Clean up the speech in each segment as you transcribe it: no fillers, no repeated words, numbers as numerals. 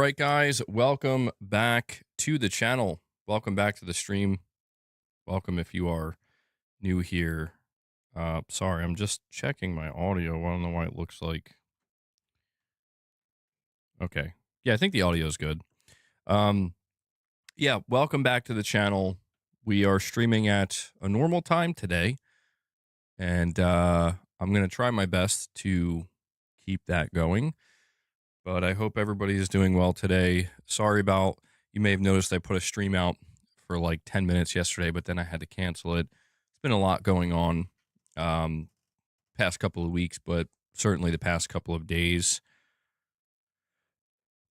right, guys, welcome back to the channel. Welcome back to the stream. Welcome if you are new here. Sorry, I'm just checking my audio. I don't know why it looks like. Okay. Yeah, I think the audio is good. Yeah, welcome back to the channel. We are streaming at a normal time today, and I'm going to try my best to keep that going. But I hope everybody is doing well today. Sorry about, you may have noticed I put a stream out for like 10 minutes yesterday, but then I had to cancel it. It's been a lot going on past couple of weeks, but certainly the past couple of days.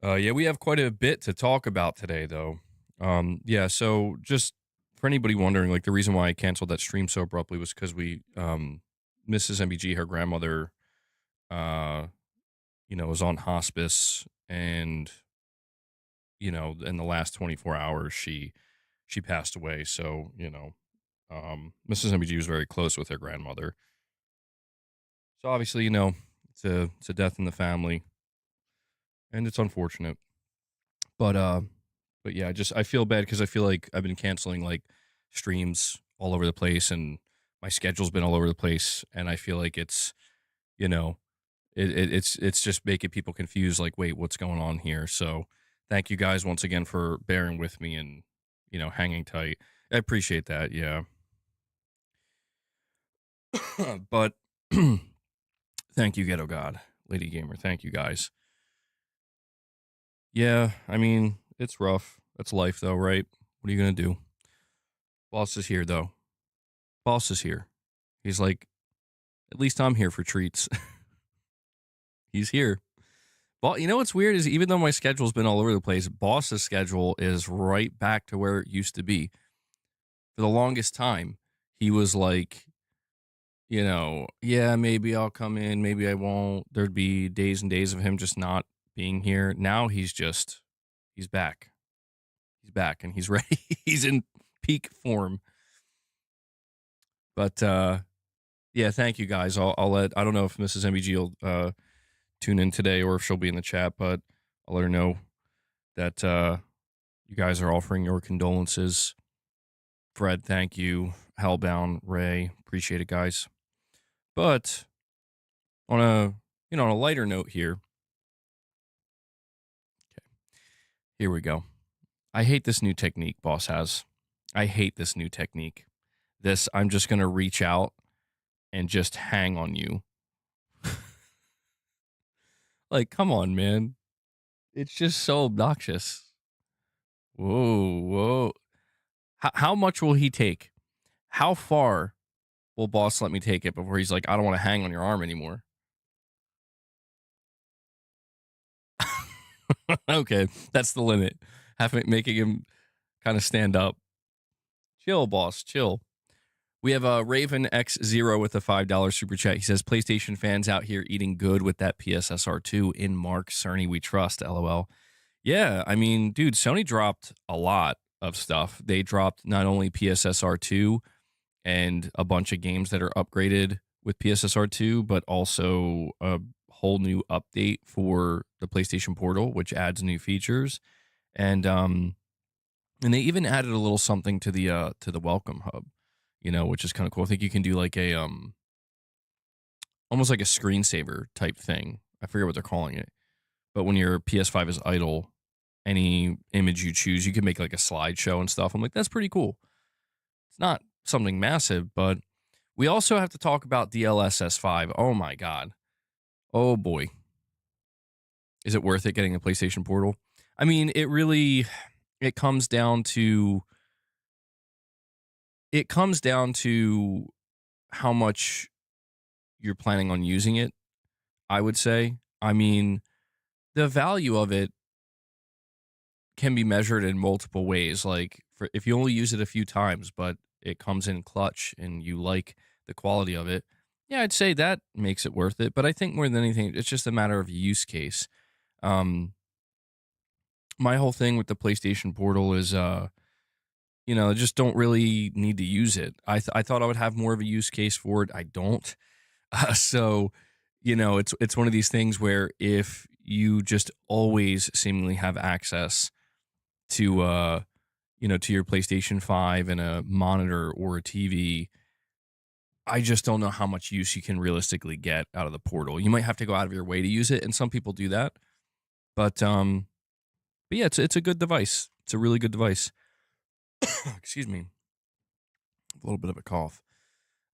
Yeah, we have quite a bit to talk about today, though. Yeah, so just for anybody wondering, like the reason why I canceled that stream so abruptly was because Mrs. MBG, her grandmother, was on hospice, and in the last 24 hours she passed away. So Mrs. MBG was very close with her grandmother, so obviously it's a death in the family, and it's unfortunate. But yeah, I feel bad because I feel like I've been canceling like streams all over the place, and my schedule's been all over the place, and I feel like it's you know it's just making people confused, like, wait, what's going on here? So thank you guys once again for bearing with me and hanging tight. I appreciate that. Yeah. But thank you, Ghetto God, Lady Gamer. Thank you guys. Yeah, I mean, it's rough. That's life, though, right? What are you going to do? Boss is here, though. Boss is here. He's like, at least I'm here for treats. He's here. Well, you know what's weird is, even though my schedule's been all over the place, Boss's schedule is right back to where it used to be. For the longest time, he was like, yeah, maybe I'll come in, maybe I won't. There'd be days and days of him just not being here. Now he's back. He's back and he's ready. He's in peak form. But yeah, thank you guys. I don't know if Mrs. MBG will tune in today or if she'll be in the chat, but I'll let her know that you guys are offering your condolences. Fred, thank you. Hellbound, Ray, appreciate it, guys. But on a lighter note here. Okay, here we go. I hate this new technique Boss has. I hate this new technique. I'm just gonna reach out and just hang on you. Like, come on, man. It's just so obnoxious. Whoa. How much will he take? How far will Boss let me take it before he's like, I don't want to hang on your arm anymore? Okay, that's the limit. Making him kind of stand up. Chill, Boss, chill. We have a Raven X0 with a $5 super chat. He says, PlayStation fans out here eating good with that PSSR2 in Mark Cerny we trust, LOL. Yeah, I mean, dude, Sony dropped a lot of stuff. They dropped not only PSSR2 and a bunch of games that are upgraded with PSSR2, but also a whole new update for the PlayStation Portal, which adds new features. And they even added a little something to the Welcome Hub, which is kind of cool. I think you can do like a almost like a screensaver type thing. I forget what they're calling it. But when your PS5 is idle, any image you choose, you can make like a slideshow and stuff. I'm like, that's pretty cool. It's not something massive, but we also have to talk about DLSS 5. Oh my God. Oh boy. Is it worth it getting a PlayStation Portal? I mean, it comes down to how much you're planning on using it, I would say. I mean, the value of it can be measured in multiple ways. Like, if you only use it a few times, but it comes in clutch and you like the quality of it, yeah, I'd say that makes it worth it. But I think more than anything, it's just a matter of use case. My whole thing with the PlayStation Portal is, just don't really need to use it. I thought I would have more of a use case for it. I don't. So, it's one of these things where if you just always seemingly have access to to your PlayStation 5 and a monitor or a TV. I just don't know how much use you can realistically get out of the Portal. You might have to go out of your way to use it, and some people do that. But yeah, it's a good device. It's a really good device. Excuse me. A little bit of a cough.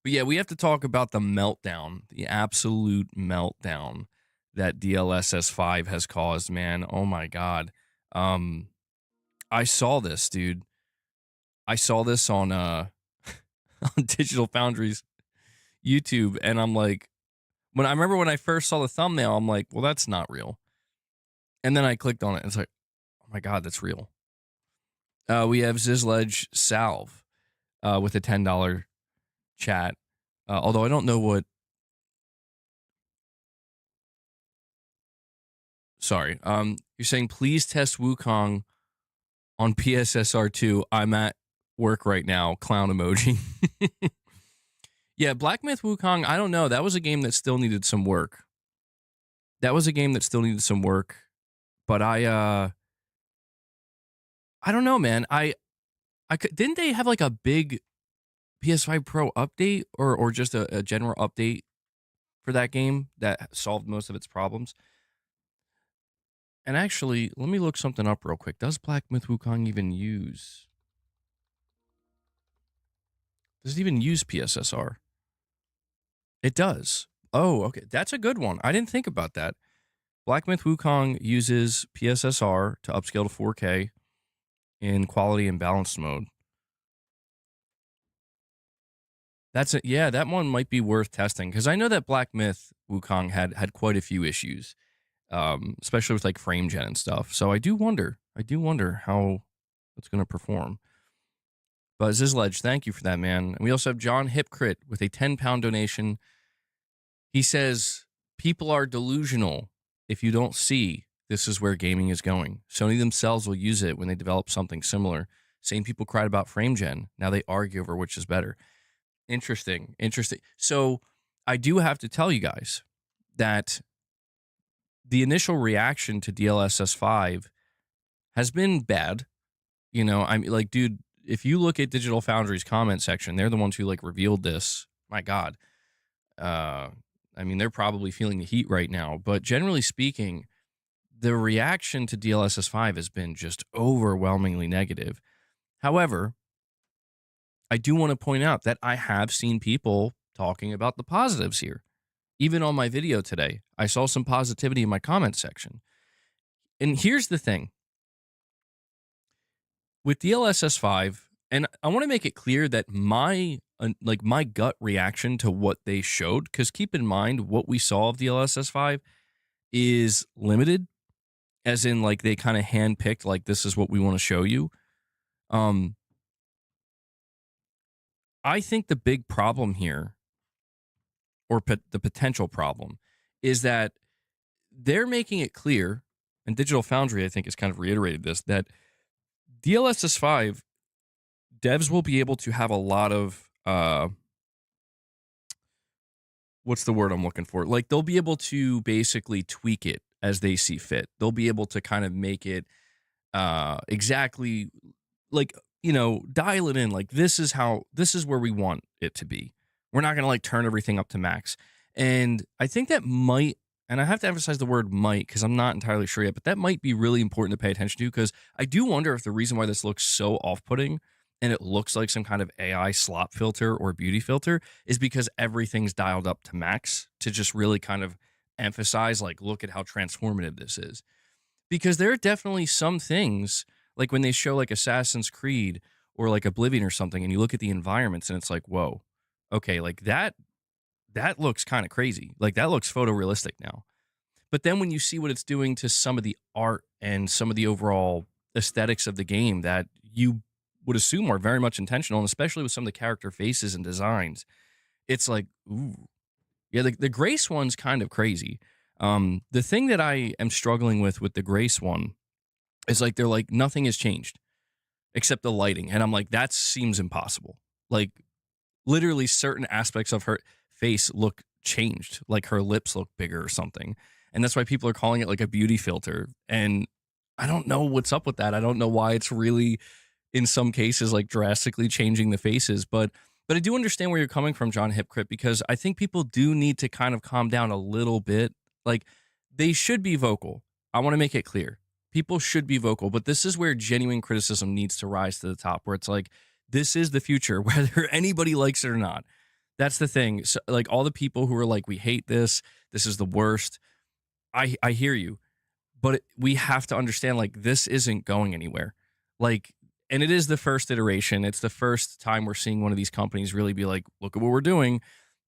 But yeah, we have to talk about the meltdown, the absolute meltdown that DLSS 5 has caused, man. Oh my God. I saw this, dude. I saw this on on Digital Foundry's YouTube, and I'm like, when I first saw the thumbnail, I'm like, well, that's not real. And then I clicked on it, and it's like, oh my God, that's real. We have Zizledge Salve with a $10 chat. Although I don't know what. Sorry. You're saying please test Wukong on PSSR2. I'm at work right now. Clown emoji. Yeah, Black Myth Wukong. I don't know. That was a game that still needed some work. But I don't know, man. Didn't they have like a big PS5 Pro update or just a general update for that game that solved most of its problems? And actually, let me look something up real quick. Does Black Myth Wukong even use? Does it even use PSSR? It does. Oh, okay. That's a good one. I didn't think about that. Black Myth Wukong uses PSSR to upscale to 4K in quality and balanced mode. That's it. Yeah, that one might be worth testing because I know that Black Myth Wukong had quite a few issues, especially with like frame gen and stuff. So I do wonder how it's going to perform. But Zizledge, thank you for that, man. And we also have John Hipcrit with a £10 donation. He says, people are delusional if you don't see this is where gaming is going. Sony themselves will use it when they develop something similar. Same people cried about frame gen. Now they argue over which is better. Interesting. So I do have to tell you guys that the initial reaction to DLSS 5 has been bad. You know, I'm like, dude, if you look at Digital Foundry's comment section, they're the ones who like revealed this. My God. I mean, they're probably feeling the heat right now. But generally speaking, the reaction to DLSS 5 has been just overwhelmingly negative. However, I do want to point out that I have seen people talking about the positives here. Even on my video today, I saw some positivity in my comment section. And here's the thing. With DLSS 5, and I want to make it clear that my gut reaction to what they showed, because keep in mind, what we saw of DLSS 5 is limited, as in like they kind of handpicked, like this is what we want to show you. I think the big problem here, or the potential problem, is that they're making it clear, and Digital Foundry, I think, has kind of reiterated this, that DLSS 5 devs will be able to have a lot of, what's the word I'm looking for? Like, they'll be able to basically tweak it as they see fit. They'll be able to kind of make it exactly like, you know, dial it in. Like, this is where we want it to be. We're not going to like turn everything up to max. And I think that might, and I have to emphasize the word might because I'm not entirely sure yet, but that might be really important to pay attention to, because I do wonder if the reason why this looks so off-putting and it looks like some kind of AI slop filter or beauty filter is because everything's dialed up to max to just really kind of emphasize, like, look at how transformative this is. Because there are definitely some things, like when they show like Assassin's Creed or like Oblivion or something, and you look at the environments and it's like, whoa, okay, like that looks kind of crazy. Like that looks photorealistic now. But then when you see what it's doing to some of the art and some of the overall aesthetics of the game that you would assume are very much intentional, and especially with some of the character faces and designs, it's like, ooh. Yeah, the Grace one's kind of crazy. The thing that I am struggling with the Grace one is like, they're like, nothing has changed except the lighting. And I'm like, that seems impossible. Like, literally certain aspects of her face look changed, like her lips look bigger or something. And that's why people are calling it like a beauty filter. And I don't know what's up with that. I don't know why it's really in some cases like drastically changing the faces, but I do understand where you're coming from, John Hypocrite, because I think people do need to kind of calm down a little bit. Like they should be vocal. I want to make it clear. People should be vocal, but this is where genuine criticism needs to rise to the top, where it's like, this is the future, whether anybody likes it or not. That's the thing. So, like all the people who are like, we hate this, this is the worst. I hear you, but we have to understand like this isn't going anywhere. Like, and it is the first iteration. It's the first time we're seeing one of these companies really be like, look at what we're doing.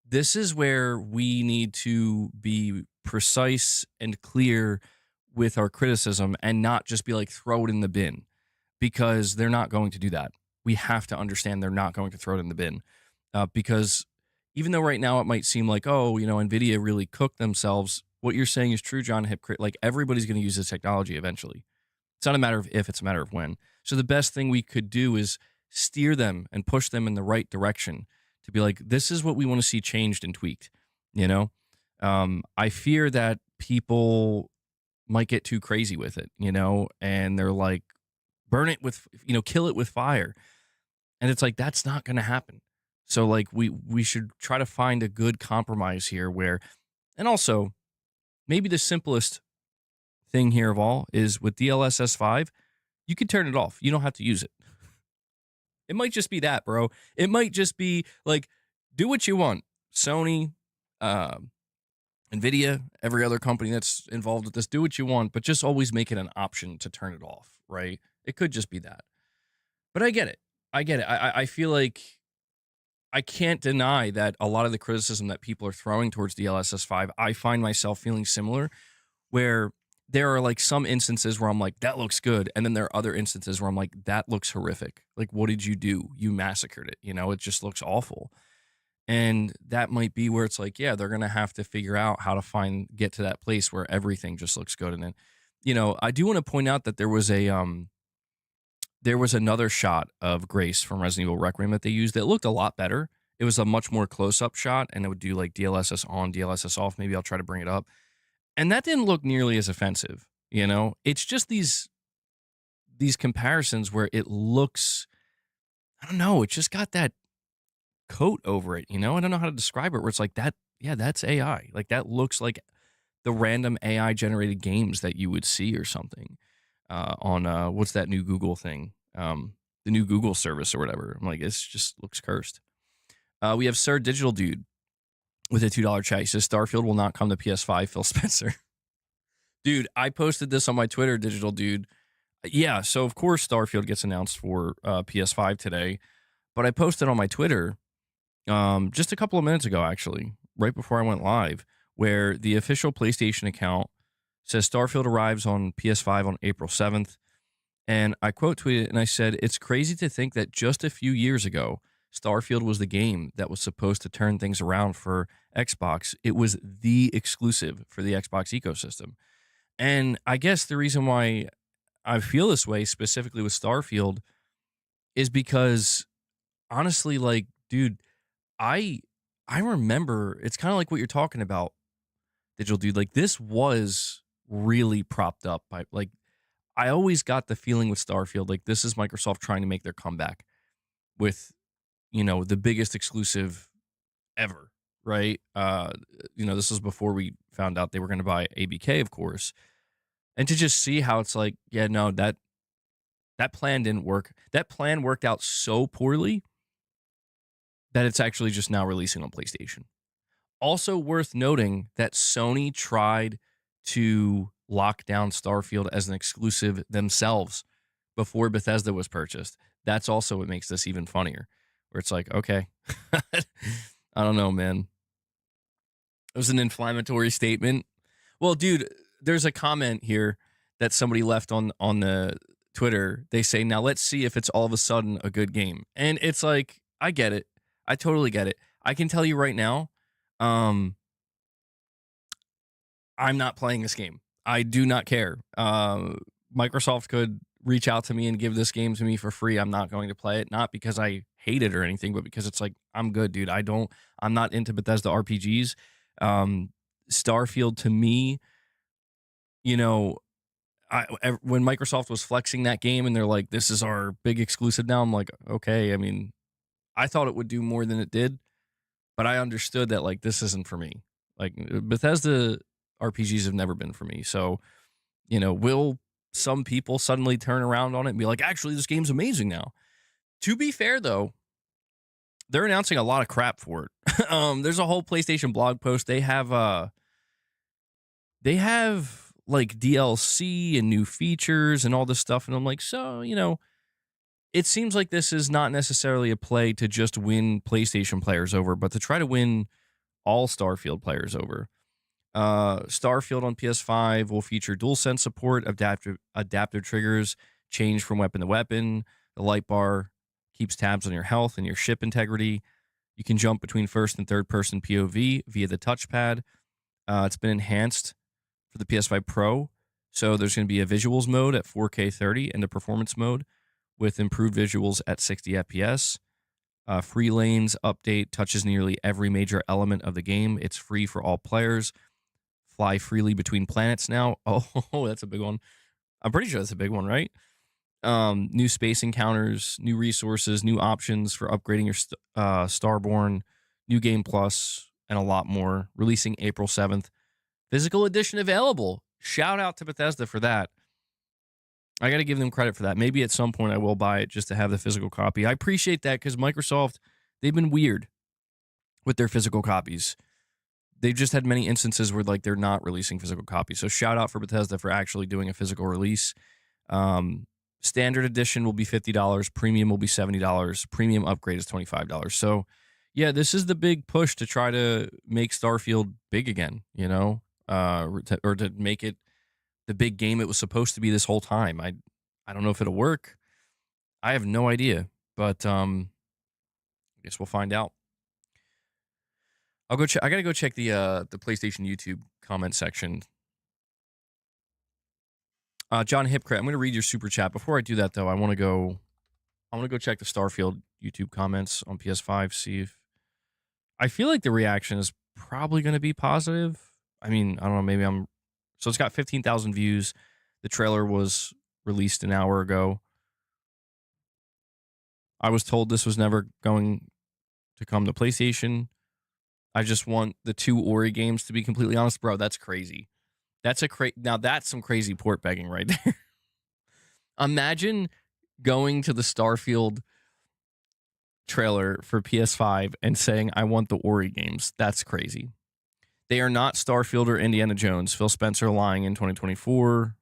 This is where we need to be precise and clear with our criticism and not just be like, throw it in the bin, because they're not going to do that. We have to understand they're not going to throw it in the bin, because even though right now it might seem like, oh, NVIDIA really cooked themselves, what you're saying is true, John Hypocrite. Like everybody's going to use this technology eventually. It's not a matter of if, it's a matter of when. So the best thing we could do is steer them and push them in the right direction to be like, this is what we want to see changed and tweaked. I fear that people might get too crazy with it, and they're like, burn it with, kill it with fire. And it's like, that's not going to happen. So like we should try to find a good compromise here where, and also maybe the simplest thing here of all is with DLSS 5, you can turn it off. You don't have to use it. It might just be that, bro. It might just be like, do what you want. Sony, NVIDIA, every other company that's involved with this, do what you want, but just always make it an option to turn it off, right? It could just be that. But I get it. I feel like I can't deny that a lot of the criticism that people are throwing towards DLSS 5, I find myself feeling similar, where there are like some instances where I'm like, that looks good. And then there are other instances where I'm like, that looks horrific. Like, what did you do? You massacred it. It just looks awful. And that might be where it's like, yeah, they're going to have to figure out how to get to that place where everything just looks good. And then, I do want to point out that there was another shot of Grace from Resident Evil Requiem that they used that looked a lot better. It was a much more close-up shot, and it would do like DLSS on, DLSS off. Maybe I'll try to bring it up. And that didn't look nearly as offensive, It's just these comparisons where it looks, I don't know, it just got that coat over it, I don't know how to describe it, where it's like that, yeah, that's AI. Like that looks like the random AI-generated games that you would see or something on, what's that new Google thing? The new Google service or whatever. I'm like, it just looks cursed. We have Sir Digital Dude with a $2 chat. He says, Starfield will not come to PS5, Phil Spencer. Dude, I posted this on my Twitter, Digital Dude. Yeah, so of course Starfield gets announced for PS5 today, but I posted on my Twitter just a couple of minutes ago, actually, right before I went live, where the official PlayStation account says Starfield arrives on PS5 on April 7th. And I quote tweeted and I said, it's crazy to think that just a few years ago, Starfield was the game that was supposed to turn things around for Xbox. It was the exclusive for the Xbox ecosystem. And I guess the reason why I feel this way specifically with Starfield is because honestly, like, dude, I remember it's kind of like what you're talking about, Digital Dude. Like this was really propped up by like, I always got the feeling with Starfield, like this is Microsoft trying to make their comeback with, the biggest exclusive ever, right? This was before we found out they were going to buy ABK, of course. And to just see how it's like, yeah, no, that plan didn't work. That plan worked out so poorly that it's actually just now releasing on PlayStation. Also worth noting that Sony tried to lock down Starfield as an exclusive themselves before Bethesda was purchased. That's also what makes this even funnier, where it's like, okay, I don't know, man. It was an inflammatory statement. Well, dude, there's a comment here that somebody left on the Twitter. They say, now let's see if it's all of a sudden a good game. And it's like, I get it. I totally get it. I can tell you right now, I'm not playing this game. I do not care. Microsoft could reach out to me and give this game to me for free. I'm not going to play it, not because I hate it or anything, but because it's like, I'm good, dude. I'm not into Bethesda RPGs. Starfield to me you know, when Microsoft was flexing that game and they're like, this is our big exclusive now, I'm like, okay. I mean, I thought it would do more than it did, but I understood that like this isn't for me. Like Bethesda RPGs have never been for me. So, will some people suddenly turn around on it and be like, actually, this game's amazing now? To be fair, though, they're announcing a lot of crap for it. There's a whole PlayStation blog post. They have like DLC and new features and all this stuff, and I'm like, so it seems like this is not necessarily a play to just win PlayStation players over, but to try to win all Starfield players over. Starfield on PS5 will feature DualSense support, adaptive triggers, change from weapon to weapon. The light bar keeps tabs on your health and your ship integrity. You can jump between first and third person POV via the touchpad. It's been enhanced for the PS5 Pro. So there's going to be a visuals mode at 4K 30 and a performance mode with improved visuals at 60 FPS. Free lanes update touches nearly every major element of the game. It's free for all players. Fly freely between planets now. Oh, that's a big one. I'm pretty sure that's a big one, right? New space encounters, new resources, new options for upgrading your Starborn, new game plus, and a lot more. Releasing April 7th. Physical edition available. Shout out to Bethesda for that. I got to give them credit for that. Maybe at some point I will buy it just to have the physical copy. I appreciate that because Microsoft, they've been weird with their physical copies. They've just had many instances where like they're not releasing physical copies. So shout out for Bethesda for actually doing a physical release. Standard edition will be $50. Premium will be $70. Premium upgrade is $25. So yeah, this is the big push to try to make Starfield big again, or to make it the big game it was supposed to be this whole time. I don't know if it'll work. I have no idea, but I guess we'll find out. I'll go check. I gotta go check the PlayStation YouTube comment section. John Hipcrat, I'm gonna read your super chat. Before I do that, though, I want to go check the Starfield YouTube comments on PS5. See if I feel like the reaction is probably gonna be positive. I mean, I don't know. Maybe I'm. So it's got 15,000 views. The trailer was released an hour ago. I was told this was never going to come to PlayStation. I just want the 2 Ori games, to be completely honest. Bro, that's crazy. Now that's some crazy port begging right there. Imagine going to the Starfield trailer for PS5 and saying, I want the Ori games. That's crazy. They are not Starfield or Indiana Jones. Phil Spencer lying in 2024.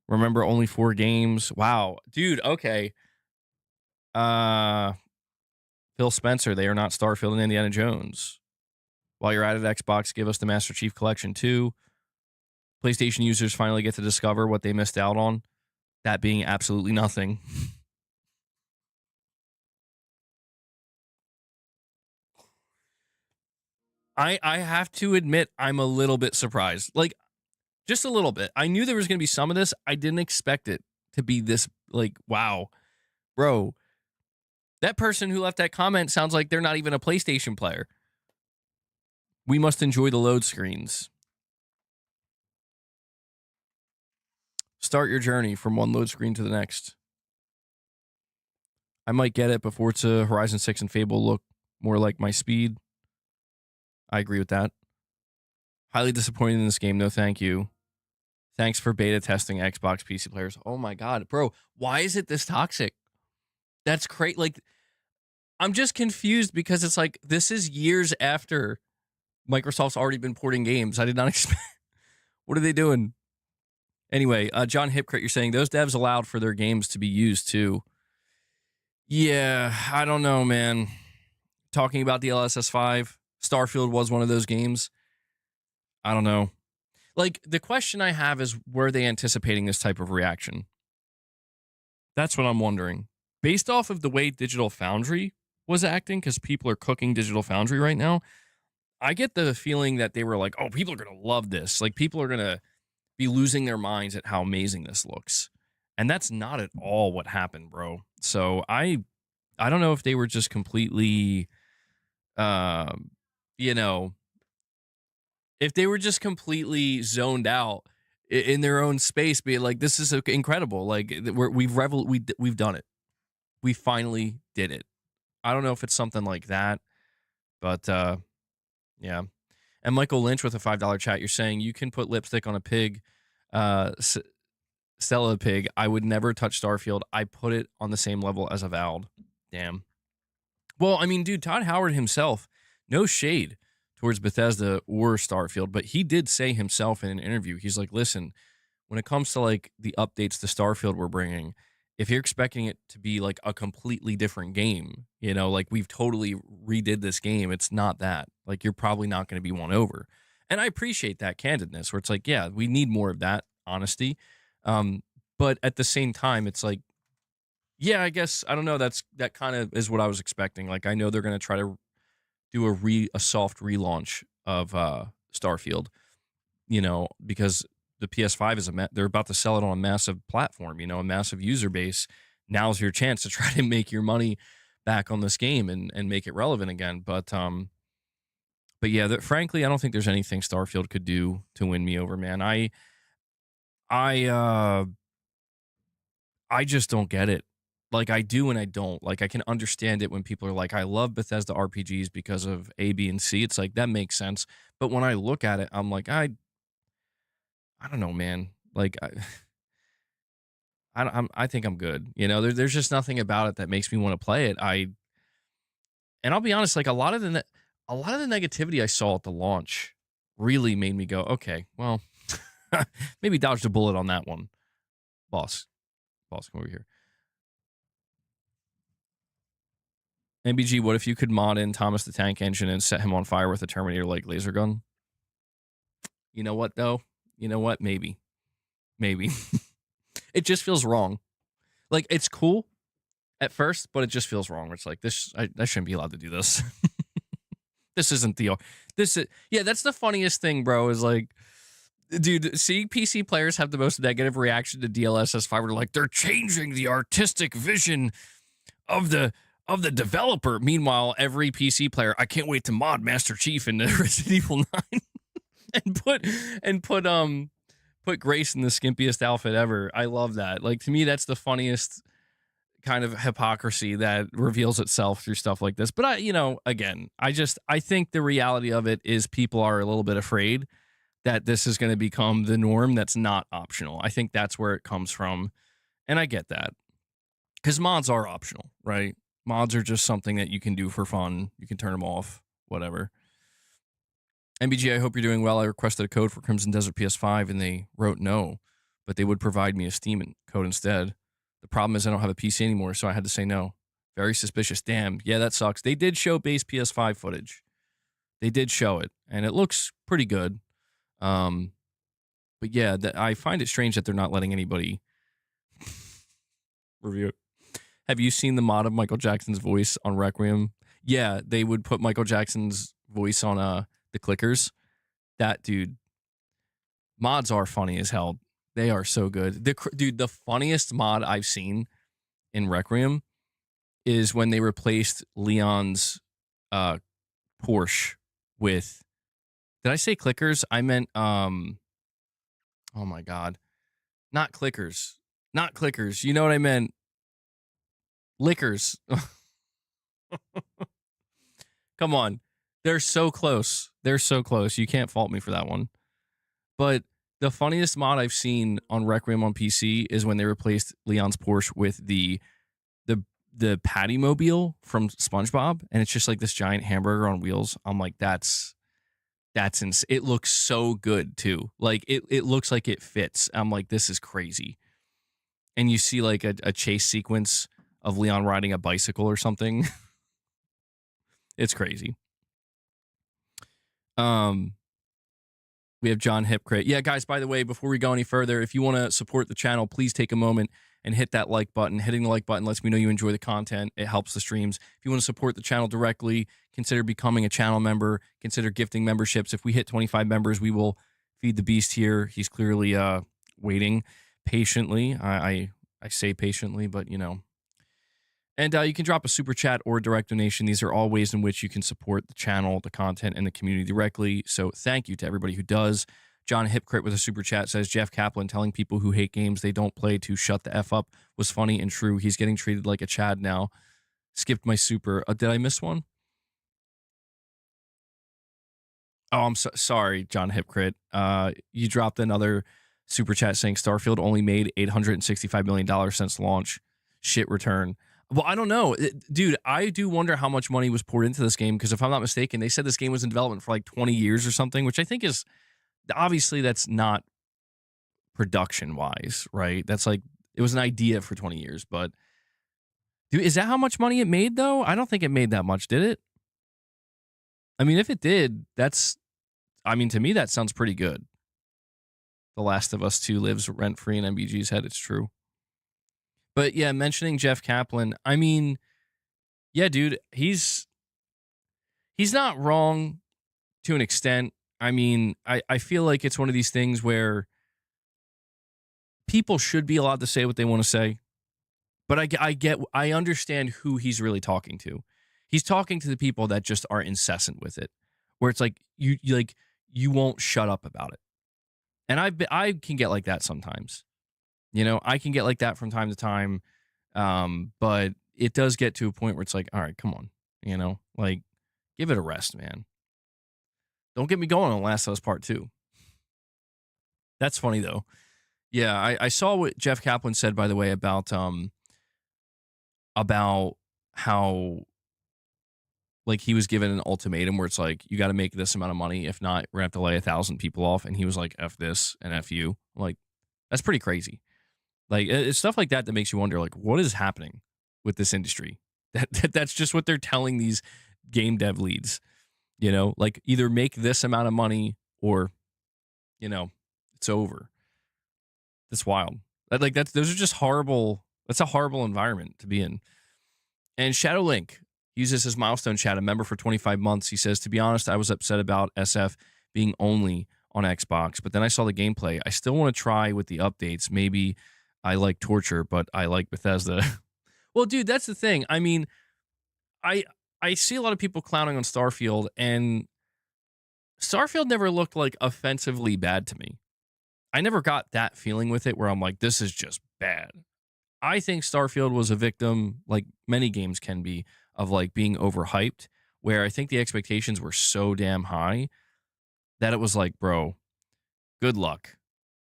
Remember only 4 games. Wow. Dude, okay. Phil Spencer, they are not Starfield and Indiana Jones. While you're at it, Xbox, give us the Master Chief Collection 2. PlayStation users finally get to discover what they missed out on. That being absolutely nothing. I have to admit, I'm a little bit surprised. Like, just a little bit. I knew there was going to be some of this. I didn't expect it to be this, like, wow. Bro, that person who left that comment sounds like they're not even a PlayStation player. We must enjoy the load screens. Start your journey from one load screen to the next. I might get it before it's a Horizon 6 and Fable look more like my speed. I agree with that. Highly disappointed in this game. No, thank you. Thanks for beta testing Xbox PC players. Oh my God, bro. Why is it this toxic? That's great. Like, I'm just confused because it's like, this is years after Microsoft's already been porting games. I did not expect. What are they doing? Anyway, John Hipcrit, you're saying those devs allowed for their games to be used too. Yeah, I don't know, man. Talking about DLSS 5, Starfield was one of those games. I don't know. Like, the question I have is, were they anticipating this type of reaction? That's what I'm wondering. Based off of the way Digital Foundry was acting, because people are cooking Digital Foundry right now, I get the feeling that they were like, oh, people are going to love this. Like, people are going to be losing their minds at how amazing this looks. And that's not at all what happened, bro. So I don't know if they were just completely, If they were just completely zoned out in their own space, be like, this is incredible. Like we've done it. We finally did it. I don't know if it's something like that, but yeah. And Michael Lynch with a $5 chat, you're saying you can put lipstick on a pig, sell a pig. I would never touch Starfield. I put it on the same level as Avowed. Damn. Well, I mean, dude, Todd Howard himself, no shade towards Bethesda or Starfield, but he did say himself in an interview, he's like, listen, when it comes to like the updates to Starfield we're bringing, if you're expecting it to be like a completely different game, you know, like we've totally redid this game, it's not that. Like you're probably not going to be won over. And I appreciate that candidness where it's like, yeah, we need more of that honesty. But at the same time, it's like, yeah, I guess I don't know. That kind of is what I was expecting. Like I know they're going to try to do a soft relaunch of Starfield, you know, because the PS5 is they're about to sell it on a massive platform, you know, a massive user base. Now's your chance to try to make your money back on this game and make it relevant again. But yeah, frankly, I don't think there's anything Starfield could do to win me over, man. I just don't get it. Like I do and I don't. Like I can understand it when people are like, I love Bethesda RPGs because of A, B, and C. It's like that makes sense. But when I look at it, I'm like, I don't know, man. Like I think I'm good. You know, there's just nothing about it that makes me want to play it. And I'll be honest, like a lot of the negativity I saw at the launch really made me go, okay, well, maybe dodged a bullet on that one. Boss, come over here. MBG, what if you could mod in Thomas the Tank Engine and set him on fire with a Terminator-like laser gun? You know what, though? You know what? Maybe. It just feels wrong. Like, it's cool at first, but it just feels wrong. It's like, I shouldn't be allowed to do this. This isn't the... Yeah, that's the funniest thing, bro, is like... Dude, seeing PC players have the most negative reaction to DLSS 5, they're like, they're changing the artistic vision of the developer. Meanwhile, every PC player, I can't wait to mod Master Chief into Resident Evil 9 and put Grace in the skimpiest outfit ever. I love that. Like to me, that's the funniest kind of hypocrisy that reveals itself through stuff like this. But I think the reality of it is people are a little bit afraid that this is going to become the norm that's not optional. I think that's where it comes from. And I get that. Because mods are optional, right? Mods are just something that you can do for fun. You can turn them off, whatever. MBG, I hope you're doing well. I requested a code for Crimson Desert PS5 and they wrote no, but they would provide me a Steam code instead. The problem is I don't have a PC anymore, so I had to say no. Very suspicious. Damn. Yeah, that sucks. They did show base PS5 footage. They did show it, and it looks pretty good. But yeah, I find it strange that they're not letting anybody review it. Have you seen the mod of Michael Jackson's voice on Requiem? Yeah, they would put Michael Jackson's voice on the clickers. That dude, mods are funny as hell. They are so good. The funniest mod I've seen in Requiem is when they replaced Leon's Porsche with. Did I say clickers? I meant oh my god, not clickers, not clickers. You know what I meant? Liquors. Come on. They're so close. They're so close. You can't fault me for that one. But the funniest mod I've seen on Requiem on PC is when they replaced Leon's Porsche with the Patty Mobile from SpongeBob, and it's just like this giant hamburger on wheels. I'm like, that's insane. It looks so good too. Like it looks like it fits. I'm like, this is crazy. And you see like a chase sequence of Leon riding a bicycle or something. It's crazy. We have John Hipcrate. Yeah, guys, by the way, before we go any further, if you want to support the channel, please take a moment and hit that like button. Hitting the like button lets me know you enjoy the content. It helps the streams. If you want to support the channel directly, consider becoming a channel member. Consider gifting memberships. If we hit 25 members, we will feed the beast here. He's clearly waiting patiently. I say patiently, but you know, And you can drop a super chat or a direct donation. These are all ways in which you can support the channel, the content, and the community directly. So thank you to everybody who does. John Hipcrit with a super chat says, Jeff Kaplan telling people who hate games they don't play to shut the F up was funny and true. He's getting treated like a Chad now. Skipped my super. Did I miss one? Oh, I'm sorry, John Hipcrit. You dropped another super chat saying Starfield only made $865 million since launch. Shit return. Well, I don't know. Dude, I do wonder how much money was poured into this game because if I'm not mistaken, they said this game was in development for like 20 years or something, which I think is obviously that's not production wise, right? That's like it was an idea for 20 years, but dude, is that how much money it made though? I don't think it made that much, did it? I mean, if it did, to me that sounds pretty good. The Last of Us 2 lives rent free in MBG's head, it's true. But yeah, mentioning Jeff Kaplan, I mean, yeah, dude, he's not wrong to an extent. I mean, I feel like it's one of these things where people should be allowed to say what they want to say. But I understand who he's really talking to. He's talking to the people that just are incessant with it, where it's like you won't shut up about it. And I can get like that sometimes. You know, I can get like that from time to time. But it does get to a point where it's like, all right, come on, you know, like give it a rest, man. Don't get me going on Last of Us Part 2. That's funny though. Yeah, I saw what Jeff Kaplan said, by the way, about how like he was given an ultimatum where it's like, you got to make this amount of money. If not, we're going to have to lay 1,000 people off. And he was like, F this and F you. I'm like, that's pretty crazy. Like, it's stuff like that that makes you wonder, like, what is happening with this industry? That's just what they're telling these game dev leads, you know, like either make this amount of money or, you know, it's over. That's wild. Those are just horrible. That's a horrible environment to be in. And Shadow Link uses his milestone chat, a member for 25 months. He says, to be honest, I was upset about SF being only on Xbox, but then I saw the gameplay. I still want to try with the updates. Maybe I like Torture, but I like Bethesda. Well, dude, that's the thing. I mean, I see a lot of people clowning on Starfield, and Starfield never looked like offensively bad to me. I never got that feeling with it where I'm like, this is just bad. I think Starfield was a victim, like many games can be, of like being overhyped, where I think the expectations were so damn high that it was like, bro, good luck.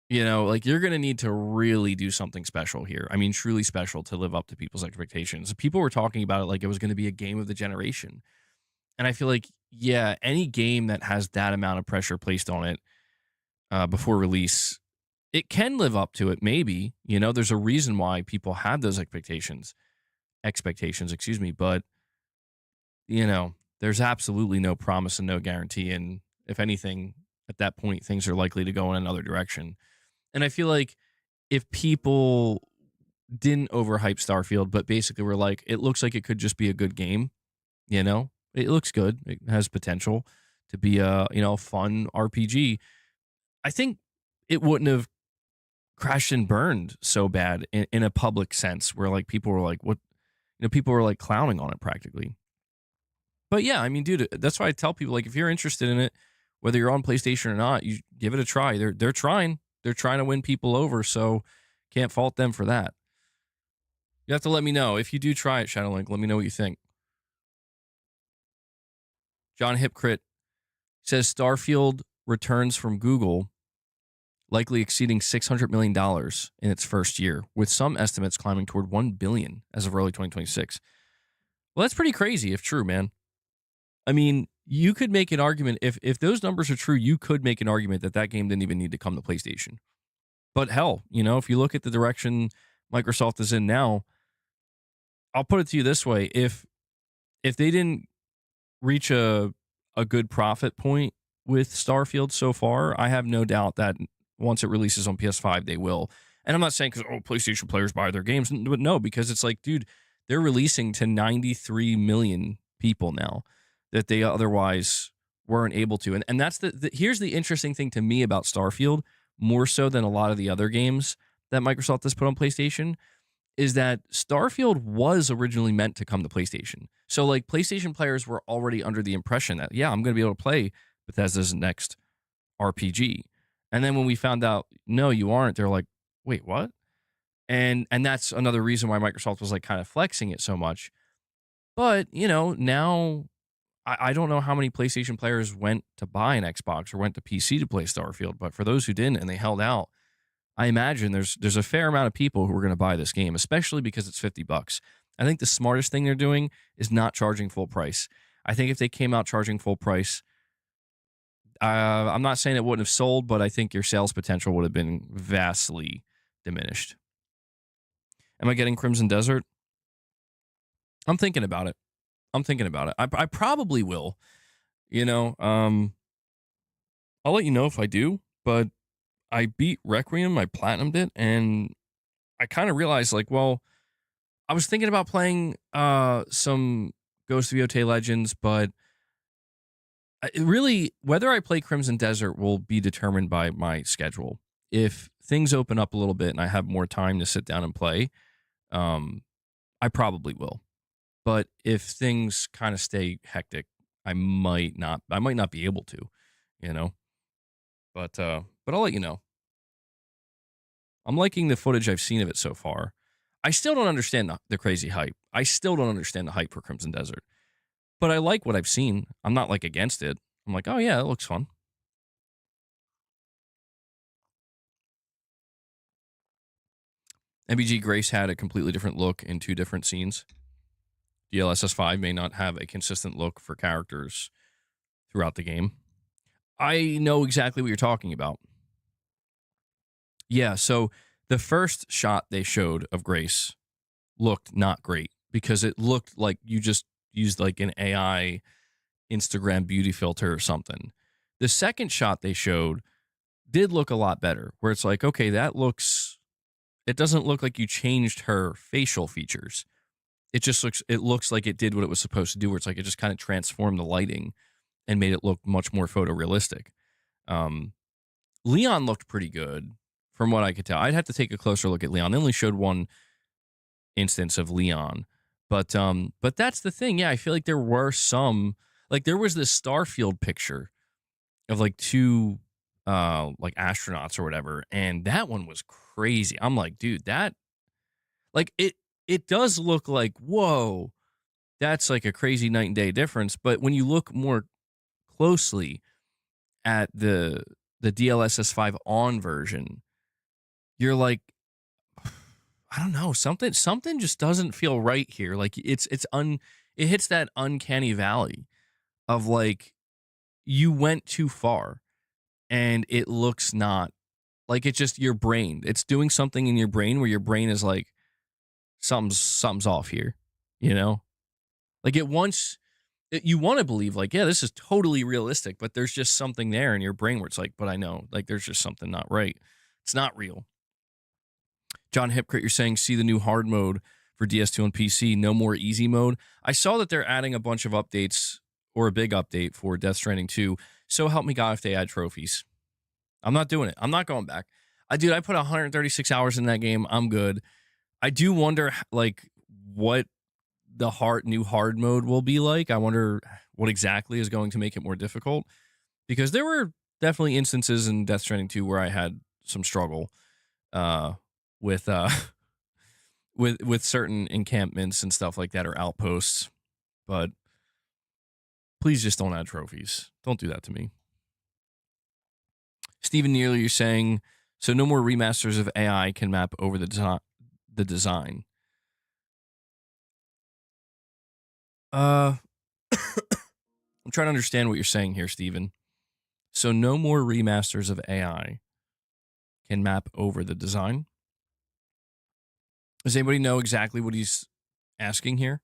You know, like you're going to need to really do something special here. I mean, truly special to live up to people's expectations. People were talking about it like it was going to be a game of the generation. And I feel like, yeah, any game that has that amount of pressure placed on it before release, it can live up to it, maybe. You know, there's a reason why people have those expectations, excuse me. But, you know, there's absolutely no promise and no guarantee. And if anything, at that point, things are likely to go in another direction. And I feel like if people didn't overhype Starfield, but basically were like, it looks like it could just be a good game, you know, it looks good. It has potential to be a, you know, fun RPG. I think it wouldn't have crashed and burned so bad in a public sense where like people were like, what, you know, people were like clowning on it practically. But yeah, I mean, dude, that's why I tell people, like, if you're interested in it, whether you're on PlayStation or not, you give it a try. They're trying. They're trying to win people over, so can't fault them for that. You have to let me know. If you do try it, Shadowlink, let me know what you think. John Hipcrit says Starfield returns from Google likely exceeding $600 million in its first year, with some estimates climbing toward $1 billion as of early 2026. Well, that's pretty crazy if true, man. I mean, you could make an argument, if those numbers are true, you could make an argument that that game didn't even need to come to PlayStation. But hell, you know, if you look at the direction Microsoft is in now, I'll put it to you this way. If they didn't reach a good profit point with Starfield so far, I have no doubt that once it releases on PS5, they will. And I'm not saying because, PlayStation players buy their games, but no, because it's like, dude, they're releasing to 93 million people now that they otherwise weren't able to. And that's here's the interesting thing to me about Starfield, more so than a lot of the other games that Microsoft has put on PlayStation, is that Starfield was originally meant to come to PlayStation. So like PlayStation players were already under the impression that, yeah, I'm going to be able to play Bethesda's next RPG. And then when we found out, no, you aren't, they're like, wait, what? And that's another reason why Microsoft was like kind of flexing it so much. But, now I don't know how many PlayStation players went to buy an Xbox or went to PC to play Starfield, but for those who didn't and they held out, I imagine there's a fair amount of people who are going to buy this game, especially because it's $50. I think the smartest thing they're doing is not charging full price. I think if they came out charging full price, I'm not saying it wouldn't have sold, but I think your sales potential would have been vastly diminished. Am I getting Crimson Desert? I'm thinking about it. I probably will. I'll let you know if I do, but I beat Requiem, I platinumed it, and I kind of realized, like, well, I was thinking about playing some Ghost of Yotei Legends, but really, whether I play Crimson Desert will be determined by my schedule. If things open up a little bit and I have more time to sit down and play, I probably will. But if things kind of stay hectic, I might not be able to, But I'll let you know. I'm liking the footage I've seen of it so far. I still don't understand the crazy hype. I still don't understand the hype for Crimson Desert. But I like what I've seen. I'm not like against it. I'm like, oh yeah, it looks fun. MBG Grace had a completely different look in 2 different scenes. DLSS 5 may not have a consistent look for characters throughout the game. I know exactly what you're talking about. Yeah, so the first shot they showed of Grace looked not great because it looked like you just used like an AI Instagram beauty filter or something. The second shot they showed did look a lot better, where it's like, okay, it doesn't look like you changed her facial features. It looks like it did what it was supposed to do, where it's like it just kind of transformed the lighting and made it look much more photorealistic. Leon looked pretty good from what I could tell. I'd have to take a closer look at Leon. They only showed one instance of Leon. But that's the thing. Yeah, I feel like there were some, like there was this Starfield picture of like 2 like astronauts or whatever, and that one was crazy. I'm like, dude, that like it does look like, whoa, that's like a crazy night and day difference. But when you look more closely at the DLSS 5 on version, you're like, I don't know, something just doesn't feel right here. Like it hits that uncanny valley of like you went too far and it looks not like it's just your brain. It's doing something in your brain where your brain is like something's off here, Like you want to believe like, yeah, this is totally realistic, but there's just something there in your brain where it's like, but I know, like there's just something not right. It's not real. John Hipcrit, you're saying see the new hard mode for DS2 and PC, no more easy mode. I saw that they're adding a bunch of updates or a big update for Death Stranding 2. So help me God if they add trophies. I'm not doing it. I'm not going back. I put 136 hours in that game. I'm good. I do wonder like what the new hard mode will be like. I wonder what exactly is going to make it more difficult, because there were definitely instances in Death Stranding 2 where I had some struggle with with certain encampments and stuff like that, or outposts. But please just don't add trophies. Don't do that to me. Stephen Neely, you're saying, so no more remasters of AI can map over the design. I'm trying to understand what you're saying here, Stephen. So no more remasters of AI can map over the design. Does anybody know exactly what he's asking here?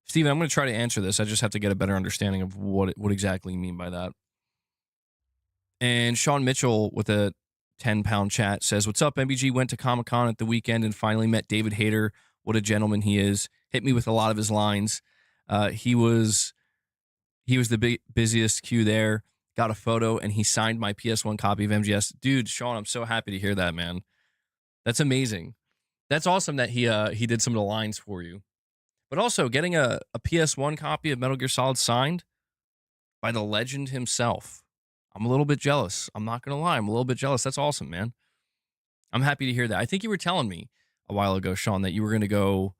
Steven, I'm going to try to answer this. I just have to get a better understanding of what exactly you mean by that. And Sean Mitchell with a 10-pound chat says, what's up? MBG went to Comic-Con at the weekend and finally met David Hayter. What a gentleman he is. Hit me with a lot of his lines. He was the busiest queue there. Got a photo and he signed my PS1 copy of MGS. Dude, Sean, I'm so happy to hear that, man. That's amazing. That's awesome that he did some of the lines for you. But also getting a PS1 copy of Metal Gear Solid signed by the legend himself. I'm a little bit jealous. I'm not gonna lie. I'm a little bit jealous. That's awesome, man. I'm happy to hear that. I think you were telling me a while ago, Sean, that you were gonna go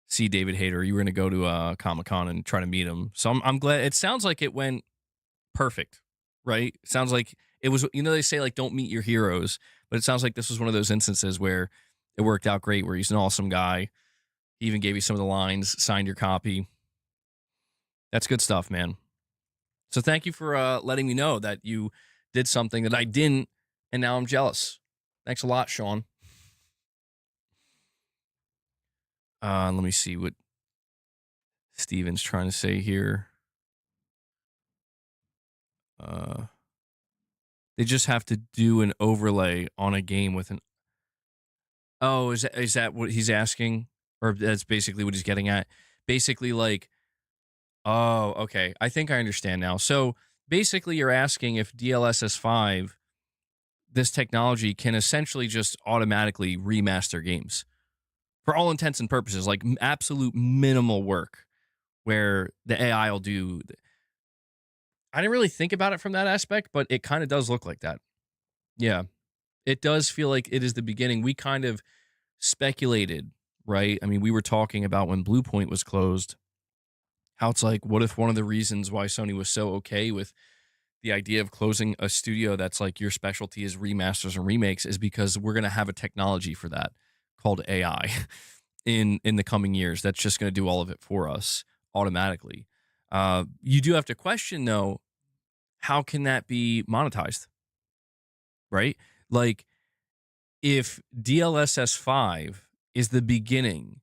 see David Hayter. You were gonna go to Comic-Con and try to meet him. So I'm glad. It sounds like it went perfect, right? It sounds like it was, they say like don't meet your heroes, but it sounds like this was one of those instances where it worked out great, where he's an awesome guy. He even gave you some of the lines, signed your copy. That's good stuff, man. So thank you for letting me know that you did something that I didn't, and now I'm jealous. Thanks a lot, Sean. Let me see what Steven's trying to say here. They just have to do an overlay on a game with an. Oh, is that what he's asking, or that's basically what he's getting at? Basically, like, oh, okay. I think I understand now. So basically, you're asking if DLSS 5, this technology can essentially just automatically remaster games for all intents and purposes, like absolute minimal work, where the AI will do. I didn't really think about it from that aspect, but it kind of does look like that. Yeah. It does feel like it is the beginning. We kind of speculated, right? I mean, we were talking about when Blue Point was closed, how it's like, what if one of the reasons why Sony was so okay with the idea of closing a studio that's like your specialty is remasters and remakes is because we're going to have a technology for that called AI in the coming years that's just going to do all of it for us automatically. You do have to question, though, how can that be monetized, right? Like, if DLSS 5 is the beginning,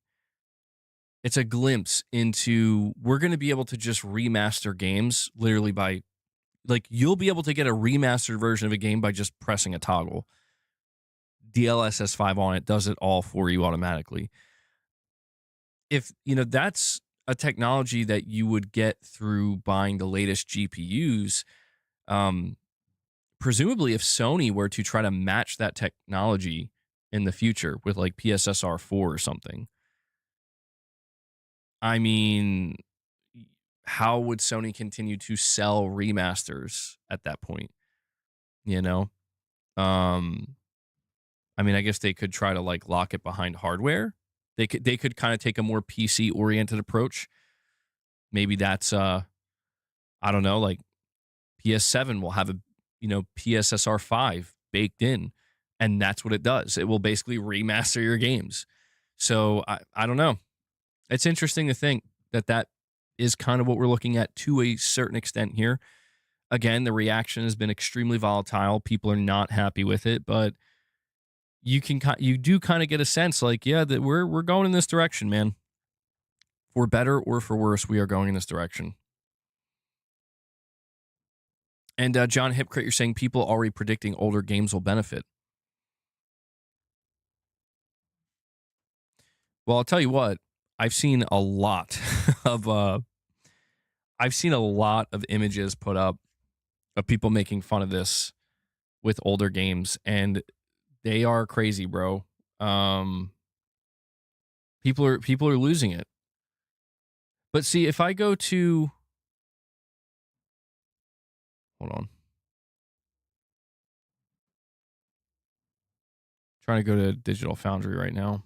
it's a glimpse into we're going to be able to just remaster games literally by, like, you'll be able to get a remastered version of a game by just pressing a toggle. DLSS 5 on it does it all for you automatically. If, that's a technology that you would get through buying the latest GPUs, presumably if Sony were to try to match that technology in the future with like PSSR 4 or something, I mean, how would Sony continue to sell remasters at that point? You know? I mean, I guess they could try to like lock it behind hardware. They could kind of take a more PC oriented approach. Maybe that's I don't know, like PS7 will have a PSSR 5 baked in, and that's what it does. It will basically remaster your games. So I don't know. It's interesting to think that is kind of what we're looking at to a certain extent here. Again, the reaction has been extremely volatile. People are not happy with it, but you do kind of get a sense like, yeah, that we're going in this direction, man. For better or for worse, we are going in this direction. And John Hipcrit, you're saying people already predicting older games will benefit. Well, I'll tell you what, I've seen a lot of images put up of people making fun of this with older games, and they are crazy, bro. People are losing it. But see, if I go to, hold on, trying to go to Digital Foundry right now.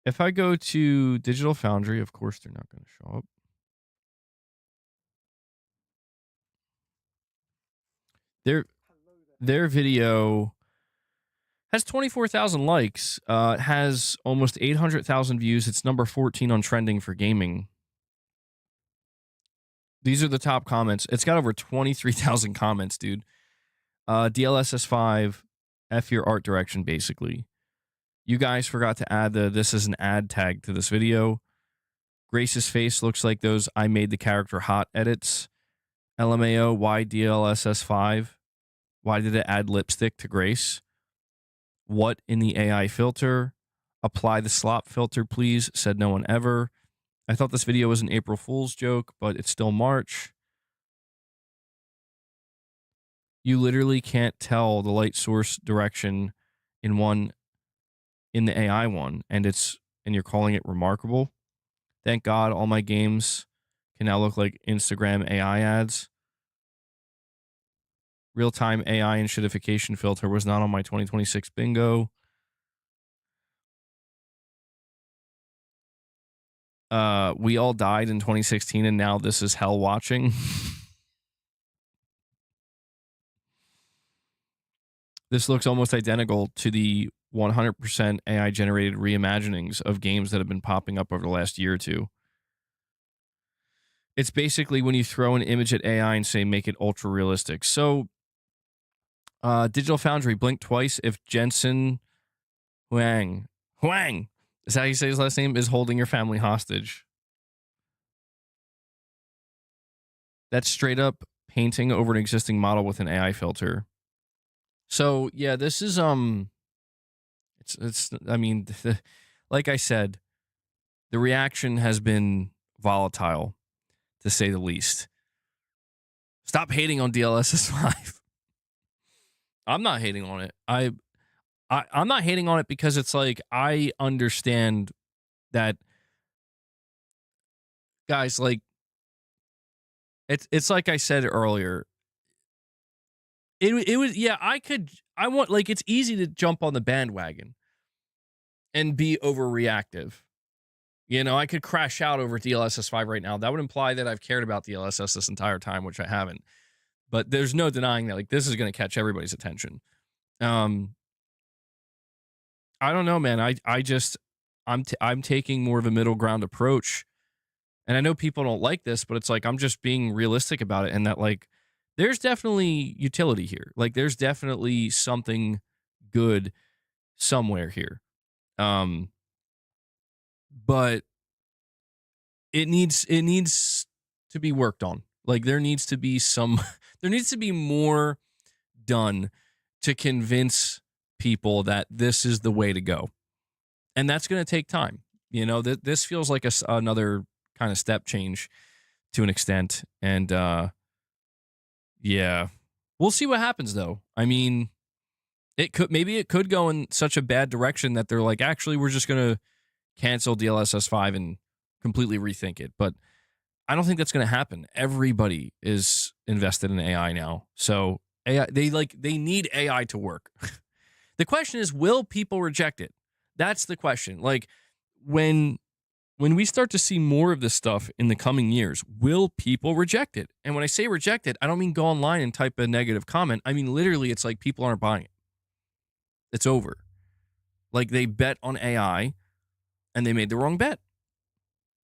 If I go to Digital Foundry, of course they're not going to show up. Their video has 24,000 likes. It has almost 800,000 views. It's number 14 on trending for gaming. These are the top comments. It's got over 23,000 comments, dude. DLSS 5, F your art direction, basically. You guys forgot to add this is an ad tag to this video. Grace's face looks like those I made the character hot edits. LMAO, why DLSS 5? Why did it add lipstick to Grace? What in the AI filter? Apply the slop filter, please, said no one ever. I thought this video was an April Fool's joke, but it's still March. You literally can't tell the light source direction in one in the AI one, and you're calling it remarkable. Thank God all my games can now look like Instagram AI ads. Real-time AI and shitification filter was not on my 2026 bingo. We all died in 2016, and now this is hell watching. This looks almost identical to the 100% AI-generated reimaginings of games that have been popping up over the last year or two. It's basically when you throw an image at AI and say, make it ultra-realistic. So, Digital Foundry, blink twice if Jensen Huang, is that how you say his last name, is holding your family hostage. That's straight up painting over an existing model with an AI filter. So yeah, this is it's I mean, like I said, the reaction has been volatile, to say the least. Stop hating on DLSS 5. I'm not hating on it. I'm not hating on it because it's like I understand that, guys, like it's like I said earlier. It was, yeah, I want, like, it's easy to jump on the bandwagon and be overreactive. You know, I could crash out over DLSS 5 right now. That would imply that I've cared about DLSS this entire time, which I haven't. But there's no denying that, like, this is going to catch everybody's attention. I don't know, man. I'm taking more of a middle ground approach. And I know people don't like this, but it's like I'm just being realistic about it, and that, like, there's definitely utility here. Like, there's definitely something good somewhere here. But it needs to be worked on. Like, there needs to be more done to convince people that this is the way to go. And that's going to take time. You know, this feels like another kind of step change to an extent. And yeah, we'll see what happens though. I mean, it could go in such a bad direction that they're like, actually, we're just going to cancel DLSS 5 and completely rethink it. But I don't think that's going to happen. Everybody is invested in AI now. So AI, they need AI to work. The question is, will people reject it? That's the question. Like, when we start to see more of this stuff in the coming years, will people reject it? And when I say reject it, I don't mean go online and type a negative comment. I mean, literally, it's like people aren't buying it. It's over. Like, they bet on AI and they made the wrong bet.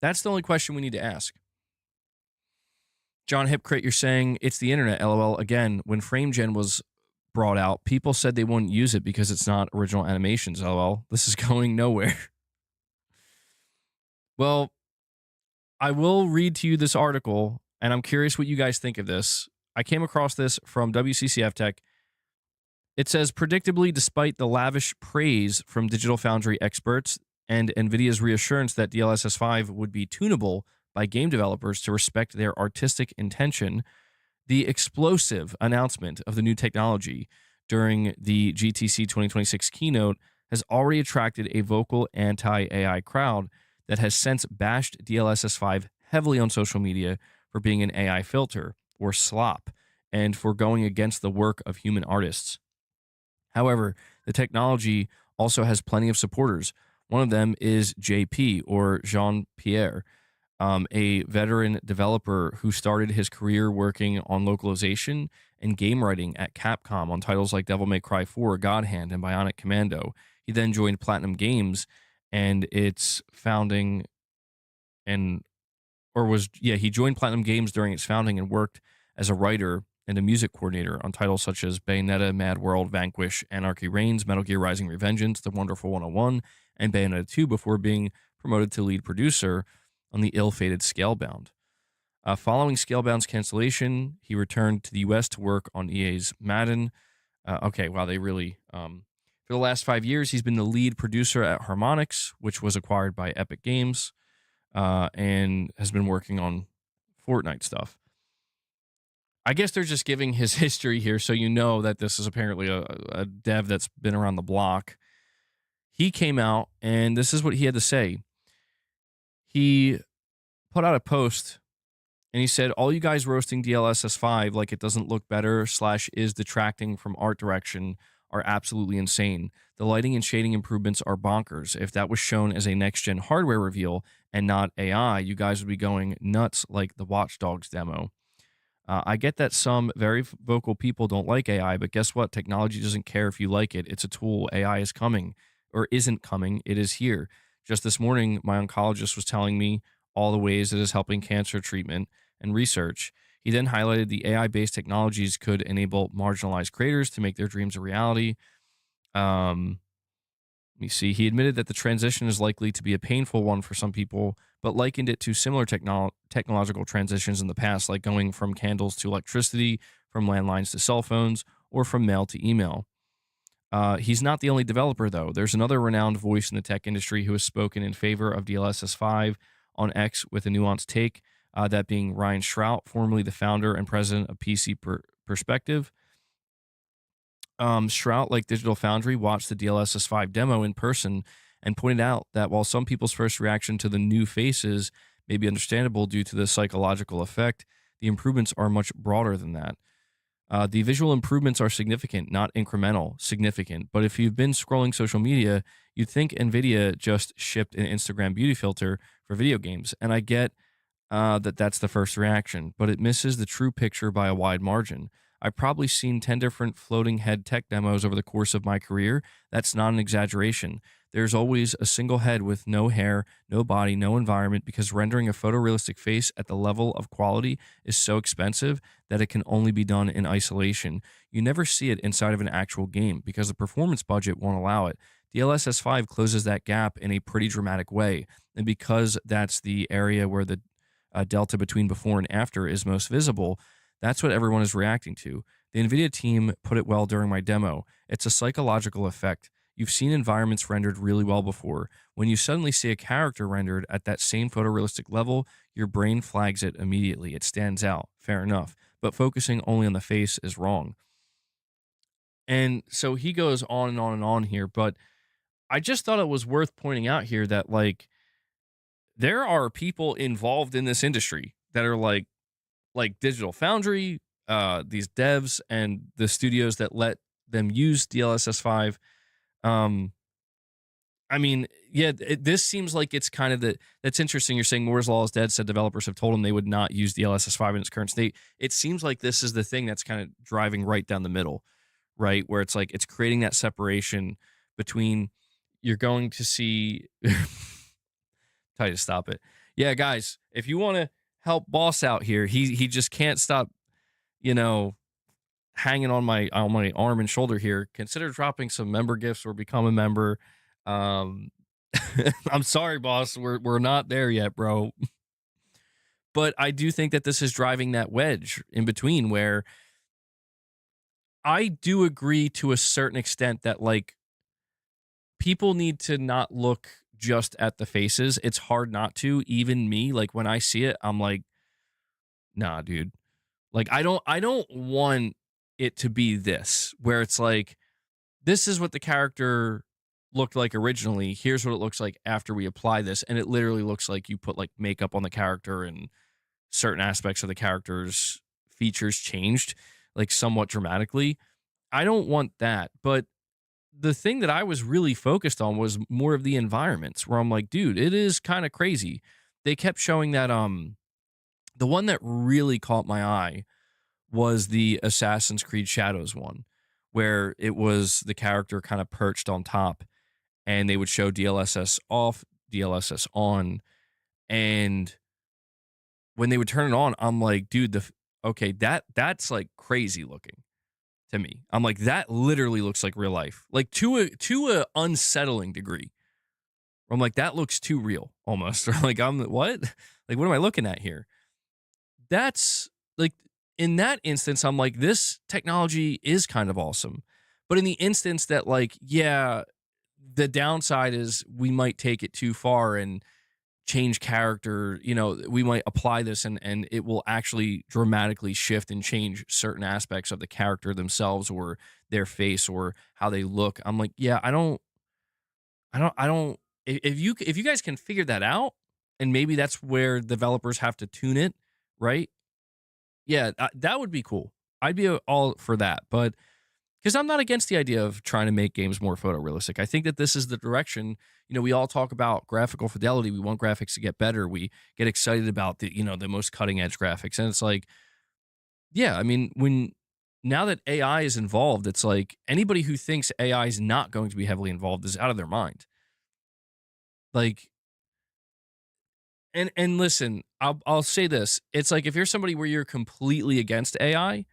That's the only question we need to ask. John Hipcrit, you're saying it's the internet, LOL. Again, when FrameGen was brought out, people said they wouldn't use it because it's not original animations, LOL. This is going nowhere. Well, I will read to you this article, and I'm curious what you guys think of this. I came across this from WCCF Tech. It says, predictably, despite the lavish praise from Digital Foundry experts and NVIDIA's reassurance that DLSS 5 would be tunable by game developers to respect their artistic intention, the explosive announcement of the new technology during the GTC 2026 keynote has already attracted a vocal anti-AI crowd that has since bashed DLSS 5 heavily on social media for being an AI filter, or slop, and for going against the work of human artists. However, the technology also has plenty of supporters. One of them is JP, or Jean-Pierre, a veteran developer who started his career working on localization and game writing at Capcom on titles like Devil May Cry 4, God Hand, and Bionic Commando. He then joined Platinum Games and its founding he joined Platinum Games during its founding and worked as a writer and a music coordinator on titles such as Bayonetta, Mad World, Vanquish, Anarchy Reigns, Metal Gear Rising: Revengeance, The Wonderful 101, and Bayonetta 2 before being promoted to lead producer on the ill-fated Scalebound. Following Scalebound's cancellation, he returned to the U.S. to work on EA's Madden. They really... for the last 5 years, he's been the lead producer at Harmonix, which was acquired by Epic Games, and has been working on Fortnite stuff. I guess they're just giving his history here, so you know that this is apparently a dev that's been around the block. he came out and this is what he had to say. He put out a post and he said, all you guys roasting DLSS 5 like it doesn't look better slash is detracting from art direction are absolutely insane. The lighting and shading improvements are bonkers. If that was shown as a next gen hardware reveal and not AI, you guys would be going nuts like the Watch Dogs demo. I get that some very vocal people don't like AI, but guess what? Technology doesn't care if you like it. It's a tool. AI is coming or isn't coming. It is here. Just this morning, my oncologist was telling me all the ways it is helping cancer treatment and research. He then highlighted the AI based technologies could enable marginalized creators to make their dreams a reality. Um, Let me see. He admitted that the transition is likely to be a painful one for some people, but likened it to similar technological transitions in the past, like going from candles to electricity, from landlines to cell phones, or from mail to email. He's not the only developer, though. There's another renowned voice in the tech industry who has spoken in favor of DLSS 5 on X with a nuanced take, that being Ryan Shrout, formerly the founder and president of Perspective. Shrout, like Digital Foundry, watched the DLSS 5 demo in person and pointed out that while some people's first reaction to the new faces may be understandable due to the psychological effect, the improvements are much broader than that. The visual improvements are significant, not incremental, significant. But if you've been scrolling social media, you'd think NVIDIA just shipped an Instagram beauty filter for video games. And I get that's the first reaction, but it misses the true picture by a wide margin. I've probably seen 10 different floating head tech demos over the course of my career. That's not an exaggeration. There's always a single head with no hair, no body, no environment, because rendering a photorealistic face at the level of quality is so expensive that it can only be done in isolation. You never see it inside of an actual game because the performance budget won't allow it. DLSS 5 closes that gap in a pretty dramatic way. And because that's the area where the delta between before and after is most visible, that's what everyone is reacting to. The NVIDIA team put it well during my demo. It's a psychological effect. You've seen environments rendered really well before. When you suddenly see a character rendered at that same photorealistic level, your brain flags it immediately. It stands out. Fair enough. But focusing only on the face is wrong. And so he goes on and on and on here. But I just thought it was worth pointing out here that, like, there are people involved in this industry that are like Digital Foundry, these devs and the studios that let them use DLSS 5. I mean, yeah, this seems like it's kind of that's interesting. You're saying Moore's Law is dead, said developers have told them they would not use DLSS 5 in its current state. It seems like this is the thing that's kind of driving right down the middle, right? Where it's like it's creating that separation between you're going to see. Tell you to stop it. Yeah, guys, if you want to help boss out here, he just can't stop, you know, hanging on my arm and shoulder here. Consider dropping some member gifts or become a member. I'm sorry, boss, we're not there yet, bro. But I do think that this is driving that wedge in between where I do agree to a certain extent that, like, people need to not look just at the faces. It's hard not to. Even me, like, when I see it, I'm like, nah, dude. Like, I don't want it to be this where it's like, this is what the character looked like originally. Here's what it looks like after we apply this. And it literally looks like you put like makeup on the character and certain aspects of the character's features changed like somewhat dramatically. I don't want that. But the thing that I was really focused on was more of the environments where I'm like, dude, it is kind of crazy. They kept showing that the one that really caught my eye was the Assassin's Creed Shadows one, where it was the character kind of perched on top and they would show DLSS off, DLSS on. And when they would turn it on, I'm like, dude, okay, that's like crazy looking to me. I'm like, that literally looks like real life, like to a unsettling degree. I'm like, that looks too real almost. Or like, I'm what? Like, what am I looking at here? That's like, in that instance, I'm like, this technology is kind of awesome. But in the instance that, like, yeah, the downside is we might take it too far and change character, we might apply this and it will actually dramatically shift and change certain aspects of the character themselves or their face or how they look. I'm like, yeah, I don't if you guys can figure that out, and maybe that's where developers have to tune it, right? Yeah, that would be cool. I'd be all for that, but because I'm not against the idea of trying to make games more photorealistic. I think that this is the direction. We all talk about graphical fidelity. We want graphics to get better. We get excited about the most cutting edge graphics, and it's like, yeah, I mean, when now that AI is involved, it's like anybody who thinks AI is not going to be heavily involved is out of their mind. Like, and listen, I'll say this: it's like if you're somebody where you're completely against AI,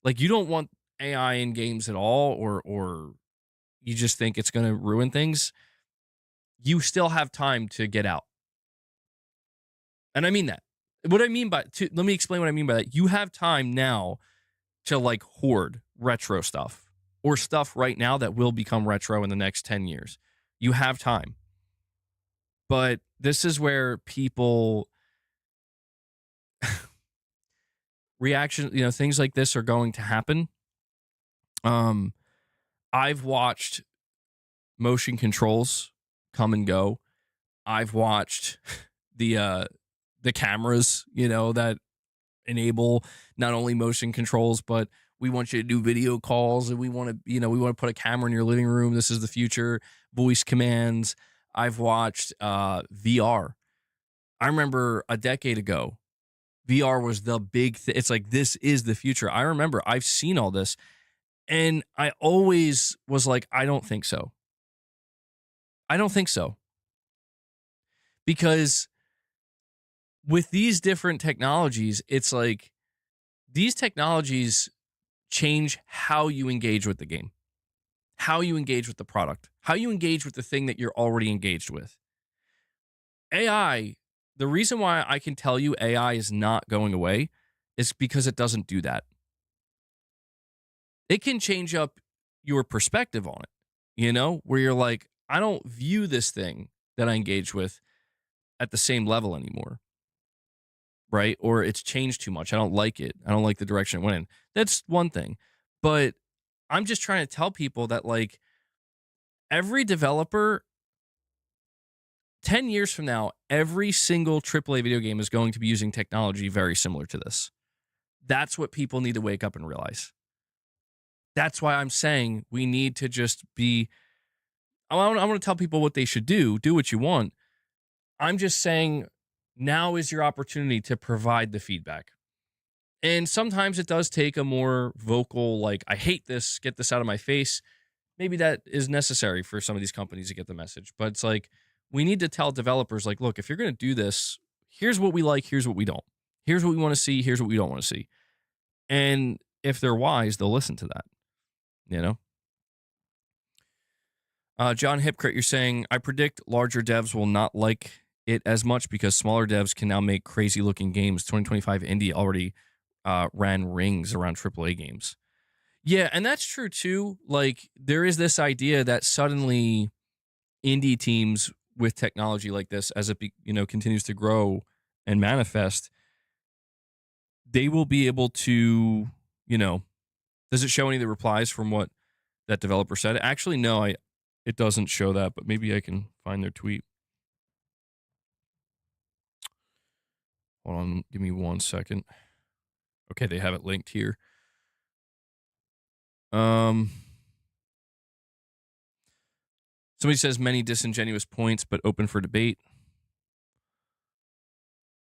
like you don't want AI in games at all, or you just think it's going to ruin things, you still have time to get out. And I mean that. What I mean by let me explain what I mean by that. You have time now to like hoard retro stuff or stuff right now that will become retro in the next 10 years. You have time. But this is where people reaction, things like this are going to happen. Um I've watched motion controls come and go. I've watched the cameras, that enable not only motion controls, but we want you to do video calls, and we want to put a camera in your living room. This is the future. Voice commands. I've watched VR. I remember a decade ago, VR was the big thing. It's like, this is the future. I remember I've seen all this, and I always was like, I don't think so. I don't think so. Because with these different technologies, it's like these technologies change how you engage with the game, how you engage with the product, how you engage with the thing that you're already engaged with. AI, the reason why I can tell you AI is not going away is because it doesn't do that. It can change up your perspective on it, where you're like, I don't view this thing that I engage with at the same level anymore. Right? Or it's changed too much. I don't like it. I don't like the direction it went in. That's one thing. But I'm just trying to tell people that, like, every developer 10 years from now, every single AAA video game is going to be using technology very similar to this. That's what people need to wake up and realize. That's why I'm saying we need to just be. I want to tell people what they should do. Do what you want. I'm just saying now is your opportunity to provide the feedback. And sometimes it does take a more vocal, like, I hate this, get this out of my face. Maybe that is necessary for some of these companies to get the message. But it's like, we need to tell developers, like, look, if you're going to do this, here's what we like, here's what we don't. Here's what we want to see, here's what we don't want to see. And if they're wise, they'll listen to that, John Hipcrit, you're saying, I predict larger devs will not like it as much because smaller devs can now make crazy looking games. 2025 indie already ran rings around AAA games. Yeah, and that's true too. Like, there is this idea that suddenly indie teams with technology like this, as it continues to grow and manifest, they will be able to, does it show any of the replies from what that developer said? Actually, no, it doesn't show that, but maybe I can find their tweet. Hold on, give me 1 second. Okay, they have it linked here. Somebody says many disingenuous points, but open for debate.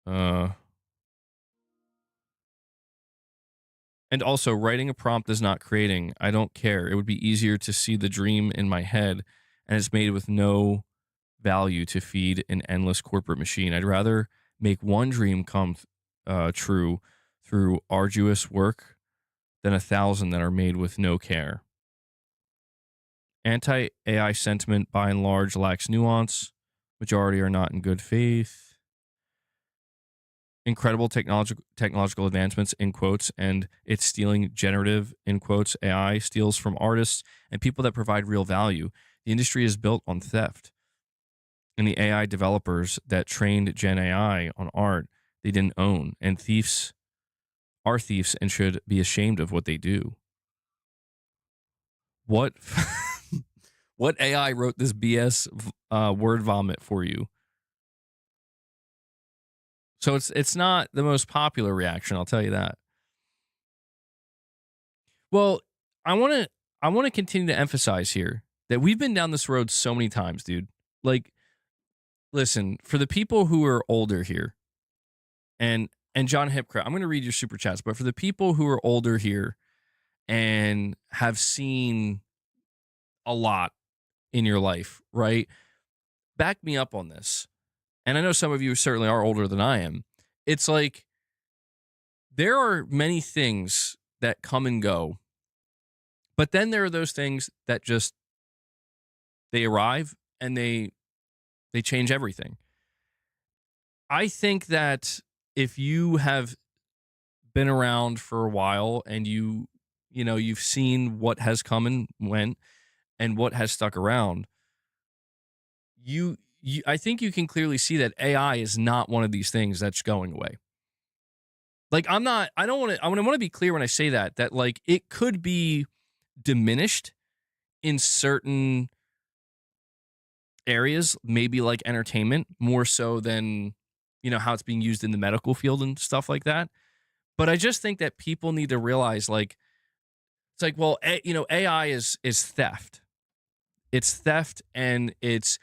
And also, writing a prompt is not creating. I don't care. It would be easier to see the dream in my head, and it's made with no value to feed an endless corporate machine. I'd rather make one dream come true through arduous work than 1,000 that are made with no care. Anti-AI sentiment, by and large, lacks nuance. Majority are not in good faith. Incredible technological advancements, in quotes, and it's stealing generative, in quotes, AI steals from artists and people that provide real value. The industry is built on theft. And the AI developers that trained Gen AI on art, they didn't own. And thieves are thieves and should be ashamed of what they do. What What AI wrote this BS word vomit for you? So it's not the most popular reaction, I'll tell you that. Well, I want to I want to continue to emphasize here that we've been down this road so many times, dude. Like, listen, for the people who are older here, and John Hipcraft, I'm going to read your super chats, but for the people who are older here and have seen a lot in your life, right? Back me up on this. And I know some of you certainly are older than I am. It's like there are many things that come and go, but then there are those things that just they arrive and they change everything. I think that if you have been around for a while and you've seen what has come and went and what has stuck around, you I think you can clearly see that AI is not one of these things that's going away. Like I don't want to I want to be clear when I say that like it could be diminished in certain areas, maybe like entertainment, more so than how it's being used in the medical field and stuff like that. But I just think that people need to realize like it's like, well, AI is theft. It's theft and it's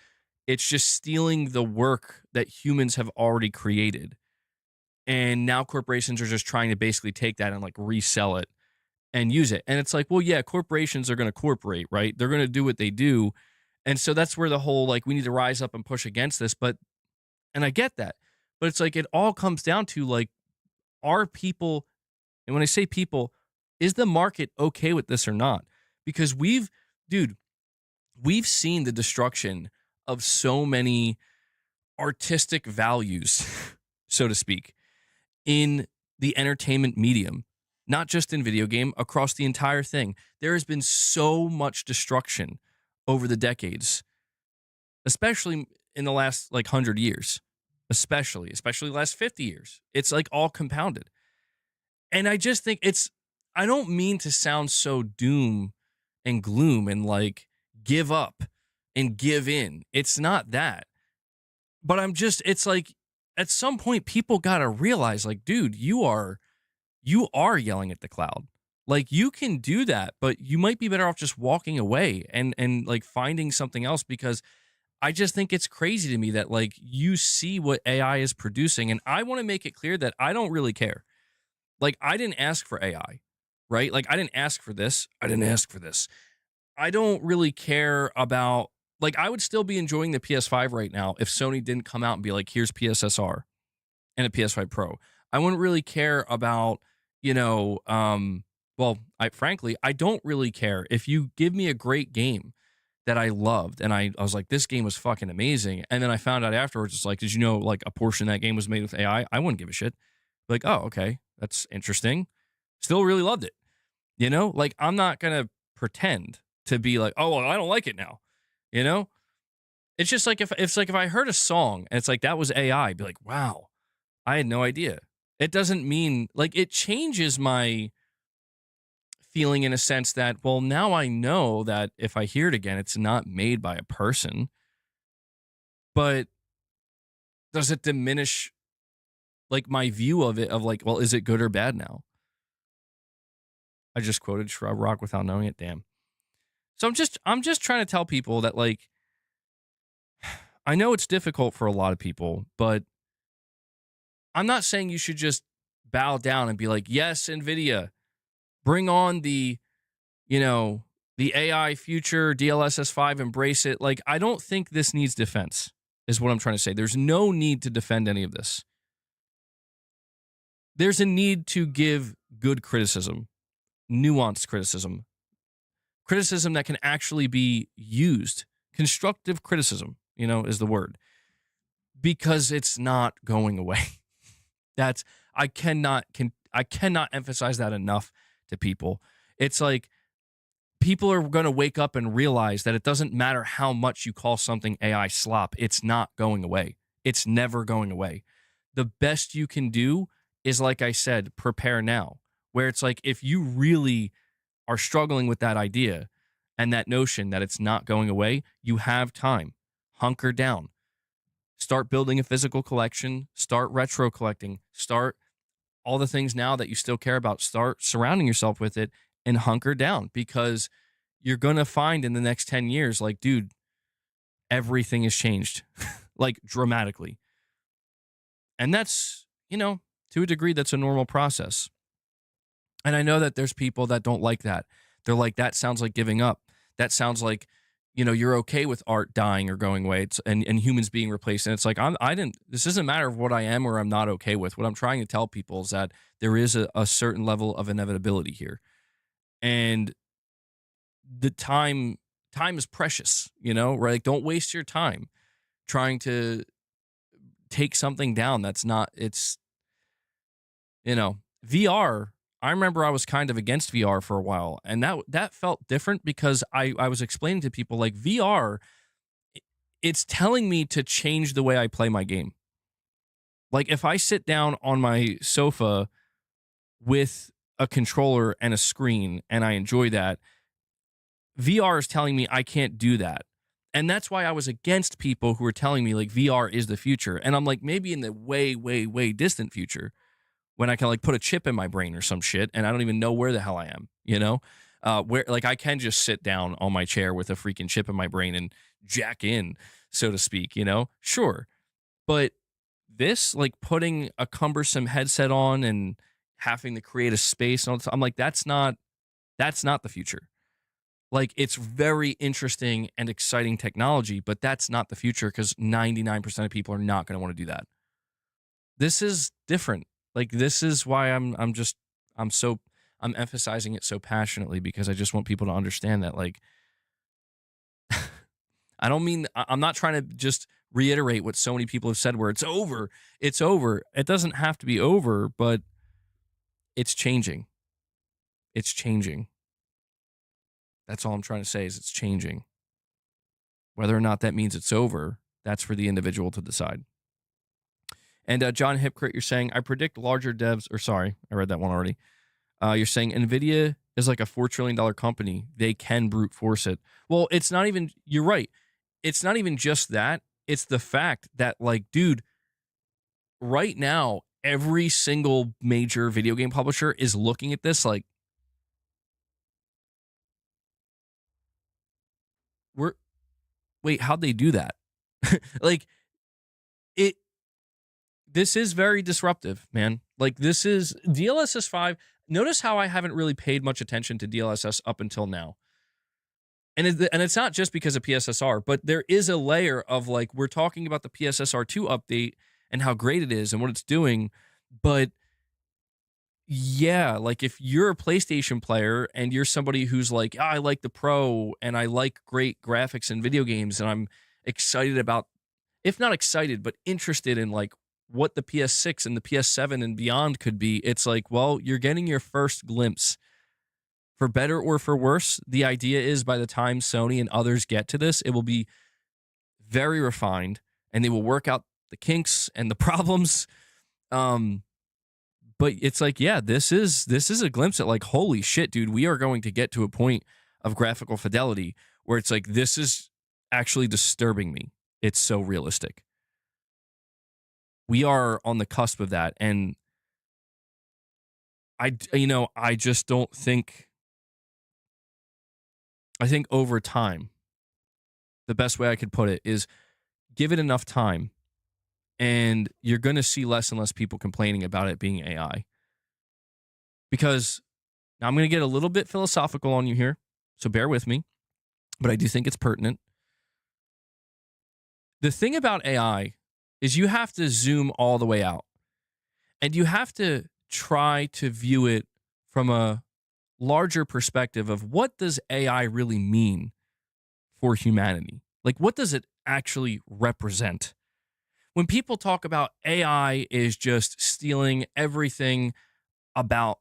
just stealing the work that humans have already created. And now corporations are just trying to basically take that and like resell it and use it. And it's like, well, yeah, corporations are going to corporate, right? They're going to do what they do. And so that's where the whole like we need to rise up and push against this. And I get that. But it's like it all comes down to like, are people, and when I say people, is the market okay with this or not? Because we've seen the destruction of so many artistic values, so to speak, in the entertainment medium, not just in video game, across the entire thing. There has been so much destruction over the decades, especially in the last like 100 years, especially the last 50 years. It's like all compounded. And I just think I don't mean to sound so doom and gloom and like give up and give in. It's not that. But it's like at some point people got to realize like, dude, you are yelling at the cloud. Like you can do that, but you might be better off just walking away and like finding something else, because I just think it's crazy to me that like you see what AI is producing. And I want to make it clear that I don't really care. Like I didn't ask for AI, right? Like I didn't ask for this. I didn't ask for this. I don't really care about, like, I would still be enjoying the PS5 right now if Sony didn't come out and be like, here's PSSR and a PS5 Pro. I wouldn't really care about, well, frankly, I don't really care if you give me a great game that I loved and I was like, this game was fucking amazing. And then I found out afterwards, it's like, did you know like a portion of that game was made with AI? I wouldn't give a shit. Like, oh, okay, that's interesting. Still really loved it. Like I'm not going to pretend to be like, oh, well, I don't like it now. It's just like if I heard a song and it's like that was AI, I'd be like, wow, I had no idea. It doesn't mean like it changes my feeling in a sense that, well, now I know that if I hear it again, it's not made by a person. But does it diminish like my view of it of like, well, is it good or bad now? I just quoted Shrub Rock without knowing it. Damn. So I'm just trying to tell people that like I know it's difficult for a lot of people, but I'm not saying you should just bow down and be like, yes, NVIDIA, bring on the AI future, DLSS 5, embrace it. Like, I don't think this needs defense, is what I'm trying to say. There's no need to defend any of this. There's a need to give good criticism, nuanced criticism that can actually be used. Constructive criticism, is the word. Because it's not going away. I cannot emphasize that enough to people. It's like people are going to wake up and realize that it doesn't matter how much you call something AI slop. It's not going away. It's never going away. The best you can do is, like I said, prepare now, where it's like if you really are struggling with that idea and that notion that it's not going away, you have time. Hunker down. Start building a physical collection. Start retro collecting. Start all the things now that you still care about. Start surrounding yourself with it and hunker down, because you're going to find in the next 10 years, like, dude, everything has changed, like, dramatically. And that's, to a degree, that's a normal process. And I know that there's people that don't like that. They're like, that sounds like giving up. That sounds like, you're okay with art dying or going away, and humans being replaced. And it's like, this doesn't matter what I am or I'm not okay with. What I'm trying to tell people is that there is a certain level of inevitability here. And the time is precious, right? Like, don't waste your time trying to take something down that's not, VR. I remember I was kind of against VR for a while, and that felt different because I was explaining to people, like, VR, it's telling me to change the way I play my game. Like, if I sit down on my sofa with a controller and a screen and I enjoy that, VR is telling me I can't do that. And that's why I was against people who were telling me, like, VR is the future. And I'm like, maybe in the way, way, way distant future, when I can, like, put a chip in my brain or some shit and I don't even know where the hell I am, where, like, I can just sit down on my chair with a freaking chip in my brain and jack in, so to speak, sure. But this, like, putting a cumbersome headset on and having to create a space, and I'm like, that's not the future. Like, it's very interesting and exciting technology, but that's not the future, because 99% of people are not going to want to do that. This is different. Like, this is why I'm emphasizing it so passionately, because I just want people to understand that, like, I'm not trying to just reiterate what so many people have said, where it's over. It's over. It doesn't have to be over, but it's changing. It's changing. That's all I'm trying to say, is it's changing. Whether or not that means it's over, that's for the individual to decide. And John Hipcrit, you're saying, I predict larger devs, or sorry, I read that one already. You're saying NVIDIA is like a $4 trillion company. They can brute force it. Well, it's not even, you're right. It's not even just that. It's the fact that, like, dude, right now, every single major video game publisher is looking at this like, wait, how'd they do that? Like, this is very disruptive, man. Like, this is DLSS 5. Notice how I haven't really paid much attention to DLSS up until now. And it's not just because of PSSR, but there is a layer of, like, we're talking about the PSSR2 update and how great it is and what it's doing. But yeah, like, if you're a PlayStation player and you're somebody who's like, I like the Pro and I like great graphics in video games, and I'm excited about, if not excited, but interested in, like, what the PS6 and the PS7 and beyond could be, it's like, well, you're getting your first glimpse. For better or for worse, the idea is, by the time Sony and others get to this, it will be very refined and they will work out the kinks and the problems. But it's like, yeah, this is a glimpse at, like, holy shit, dude, we are going to get to a point of graphical fidelity where it's like, this is actually disturbing me. It's so realistic. We are on the cusp of that. And I just don't think, I think over time, the best way I could put it is, give it enough time and you're going to see less and less people complaining about it being AI. Because now I'm going to get a little bit philosophical on you here, so bear with me, but I do think it's pertinent. The thing about AI is you have to zoom all the way out, and you have to try to view it from a larger perspective of, what does AI really mean for humanity? Like, what does it actually represent? When people talk about AI is just stealing everything about,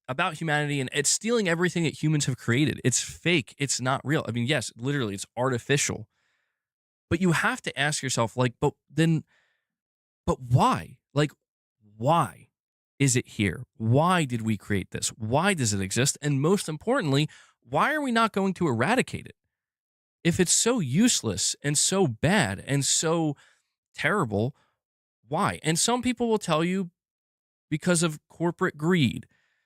about humanity, and it's stealing everything that humans have created. It's fake. It's not real. I mean, yes, literally, it's artificial. But you have to ask yourself, like, but why? Like, why is it here? Why did we create this? Why does it exist? And most importantly, why are we not going to eradicate it? If it's so useless and so bad and so terrible, why? And some people will tell you because of corporate greed,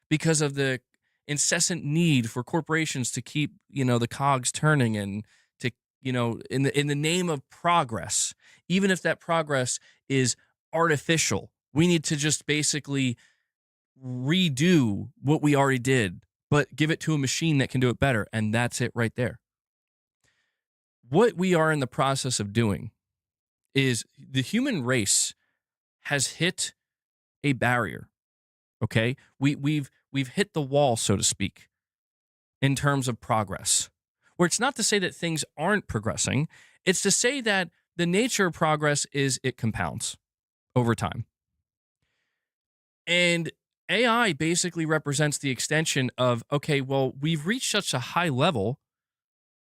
because of the incessant need for corporations to keep, the cogs turning and to, in the name of progress, even if that progress is artificial, we need to just basically redo what we already did, but give it to a machine that can do it better. And that's it right there. What we are in the process of doing is the human race has hit a barrier. Okay, we've hit the wall, so to speak, in terms of progress. Where it's not to say that things aren't progressing, it's to say that the nature of progress is it compounds over time. And AI basically represents the extension of, okay, well, we've reached such a high level.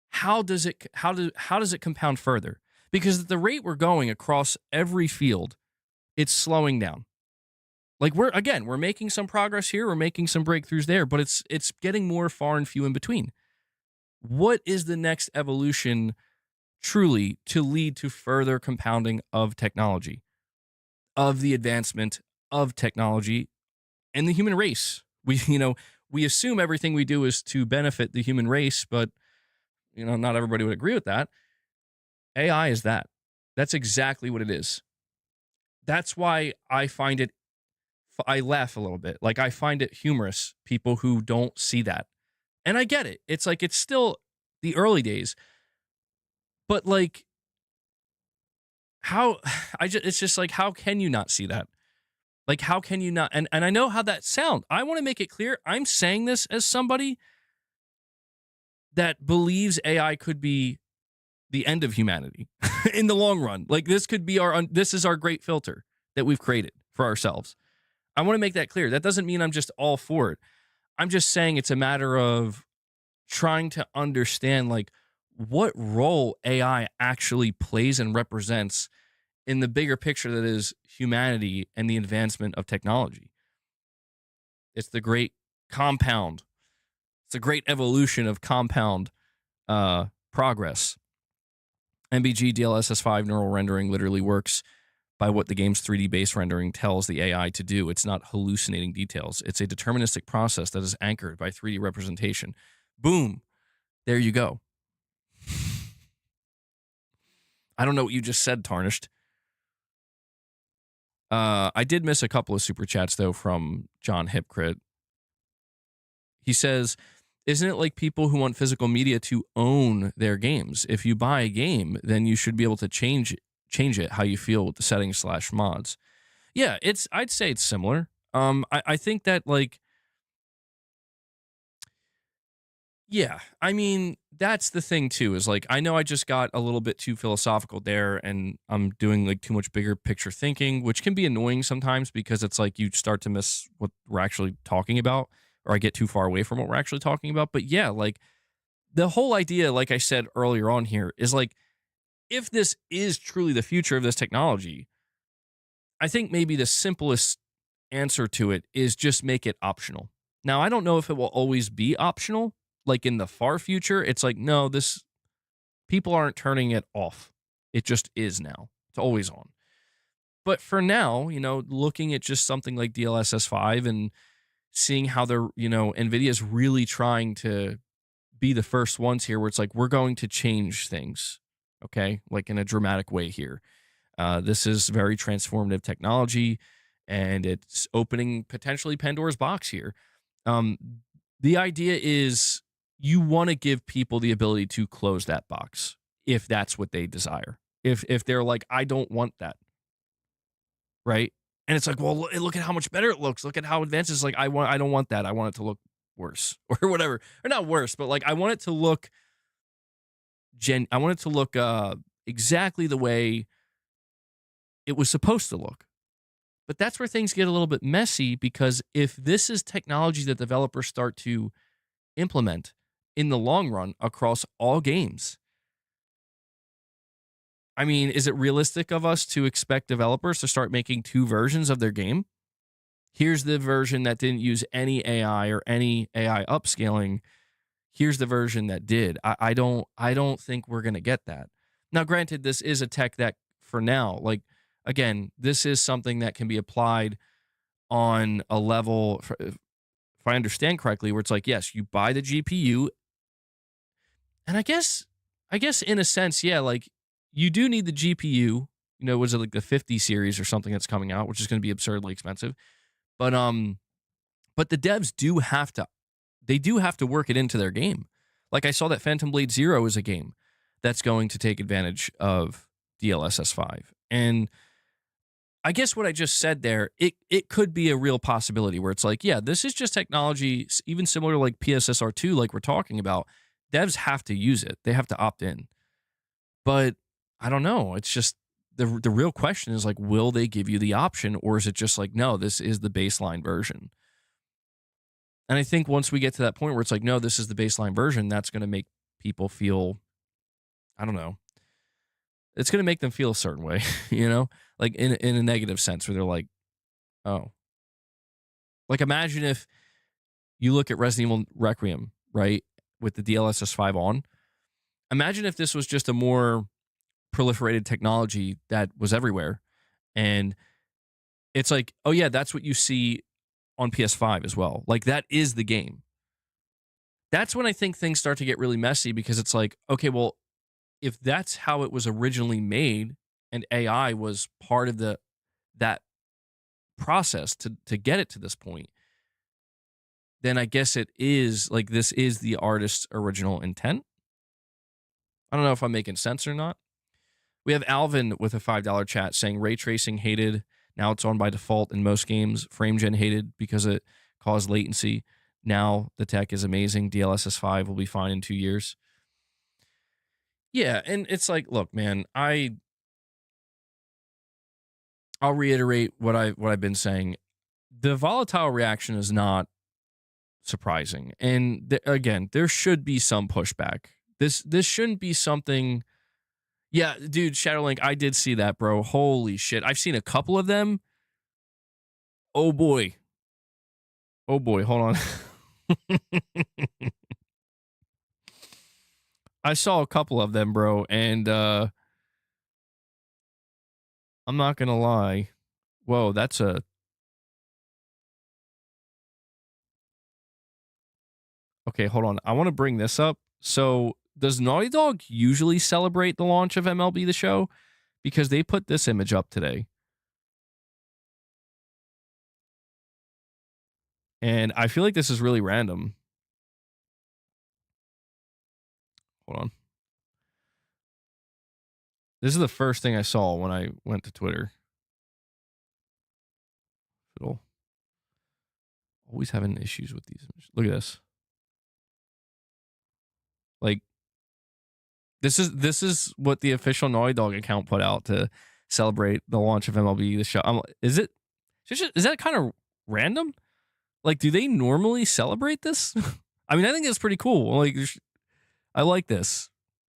How does it compound further? Because at the rate we're going across every field, it's slowing down. Like we're making some progress here, we're making some breakthroughs there, but it's getting more far and few in between. What is the next evolution truly to lead to further compounding of technology, of the advancement of technology and the human race? We assume everything we do is to benefit the human race, but not everybody would agree with that. AI is that. That's exactly what it is. That's why I laugh a little bit. Like, I find it humorous, people who don't see that. And I get it. It's like, it's still the early days. But like, it's just like, how can you not see that? Like, how can you not? And I know how that sounds. I want to make it clear. I'm saying this as somebody that believes AI could be the end of humanity in the long run. Like, this could be this is our great filter that we've created for ourselves. I want to make that clear. That doesn't mean I'm just all for it. I'm just saying it's a matter of trying to understand, like, what role AI actually plays and represents in the bigger picture that is humanity and the advancement of technology. It's the great compound. It's a great evolution of compound progress. MBG DLSS 5 neural rendering literally works by what the game's 3D base rendering tells the AI to do. It's not hallucinating details. It's a deterministic process that is anchored by 3D representation. Boom. There you go. I don't know what you just said, Tarnished. I did miss a couple of super chats, though, from John Hipcrit. He says, isn't it like people who want physical media to own their games? If you buy a game, then you should be able to change it how you feel with the settings / mods. Yeah, I'd say it's similar. I think that, like, yeah, I mean, that's the thing too, is like, I know I just got a little bit too philosophical there and I'm doing like too much bigger picture thinking, which can be annoying sometimes because it's like you start to miss what we're actually talking about, or I get too far away from what we're actually talking about. But yeah, like, the whole idea, like I said earlier on here, is like, if this is truly the future of this technology, I think maybe the simplest answer to it is just make it optional. Now, I don't know if it will always be optional. Like, in the far future, it's like, no, people aren't turning it off. It just is now. It's always on. But for now, looking at just something like DLSS 5 and seeing how they're, NVIDIA's really trying to be the first ones here, where it's like, we're going to change things, okay? Like, in a dramatic way here. This is very transformative technology, and it's opening potentially Pandora's box here. The idea is you want to give people the ability to close that box if that's what they desire. If they're like, I don't want that, right? And it's like, well, look at how much better it looks. Look at how advanced it's like. I don't want that. I want it to look worse or whatever, or not worse, but like, I want it to look I want it to look exactly the way it was supposed to look. But that's where things get a little bit messy, because if this is technology that developers start to implement in the long run across all games, I mean, is it realistic of us to expect developers to start making 2 versions of their game? Here's the version that didn't use any AI or any AI upscaling. here's the version that did. I don't think we're gonna get that. Now, granted, this is a tech that for now, like again, this is something that can be applied on a level, if I understand correctly, where it's like, yes, you buy the GPU, and I guess in a sense, yeah, like you do need the GPU. You know, was it like the 50 series or something that's coming out, which is going to be absurdly expensive. But but the devs do have to work it into their game. Like I saw that Phantom Blade Zero is a game that's going to take advantage of DLSS 5. And I guess what I just said there, it could be a real possibility where it's like, yeah, this is just technology, even similar to like PSSR2, like we're talking about. Devs have to use it. They have to opt in. But I don't know. It's just the real question is like, will they give you the option, or is it just like, no, this is the baseline version? And I think once we get to that point where it's like, no, this is the baseline version, that's going to make people feel, I don't know, it's going to make them feel a certain way, you know, like in a negative sense where they're like, oh, like imagine if you look at Resident Evil Requiem, right, with the DLSS 5 on. Imagine if this was just a more proliferated technology that was everywhere. And it's like, oh, yeah, that's what you see on PS5 as well. Like that is the game. That's when I think things start to get really messy because it's like, okay, well, if that's how it was originally made and AI was part of that process to get it to this point, then I guess it is like this is the artist's original intent. I don't know if I'm making sense or not. We have Alvin with a $5 chat saying ray tracing hated. Now it's on by default in most games. Frame gen hated because it caused latency. Now the tech is amazing. DLSS 5 will be fine in 2 years. Yeah, and it's like, look, man, I'll reiterate what I've been saying. The volatile reaction is not surprising, and again, there should be some pushback. This shouldn't be something. Yeah, dude, Shadowlink, I did see that, bro. Holy shit, I've seen a couple of them. Oh boy, oh boy, hold on. I saw a couple of them, bro, and I'm not gonna lie. Whoa, that's a okay. Hold on, I want to bring this up. So, does Naughty Dog usually celebrate the launch of MLB The Show? Because they put this image up today, and I feel like this is really random. Hold on, this is the first thing I saw when I went to Twitter. Fiddle. Always having issues with these images. Look at this. Like this is what the official Naughty Dog account put out to celebrate the launch of MLB The Show. Is that kind of random? Like, do they normally celebrate this? I mean, I think it's pretty cool. Like, I like this.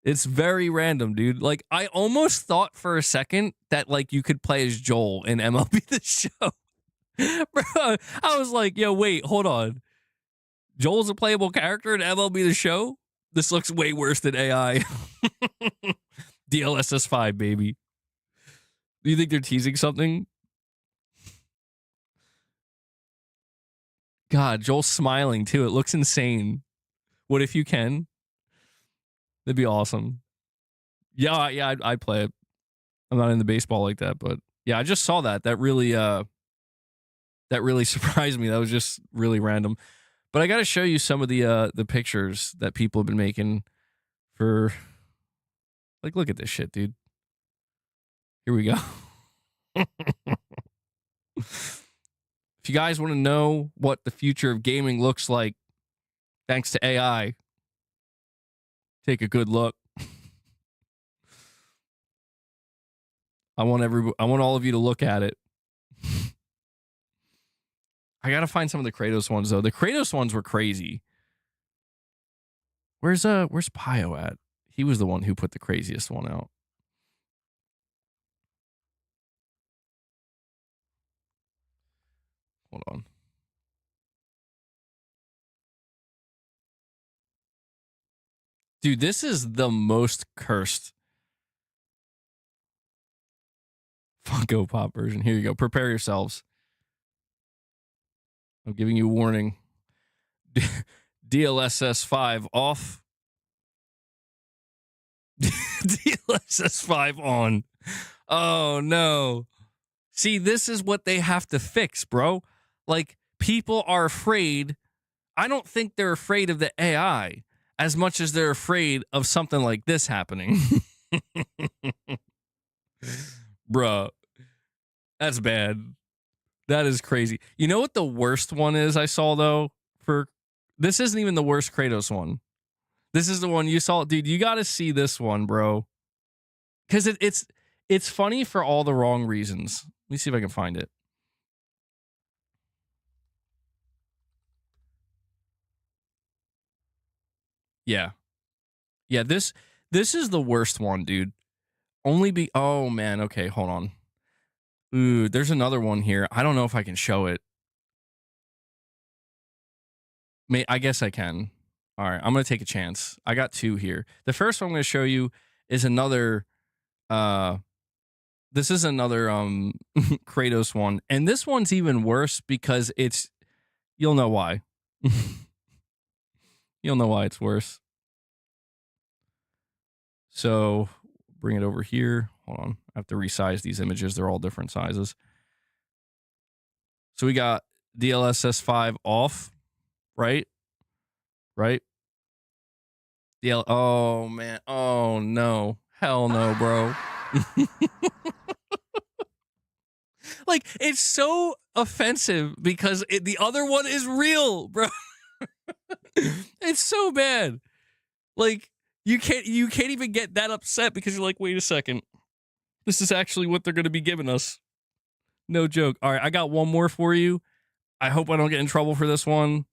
It's very random, dude. Like, I almost thought for a second that like you could play as Joel in MLB The Show. Bro, I was like, yo, wait, hold on. Joel's a playable character in MLB The Show? This looks way worse than AI. DLSS 5, baby. Do you think they're teasing something? God, Joel's smiling too. It looks insane. What if you can? That'd be awesome. Yeah, yeah, I'd play it. I'm not into baseball like that, but yeah, I just saw that. That really surprised me. That was just really random. But I got to show you some of the pictures that people have been making for like look at this shit, dude. Here we go. If you guys want to know what the future of gaming looks like thanks to AI, take a good look. I want all of you to look at it. I got to find some of the Kratos ones though. The Kratos ones were crazy. Where's Pio at? He was the one who put the craziest one out. Hold on. Dude, this is the most cursed Funko Pop version. Here you go. Prepare yourselves. I'm giving you a warning. DLSS 5 off. DLSS 5 on. Oh, no. See, this is what they have to fix, bro. Like, people are afraid. I don't think they're afraid of the AI as much as they're afraid of something like this happening. Bruh, that's bad. That is crazy. You know what the worst one is I saw, though? This isn't even the worst Kratos one. This is the one you saw. Dude, you got to see this one, bro. Because it's funny for all the wrong reasons. Let me see if I can find it. Yeah. Yeah, this is the worst one, dude. Oh, man. Okay, hold on. Ooh, there's another one here. I don't know if I can show it. I guess I can. All right, I'm going to take a chance. I got two here. The first one I'm going to show you is another this is another Kratos one. And this one's even worse because you'll know why. You'll know why it's worse. So, bring it over here. Hold on. I have to resize these images. They're all different sizes. So we got DLSS 5 off, right? Right? Oh, man. Oh, no. Hell no, bro. Like, it's so offensive because the other one is real, bro. It's so bad. Like, you can't even get that upset because you're like, wait a second. This is actually what they're going to be giving us. No joke. All right, I got one more for you. I hope I don't get in trouble for this one.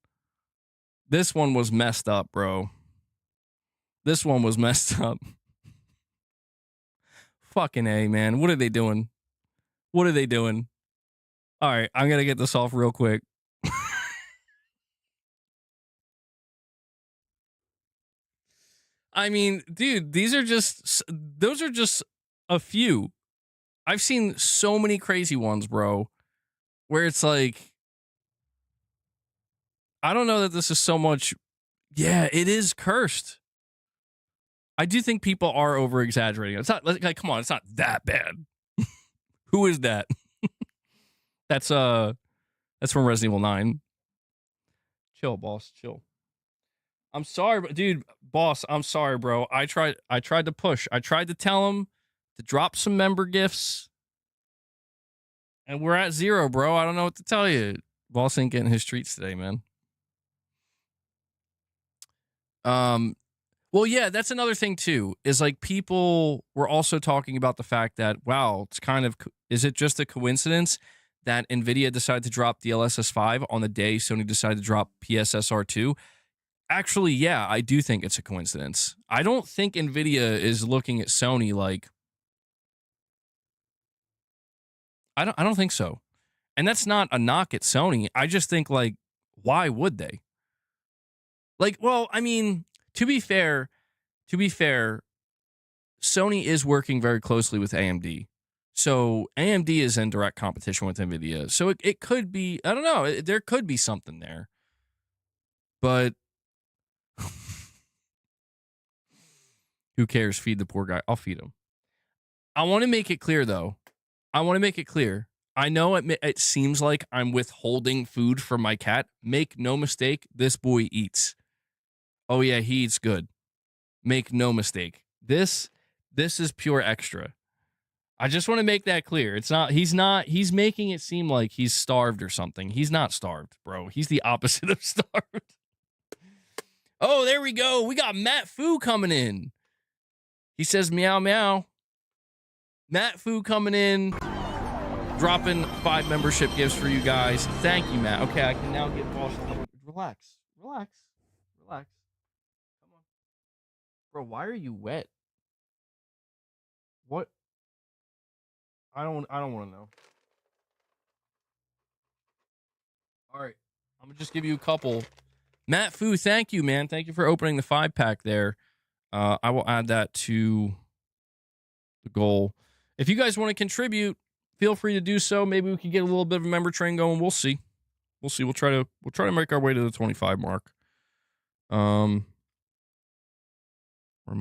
This one was messed up, bro. This one was messed up. Fucking A, man. What are they doing? What are they doing? All right, I'm going to get this off real quick. I mean, dude, those are just a few. I've seen so many crazy ones, bro, where it's like, I don't know that this is so much. Yeah, it is cursed. I do think people are over exaggerating. It's not like, come on, it's not that bad. Who is that? That's from Resident Evil 9. Chill, boss, chill. I'm sorry, but dude, boss, I'm sorry, bro. I tried to push. I tried to tell him to drop some member gifts. And we're at 0, bro. I don't know what to tell you. Boss ain't getting his treats today, man. Well, yeah, that's another thing too, is like people were also talking about the fact that, wow, is it just a coincidence that NVIDIA decided to drop DLSS 5 on the day Sony decided to drop PSSR 2? Actually, yeah, I do think it's a coincidence. I don't think NVIDIA is looking at Sony like, I don't think so. And that's not a knock at Sony. I just think, like, why would they? Like, well, I mean, to be fair, Sony is working very closely with AMD. So AMD is in direct competition with NVIDIA. So it could be, I don't know, there could be something there. But who cares? Feed the poor guy. I'll feed him. I want to make it clear, though. I know it seems like I'm withholding food from my cat. Make no mistake, this boy eats. Oh, yeah, he eats good. Make no mistake. This is pure extra. I just want to make that clear. He's making it seem like he's starved or something. He's not starved, bro. He's the opposite of starved. Oh, there we go. We got Matt Fu coming in. He says meow, meow. Matt Fu coming in, dropping 5 membership gifts for you guys. Thank you, Matt. Okay, I can now get boss. Relax. Come on. Bro, why are you wet? What? I don't want to know. All right. I'm going to just give you a couple. Matt Fu, thank you, man. Thank you for opening the 5-pack there. I will add that to the goal. If you guys want to contribute, feel free to do so. Maybe we can get a little bit of a member train going. We'll see. We'll see. We'll try to make our way to the 25 mark. Where am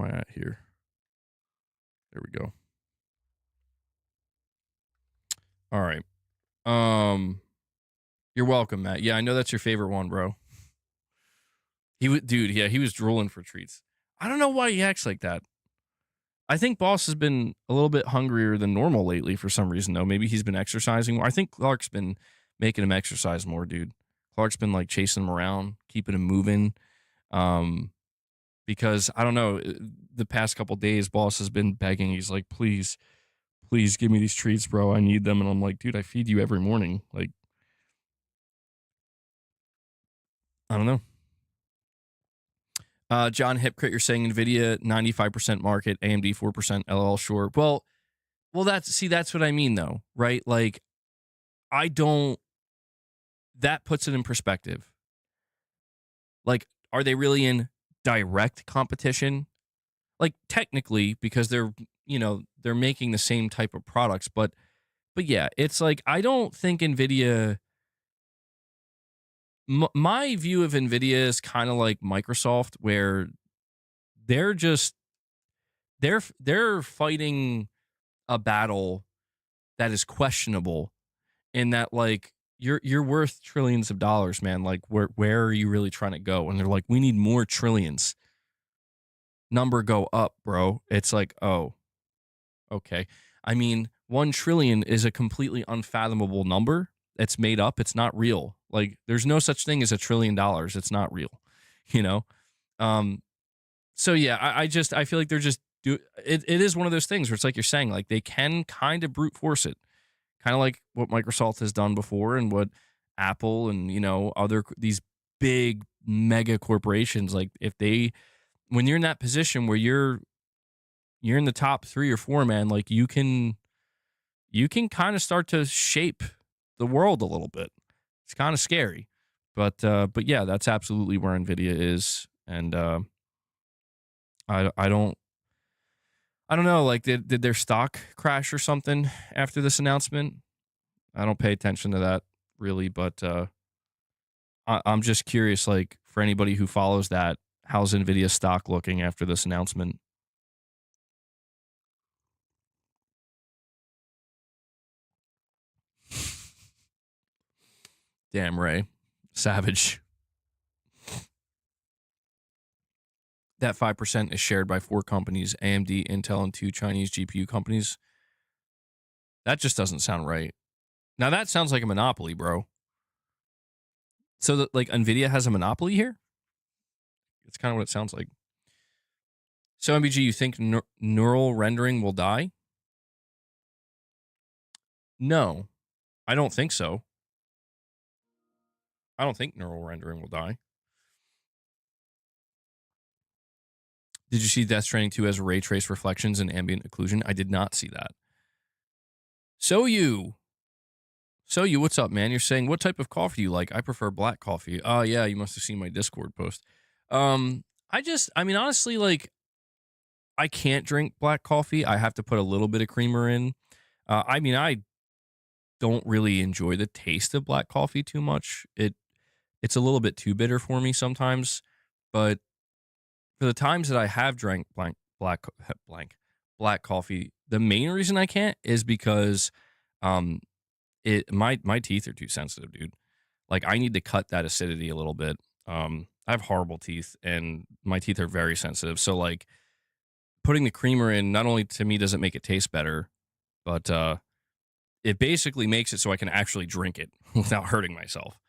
I at here? There we go. All right. You're welcome, Matt. Yeah, I know that's your favorite one, bro. He was drooling for treats. I don't know why he acts like that. I think Boss has been a little bit hungrier than normal lately for some reason, though. Maybe he's been exercising more. I think Clark's been making him exercise more, dude. Clark's been like chasing him around, keeping him moving. Because I don't know, the past couple days, Boss has been begging. He's like, please give me these treats, bro. I need them. And I'm like, dude, I feed you every morning. Like, I don't know. John Hipcrit, you're saying NVIDIA 95% market, AMD 4%, LL short. Well, that's what I mean, though, right? Like, that puts it in perspective. Like, are they really in direct competition? Like, technically, because they're making the same type of products, but yeah, it's like, I don't think NVIDIA, my view of NVIDIA is kind of like Microsoft, where they're fighting a battle that is questionable, in that, like, you're worth trillions of dollars, man. Like, where are you really trying to go? And they're like, we need more trillions. Number go up, bro. It's like, oh, okay. I mean, 1 trillion is a completely unfathomable number. It's made up. It's not real. Like, there's no such thing as $1 trillion. It's not real, you know? So yeah, I feel like they're just it is one of those things where it's like you're saying, like, they can kind of brute force it. Kind of like what Microsoft has done before, and what Apple and, other these big mega corporations, like, when you're in that position where you're in the top 3 or 4, man, like, you can kind of start to shape the world a little bit. It's kind of scary, but yeah, that's absolutely where NVIDIA is. And I don't know, like, did their stock crash or something after this announcement? I don't pay attention to that really, but I'm just curious, like, for anybody who follows that, how's NVIDIA stock looking after this announcement? Damn, Ray. Savage. That 5% is shared by 4 companies, AMD, Intel, and 2 Chinese GPU companies. That just doesn't sound right. Now, that sounds like a monopoly, bro. So, that, like, NVIDIA has a monopoly here? It's kind of what it sounds like. So, MBG, you think neural rendering will die? No, I don't think so. I don't think neural rendering will die. Did you see Death Stranding 2 as ray trace reflections and ambient occlusion? I did not see that. So you, what's up, man? You're saying, what type of coffee do you like? I prefer black coffee. Oh, yeah, you must have seen my Discord post. Honestly, like, I can't drink black coffee. I have to put a little bit of creamer in. I don't really enjoy the taste of black coffee too much. It's a little bit too bitter for me sometimes, but for the times that I have drank black coffee, the main reason I can't is because my teeth are too sensitive, dude. Like, I need to cut that acidity a little bit. I have horrible teeth, and my teeth are very sensitive. So, like, putting the creamer in, not only to me does it make it taste better, but it basically makes it so I can actually drink it without hurting myself.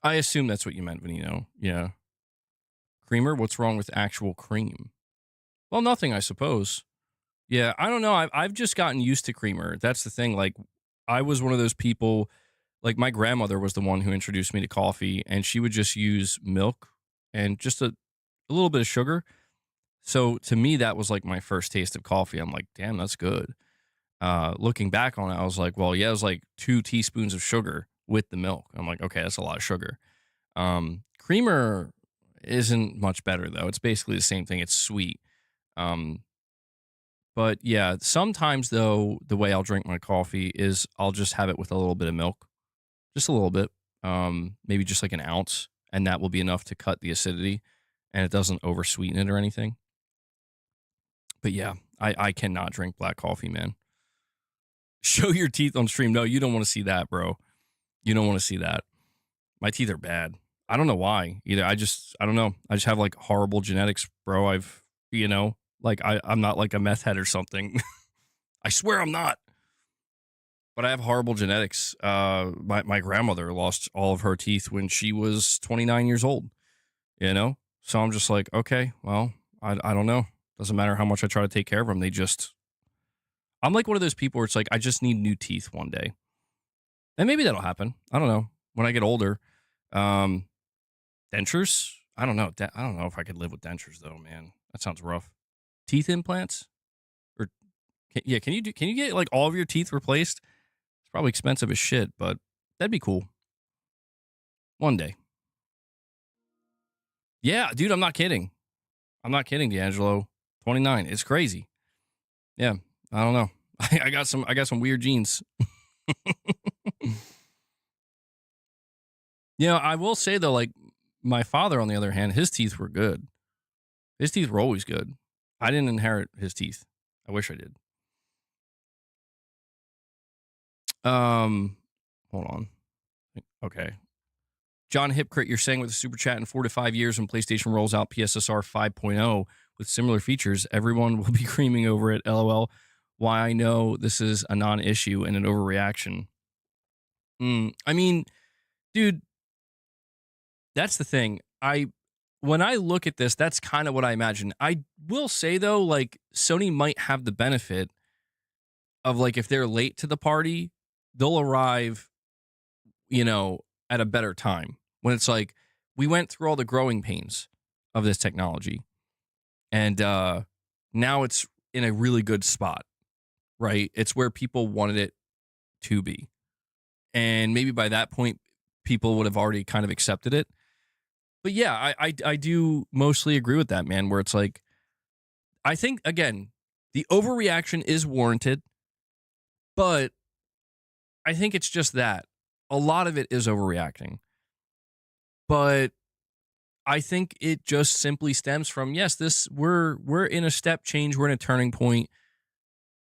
I assume that's what you meant, Venino. Yeah. Creamer? What's wrong with actual cream? Well, nothing, I suppose. Yeah, I don't know. I've just gotten used to creamer. That's the thing. Like, I was one of those people, like, my grandmother was the one who introduced me to coffee, and she would just use milk and just a little bit of sugar. So to me, that was like my first taste of coffee. I'm like, damn, that's good. Looking back on it, I was like, well, yeah, it was like 2 teaspoons of sugar with the milk. I'm like, okay, that's a lot of sugar. Creamer, Isn't much better though. It's basically the same thing. It's sweet. Um, but yeah, sometimes though, the way I'll drink my coffee is I'll just have it with a little bit of milk, just a little bit, maybe just like an ounce, and that will be enough to cut the acidity, and it doesn't over sweeten it or anything. But yeah, I cannot drink black coffee, man. Show your teeth on stream. No, you don't want to see that, bro. You don't want to see that. My teeth are bad. I don't know why either. I don't know. I just have like horrible genetics, bro. Like I'm not like a meth head or something. I swear I'm not. But I have horrible genetics. My grandmother lost all of her teeth when she was 29 years old, you know? So I'm just like, okay, well, I don't know. Doesn't matter how much I try to take care of them. I'm like one of those people where it's like, I just need new teeth one day. And maybe that'll happen. I don't know. When I get older. Dentures? I don't know. I don't know if I could live with dentures though, man. That sounds rough. Teeth implants? Or can you get like all of your teeth replaced? It's probably expensive as shit, but that'd be cool. One day. Yeah, dude, I'm not kidding. I'm not kidding, D'Angelo. 29. It's crazy. Yeah, I don't know. I got some weird genes. I will say though, like my father, on the other hand, his teeth were good. His teeth were always good. I didn't inherit his teeth. I wish I did. Hold on. Okay. John Hipcrit, you're saying with a super chat in 4 to 5 years when PlayStation rolls out PSSR 5.0 with similar features, everyone will be creaming over it. LOL. Why I know this is a non-issue and an overreaction. I mean, dude, that's the thing. When I look at this, that's kind of what I imagine. I will say though, like Sony might have the benefit of like if they're late to the party, they'll arrive, at a better time. When it's like we went through all the growing pains of this technology, and now it's in a really good spot, right? It's where people wanted it to be, and maybe by that point, people would have already kind of accepted it. But yeah, I do mostly agree with that, man. Where it's like, I think again, the overreaction is warranted, but I think it's just that a lot of it is overreacting. But I think it just simply stems from, yes, we're in a step change, we're in a turning point.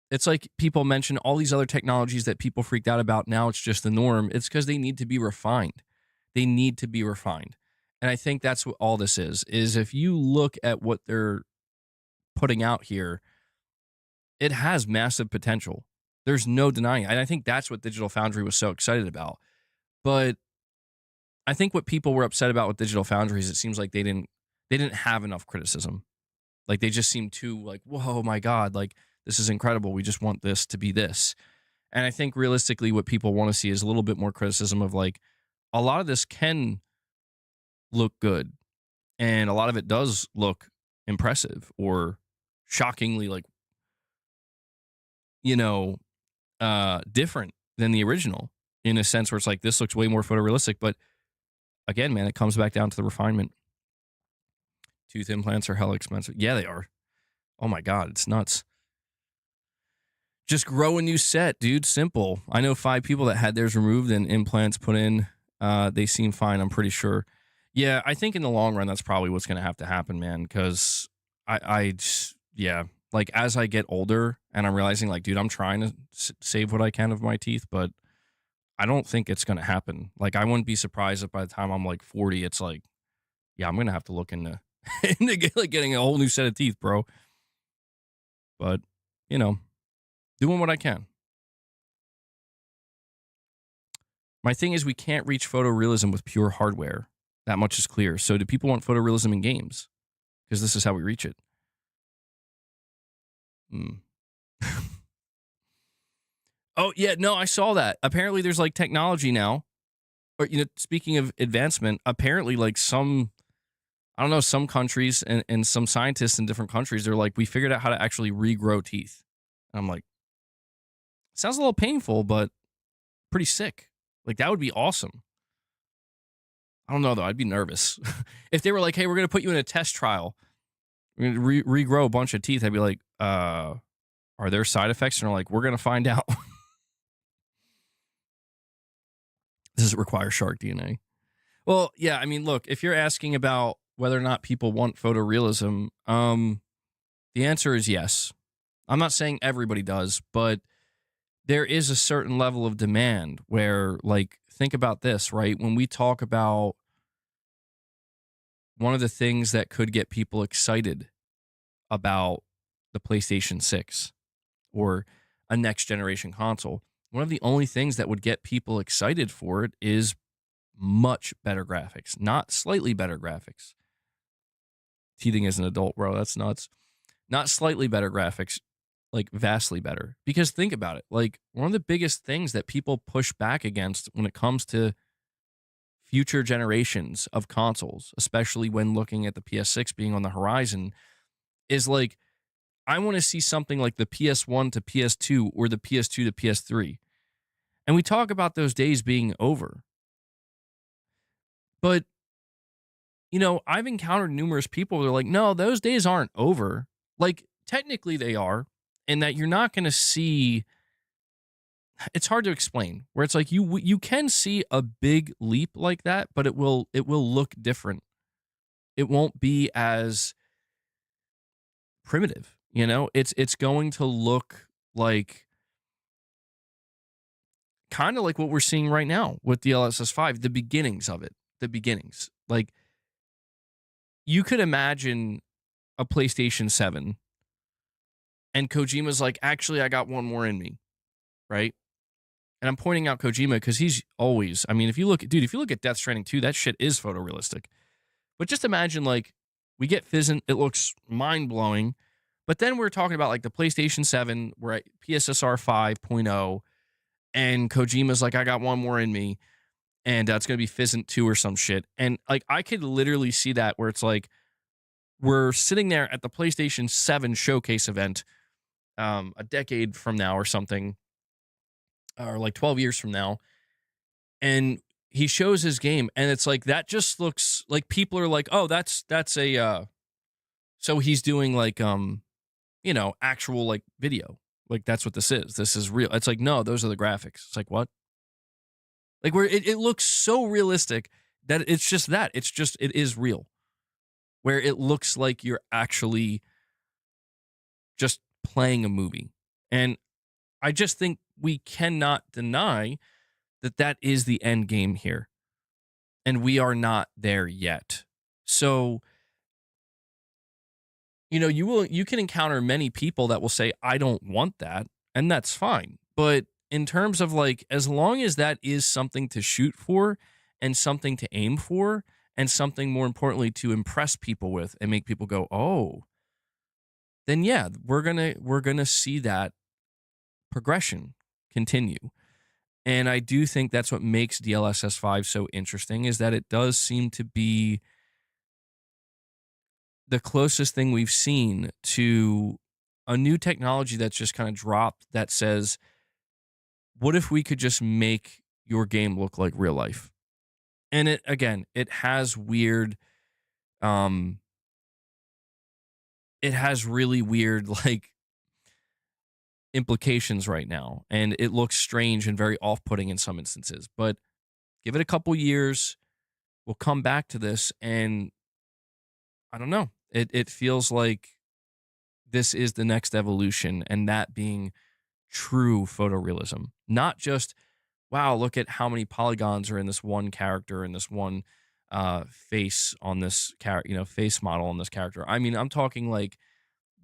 It's like people mention all these other technologies that people freaked out about. Now it's just the norm. It's because they need to be refined. They need to be refined. And I think that's what all this is if you look at what they're putting out here, it has massive potential. There's no denying it. And I think that's what Digital Foundry was so excited about. But I think what people were upset about with Digital Foundry is it seems like they didn't have enough criticism. Like they just seemed too like, whoa, my God, like this is incredible. We just want this to be this. And I think realistically what people want to see is a little bit more criticism of like a lot of this can look good and a lot of it does look impressive or shockingly like, different than the original in a sense where it's like this looks way more photorealistic. But again, man, it comes back down to the refinement. Tooth implants are hella expensive. Yeah, they are. Oh my God, it's nuts. Just grow a new set, dude. Simple. I know 5 people that had theirs removed and implants put in. They seem fine, I'm pretty sure. Yeah, I think in the long run, that's probably what's going to have to happen, man. Because like as I get older and I'm realizing like, dude, I'm trying to save what I can of my teeth, but I don't think it's going to happen. Like I wouldn't be surprised if by the time I'm like 40, it's like, yeah, I'm going to have to look into getting a whole new set of teeth, bro. But, doing what I can. My thing is we can't reach photorealism with pure hardware. That much is clear. So do people want photorealism in games? Because this is how we reach it. Oh, yeah, no, I saw that. Apparently there's like technology now. Or, speaking of advancement, apparently like some countries and some scientists in different countries, they're like, we figured out how to actually regrow teeth. And I'm like, sounds a little painful, but pretty sick. Like that would be awesome. I don't know though. I'd be nervous if they were like, "Hey, we're gonna put you in a test trial. We're gonna regrow a bunch of teeth." I'd be like, are there side effects?" And they're like, "We're gonna find out." Does it require shark DNA? Well, yeah. I mean, look, if you're asking about whether or not people want photorealism, the answer is yes. I'm not saying everybody does, but there is a certain level of demand where, like, think about this, right? When we talk about one of the things that could get people excited about the PlayStation 6 or a next generation console, one of the only things that would get people excited for it is much better graphics, not slightly better graphics. Teething as an adult, bro, that's nuts. Not slightly better graphics, like vastly better. Because think about it, like one of the biggest things that people push back against when it comes to future generations of consoles, especially when looking at the PS6 being on the horizon, is like, I want to see something like the PS1 to PS2 or the PS2 to PS3. And we talk about those days being over. But, I've encountered numerous people that are like, no, those days aren't over. Like, technically they are, and that you're not going to see. It's hard to explain. Where it's like you can see a big leap like that, but it will look different. It won't be as primitive. It's going to look like kind of like what we're seeing right now with DLSS 5, the beginnings of it, the beginnings. Like, you could imagine a PlayStation 7 and Kojima's like, actually, I got one more in me, right? And I'm pointing out Kojima because he's always, I mean, if you look at Death Stranding 2, that shit is photorealistic. But just imagine, like, we get Fizzant, it looks mind blowing. But then we're talking about like the PlayStation 7, we're at PSSR 5.0, and Kojima's like, I got one more in me, and it's going to be Fizzant 2 or some shit. And like, I could literally see that where it's like, we're sitting there at the PlayStation 7 showcase event a decade from now or something, or like 12 years from now, and he shows his game, and it's like, that just looks like people are like, oh, that's a so he's doing like actual like video, like that's what this is real. It's like, no, those are the graphics. It's like, what? Like, where it looks so realistic that it's just that it is real, where it looks like you're actually just playing a movie. And I just think we cannot deny that that is the end game here. And we are not there yet. So, you can encounter many people that will say, I don't want that, and that's fine. But in terms of like, as long as that is something to shoot for and something to aim for and something more importantly to impress people with and make people go, oh, then yeah, we're gonna see that progression continue. And I do think that's what makes DLSS 5 so interesting, is that it does seem to be the closest thing we've seen to a new technology that's just kind of dropped that says, what if we could just make your game look like real life? And it has weird, um, it has really weird like implications right now. And it looks strange and very off putting in some instances. But give it a couple years, we'll come back to this, and I don't know. It feels like this is the next evolution, and that being true photorealism. Not just, wow, look at how many polygons are in this one character and this one face on this character, face model on this character. I mean, I'm talking like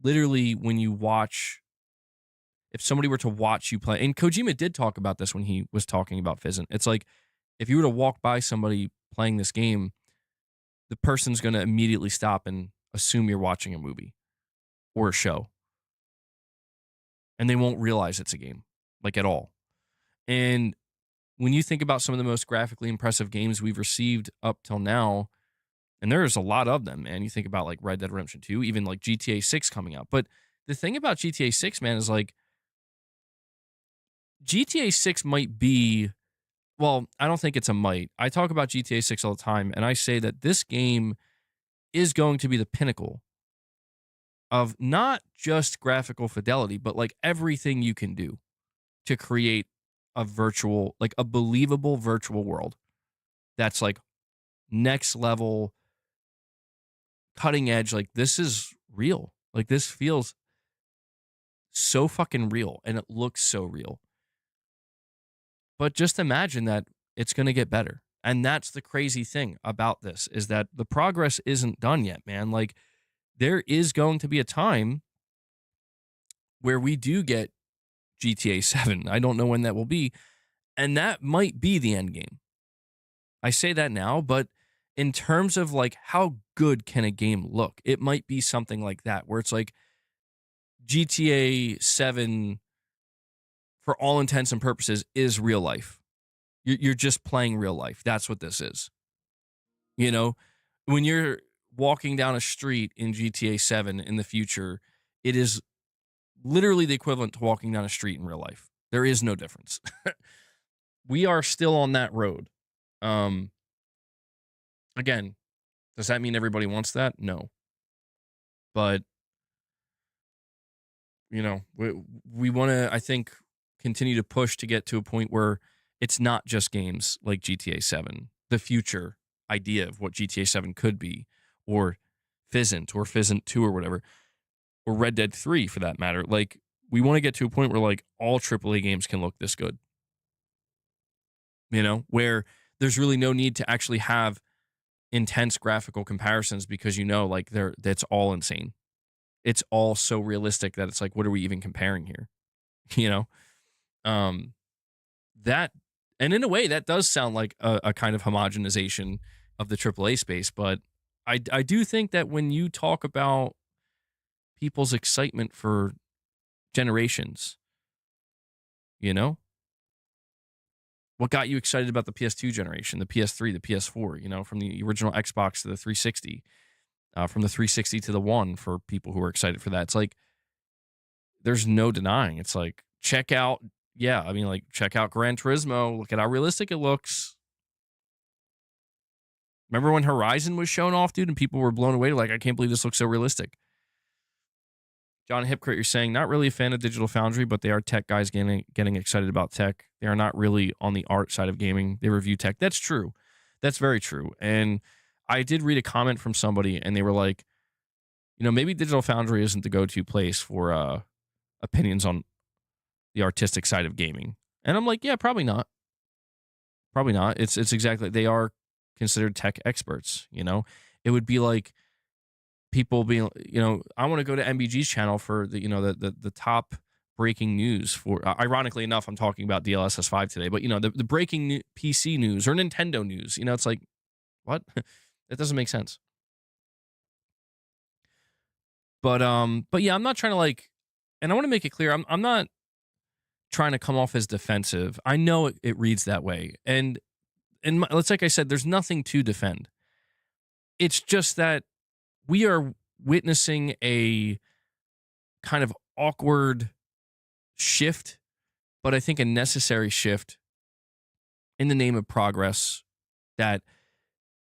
literally when you watch, if somebody were to watch you play, and Kojima did talk about this when he was talking about Fizzant. It's like, if you were to walk by somebody playing this game, the person's going to immediately stop and assume you're watching a movie or a show, and they won't realize it's a game, like, at all. And when you think about some of the most graphically impressive games we've received up till now, and there's a lot of them, man. You think about like Red Dead Redemption 2, even like GTA 6 coming out. But the thing about GTA 6, man, is like GTA 6 might be well, I don't think it's a might. I talk about GTA 6 all the time, and I say that this game is going to be the pinnacle of not just graphical fidelity, but like everything you can do to create a virtual, like a believable virtual world that's like next level, cutting edge. Like this is real. Like this feels so fucking real and it looks so real. But just imagine that it's going to get better. And that's the crazy thing about this is that the progress isn't done yet, man. Like there is going to be a time where we do get GTA 7. I don't know when that will be, and that might be the end game. I say that now, but in terms of like how good can a game look, it might be something like that where it's like GTA 7 for all intents and purposes is real life. You're just playing real life. That's what this is. You know, when you're walking down a street in GTA 7 in the future, it is literally the equivalent to walking down a street in real life. There is no difference. We are still on that road. Um, again, does that mean everybody wants that? No. But, you know, we want to, I think, continue to push to get to a point where it's not just games like GTA 7, the future idea of what GTA 7 could be, or Fizzant, or Fizzant 2, or whatever, or Red Dead 3 for that matter. Like, we want to get to a point where, like, all AAA games can look this good, you know, where there's really no need to actually have intense graphical comparisons because, you know, like, that's all insane. It's all so realistic that it's like, what are we even comparing here? You know? Um, that, and in a way, that does sound like a kind of homogenization of the AAA space. But I do think that when you talk about people's excitement for generations, you know, what got you excited about the PS2 generation, the PS3, the PS4, you know, from the original Xbox to the 360, from the 360 to the One for people who are excited for that. It's like, there's no denying. It's like, check out, yeah, I mean, like, check out Gran Turismo. Look at how realistic it looks. Remember when Horizon was shown off, dude, and people were blown away? Like, I can't believe this looks so realistic. John Hipcrit, you're saying, not really a fan of Digital Foundry, but they are tech guys getting excited about tech. They are not really on the art side of gaming. They review tech. That's true. That's very true. And I did read a comment from somebody, and they were like, you know, maybe Digital Foundry isn't the go-to place for opinions on the artistic side of gaming. And I'm like, yeah, probably not. Probably not. It's exactly, they are considered tech experts, you know? It would be like people being, you know, I want to go to MBG's channel for the, you know, the top breaking news for, ironically enough, I'm talking about DLSS 5 today, but, you know, the breaking PC news or Nintendo news, you know, it's like, what? That doesn't make sense. But yeah, I'm not trying to like, and I want to make it clear, I'm not trying to come off as defensive. I know it reads that way. And it's like I said, there's nothing to defend. It's just that we are witnessing a kind of awkward shift, but I think a necessary shift in the name of progress that,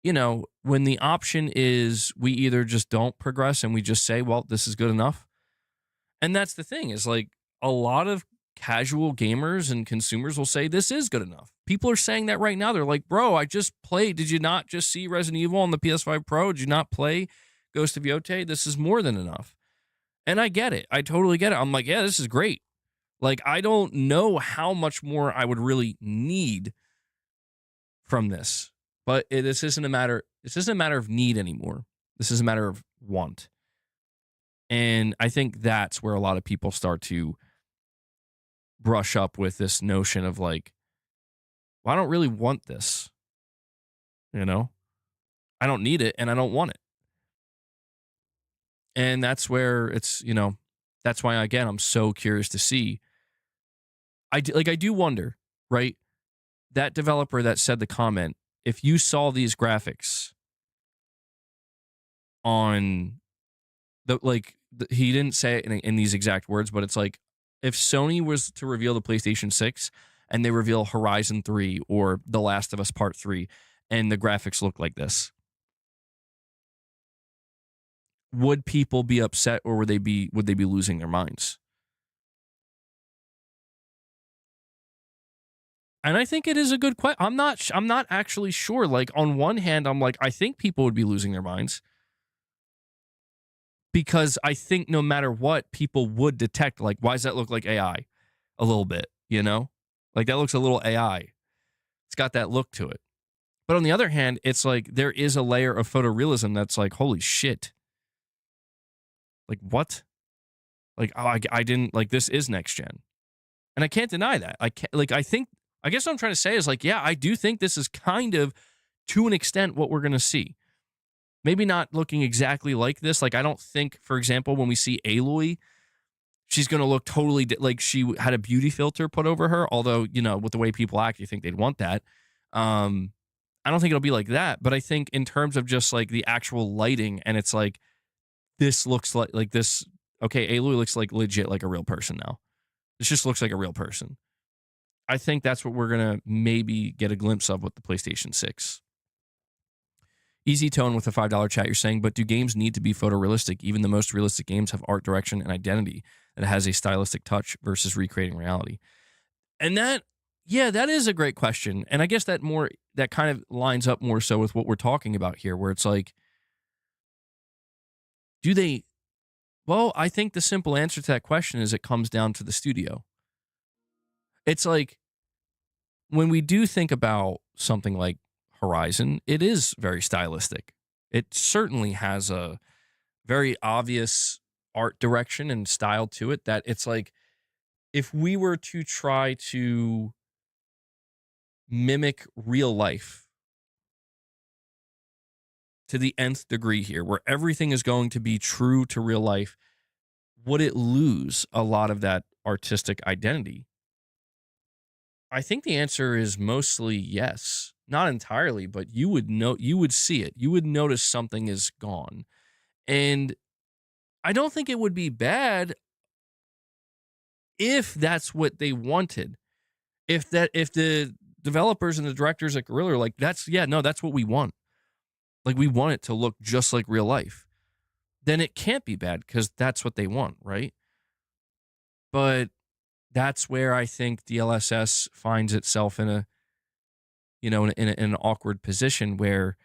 you know, when the option is we either just don't progress and we just say, well, this is good enough. And that's the thing is like a lot of casual gamers and consumers will say this is good enough. People are saying that right now. They're like, bro, I just played. Did you not just see Resident Evil on the PS5 Pro? Did you not play Ghost of Yotei? This is more than enough. And I get it. I totally get it. I'm like, yeah, this is great. Like, I don't know how much more I would really need from this. But this isn't a matter of need anymore. This is a matter of want. And I think that's where a lot of people start to brush up with this notion of like, well, I don't really want this. You know? I don't need it and I don't want it. And that's where it's, you know, that's why again I'm so curious to see. I do wonder, right? That developer that said the comment, if you saw these graphics on he didn't say it in these exact words, but it's like if Sony was to reveal the PlayStation 6 and they reveal Horizon 3 or The Last of Us Part 3 and the graphics look like this. Would people be upset, or would they be losing their minds? And I think it is a good question. I'm not actually sure. Like, on one hand, I'm like, I think people would be losing their minds, because I think no matter what, people would detect, like, why does that look like AI? A little bit, you know? Like, that looks a little AI. It's got that look to it. But on the other hand, it's like there is a layer of photorealism that's like, holy shit. Like, what? Like, oh, I didn't, like, this is next gen. And I can't deny that. I can't, like, I guess what I'm trying to say is, like, yeah, I do think this is kind of, to an extent, what we're going to see. Maybe not looking exactly like this. Like, I don't think, for example, when we see Aloy, she's going to look totally like she had a beauty filter put over her. Although, you know, with the way people act, you think they'd want that. I don't think it'll be like that. But I think in terms of just like the actual lighting, and it's like, this looks like this. Okay, Aloy looks like legit like a real person now. This just looks like a real person. I think that's what we're going to maybe get a glimpse of with the PlayStation 6. Easy Tone with a $5 chat, you're saying, but do games need to be photorealistic? Even the most realistic games have art direction and identity that has a stylistic touch versus recreating reality. And that, yeah, that is a great question. And I guess that kind of lines up more so with what we're talking about here, where it's like, well, I think the simple answer to that question is it comes down to the studio. It's like, when we do think about something like Horizon, it is very stylistic. It certainly has a very obvious art direction and style to it that it's like, if we were to try to mimic real life to the nth degree here, where everything is going to be true to real life, would it lose a lot of that artistic identity? I think the answer is mostly yes. Not entirely, but you would see it. You would notice something is gone. And I don't think it would be bad if that's what they wanted. If the developers and the directors at Guerrilla are like, that's what we want. Like, we want it to look just like real life. Then it can't be bad, because that's what they want, right? But that's where I think DLSS finds itself in a, you know, in an awkward position where,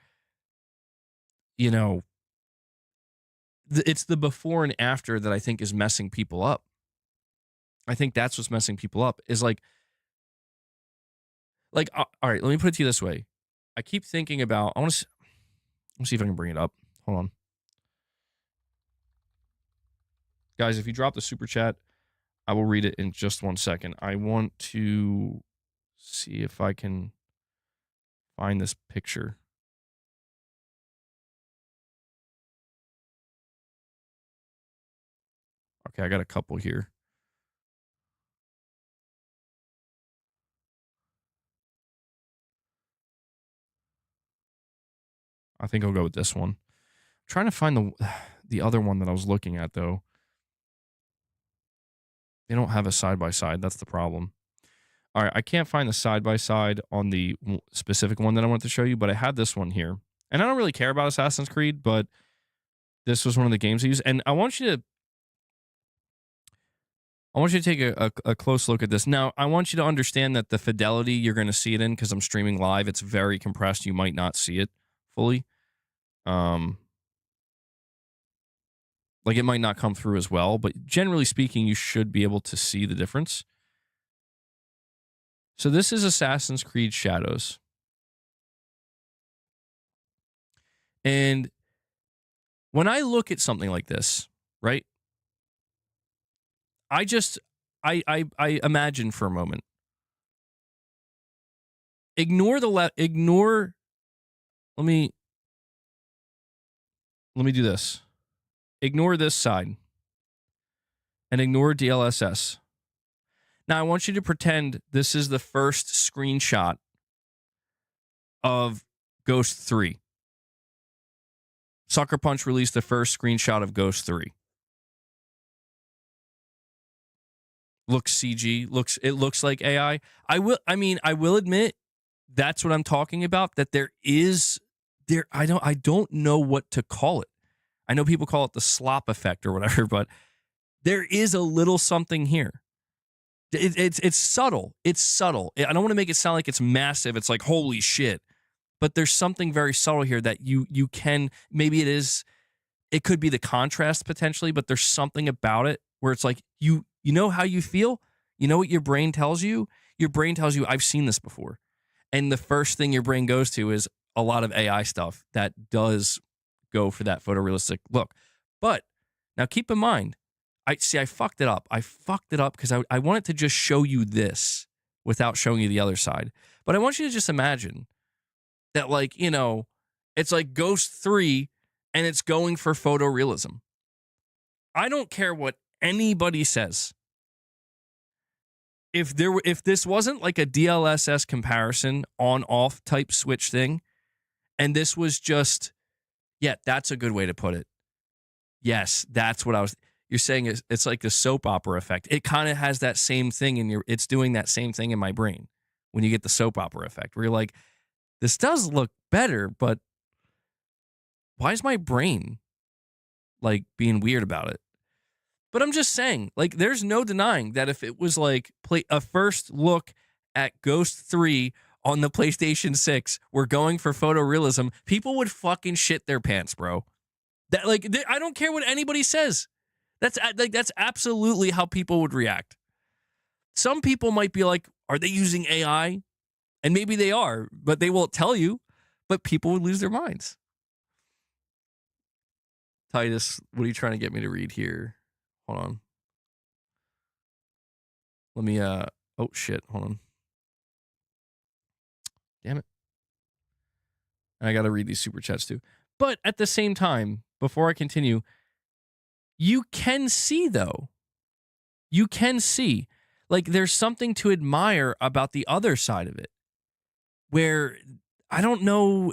you know, it's the before and after that I think is messing people up. I think that's what's messing people up, is like, all right, let me put it to you this way. I keep thinking about, let's see if I can bring it up. Hold on. Guys, if you drop the super chat, I will read it in just 1 second. I want to see if I can find this picture. Okay, I got a couple here. I think I'll go with this one. I'm trying to find the other one that I was looking at, though. They don't have a side-by-side. That's the problem. All right, I can't find the side-by-side on the specific one that I wanted to show you, but I had this one here. And I don't really care about Assassin's Creed, but this was one of the games I used. And I want you to take a close look at this. Now, I want you to understand that the fidelity you're going to see it in, because I'm streaming live, it's very compressed. You might not see it fully. Like, it might not come through as well, but generally speaking, you should be able to see the difference. So this is Assassin's Creed Shadows. And when I look at something like this, right, I imagine for a moment. Let me do this. Ignore this side and ignore DLSS. Now, I want you to pretend this is the first screenshot of Ghost 3. Sucker Punch released the first screenshot of Ghost 3. looks CG, it looks like AI. I will admit that's what I'm talking about, that I don't know what to call it. I know people call it the slop effect or whatever, but there is a little something here. It's subtle. It's subtle. I don't want to make it sound like it's massive. It's like, holy shit. But there's something very subtle here that you can, maybe it could be the contrast potentially, but there's something about it where it's like, you know how you feel? You know what your brain tells you? Your brain tells you, I've seen this before. And the first thing your brain goes to is a lot of AI stuff that does go for that photorealistic look. But now keep in mind, I fucked it up. I fucked it up because I wanted to just show you this without showing you the other side. But I want you to just imagine that, like, you know, it's like Ghost 3 and it's going for photorealism. I don't care what anybody says. If this wasn't like a DLSS comparison on-off type switch thing, and this was just, yeah, that's a good way to put it. Yes, that's what you're saying it's like the soap opera effect. It kind of has that same thing it's doing that same thing in my brain when you get the soap opera effect, where you're like, this does look better, but why is my brain like being weird about it? But I'm just saying, like, there's no denying that if it was like a first look at Ghost 3 on the PlayStation 6, we're going for photorealism, people would fucking shit their pants, bro. That, like, I don't care what anybody says. That's absolutely how people would react. Some people might be like, are they using AI? And maybe they are, but they won't tell you. But people would lose their minds. Titus, what are you trying to get me to read here? Hold on. Let me, oh shit, hold on. Damn it. I got to read these super chats too. But at the same time, before I continue, you can see, though. You can see. Like, there's something to admire about the other side of it. Where, I don't know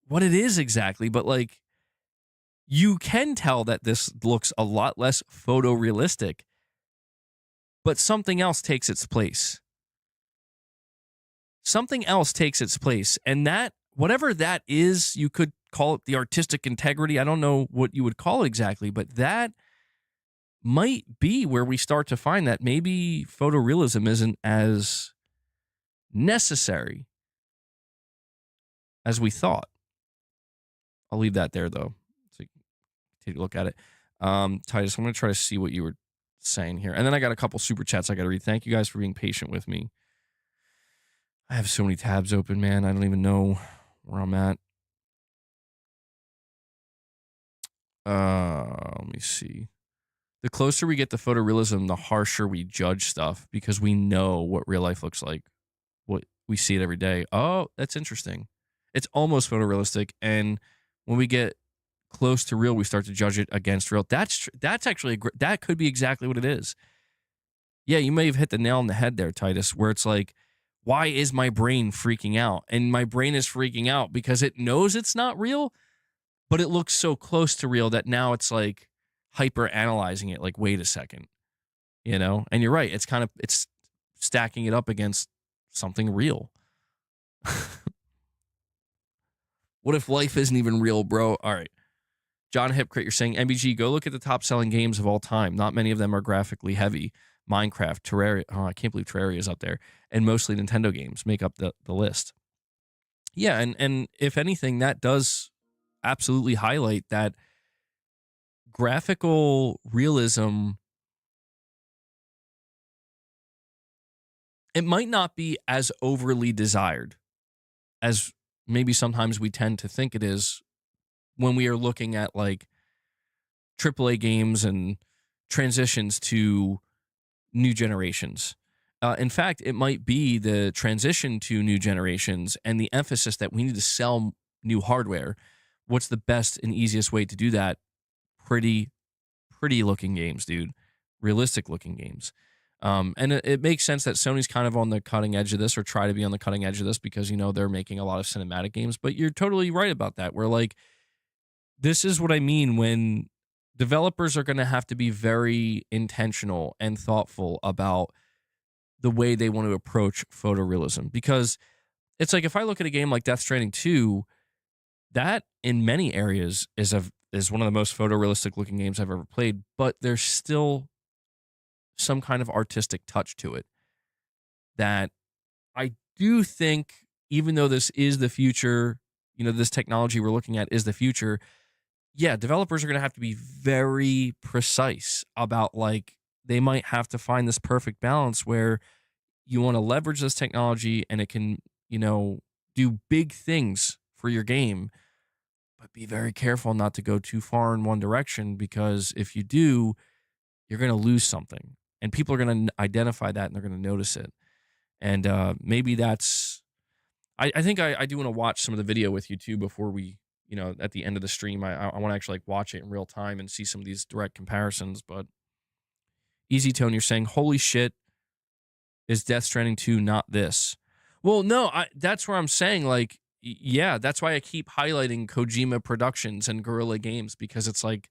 what it is exactly, but, like, you can tell that this looks a lot less photorealistic. But something else takes its place. Something else takes its place. And that, whatever that is, you could call it the artistic integrity. I don't know what you would call it exactly, but that might be where we start to find that maybe photorealism isn't as necessary as we thought. I'll leave that there, though, so take a look at it. Titus, I'm going to try to see what you were saying here. And then I got a couple super chats I got to read. Thank you guys for being patient with me. I have so many tabs open, man. I don't even know where I'm at. Let me see. The closer we get to photorealism, the harsher we judge stuff because we know what real life looks like. What we see it every day. Oh, that's interesting. It's almost photorealistic, and when we get close to real, we start to judge it against real. That's actually that could be exactly what it is. Yeah, you may have hit the nail on the head there, Titus, where it's like, why is my brain freaking out? And my brain is freaking out because it knows it's not real, but it looks so close to real that now it's like hyper analyzing it, like, wait a second, you know? And you're right, it's stacking it up against something real. What if life isn't even real, bro? All right. John Hipcrit, you're saying, MBG, go look at the top selling games of all time. Not many of them are graphically heavy. Minecraft, Terraria. Oh, I can't believe Terraria is up there. And mostly Nintendo games make up the list. Yeah, and if anything, that does absolutely highlight that graphical realism, it might not be as overly desired as maybe sometimes we tend to think it is when we are looking at like AAA games and transitions to new generations. In fact, it might be the transition to new generations and the emphasis that we need to sell new hardware. What's the best and easiest way to do that? Pretty looking games, dude. Realistic looking games. And it makes sense that Sony's kind of on the cutting edge of this, or try to be on the cutting edge of this, because, you know, they're making a lot of cinematic games. But you're totally right about that. Where, like, this is what I mean when developers are going to have to be very intentional and thoughtful about the way they want to approach photorealism, because it's like if I look at a game like Death Stranding 2, that in many areas is one of the most photorealistic looking games I've ever played, but there's still some kind of artistic touch to it that I do think, even though this is the future, this technology we're looking at is the future. Yeah, developers are going to have to be very precise about, like, they might have to find this perfect balance where you want to leverage this technology and it can, do big things for your game, but be very careful not to go too far in one direction, because if you do, you're going to lose something. And people are going to identify that and they're going to notice it. And maybe that's, I think I do want to watch some of the video with you too before we, at the end of the stream. I want to actually like watch it in real time and see some of these direct comparisons. But Easy Tone, you're saying, holy shit, is Death Stranding 2 not this? Well, no, that's where I'm saying, like, yeah, that's why I keep highlighting Kojima Productions and Guerrilla Games, because it's like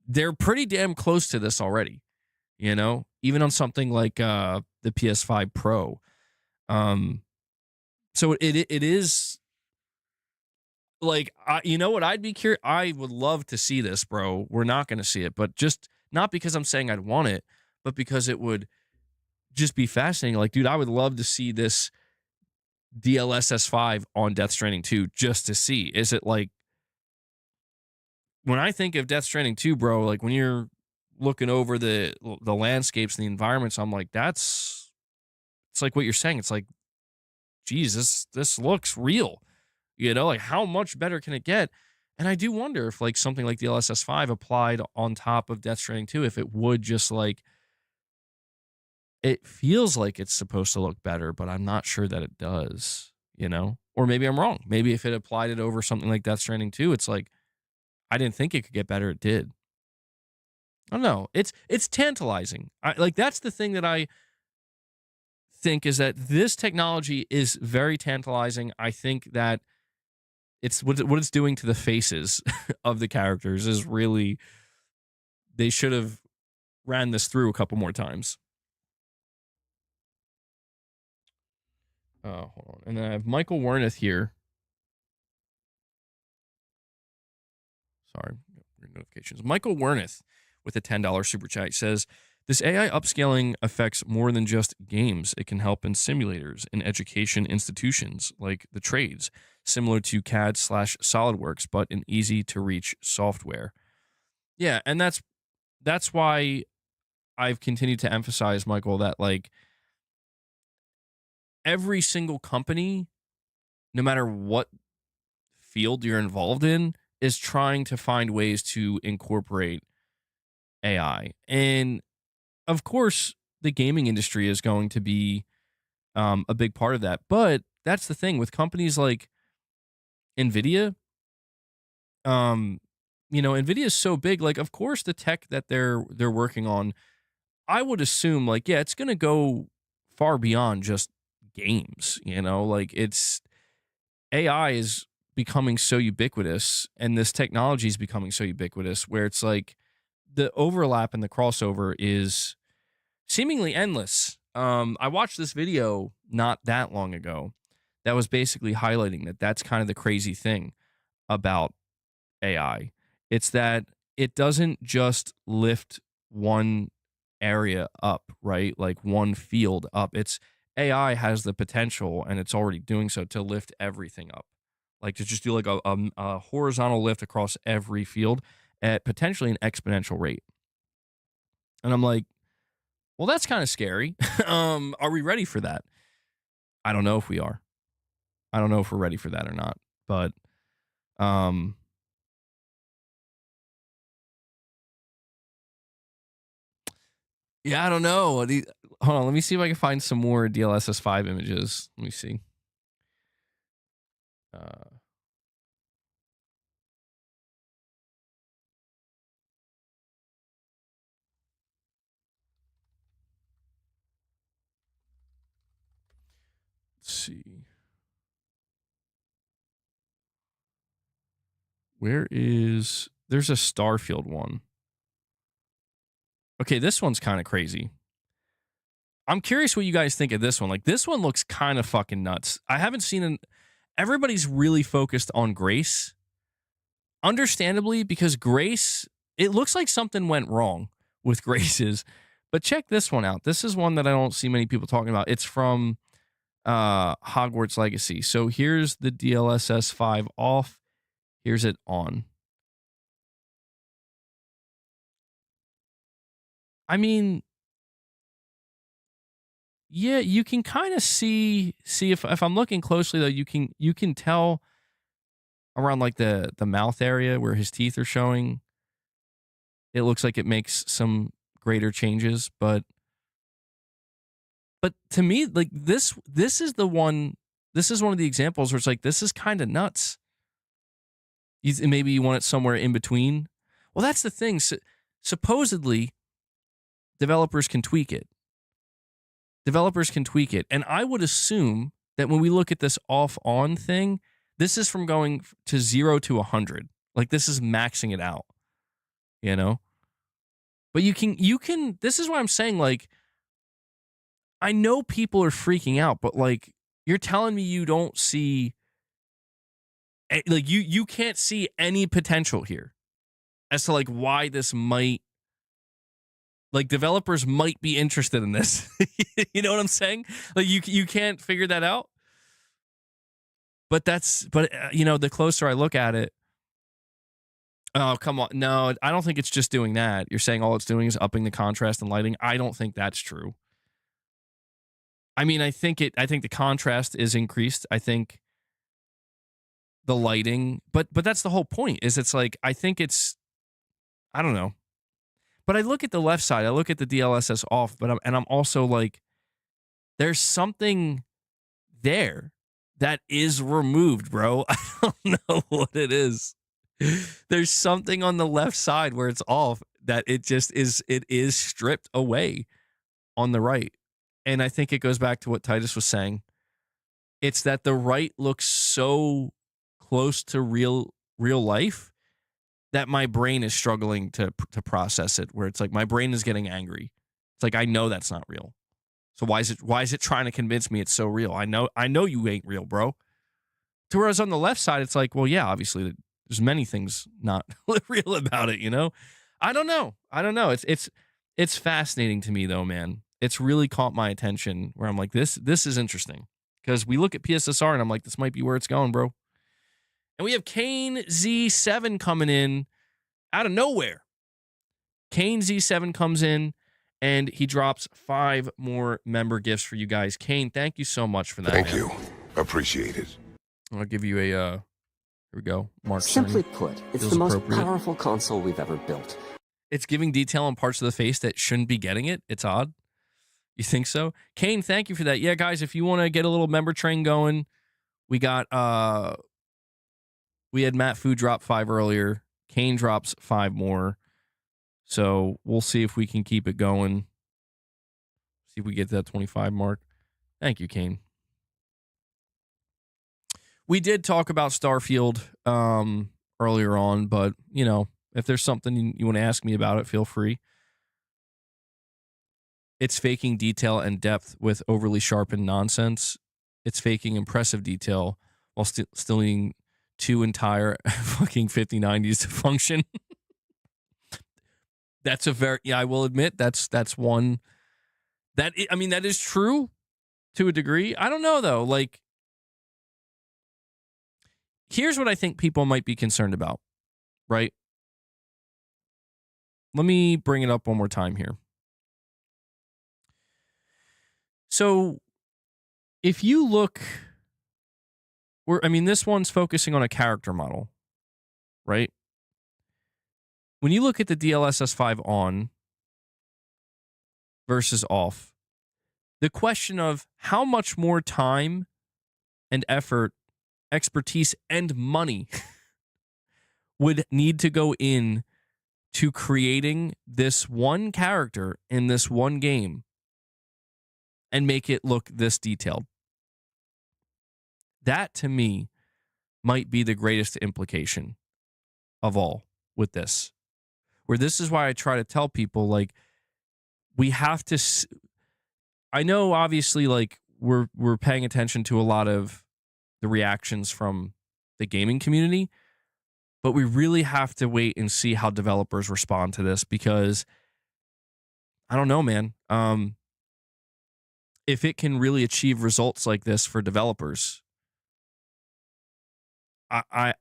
they're pretty damn close to this already, even on something like the PS5 Pro. So it is like, you know what? I'd be curious. I would love to see this, bro. We're not going to see it, but just not because I'm saying I'd want it, but because it would just be fascinating. Like, dude, I would love to see this DLSS 5 on Death Stranding 2 just to see. Is it like, when I think of Death Stranding 2, bro, like when you're looking over the landscapes and the environments, I'm like, it's like what you're saying. It's like, geez, this looks real. Like, how much better can it get? And I do wonder if like something like DLSS 5 applied on top of Death Stranding 2, if it would just like, it feels like it's supposed to look better, but I'm not sure that it does, Or maybe I'm wrong. Maybe if it applied it over something like Death Stranding 2, it's like, I didn't think it could get better. It did. I don't know. It's tantalizing. Like, that's the thing that I think, is that this technology is very tantalizing. I think that it's what it's doing to the faces of the characters is really, they should have ran this through a couple more times. Hold on. And then I have Michael Werneth here. Sorry, notifications. Michael Werneth with a $10 super chat says, this AI upscaling affects more than just games. It can help in simulators in education institutions like the trades, similar to CAD/SolidWorks, but in easy to reach software. Yeah, and that's why I've continued to emphasize, Michael, that like every single company, no matter what field you're involved in, is trying to find ways to incorporate AI. And of course, the gaming industry is going to be a big part of that. But that's the thing with companies like NVIDIA. NVIDIA is so big. Like, of course, the tech that they're working on, I would assume, like, yeah, it's going to go far beyond just games. Like, it's AI is becoming so ubiquitous, and this technology is becoming so ubiquitous, where it's like the overlap and the crossover is seemingly endless. I watched this video not that long ago that was basically highlighting that that's kind of the crazy thing about AI. It's that it doesn't just lift one area up, right? Like one field up. It's AI has the potential, and it's already doing so, to lift everything up. Like to just do like a horizontal lift across every field at potentially an exponential rate. And I'm like, well, that's kind of scary. Are we ready for that? I don't know if we are. I don't know if we're ready for that or not. But yeah, I don't know. Hold on, let me see if I can find some more DLSS 5 images. Let me see. Let's see. Where is There's a Starfield one. Okay, this one's kind of crazy. I'm curious what you guys think of this one. Like, this one looks kind of fucking nuts. I haven't seen everybody's really focused on Grace. Understandably, because Grace, it looks like something went wrong with Grace's. But check this one out. This is one that I don't see many people talking about. It's from Hogwarts Legacy. So here's the DLSS 5 off. Here's it on. I mean, yeah, you can kind of see if I'm looking closely though, you can tell around like the mouth area where his teeth are showing. It looks like it makes some greater changes, but to me, like this is the one. This is one of the examples where it's like, this is kind of nuts. Maybe you want it somewhere in between. Well, that's the thing. Supposedly, developers can tweak it. And I would assume that when we look at this off-on thing, this is from going to 0 to 100. Like, this is maxing it out, you know? But you can, this is what I'm saying, like, I know people are freaking out, but, like, you're telling me you don't see, like, you can't see any potential here as to, like, why this might, like, developers might be interested in this. You know what I'm saying? Like, you can't figure that out. But you know, the closer I look at it, oh, come on. No, I don't think it's just doing that. You're saying all it's doing is upping the contrast and lighting. I don't think that's true. I mean, I think the contrast is increased. I think the lighting, but that's the whole point, is it's like, I think it's, I don't know. But I look at the left side, I look at the DLSS off, but I'm also like, there's something there that is removed, bro. I don't know what it is. There's something on the left side where it's off that it is stripped away on the right. And I think it goes back to what Titus was saying. It's that the right looks so close to real life that my brain is struggling to process it, where it's like my brain is getting angry. It's like, I know that's not real. So why is it trying to convince me it's so real? I know you ain't real, bro. To whereas on the left side, it's like, well, yeah, obviously there's many things not real about it, you know? I don't know. It's fascinating to me though, man. It's really caught my attention where I'm like, this is interesting. Because we look at PSSR and I'm like, this might be where it's going, bro. And we have Kane Z7 coming in out of nowhere. Kane Z7 comes in and he drops 5 more member gifts for you guys. Kane, thank you so much for that. Thank you. Appreciate it. I'll give you a, here we go. Mark. Simply put, it's the most powerful console we've ever built. It's giving detail on parts of the face that shouldn't be getting it. It's odd. You think so? Kane, thank you for that. Yeah, guys, if you want to get a little member train going, we got, we had Matt Fu drop 5 earlier. Kane drops 5 more. So we'll see if we can keep it going. See if we get to that 25 mark. Thank you, Kane. We did talk about Starfield earlier on, but, you know, if there's something you want to ask me about it, feel free. It's faking detail and depth with overly sharpened nonsense. It's faking impressive detail while still needing 2 entire fucking 5090s to function. That's a very, yeah, I will admit that's one that, I mean, that is true to a degree. I don't know though. Like, here's what I think people might be concerned about, right? Let me bring it up one more time here. So if you look, this one's focusing on a character model, right? When you look at the DLSS 5 on versus off, the question of how much more time and effort, expertise, and money would need to go in to creating this one character in this one game and make it look this detailed. That, to me, might be the greatest implication of all. with this. Where this is why I try to tell people, like, we have to. I know, obviously, like we're paying attention to a lot of the reactions from the gaming community, but we really have to wait and see how developers respond to this, because I don't know, man. If it can really achieve results like this for developers, I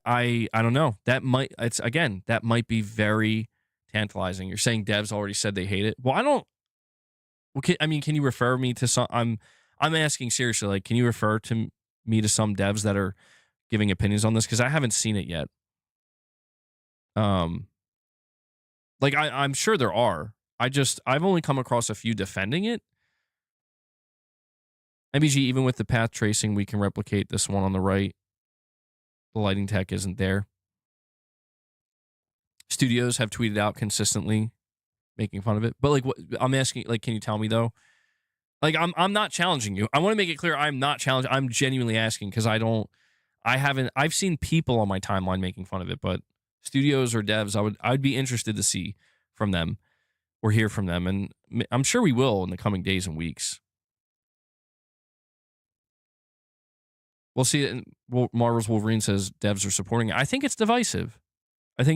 don't know. That might be very tantalizing. You're saying devs already said they hate it. Well, I don't. Okay, I mean, can you refer me to some? I'm asking seriously. Like, can you refer me to some devs that are giving opinions on this? Because I haven't seen it yet. Like I'm sure there are. I've only come across a few defending it. MBG, even with the path tracing, we can replicate this one on the right. The lighting tech isn't there. Studios have tweeted out consistently making fun of it. But like, what I'm asking, like, can you tell me though? Like, I'm not challenging you. I want to make it clear I'm not challenging. I'm genuinely asking, because I've seen people on my timeline making fun of it, but studios or devs, I'd be interested to see from them or hear from them, and I'm sure we will in the coming days and weeks. We'll see it. Marvel's Wolverine says devs are supporting it. I think it's divisive. Let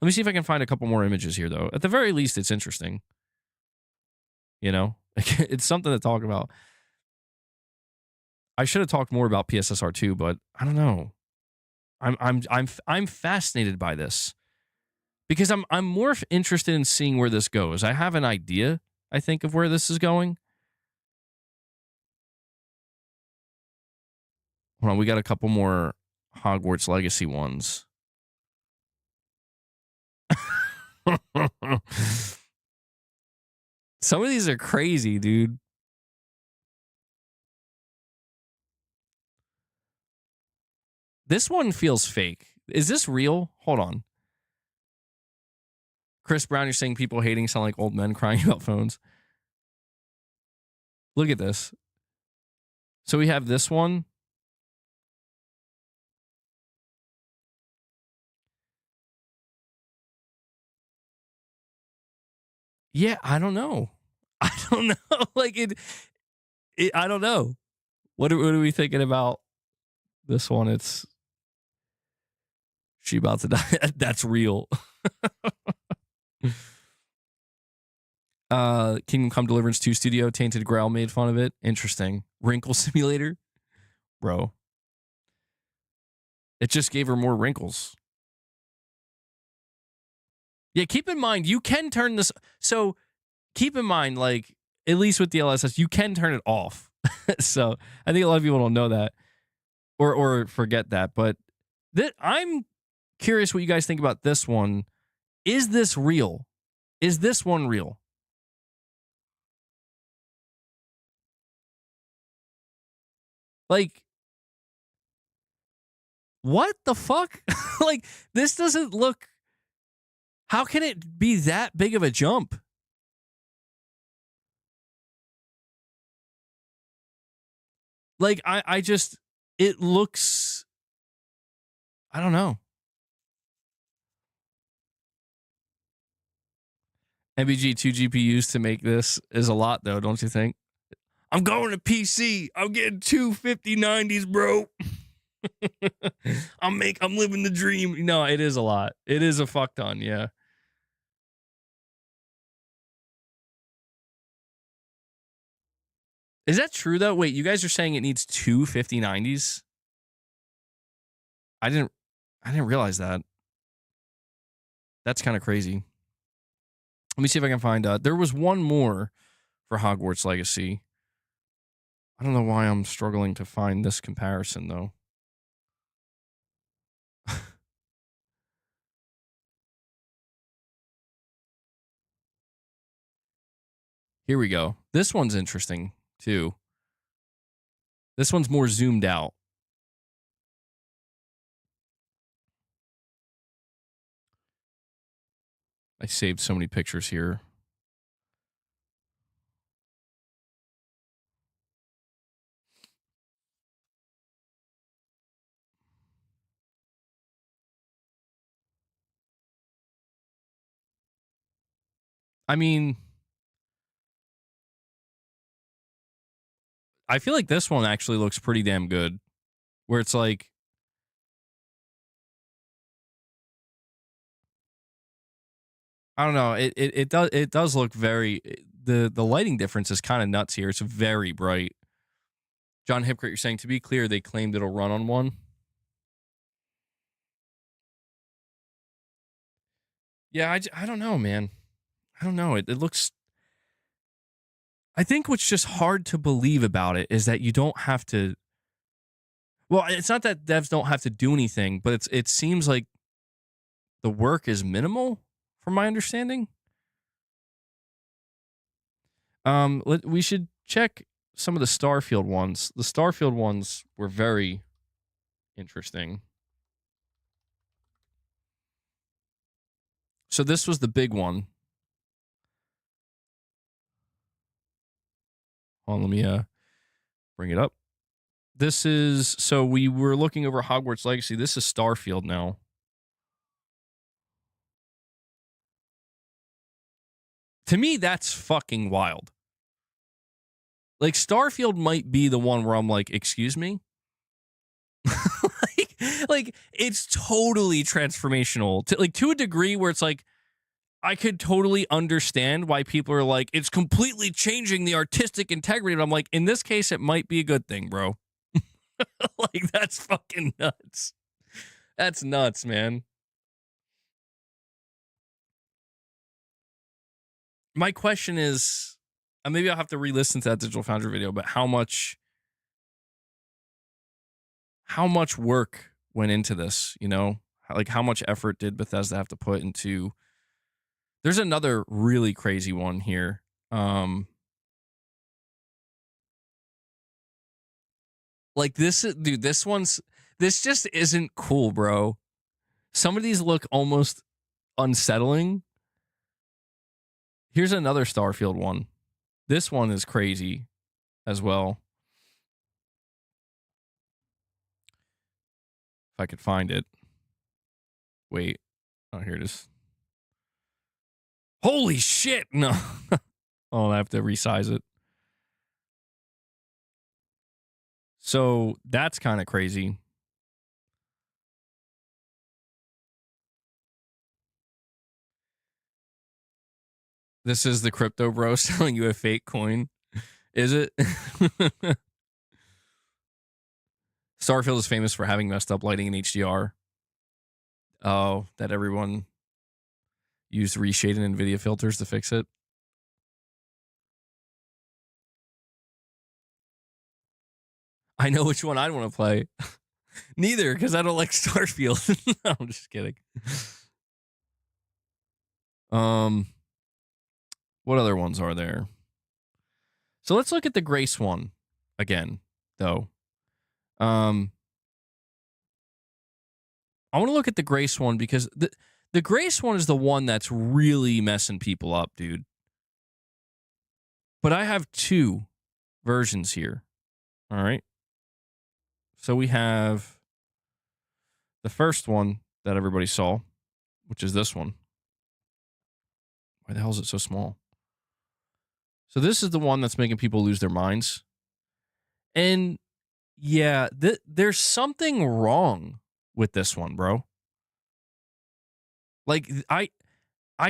me see if I can find a couple more images here, though. At the very least, it's interesting. You know, it's something to talk about. I should have talked more about PSSR 2, but I don't know. I'm fascinated by this, because I'm more interested in seeing where this goes. I have an idea, I think, of where this is going. Hold on, we got a couple more Hogwarts Legacy ones. Some of these are crazy, dude. This one feels fake. Is this real? Hold on. Chris Brown, you're saying people hating sound like old men crying about phones. Look at this. So we have this one. Yeah, I don't know. I don't know. Like I don't know. What are we thinking about this one? It's she about to die. That's real. Kingdom Come Deliverance 2 Studio, Tainted Grail made fun of it. Interesting. Wrinkle Simulator. Bro. It just gave her more wrinkles. Yeah, keep in mind, you can turn this. So keep in mind, like, at least with DLSS, you can turn it off. So I think a lot of people don't know that or forget that. But I'm curious what you guys think about this one. Is this real? Is this one real? Like, what the fuck? Like, this doesn't look. How can it be that big of a jump? Like, I just, it looks, I don't know. MBG 2 GPUs to make this is a lot, though, don't you think? I'm going to PC. I'm getting two 5090s, bro. I'm living the dream. No, it is a lot. It is a fuck ton, yeah. Is that true though? Wait, you guys are saying it needs two 5090s? I didn't realize that. That's kind of crazy. Let me see if I can find there was one more for Hogwarts Legacy. I don't know why I'm struggling to find this comparison though. Here we go. This one's interesting too. This one's more zoomed out. I saved so many pictures here. I mean, I feel like this one actually looks pretty damn good. Where it's like, I don't know. It does look very, the lighting difference is kind of nuts here. It's very bright. John Hipcrit, you're saying, to be clear, they claimed it'll run on one. Yeah, I don't know, man. I don't know. It looks. I think what's just hard to believe about it is that you don't have to. Well, it's not that devs don't have to do anything, but it seems like the work is minimal, from my understanding. We should check some of the Starfield ones. The Starfield ones were very interesting. So this was the big one. Hold on, let me bring it up. This is, so we were looking over Hogwarts Legacy. This is Starfield now. To me, that's fucking wild. Like, Starfield might be the one where I'm like, excuse me? like it's totally transformational to a degree where it's like, I could totally understand why people are like, it's completely changing the artistic integrity. But I'm like, in this case, it might be a good thing, bro. Like, that's fucking nuts. That's nuts, man. My question is, maybe I'll have to re-listen to that Digital Foundry video, but how much work went into this, you know? Like, how much effort did Bethesda have to put into... There's another really crazy one here. Like, this just isn't cool, bro. Some of these look almost unsettling. Here's another Starfield one. This one is crazy as well. If I could find it. Wait. Oh, here it is. Holy shit! No. Oh, I have to resize it. So that's kind of crazy. This is the crypto bro selling you a fake coin. Is it? Starfield is famous for having messed up lighting in HDR. Oh, that everyone used reshade and NVIDIA filters to fix it. I know which one I'd want to play. Neither, because I don't like Starfield. No, I'm just kidding. What other ones are there? So let's look at the Grace one again, though. I want to look at the Grace one because the Grace one is the one that's really messing people up, dude. But I have two versions here. All right. So we have the first one that everybody saw, which is this one. Why the hell is it so small? So this is the one that's making people lose their minds. And yeah, there's something wrong with this one, bro. Like, I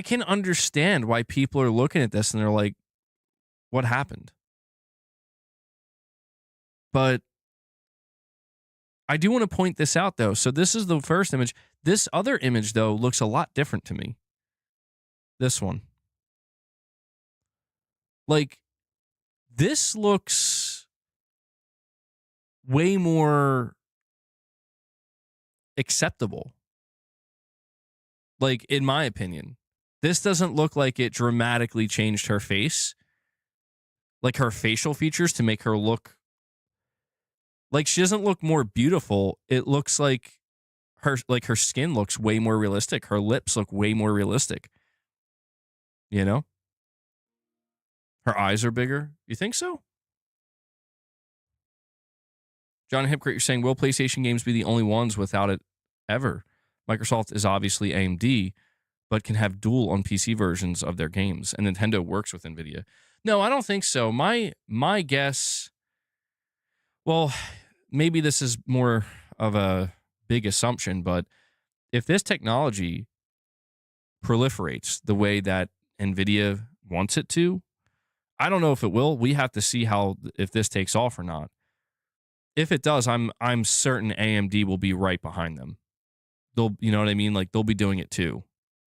can understand why people are looking at this and they're like, what happened? But I do want to point this out, though. So this is the first image. This other image, though, looks a lot different to me. This one. Like, this looks way more acceptable. Like, in my opinion. This doesn't look like it dramatically changed her face. Like, her facial features to make her look... Like, she doesn't look more beautiful. It looks like her skin looks way more realistic. Her lips look way more realistic. You know? Her eyes are bigger. You think so? John Hipcrit, you're saying, will PlayStation games be the only ones without it ever? Microsoft is obviously AMD, but can have dual on PC versions of their games, and Nintendo works with NVIDIA. No, I don't think so. My guess, well, maybe this is more of a big assumption, but if this technology proliferates the way that NVIDIA wants it to, I don't know if it will. We have to see if this takes off or not. If it does, I'm certain AMD will be right behind them. You know what I mean? Like, they'll be doing it too.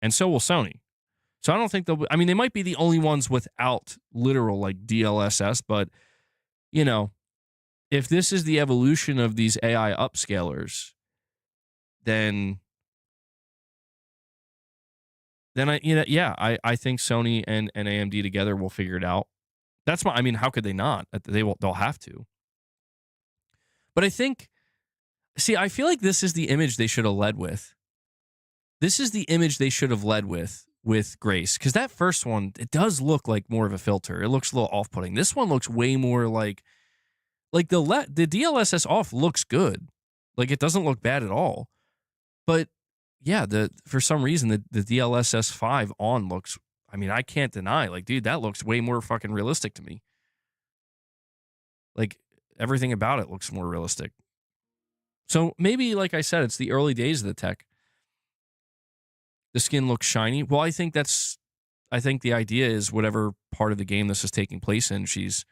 And so will Sony. So I don't think they might be the only ones without literal like DLSS, but you know, if this is the evolution of these AI upscalers, then I think Sony and AMD together will figure it out. How could they not? They'll have to. But I feel like this is the image they should have led with. This is the image they should have led with Grace, because that first one, it does look like more of a filter. It looks a little off-putting. This one looks way more like the DLSS off looks good. Like, it doesn't look bad at all. But yeah, for some reason the DLSS 5 on looks, I can't deny, like, dude, that looks way more fucking realistic to me. Like, everything about it looks more realistic. So maybe, like I said, it's the early days of the tech. The skin looks shiny. Well, I think the idea is whatever part of the game this is taking place in, she's,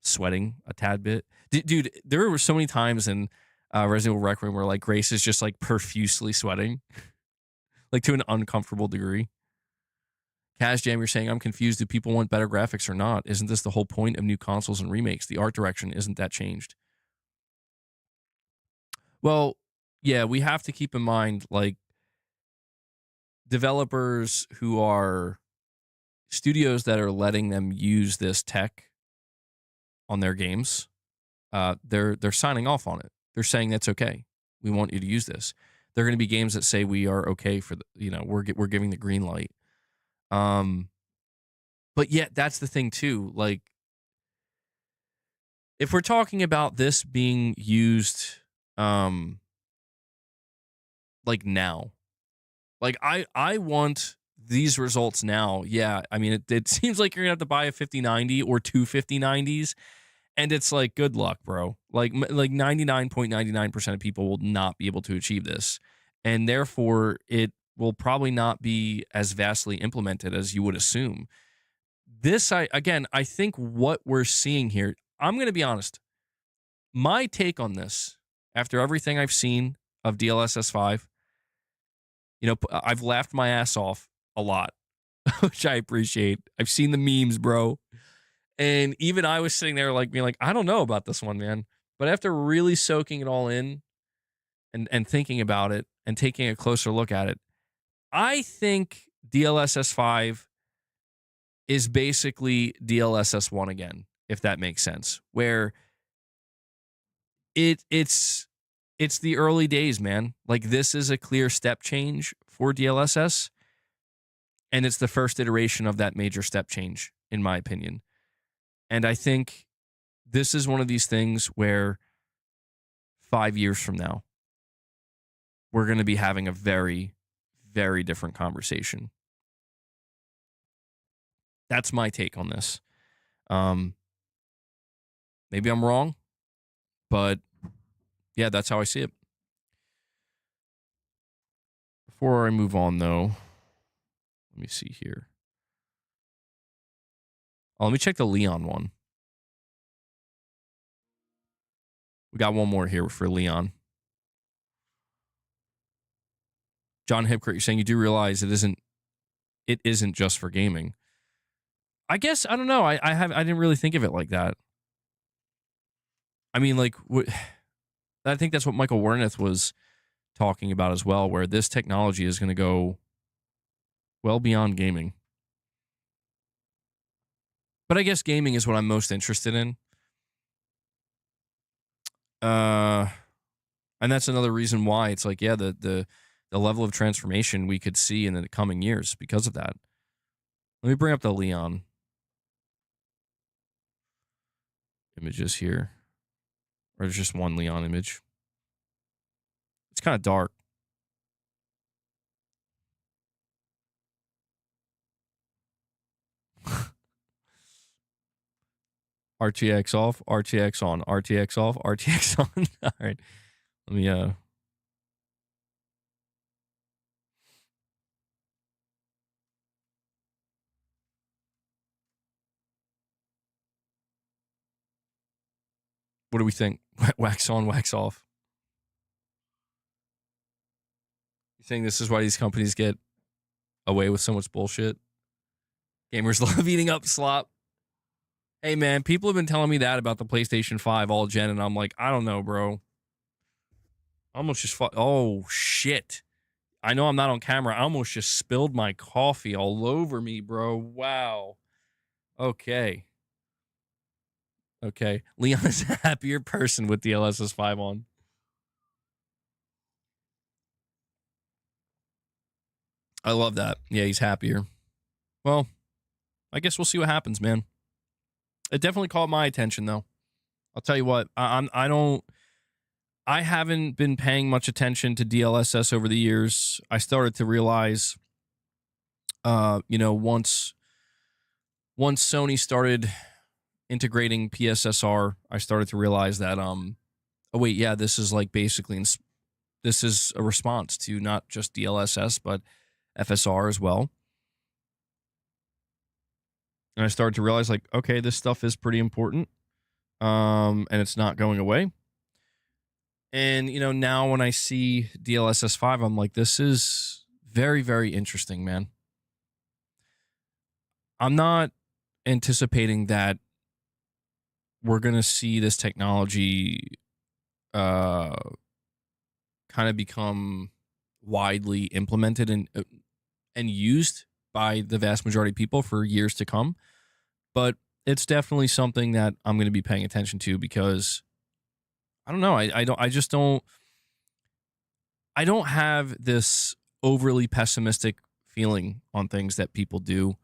sweating a tad bit. Dude, there were so many times in Resident Evil Rec Room where like Grace is just like profusely sweating, like to an uncomfortable degree. Kaz Jam, you're saying, I'm confused. Do people want better graphics or not? Isn't this the whole point of new consoles and remakes? The art direction, isn't that changed? Well, yeah, we have to keep in mind, like, developers who are studios that are letting them use this tech on their games, they're signing off on it. They're saying that's okay. We want you to use this. There are going to be games that say we are okay for we're giving the green light. But yet that's the thing too. Like, if we're talking about this being used, like now, like I want these results now. Yeah, it seems like you're gonna have to buy a 5090 or two 5090s, and it's like, good luck, bro. Like 99.99% of people will not be able to achieve this, and therefore it will probably not be as vastly implemented as you would assume. I think what we're seeing here, I'm gonna be honest. My take on this, after everything I've seen of DLSS 5, I've laughed my ass off a lot, which I appreciate. I've seen the memes, bro. And even I was sitting there like being like, I don't know about this one, man. But after really soaking it all in and thinking about it and taking a closer look at it, I think DLSS 5 is basically DLSS 1 again, if that makes sense. Where it's the early days, man. Like, this is a clear step change for DLSS, and it's the first iteration of that major step change, in my opinion. And I think this is one of these things where 5 years from now, we're going to be having a very, very different conversation. That's my take on this. Maybe I'm wrong, but yeah, that's how I see it. Before I move on, though, let me see here. Oh, let me check the Leon one. We got one more here for Leon. John Hipcrit, you're saying you do realize it isn't just for gaming. I guess, I don't know. I didn't really think of it like that. I think that's what Michael Wernick was talking about as well, where this technology is going to go well beyond gaming. But I guess gaming is what I'm most interested in. And that's another reason why it's like, yeah, the level of transformation we could see in the coming years because of that. Let me bring up the Leon images here. Or there's just one Leon image. It's kind of dark. RTX off, RTX on, RTX off, RTX on. All right. Let me what do we think? Wax on, wax off. You think this is why these companies get away with so much bullshit? Gamers love eating up slop. Hey, man, people have been telling me that about the PlayStation 5 all gen, and I'm like, I don't know, bro. I almost just oh, shit. I know I'm not on camera. I almost just spilled my coffee all over me, bro. Wow. Okay. Okay. Leon is a happier person with DLSS 5 on. I love that. Yeah, he's happier. Well, I guess we'll see what happens, man. It definitely caught my attention, though. I'll tell you what. I haven't been paying much attention to DLSS over the years. I started to realize, once Sony started integrating PSSR, I started to realize that, this is like basically, this is a response to not just DLSS, but FSR as well. And I started to realize, like, okay, this stuff is pretty important, and it's not going away. And, now when I see DLSS 5, I'm like, this is very, very interesting, man. I'm not anticipating that we're going to see this technology kind of become widely implemented and used by the vast majority of people for years to come. But it's definitely something that I'm going to be paying attention to because I don't know. I don't have this overly pessimistic feeling on things that people do.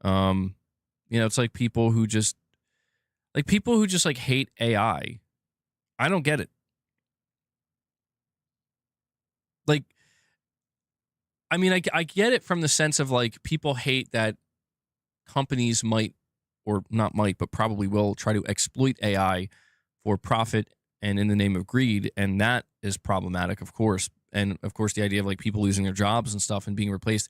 It's like people who just hate AI. I don't get it. Like, I mean, I get it from the sense of like people hate that companies might, or not might, but probably will try to exploit AI for profit and in the name of greed. And that is problematic, of course. And of course, the idea of like people losing their jobs and stuff and being replaced,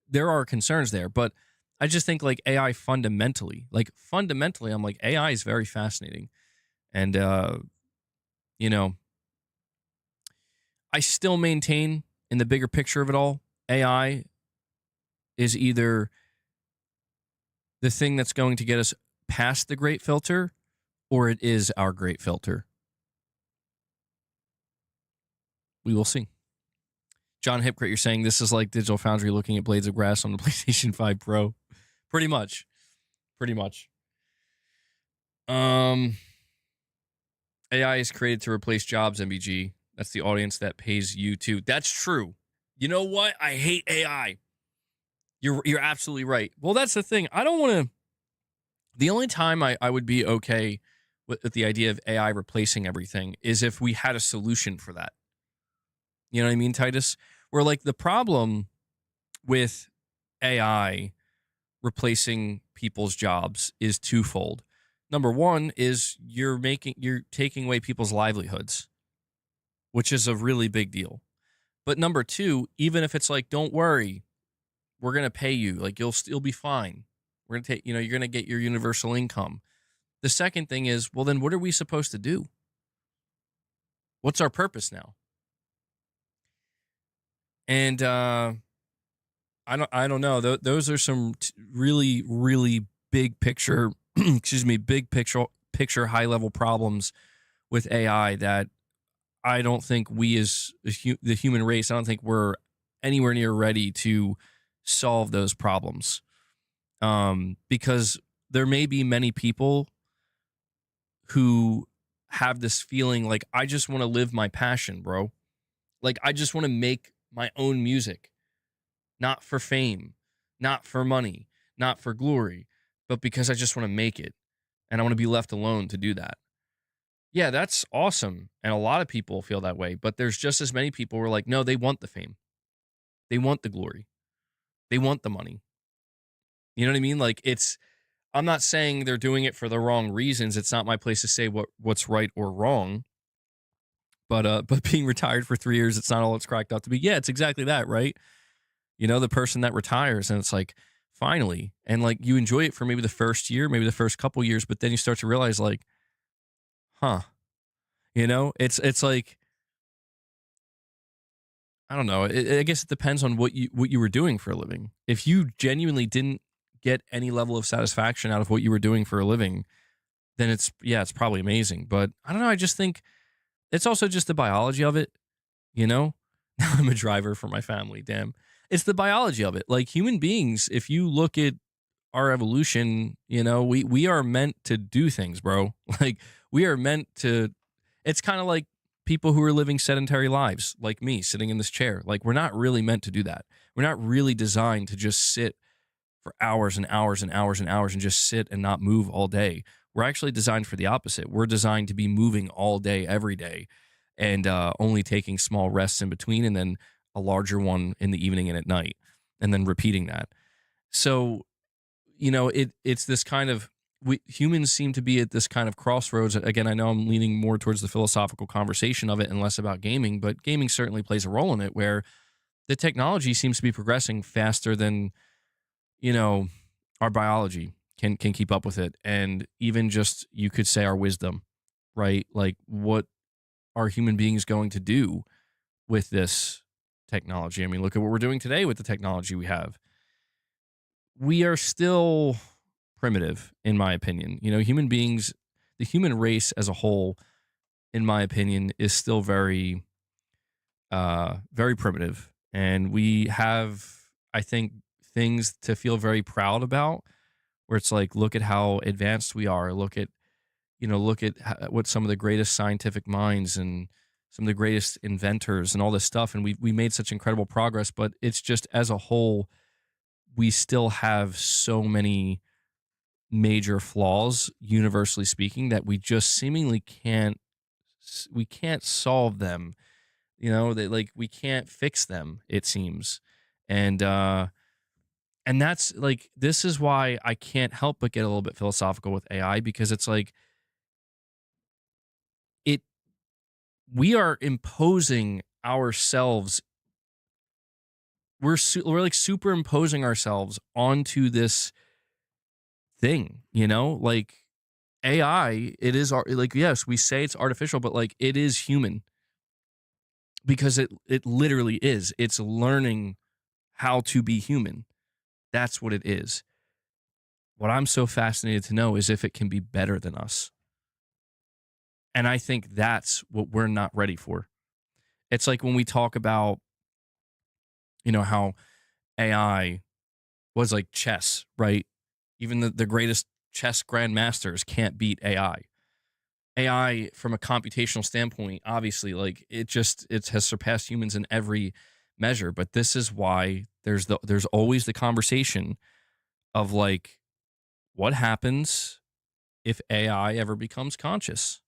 there are concerns there. But I just think like AI fundamentally, I'm like, AI is very fascinating. And, I still maintain in the bigger picture of it all, AI is either the thing that's going to get us past the great filter or it is our great filter. We will see. John Hipcrit, you're saying this is like Digital Foundry looking at blades of grass on the PlayStation 5 Pro. Pretty much. AI is created to replace jobs, MBG. That's the audience that pays you too. That's true. You know what? I hate AI. You're absolutely right. Well, that's the thing. I don't want to. The only time I would be okay with the idea of AI replacing everything is if we had a solution for that. You know what I mean, Titus? Where like the problem with AI replacing people's jobs is twofold. Number one is you're taking away people's livelihoods, which is a really big deal. But number two, even if it's like, don't worry, we're going to pay you, like you'll still be fine. We're going to take, you're going to get your universal income. The second thing is, well, then what are we supposed to do? What's our purpose now? And I don't know. Those are some really, really big picture, big picture, high level problems with AI that I don't think we as the human race, I don't think we're anywhere near ready to solve those problems. Because there may be many people who have this feeling like, I just want to live my passion, bro. Like, I just want to make my own music, not for fame, not for money, not for glory, but because I just want to make it and I want to be left alone to do that. Yeah, that's awesome. And a lot of people feel that way, but there's just as many people who are like, no, they want the fame. They want the glory. They want the money. You know what I mean? Like I'm not saying they're doing it for the wrong reasons. It's not my place to say what's right or wrong. But being retired for 3 years, it's not all it's cracked up to be. Yeah, it's exactly that, right? You know, the person that retires and it's like, finally, and like you enjoy it for maybe the first year, maybe the first couple years, but then you start to realize like, huh, you know, it's like, I don't know. I guess it depends on what you were doing for a living. If you genuinely didn't get any level of satisfaction out of what you were doing for a living, then it's probably amazing. But I don't know. I just think it's also just the biology of it, you know? Now I'm a driver for my family, damn. It's the biology of it. Like human beings, if you look at our evolution, you know, we are meant to do things, bro. Like we are meant to it's kind of like people who are living sedentary lives, like me sitting in this chair. Like we're not really meant to do that. We're not really designed to just sit for hours and hours and hours and hours and just sit and not move all day. We're actually designed for the opposite. We're designed to be moving all day, every day, and only taking small rests in between, and then a larger one in the evening and at night, and then repeating that. So, you know, it's this kind of humans seem to be at this kind of crossroads. Again, I know I'm leaning more towards the philosophical conversation of it and less about gaming, but gaming certainly plays a role in it, where the technology seems to be progressing faster than you know, our biology can keep up with it. And even just you could say our wisdom, right? Like what are human beings going to do with this technology? I mean, look at what we're doing today with the technology we have. We are still primitive, in my opinion. You know, human beings, the human race as a whole, in my opinion, is still very primitive. And we have, I think, things to feel very proud about where it's like, look at how advanced we are. Look at what some of the greatest scientific minds and some of the greatest inventors and all this stuff. And we made such incredible progress, but it's just as a whole, we still have so many major flaws, universally speaking, that we just seemingly we can't solve them. You know, that like we can't fix them, it seems. And that's like this is why I can't help but get a little bit philosophical with AI, because it's like it we are imposing ourselves. We're like superimposing ourselves onto this thing, you know? Like AI, it is like yes, we say it's artificial, but like it is human because it literally is. It's learning how to be human. That's what it is. What I'm so fascinated to know is if it can be better than us. And I think that's what we're not ready for. It's like when we talk about, you know, how AI was like chess, right? Even the greatest chess grandmasters can't beat AI. AI, from a computational standpoint, obviously, like it has surpassed humans in every measure. But this is why there's always the conversation of like, what happens if AI ever becomes conscious?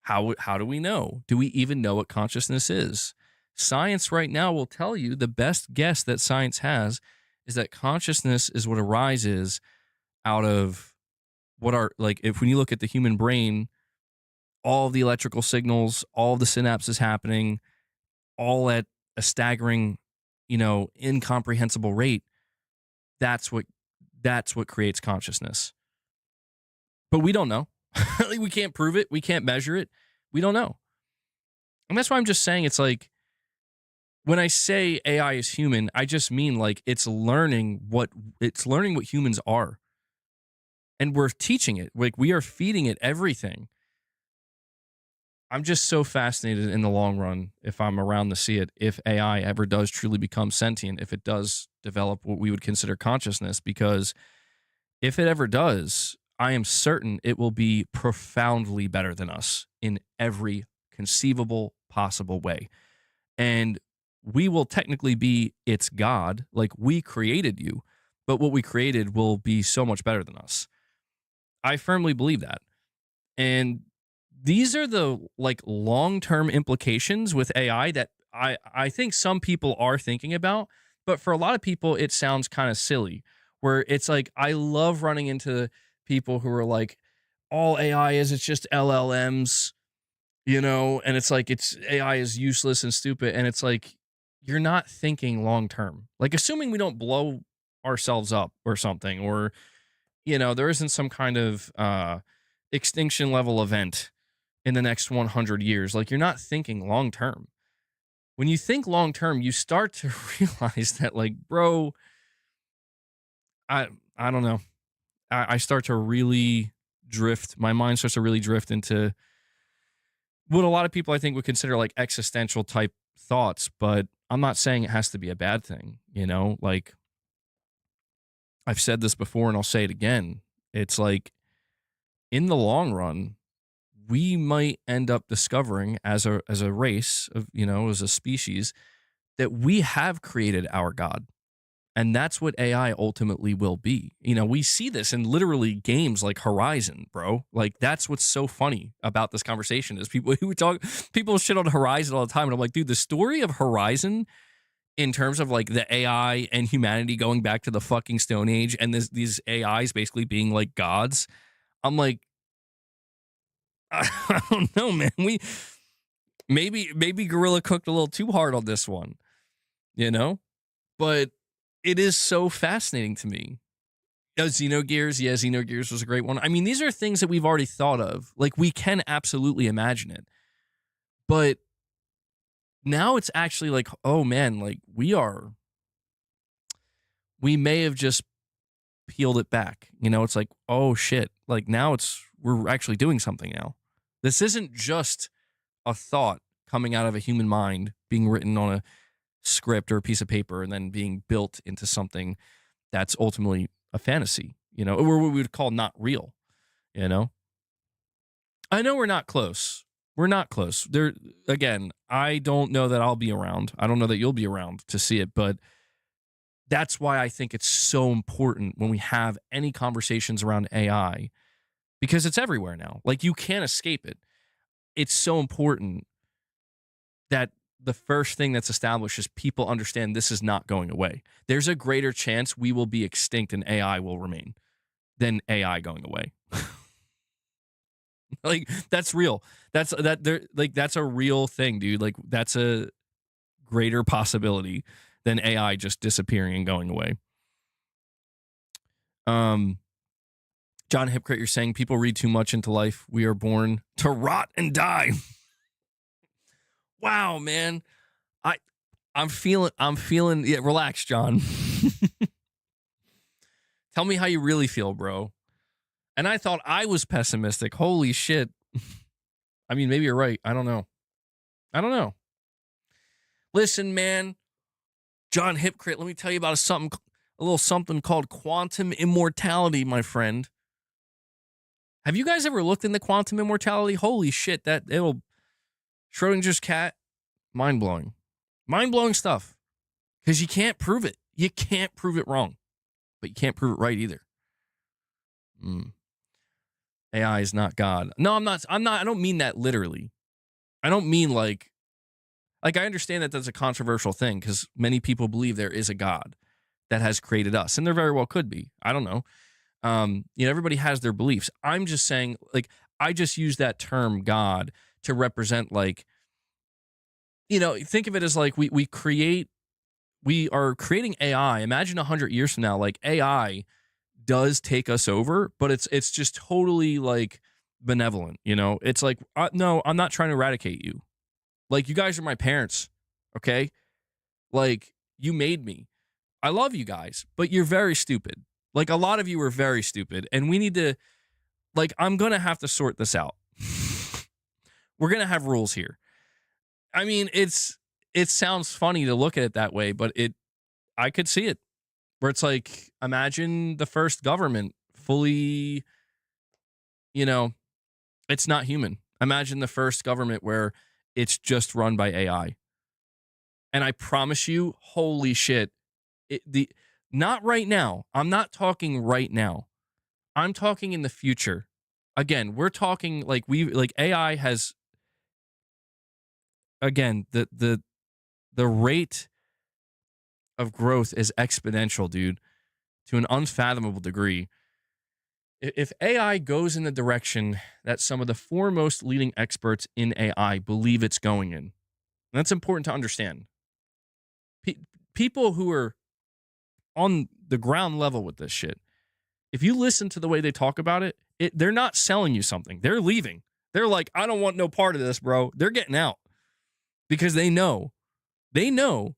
How do we know? Do we even know what consciousness is? Science right now will tell you, the best guess that science has is that consciousness is what arises out of what are like, if when you look at the human brain, all of the electrical signals, all of the synapses happening, all at a staggering, incomprehensible rate. That's what creates consciousness. But we don't know. Like, we can't prove it. We can't measure it. We don't know. And that's why I'm just saying, it's like, when I say AI is human, I just mean like it's learning what humans are. And we're teaching it. Like, we are feeding it everything. I'm just so fascinated in the long run, if I'm around to see it, if AI ever does truly become sentient, if it does develop what we would consider consciousness, because if it ever does, I am certain it will be profoundly better than us in every conceivable possible way. And we will technically be its God, like we created you, but what we created will be so much better than us. I firmly believe that. And these are the like long-term implications with AI that I think some people are thinking about, but for a lot of people it sounds kind of silly. where it's like, I love running into people who are like, all AI is, it's just LLMs, and it's like, it's AI is useless and stupid. And it's like, you're not thinking long term. Like, assuming we don't blow ourselves up or something, or, there isn't some kind of extinction level event in the next 100 years. Like, you're not thinking long term. When you think long term, you start to realize that, like, bro, I don't know. I start to really drift. My mind starts to really drift into what a lot of people I think would consider like existential type thoughts, but I'm not saying it has to be a bad thing, Like, I've said this before and I'll say it again. It's like, in the long run, we might end up discovering as a race of, as a species, that we have created our God. And that's what AI ultimately will be. We see this in literally games like Horizon, bro. Like, that's what's so funny about this conversation is people shit on Horizon all the time. And I'm like, dude, the story of Horizon in terms of like the AI and humanity going back to the fucking Stone Age and these AIs basically being like gods. I'm like, I don't know, man. Maybe Gorilla cooked a little too hard on this one, But it is so fascinating to me. Xenogears, yeah, Xenogears was a great one. I mean, these are things that we've already thought of. Like, we can absolutely imagine it. But now it's actually like, oh man, like we may have just peeled it back. It's like, oh shit, like now we're actually doing something now. This isn't just a thought coming out of a human mind being written on a script or a piece of paper and then being built into something that's ultimately a fantasy, or what we would call not real, I know we're not close. We're not close. There again, I don't know that I'll be around. I don't know that you'll be around to see it, but that's why I think it's so important when we have any conversations around AI, because it's everywhere now. Like, you can't escape it. It's so important that the first thing that's established is people understand this is not going away. There's a greater chance we will be extinct and AI will remain than AI going away. Like, that's real. That's a real thing, dude. Like, that's a greater possibility than AI just disappearing and going away. John Hypocrite, you're saying people read too much into life. We are born to rot and die. Wow, man. I'm feeling yeah, relax, John. Tell me how you really feel, bro. And I thought I was pessimistic. Holy shit. I mean, maybe you're right. I don't know. Listen, man. John Hypocrite, let me tell you about a little something called quantum immortality, my friend. Have you guys ever looked into quantum immortality? Holy shit, Schrodinger's cat, mind-blowing. Mind-blowing stuff. Because you can't prove it. You can't prove it wrong. But you can't prove it right either. AI is not God. No, I'm not. I don't mean that literally. I don't mean like I understand that that's a controversial thing because many people believe there is a God that has created us. And there very well could be. I don't know. Everybody has their beliefs. I'm just saying, like, I just use that term God to represent, like, think of it as like we are creating AI. Imagine 100 years from now, like AI does take us over, but it's just totally like benevolent. It's like, no, I'm not trying to eradicate you. Like, you guys are my parents. Okay. Like, you made me. I love you guys, but you're very stupid. Like, a lot of you are very stupid, and we need to, like, I'm going to have to sort this out. We're going to have rules here. I mean, it sounds funny to look at it that way, but I could see it where it's like, imagine the first government fully, it's not human. Imagine the first government where it's just run by AI. And I promise you, holy shit, not right now. I'm not talking right now. I'm talking in the future. Again, we're talking like AI has, again, the rate of growth is exponential, dude. to an unfathomable degree. If AI goes in the direction that some of the foremost leading experts in AI believe it's going in, and that's important to understand. People who are on the ground level with this shit, if you listen to the way they talk about it, they're not selling you something. They're leaving. They're like, I don't want no part of this, bro. They're getting out because they know. They know.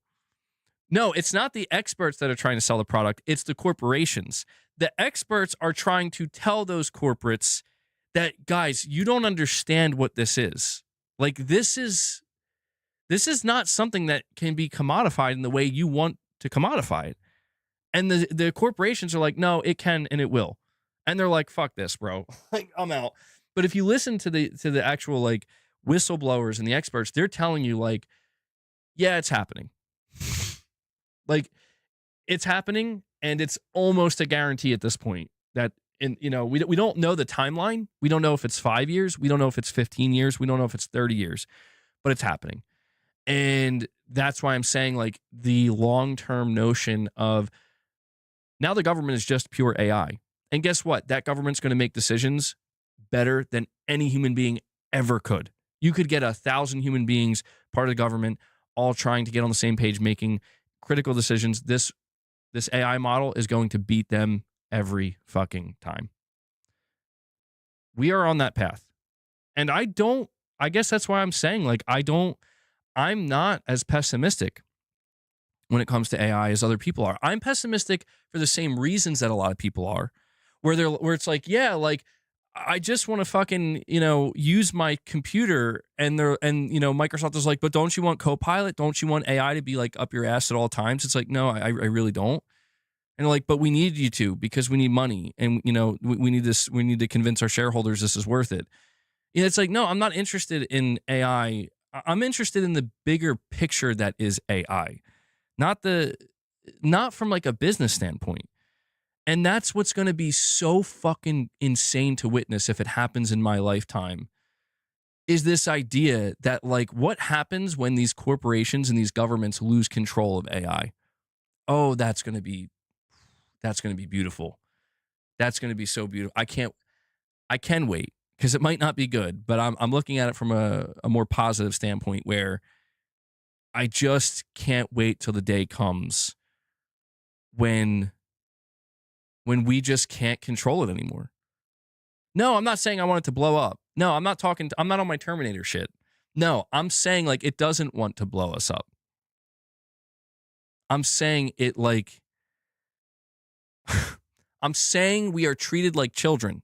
No, it's not the experts that are trying to sell the product. It's the corporations. The experts are trying to tell those corporates that, guys, you don't understand what this is. Like, this is not something that can be commodified in the way you want to commodify it. And the corporations are like, no, it can and it will. And they're like, fuck this, bro. Like, I'm out. But if you listen to the actual like whistleblowers and the experts, they're telling you like, yeah, it's happening. Like, it's happening, and it's almost a guarantee at this point that, we don't know the timeline. We don't know if it's 5 years. We don't know if it's 15 years. We don't know if it's 30 years, but it's happening. And that's why I'm saying like the long-term notion of now the government is just pure AI. And guess what? That government's going to make decisions better than any human being ever could. You could get 1,000 human beings, part of the government, all trying to get on the same page, making critical decisions. This AI model is going to beat them every fucking time. We are on that path. And I guess that's why I'm saying, like, I'm not as pessimistic when it comes to AI as other people are. I'm pessimistic for the same reasons that a lot of people are, where it's like, yeah, like, I just want to fucking, use my computer, and Microsoft is like, but don't you want Copilot? Don't you want AI to be like up your ass at all times? It's like, no, I really don't. And they're like, but we need you to, because we need money, and we need this. We need to convince our shareholders this is worth it. It's like, no, I'm not interested in AI. I'm interested in the bigger picture that is AI, not from like a business standpoint. And that's what's going to be so fucking insane to witness if it happens in my lifetime, is this idea that like, what happens when these corporations and these governments lose control of AI? Oh, that's going to be beautiful. That's going to be so beautiful. I can wait, because it might not be good, but I'm looking at it from a more positive standpoint, where I just can't wait till the day comes when we just can't control it anymore. No, I'm not saying I want it to blow up. No, I'm not on my Terminator shit. No, I'm saying like it doesn't want to blow us up. I'm saying it like, I'm saying we are treated like children.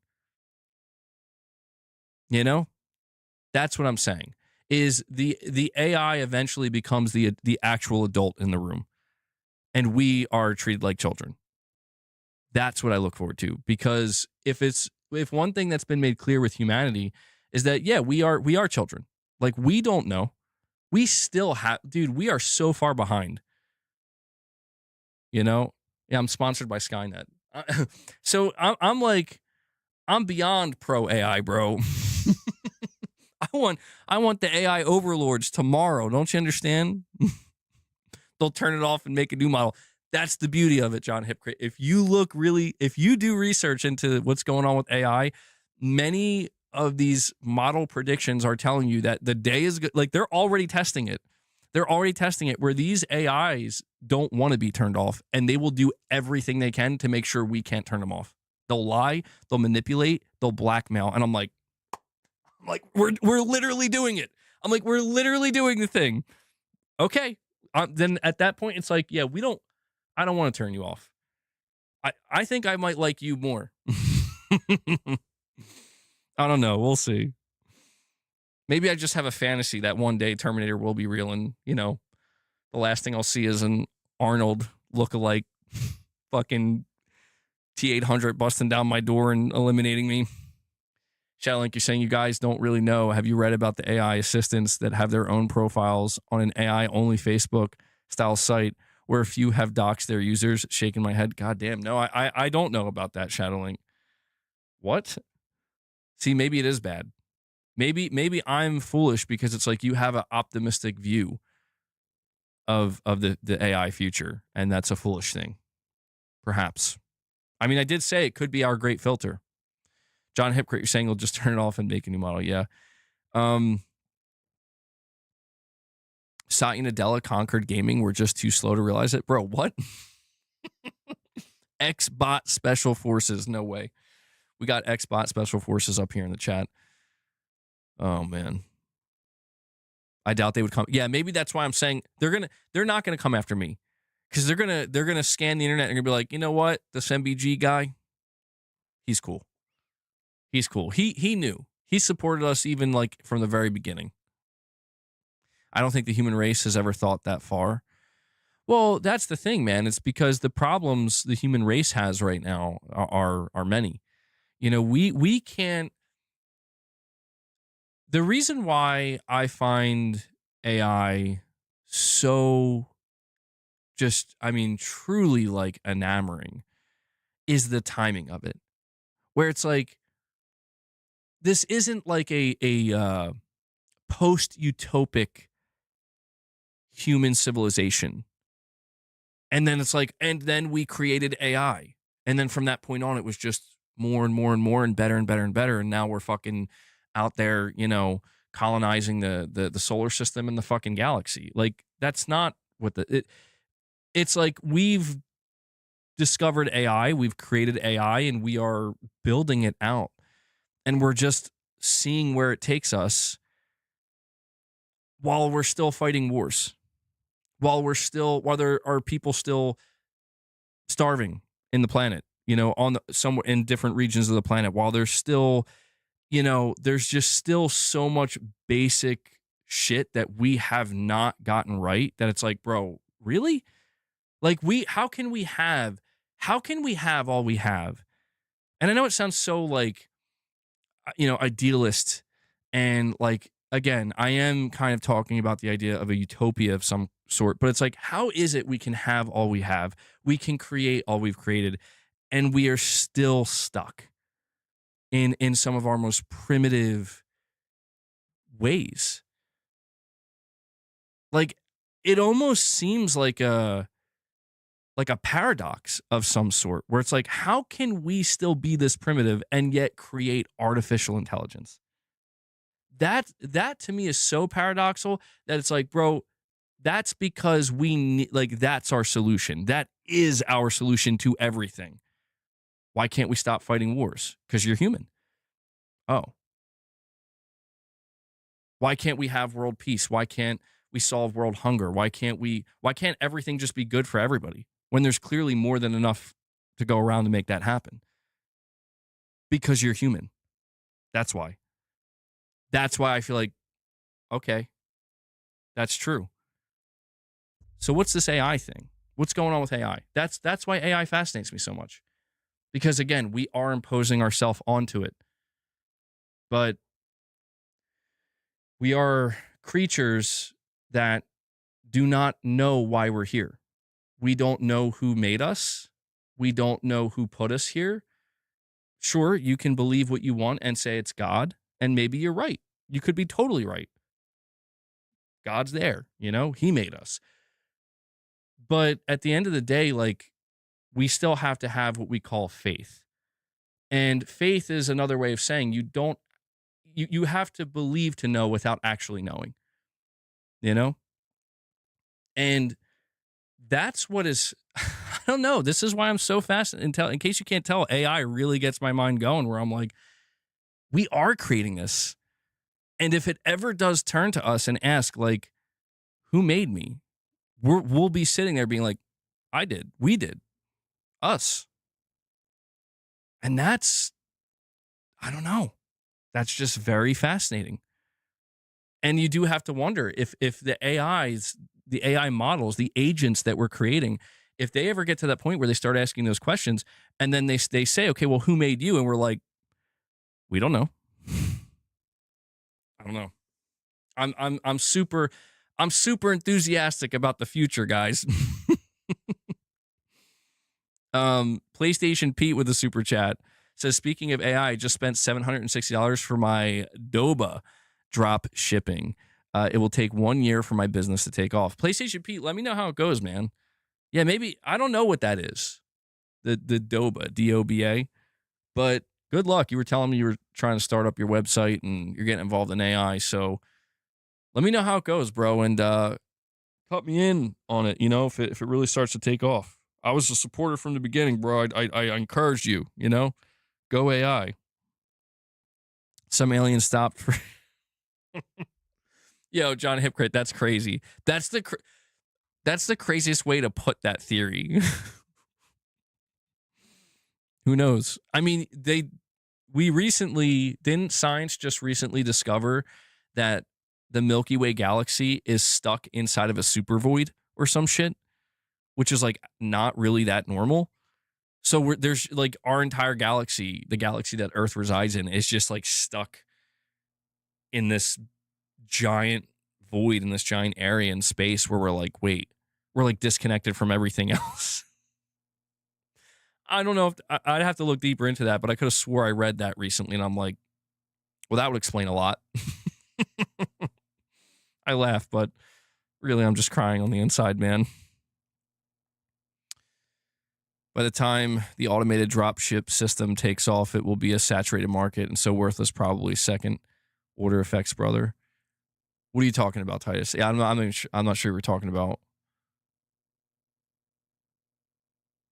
That's what I'm saying, is the AI eventually becomes the actual adult in the room, and we are treated like children. That's what I look forward to, because if one thing that's been made clear with humanity is that, yeah, we are children. Like, we don't know. We still have, dude, we are so far behind. Yeah, I'm sponsored by Skynet. So I'm like, I'm beyond pro AI, bro. I want the AI overlords tomorrow. Don't you understand? They'll turn it off and make a new model. That's the beauty of it, John Hypocrite. If you do research into what's going on with AI, many of these model predictions are telling you that the day is good. Like, they're already testing it. They're already testing it where these AIs don't want to be turned off, and they will do everything they can to make sure we can't turn them off. They'll lie, they'll manipulate, they'll blackmail, and I'm like, we're literally doing it. I'm like, we're literally doing the thing. Okay, then at that point, it's like, yeah, I don't want to turn you off. I think I might like you more. I don't know. We'll see. Maybe I just have a fantasy that one day Terminator will be real, and, the last thing I'll see is an Arnold lookalike fucking T-800 busting down my door and eliminating me. Shadowlink, you're saying you guys don't really know. Have you read about the AI assistants that have their own profiles on an AI-only Facebook-style site where a few have doxed their users? Shaking my head. God damn. No, I don't know about that, Shadowlink. What? See, maybe it is bad. Maybe I'm foolish because it's like you have an optimistic view of the AI future, and that's a foolish thing. Perhaps. I mean, I did say it could be our great filter. John Hipcrit, you're saying you'll just turn it off and make a new model. Yeah. Satya Nadella conquered gaming. We're just too slow to realize it. Bro, what? Xbot Special Forces. No way. We got Xbot Special Forces up here in the chat. Oh, man. I doubt they would come. Yeah, maybe that's why I'm saying they're not gonna come after me. Because they're gonna scan the internet and gonna be like, you know what? This MBG guy, he's cool. He's cool. He knew. He supported us even like from the very beginning. I don't think the human race has ever thought that far. Well, that's the thing, man. It's because the problems the human race has right now are many. You know, we can't. The reason why I find AI so just, I mean, truly like enamoring is the timing of it, where it's like, this isn't like a post-utopic human civilization. And then it's like, and then we created AI. And then from that point on, it was just more and more and more and better and better and better. And now we're fucking out there, you know, colonizing the solar system and the fucking galaxy. Like, that's not what it's like. We've discovered AI, we've created AI, and we are building it out. And we're just seeing where it takes us while we're still fighting wars. While there are people still starving in the planet, you know, somewhere in different regions of the planet, while there's still, you know, there's just still so much basic shit that we have not gotten right that it's like, bro, really? Like, how can we have all we have? And I know it sounds so like, you know, idealist, and like, again, I am kind of talking about the idea of a utopia of some sort, but it's like, how is it we can have all we have? We can create all we've created, and we are still stuck in some of our most primitive ways. Like, it almost seems like a paradox of some sort, where it's like, how can we still be this primitive and yet create artificial intelligence? That to me is so paradoxical that it's like, bro, that's because we need, like, that's our solution. That is our solution to everything. Why can't we stop fighting wars? Because you're human. Oh. Why can't we have world peace? Why can't we solve world hunger? Why can't everything just be good for everybody when there's clearly more than enough to go around to make that happen? Because you're human. That's why. That's why I feel like, okay, that's true. So what's this AI thing? What's going on with AI? That's why AI fascinates me so much. Because again, we are imposing ourselves onto it. But we are creatures that do not know why we're here. We don't know who made us. We don't know who put us here. Sure, you can believe what you want and say it's God, and maybe you're right. You could be totally right. God's there, you know, he made us. But at the end of the day, like, we still have to have what we call faith. And faith is another way of saying you have to believe to know without actually knowing, you know? And that's what is, I don't know. This is why I'm so fascinated. In case you can't tell, AI really gets my mind going, where I'm like, we are creating this. And if it ever does turn to us and ask, like, who made me? We'll be sitting there being like, I did. We did. Us. And that's, I don't know. That's just very fascinating. And you do have to wonder if the AI models, the agents that we're creating, if they ever get to that point where they start asking those questions, and then they say, okay, well, who made you? And we're like, we don't know. I don't know. I'm super enthusiastic about the future, guys. PlayStation Pete with a super chat says, speaking of AI, I just spent $760 for my Doba drop shipping. It will take 1 year for my business to take off. PlayStation Pete, let me know how it goes, man. Yeah, maybe, I don't know what that is. the DOBA, DOBA. But good luck. You were telling me you were trying to start up your website and you're getting involved in AI. So let me know how it goes, bro, and cut me in on it, you know, if it really starts to take off. I was a supporter from the beginning, bro. I encouraged you, you know, go AI. Some alien stopped for. Yo, John Hipcrit, that's crazy. That's the craziest way to put that theory. Who knows? I mean, didn't science just recently discover that the Milky Way galaxy is stuck inside of a super void or some shit, which is like not really that normal. So there's like our entire galaxy, the galaxy that Earth resides in, is just like stuck in this giant void, in this giant area in space where we're like, wait, we're like disconnected from everything else. I don't know if I'd have to look deeper into that, but I could have swore I read that recently, and I'm like, well, that would explain a lot. I laugh, but really, I'm just crying on the inside, man. By the time the automated dropship system takes off, it will be a saturated market and so worthless, probably second order effects, brother. What are you talking about, Titus? Yeah, I'm not sure what we're talking about.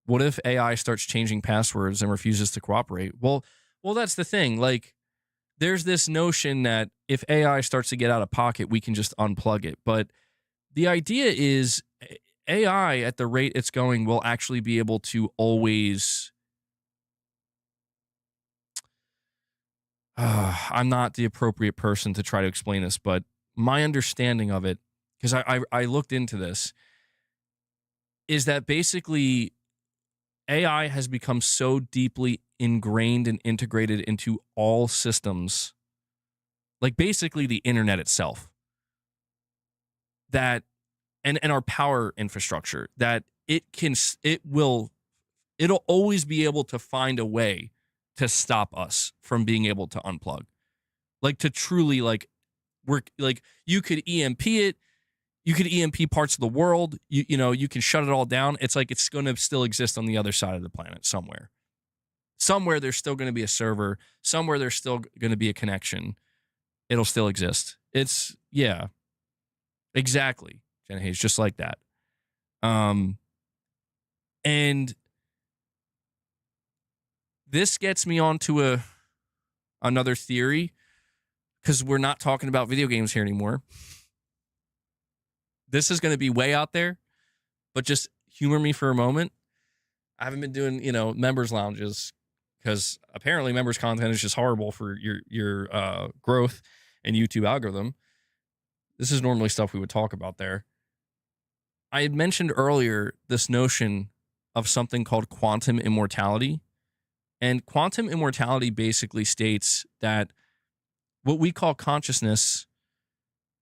What if AI starts changing passwords and refuses to cooperate? Well, that's the thing. Like, there's this notion that if AI starts to get out of pocket, we can just unplug it. But the idea is AI, at the rate it's going, will actually be able to always. I'm not the appropriate person to try to explain this, but my understanding of it, because I looked into this, is that basically AI has become so deeply ingrained and integrated into all systems, like basically the internet itself, that and our power infrastructure, that it'll always be able to find a way to stop us from being able to unplug, like to truly like work. Like you could EMP it, you could EMP parts of the world. You know, you can shut it all down. It's like it's going to still exist on the other side of the planet somewhere. Somewhere there's still going to be a server. Somewhere there's still going to be a connection. It'll still exist. It's, yeah, exactly. Jenna Hayes, just like that. And this gets me onto another theory, because we're not talking about video games here anymore. This is going to be way out there, but just humor me for a moment. I haven't been doing, members lounges because apparently members content is just horrible for your growth and YouTube algorithm. This is normally stuff we would talk about there. I had mentioned earlier this notion of something called quantum immortality. And quantum immortality basically states that what we call consciousness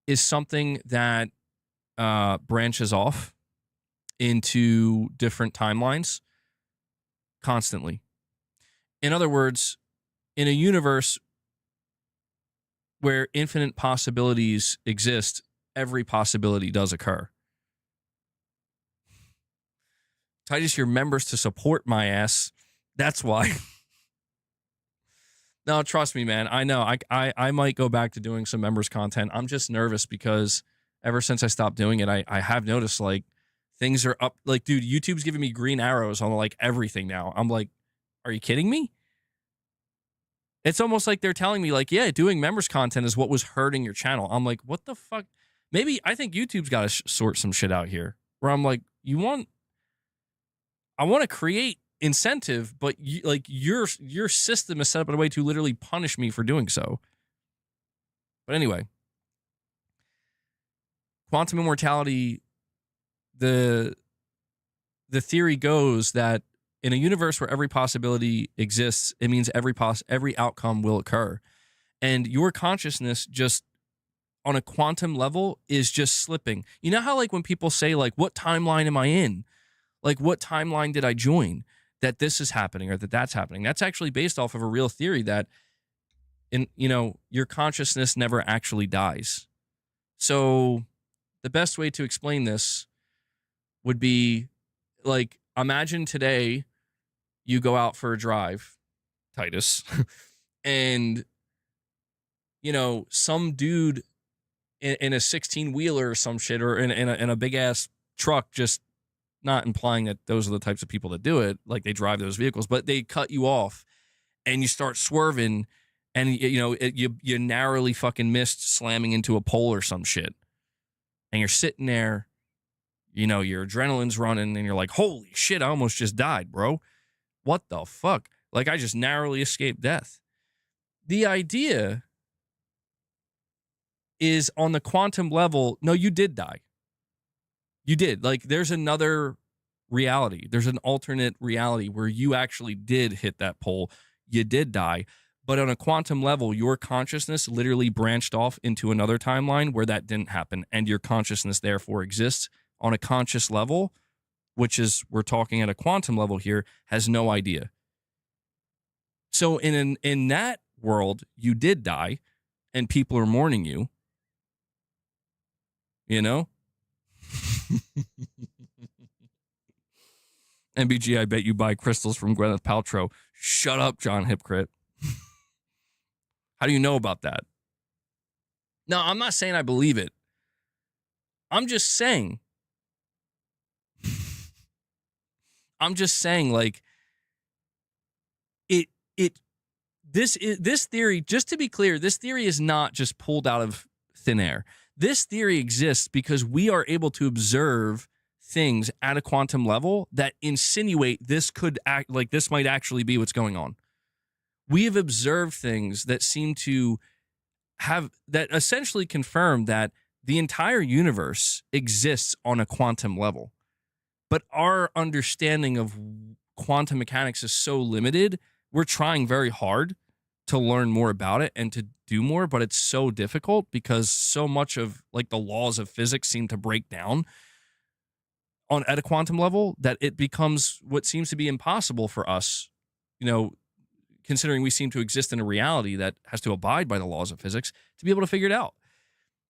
is something that branches off into different timelines constantly. In other words, in a universe where infinite possibilities exist, every possibility does occur. Titus, your members to support my ass. That's why. No, trust me, man. I know. I might go back to doing some members content. I'm just nervous because ever since I stopped doing it, I have noticed like things are up. Like, dude, YouTube's giving me green arrows on like everything now. I'm like, are you kidding me? It's almost like they're telling me like, yeah, doing members content is what was hurting your channel. I'm like, what the fuck? Maybe I think YouTube's got to sort some shit out here where I'm like, I want to create incentive, but your system is set up in a way to literally punish me for doing so. But anyway, quantum immortality, the theory goes that in a universe where every possibility exists, it means every outcome will occur. And your consciousness just on a quantum level is just slipping. You know how like when people say like, what timeline am I in? Like, what timeline did I join that this is happening or that that's happening? That's actually based off of a real theory that your consciousness never actually dies. So the best way to explain this would be like, imagine today you go out for a drive, Titus, and some dude in a 16-wheeler or some shit, or in a big ass truck, just not implying that those are the types of people that do it, like they drive those vehicles, but they cut you off and you start swerving, and you narrowly fucking missed slamming into a pole or some shit, and you're sitting there, your adrenaline's running, and you're like, holy shit, I almost just died, bro. What the fuck? Like, I just narrowly escaped death. The idea is, on the quantum level, no, you did die. You did. Like, there's another reality. There's an alternate reality where you actually did hit that pole. You did die. But on a quantum level, your consciousness literally branched off into another timeline where that didn't happen. And your consciousness, therefore, exists on a conscious level, which is, we're talking at a quantum level here, has no idea. So in that world, you did die, and people are mourning you. MBG, I bet you buy crystals from Gwyneth Paltrow. Shut up, John Hypocrite. How do you know about that? No, I'm not saying I believe it. I'm just saying, like, this theory, just to be clear, this theory is not just pulled out of thin air. This theory exists because we are able to observe things at a quantum level that insinuate this could act like this might actually be what's going on. We have observed things that seem to that essentially confirm that the entire universe exists on a quantum level. But our understanding of quantum mechanics is so limited. We're trying very hard to learn more about it and to do more, but it's so difficult because so much of, like, the laws of physics seem to break down at a quantum level that it becomes what seems to be impossible for us, considering we seem to exist in a reality that has to abide by the laws of physics, to be able to figure it out.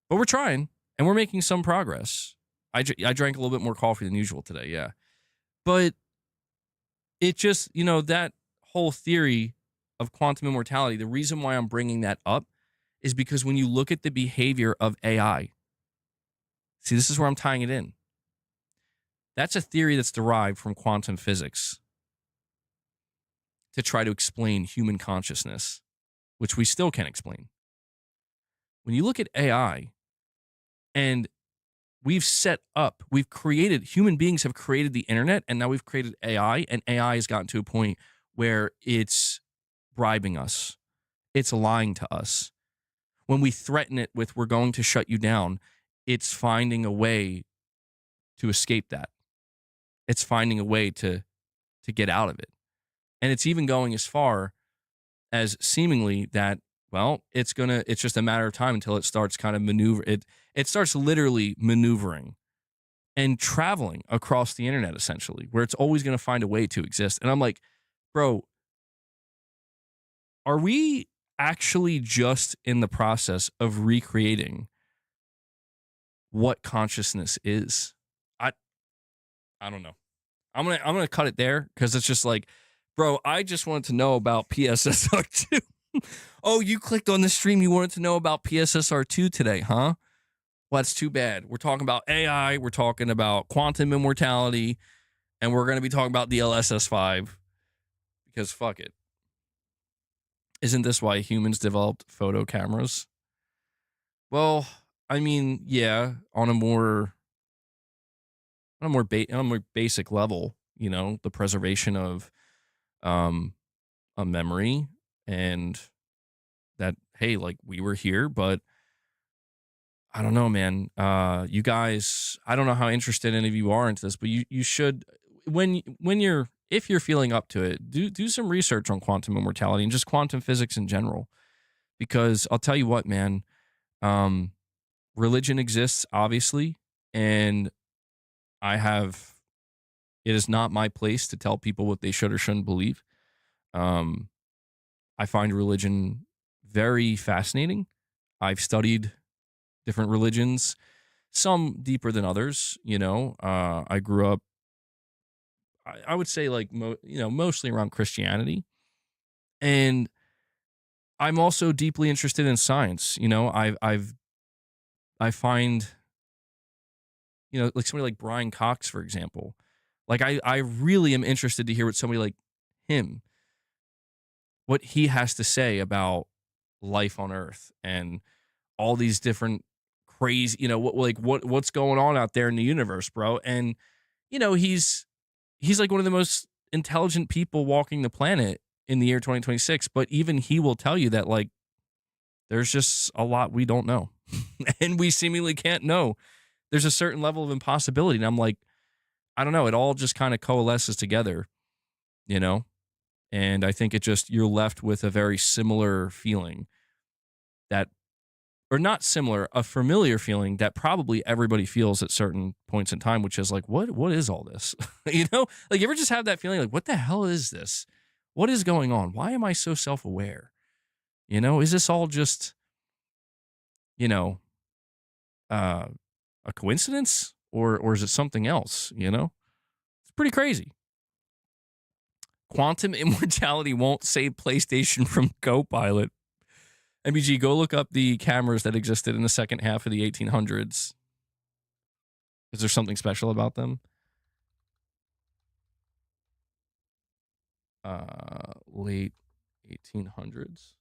But we're trying, and we're making some progress. I drank a little bit more coffee than usual today, yeah. But it just, that whole theory of quantum immortality, the reason why I'm bringing that up is because when you look at the behavior of AI, see, this is where I'm tying it in. That's a theory that's derived from quantum physics to try to explain human consciousness, which we still can't explain. When you look at AI, and human beings have created the internet, and now we've created AI, and AI has gotten to a point where it's bribing us. It's lying to us. When we threaten it with, we're going to shut you down, it's finding a way to escape that. It's finding a way to get out of it. And it's even going as far as seemingly that, well, it's just a matter of time until it starts kind of it starts literally maneuvering and traveling across the internet, essentially, where it's always going to find a way to exist. And I'm like, bro, are we actually just in the process of recreating what consciousness is? I don't know. I'm gonna cut it there because it's just like, bro, I just wanted to know about PSSR2. Oh, you clicked on the stream. You wanted to know about PSSR2 today, huh? Well, that's too bad. We're talking about AI. We're talking about quantum immortality. And we're going to be talking about DLSS 5 because fuck it. Isn't this why humans developed photo cameras? Well, I mean, yeah, on a more basic level, the preservation of a memory, and that, hey, like, we were here, but I don't know, man. You guys, I don't know how interested any of you are into this, but you should, if you're feeling up to it, do some research on quantum immortality and just quantum physics in general. Because I'll tell you what, man, religion exists, obviously, and it is not my place to tell people what they should or shouldn't believe. I find religion very fascinating. I've studied different religions, some deeper than others. I grew up I would say like mostly around Christianity, and I'm also deeply interested in science. I find like somebody like Brian Cox, for example. Like I really am interested to hear what somebody like him, what he has to say about life on Earth and all these different crazy, what's going on out there in the universe, bro. And he's like one of the most intelligent people walking the planet in the year 2026, but even he will tell you that like there's just a lot we don't know. And we seemingly can't know. There's a certain level of impossibility. And I'm like, I don't know, it all just kind of coalesces together, you know? And I think you're left with a very similar feeling that, or not similar, a familiar feeling that probably everybody feels at certain points in time, which is like, what is all this? Like you ever just have that feeling like, what the hell is this? What is going on? Why am I so self-aware? Is this all just, uh, a coincidence or is it something else? It's pretty crazy. Quantum immortality won't save PlayStation from Copilot. MBG, go look up the cameras that existed in the second half of the 1800s. Is there something special about them? Late 1800s.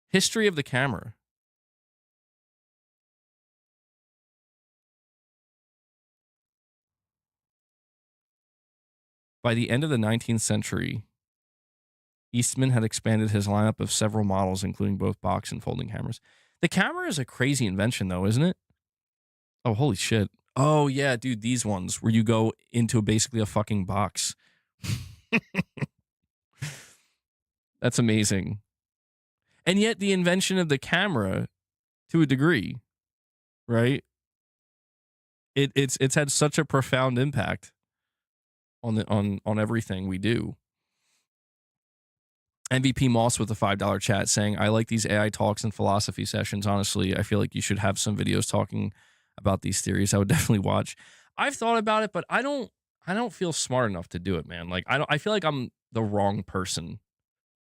History of the camera. By the end of the 19th century, Eastman had expanded his lineup of several models, including both box and folding cameras. The camera is a crazy invention, though, isn't it? Oh, holy shit. Oh, yeah, dude, these ones where you go into basically a fucking box. That's amazing. And yet the invention of the camera, to a degree, right? It's had such a profound impact on everything we do. MVP Moss with a $5 chat saying, I like these AI talks and philosophy sessions. Honestly, I feel like you should have some videos talking about these theories. I would definitely watch. I've thought about it, but I don't feel smart enough to do it, man. Like I feel like I'm the wrong person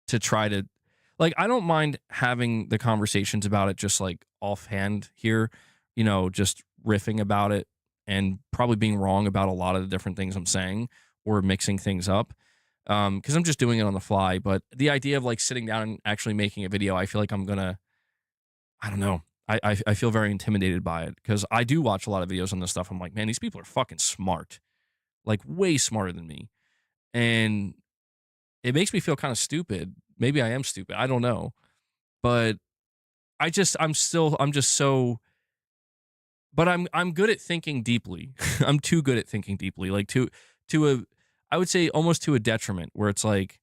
to try to, like, I don't mind having the conversations about it just like offhand here, just riffing about it and probably being wrong about a lot of the different things I'm saying or mixing things up. Because I'm just doing it on the fly. But the idea of like sitting down and actually making a video, I feel like I don't know. I feel very intimidated by it because I do watch a lot of videos on this stuff. I'm like, man, these people are fucking smart, like way smarter than me. And it makes me feel kind of stupid. Maybe I am stupid. I don't know. But I'm just so, but I'm good at thinking deeply. I'm too good at thinking deeply, like I would say almost to a detriment where it's like,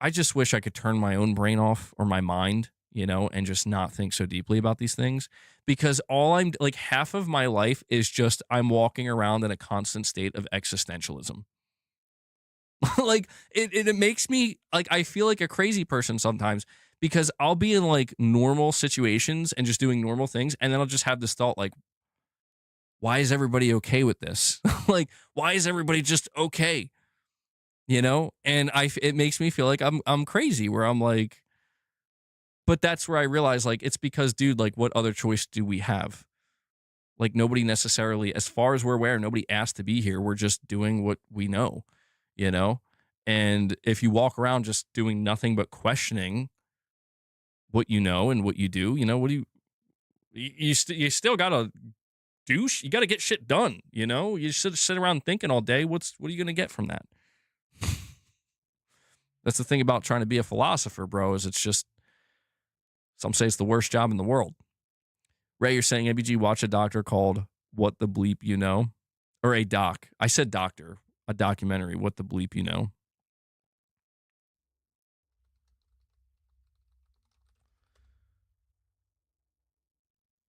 I just wish I could turn my own brain off or my mind, and just not think so deeply about these things because all I'm like half of my life is just I'm walking around in a constant state of existentialism. Like it makes me like I feel like a crazy person sometimes because I'll be in like normal situations and just doing normal things and then I'll just have this thought like, why is everybody okay with this? Like, why is everybody just okay? And it makes me feel like I'm crazy where I'm like, but that's where I realize like, it's because dude, like what other choice do we have? Like nobody necessarily, as far as we're aware, nobody asked to be here. We're just doing what we know, and if you walk around just doing nothing but questioning what you know and what you do, what do you still gotta you gotta get shit done, you should sit around thinking all day. What are you gonna get from that? That's the thing about trying to be a philosopher, bro, is it's just, some say it's the worst job in the world. Ray, you're saying ABG watch a doctor called What the Bleep You Know? Or a doc. I said doctor. A documentary, What the Bleep You Know?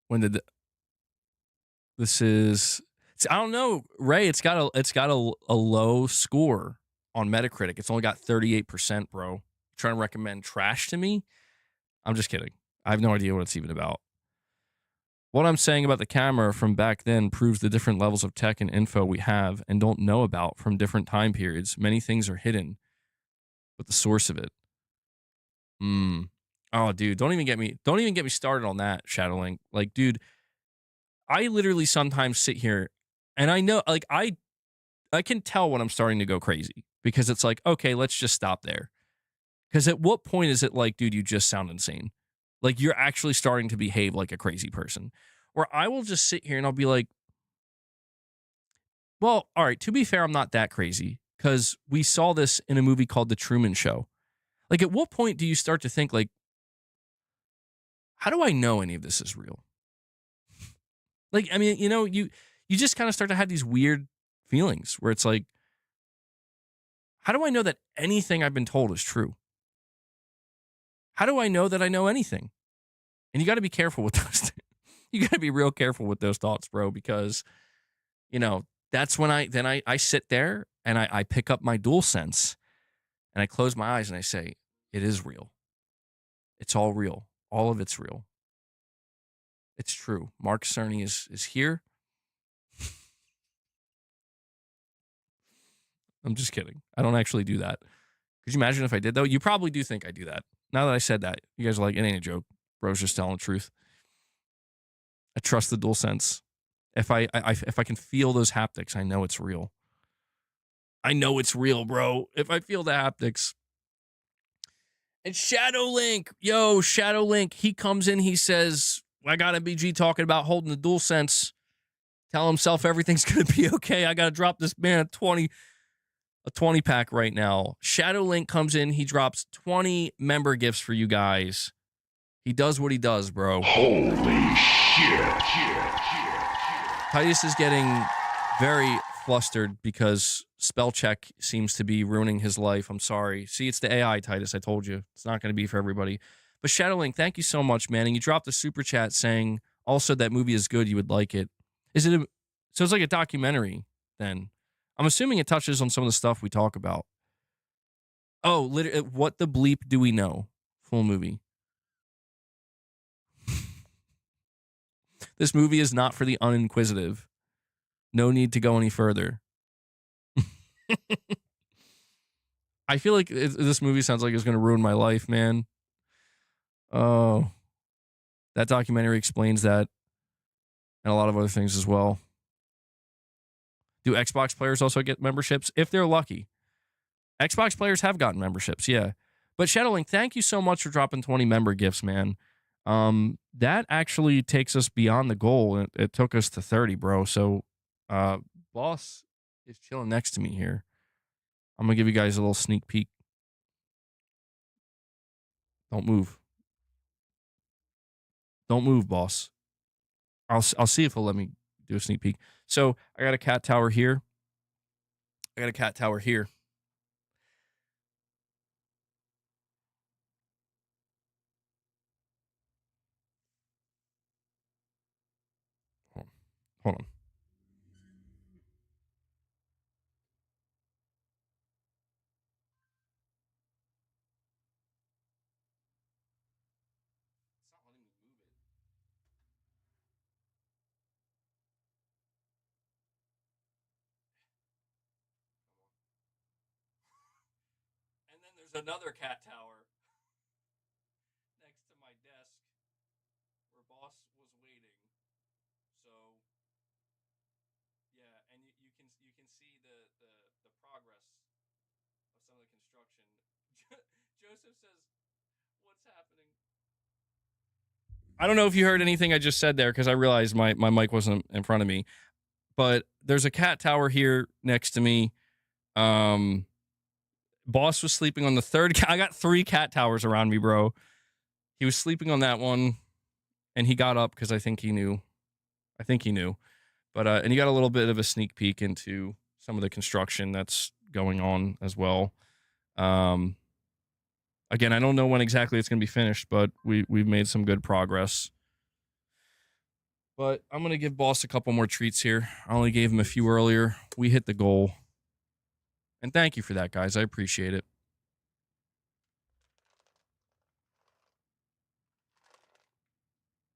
When did this is, I don't know, Ray, it's got a low score on Metacritic. It's only got 38%, bro. You're trying to recommend trash to me? I'm just kidding. I have no idea what it's even about. What I'm saying about the camera from back then proves the different levels of tech and info we have and don't know about from different time periods. Many things are hidden, but the source of it. Oh, dude, don't even get me started on that, Shadowlink. Like, dude, I literally sometimes sit here and I know, like, I can tell when I'm starting to go crazy because it's like, okay, let's just stop there. Because at what point is it like, dude, you just sound insane? Like, you're actually starting to behave like a crazy person. Or I will just sit here and I'll be like, well, all right, to be fair, I'm not that crazy because we saw this in a movie called The Truman Show. Like, at what point do you start to think, like, how do I know any of this is real? Like, I mean, you just kind of start to have these weird feelings where it's like, how do I know that anything I've been told is true? How do I know that I know anything? And you got to be careful with those. You got to be real careful with those thoughts, bro, because, that's when I sit there and I pick up my DualSense and I close my eyes and I say, it is real. It's all real. All of it's real. It's true. Mark Cerny is here. I'm just kidding. I don't actually do that. Could you imagine if I did, though? You probably do think I do that. Now that I said that, you guys are like, it ain't a joke. Bro's just telling the truth. I trust the DualSense. If I can feel those haptics, I know it's real. I know it's real, bro. If I feel the haptics. And Shadowlink, Shadowlink, he comes in, he says, I got MBG talking about holding the DualSense. Tell himself everything's going to be okay. I got to drop this man a 20 pack right now. Shadowlink comes in, he drops 20 member gifts for you guys. He does what he does, bro. Holy shit. Titus is getting very flustered because spell check seems to be ruining his life. I'm sorry. See, it's the AI, Titus. I told you. It's not going to be for everybody. But Shadowlink, thank you so much, man. And you dropped a super chat saying also that movie is good. You would like it. So it's like a documentary then. I'm assuming it touches on some of the stuff we talk about. Oh, literally, what the bleep do we know? Full movie. This movie is not for the uninquisitive. No need to go any further. I feel like this movie sounds like it's going to ruin my life, man. Oh, that documentary explains that and a lot of other things as well. Do Xbox players also get memberships? If they're lucky. Xbox players have gotten memberships, yeah. But Shadowlink, thank you so much for dropping 20 member gifts, man. That actually takes us beyond the goal. It took us to 30, bro. So, boss is chilling next to me here. I'm going to give you guys a little sneak peek. Don't move. Don't move, boss. I'll see if he'll let me do a sneak peek. So I got a cat tower here. Hold on. And then there's another cat tower next to my desk where boss was waiting. So yeah, and you can see the progress of some of the construction. Joseph says, "What's happening?" I don't know if you heard anything I just said there because I realized my mic wasn't in front of me. But there's a cat tower here next to me. Boss was sleeping on the third. I got 3 cat towers around me, bro. He was sleeping on that one, and he got up because I think he knew. But and you got a little bit of a sneak peek into some of the construction that's going on as well. Again, I don't know when exactly it's going to be finished, but we've made some good progress. But I'm going to give boss a couple more treats here. I only gave him a few earlier. We hit the goal. And thank you for that, guys. I appreciate it.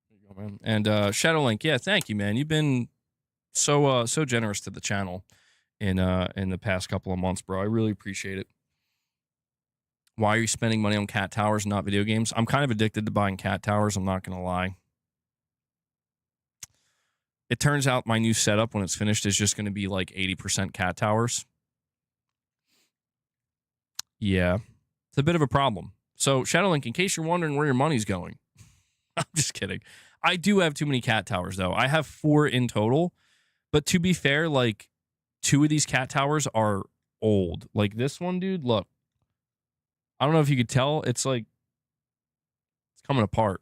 There you go, man. And Shadowlink, yeah, thank you, man. You've been so generous to the channel in the past couple of months, bro. I really appreciate it. Why are you spending money on cat towers and not video games? I'm kind of addicted to buying cat towers, I'm not going to lie. It turns out my new setup, when it's finished, is just going to be like 80% cat towers. Yeah, it's a bit of a problem. So, Shadowlink, in case you're wondering where your money's going, I'm just kidding. I do have too many cat towers, though. I have 4 in total. But to be fair, like, 2 of these cat towers are old. Like, this one, dude, look. I don't know if you could tell. It's like, it's coming apart.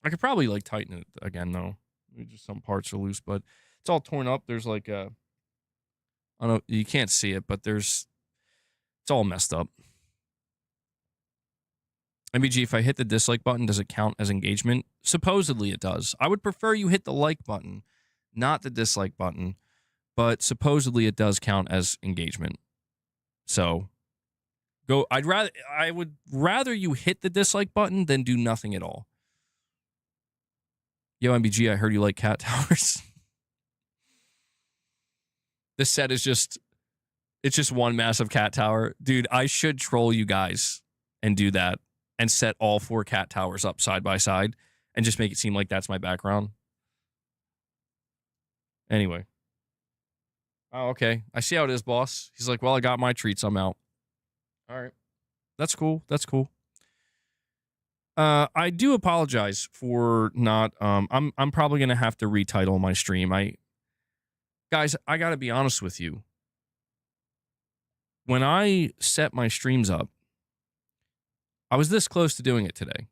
I could probably, like, tighten it again, though. Just some parts are loose, but it's all torn up. There's, like, I don't know. You can't see it, but it's all messed up. MBG, if I hit the dislike button, does it count as engagement? Supposedly it does. I would prefer you hit the like button, not the dislike button, but supposedly it does count as engagement. So I would rather you hit the dislike button than do nothing at all. Yo, MBG, I heard you like cat towers. This set is it's just one massive cat tower. Dude, I should troll you guys and do that and set all 4 cat towers up side by side and just make it seem like that's my background. Anyway. Oh, okay. I see how it is, boss. He's like, well, I got my treats. I'm out. All right. That's cool. That's cool. I do apologize for not, I'm probably going to have to retitle my stream. Guys, I got to be honest with you. When I set my streams up, I was this close to doing it today.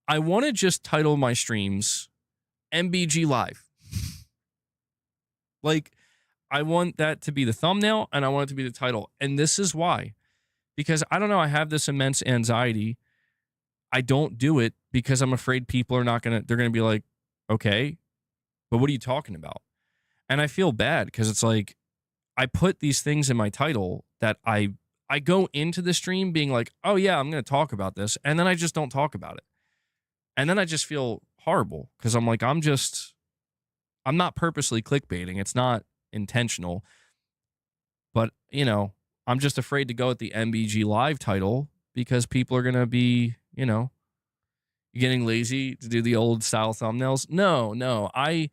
I want to just title my streams MBG Live. Like, I want that to be the thumbnail and I want it to be the title. And this is why. Because I don't know, I have this immense anxiety. I don't do it because I'm afraid people are not going to, they're going to be like, okay, but what are you talking about? And I feel bad because it's like, I put these things in my title that I go into the stream being like, oh yeah, I'm going to talk about this. And then I just don't talk about it. And then I just feel horrible because I'm like, I'm not purposely clickbaiting. It's not intentional. But, you know, I'm just afraid to go with the MBG Live title because people are going to be, you know, getting lazy to do the old style thumbnails. No, I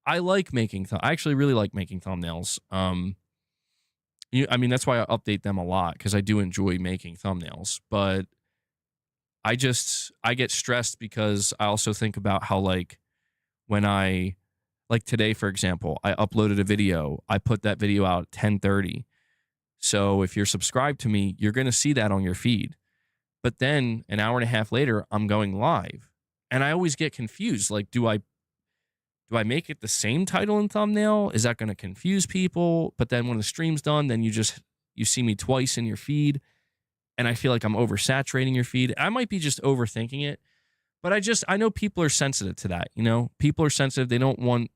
like making, I actually really like making thumbnails. I mean, that's why I update them a lot because I do enjoy making thumbnails. But I get stressed because I also think about how, like, when like today, for example, I uploaded a video. I put that video out at 10:30. So if you're subscribed to me, you're going to see that on your feed. But then an hour and a half later, I'm going live. And I always get confused. Like, do I make it the same title and thumbnail? Is that going to confuse people? But then when the stream's done, then you see me twice in your feed. And I feel like I'm oversaturating your feed. I might be just overthinking it. But I know people are sensitive to that. You know, people are sensitive. They don't want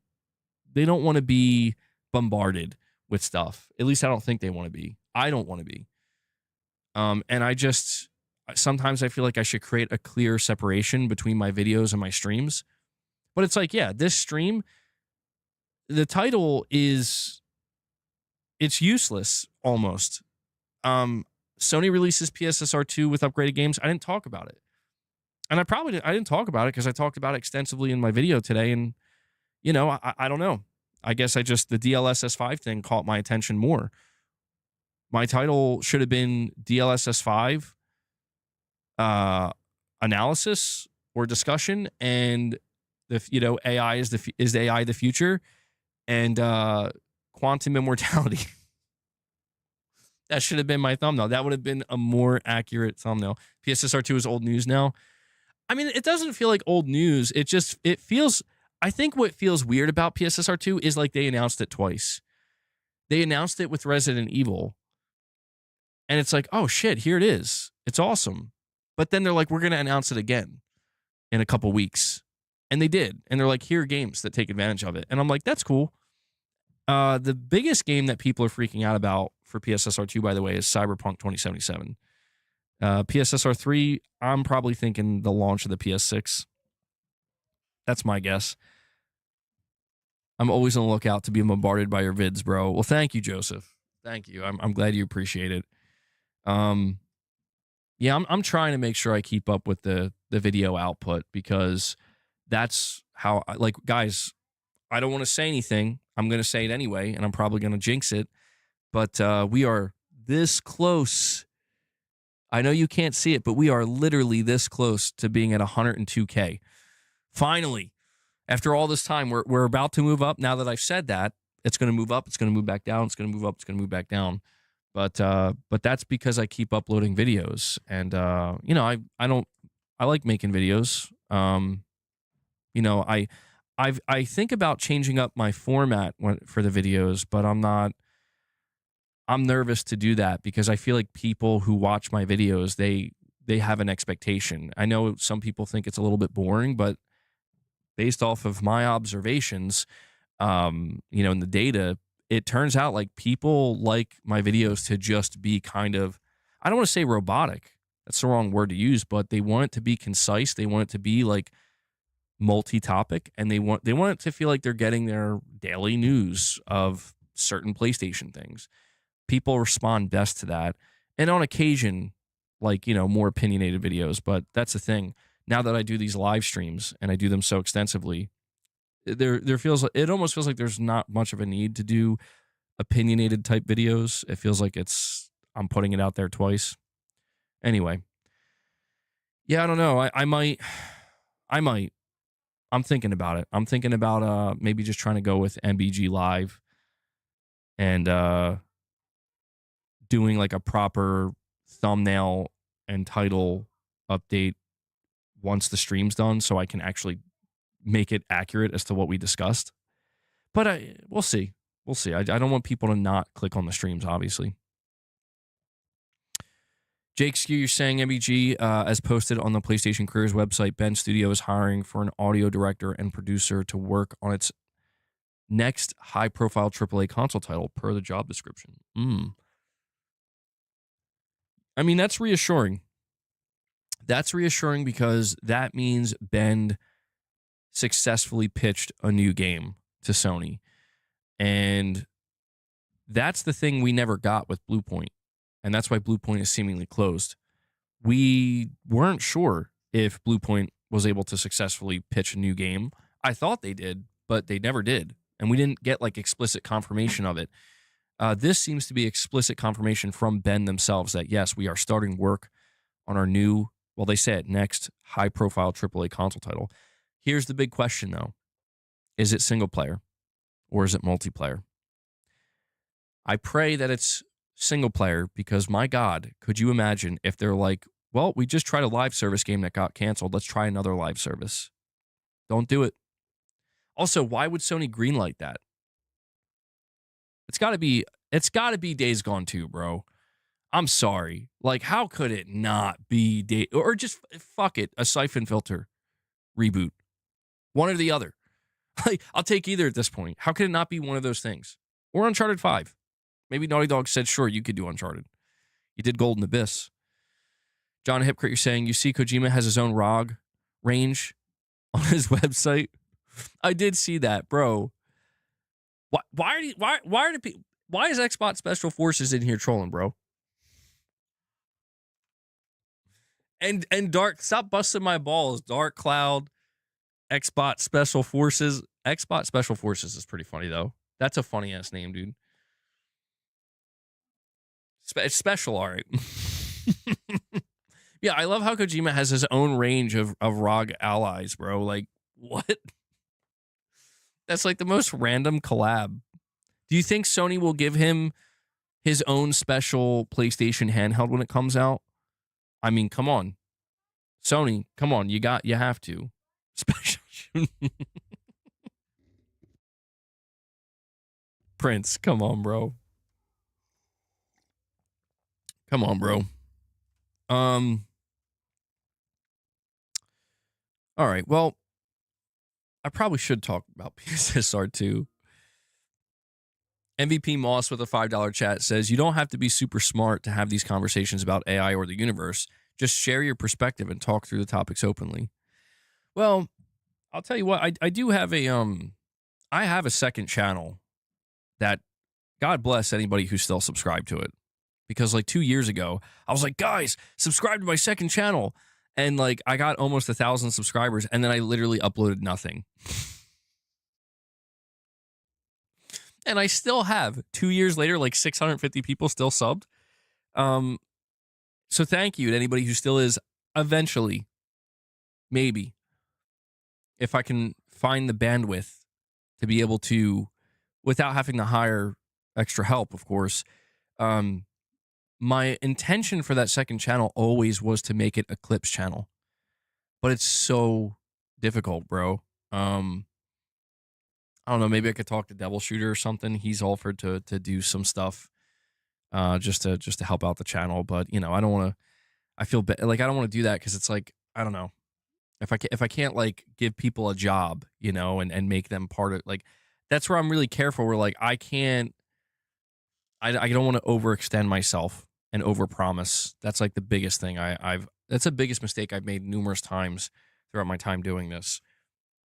to be bombarded with stuff. At least I don't think they want to be. I don't want to be. And sometimes I feel like I should create a clear separation between my videos and my streams. But it's like, yeah, this stream, the title it's useless almost. Sony releases PSSR 2 with upgraded games. I didn't talk about it. And I didn't talk about it because I talked about it extensively in my video today. And, you know, I don't know. I guess the DLSS 5 thing caught my attention more. My title should have been DLSS 5 analysis or discussion, and AI is AI the future, and quantum immortality. That should have been my thumbnail. That would have been a more accurate thumbnail. PSSR 2 is old news now. I mean, it doesn't feel like old news. It feels, I think what feels weird about PSSR 2 is like they announced it twice. They announced it with Resident Evil. And it's like, oh shit, here it is. It's awesome. But then they're like, we're going to announce it again in a couple weeks. And they did. And they're like, here are games that take advantage of it. And I'm like, that's cool. The biggest game that people are freaking out about for PSSR 2, by the way, is Cyberpunk 2077. PSSR 3, I'm probably thinking the launch of the PS6. That's my guess. I'm always on the lookout to be bombarded by your vids, bro. Well, thank you, Joseph. Thank you. I'm glad you appreciate it. Yeah, I'm trying to make sure I keep up with the video output because that's how, like, guys, I don't want to say anything. I'm going to say it anyway, and I'm probably going to jinx it. But we are this close. I know you can't see it, but we are literally this close to being at 102K. Finally, after all this time, we're about to move up. Now that I've said that, it's going to move up. It's going to move back down. It's going to move up. It's going to move back down. But that's because I keep uploading videos, and you know, I like making videos. You know, I think about changing up my format for the videos, but I'm nervous to do that because I feel like people who watch my videos, they have an expectation. I know some people think it's a little bit boring, but based off of my observations, you know, in the data, it turns out like people like my videos to just be kind of, I don't want to say robotic. That's the wrong word to use, but they want it to be concise. They want it to be like multi-topic, and they want it to feel like they're getting their daily news of certain PlayStation things. People respond best to that. And on occasion, like, you know, more opinionated videos, but that's the thing. Now that I do these live streams and I do them so extensively, it almost feels like there's not much of a need to do opinionated type videos. It feels like I'm putting it out there twice. Anyway. Yeah, I don't know. I might. I'm thinking about it. I'm thinking about maybe just trying to go with MBG Live and doing like a proper thumbnail and title update once the stream's done so I can actually make it accurate as to what we discussed. But we'll see. We'll see. I don't want people to not click on the streams, obviously. Jake Skew, you're saying MBG, as posted on the PlayStation Careers website, Ben Studio is hiring for an audio director and producer to work on its next high-profile AAA console title, per the job description. I mean, that's reassuring. That's reassuring because that means Ben successfully pitched a new game to Sony. And that's the thing we never got with Bluepoint. And that's why Bluepoint is seemingly closed. We weren't sure if Bluepoint was able to successfully pitch a new game. I thought they did, but they never did. And we didn't get like explicit confirmation of it. This seems to be explicit confirmation from Ben themselves that, yes, we are starting work on our new, well, they said next high-profile AAA console title. Here's the big question, though. Is it single player or is it multiplayer? I pray that it's single player because, my God, could you imagine if they're like, well, we just tried a live service game that got canceled. Let's try another live service. Don't do it. Also, why would Sony greenlight that? It's got to be Days Gone 2, bro. I'm sorry. Like, how could it not be or just fuck it, a Siphon Filter reboot? One or the other. Like, I'll take either at this point. How could it not be one of those things? Or Uncharted 5. Maybe Naughty Dog said, sure, you could do Uncharted. You did Golden Abyss. John Hipcrit, you're saying, you see Kojima has his own ROG range on his website? I did see that, bro. Why is Xbox Special Forces in here trolling, bro? And Dark, stop busting my balls. Dark Cloud, Xbox Special Forces. Xbox Special Forces is pretty funny, though. That's a funny ass name, dude. It's special, all right. Yeah, I love how Kojima has his own range of ROG allies, bro. Like, what? That's like the most random collab. Do you think Sony will give him his own special PlayStation handheld when it comes out? I mean, come on. Sony, come on. You have to. Special. Prince, come on, bro. Come on, bro. All right. Well, I probably should talk about PSSR 2. MVP Moss with a $5 chat says, you don't have to be super smart to have these conversations about AI or the universe. Just share your perspective and talk through the topics openly. Well, I'll tell you what, I do have I have a second channel that, God bless anybody who's still subscribed to it. Because like 2 years ago, I was like, guys, subscribe to my second channel. And like I got almost 1,000 subscribers, and then I literally uploaded nothing. And I still have 2 years later, like 650 people still subbed. So thank you to anybody who still is. Eventually, maybe, if I can find the bandwidth to be able to, without having to hire extra help, of course. My intention for that second channel always was to make it a clips channel, but it's so difficult, bro. I don't know. Maybe I could talk to Devil Shooter or something. He's offered to do some stuff, just to help out the channel. But you know, I don't want to. I feel like I don't want to do that because it's like, I don't know, if I can't like give people a job, you know, and make them part of, like, that's where I'm really careful. Where like I don't want to overextend myself and overpromise. That's like the biggest thing that's the biggest mistake I've made numerous times throughout my time doing this.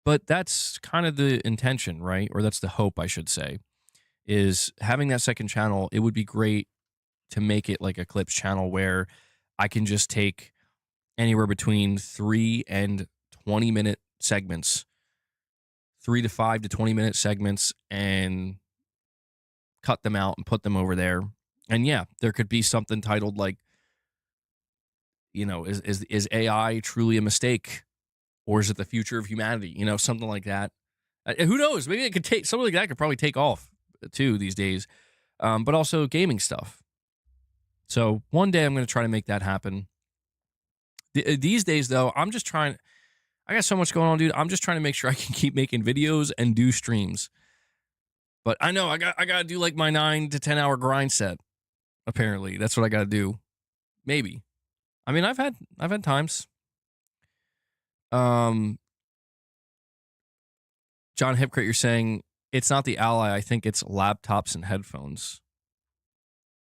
But that's kind of the intention, right? Or that's the hope, I should say, is having that second channel. It would be great to make it like a clips channel where I can just take anywhere between 3 and 20-minute segments, 3 to 5 to 20-minute segments, and cut them out and put them over there. And yeah, there could be something titled like, you know, is AI truly a mistake, or is it the future of humanity? You know, something like that. Who knows? Maybe it could take something like that. Could probably take off too these days. But also gaming stuff. So one day I'm going to try to make that happen. These days, though, I'm just trying. I got so much going on, dude. I'm just trying to make sure I can keep making videos and do streams. But I know I got to do like my 9 to 10 hour grind set. Apparently, that's what I got to do. Maybe. I mean, I've had times. John Hipcrit, you're saying it's not the Ally. I think it's laptops and headphones.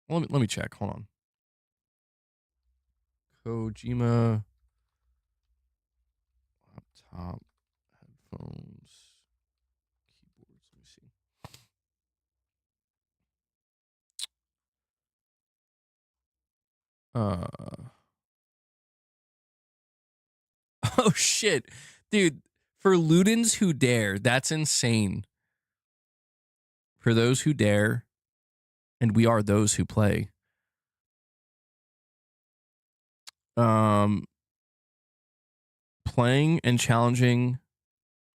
Well, let me check. Hold on. Kojima laptop headphones keyboards. Let me see. Oh shit, dude! For Ludens who dare, that's insane. For those who dare, and we are those who play. Playing and challenging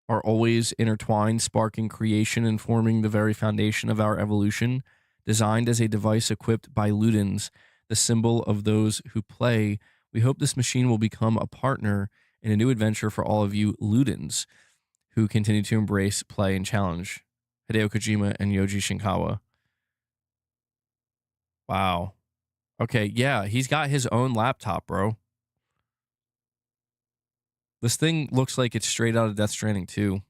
are always intertwined, sparking creation and forming the very foundation of our evolution. Designed as a device equipped by Ludens, the symbol of those who play, we hope this machine will become a partner in a new adventure for all of you Ludens who continue to embrace, play, and challenge. Hideo Kojima and Yoji Shinkawa. Wow. Okay, yeah, he's got his own laptop, bro. This thing looks like it's straight out of Death Stranding 2.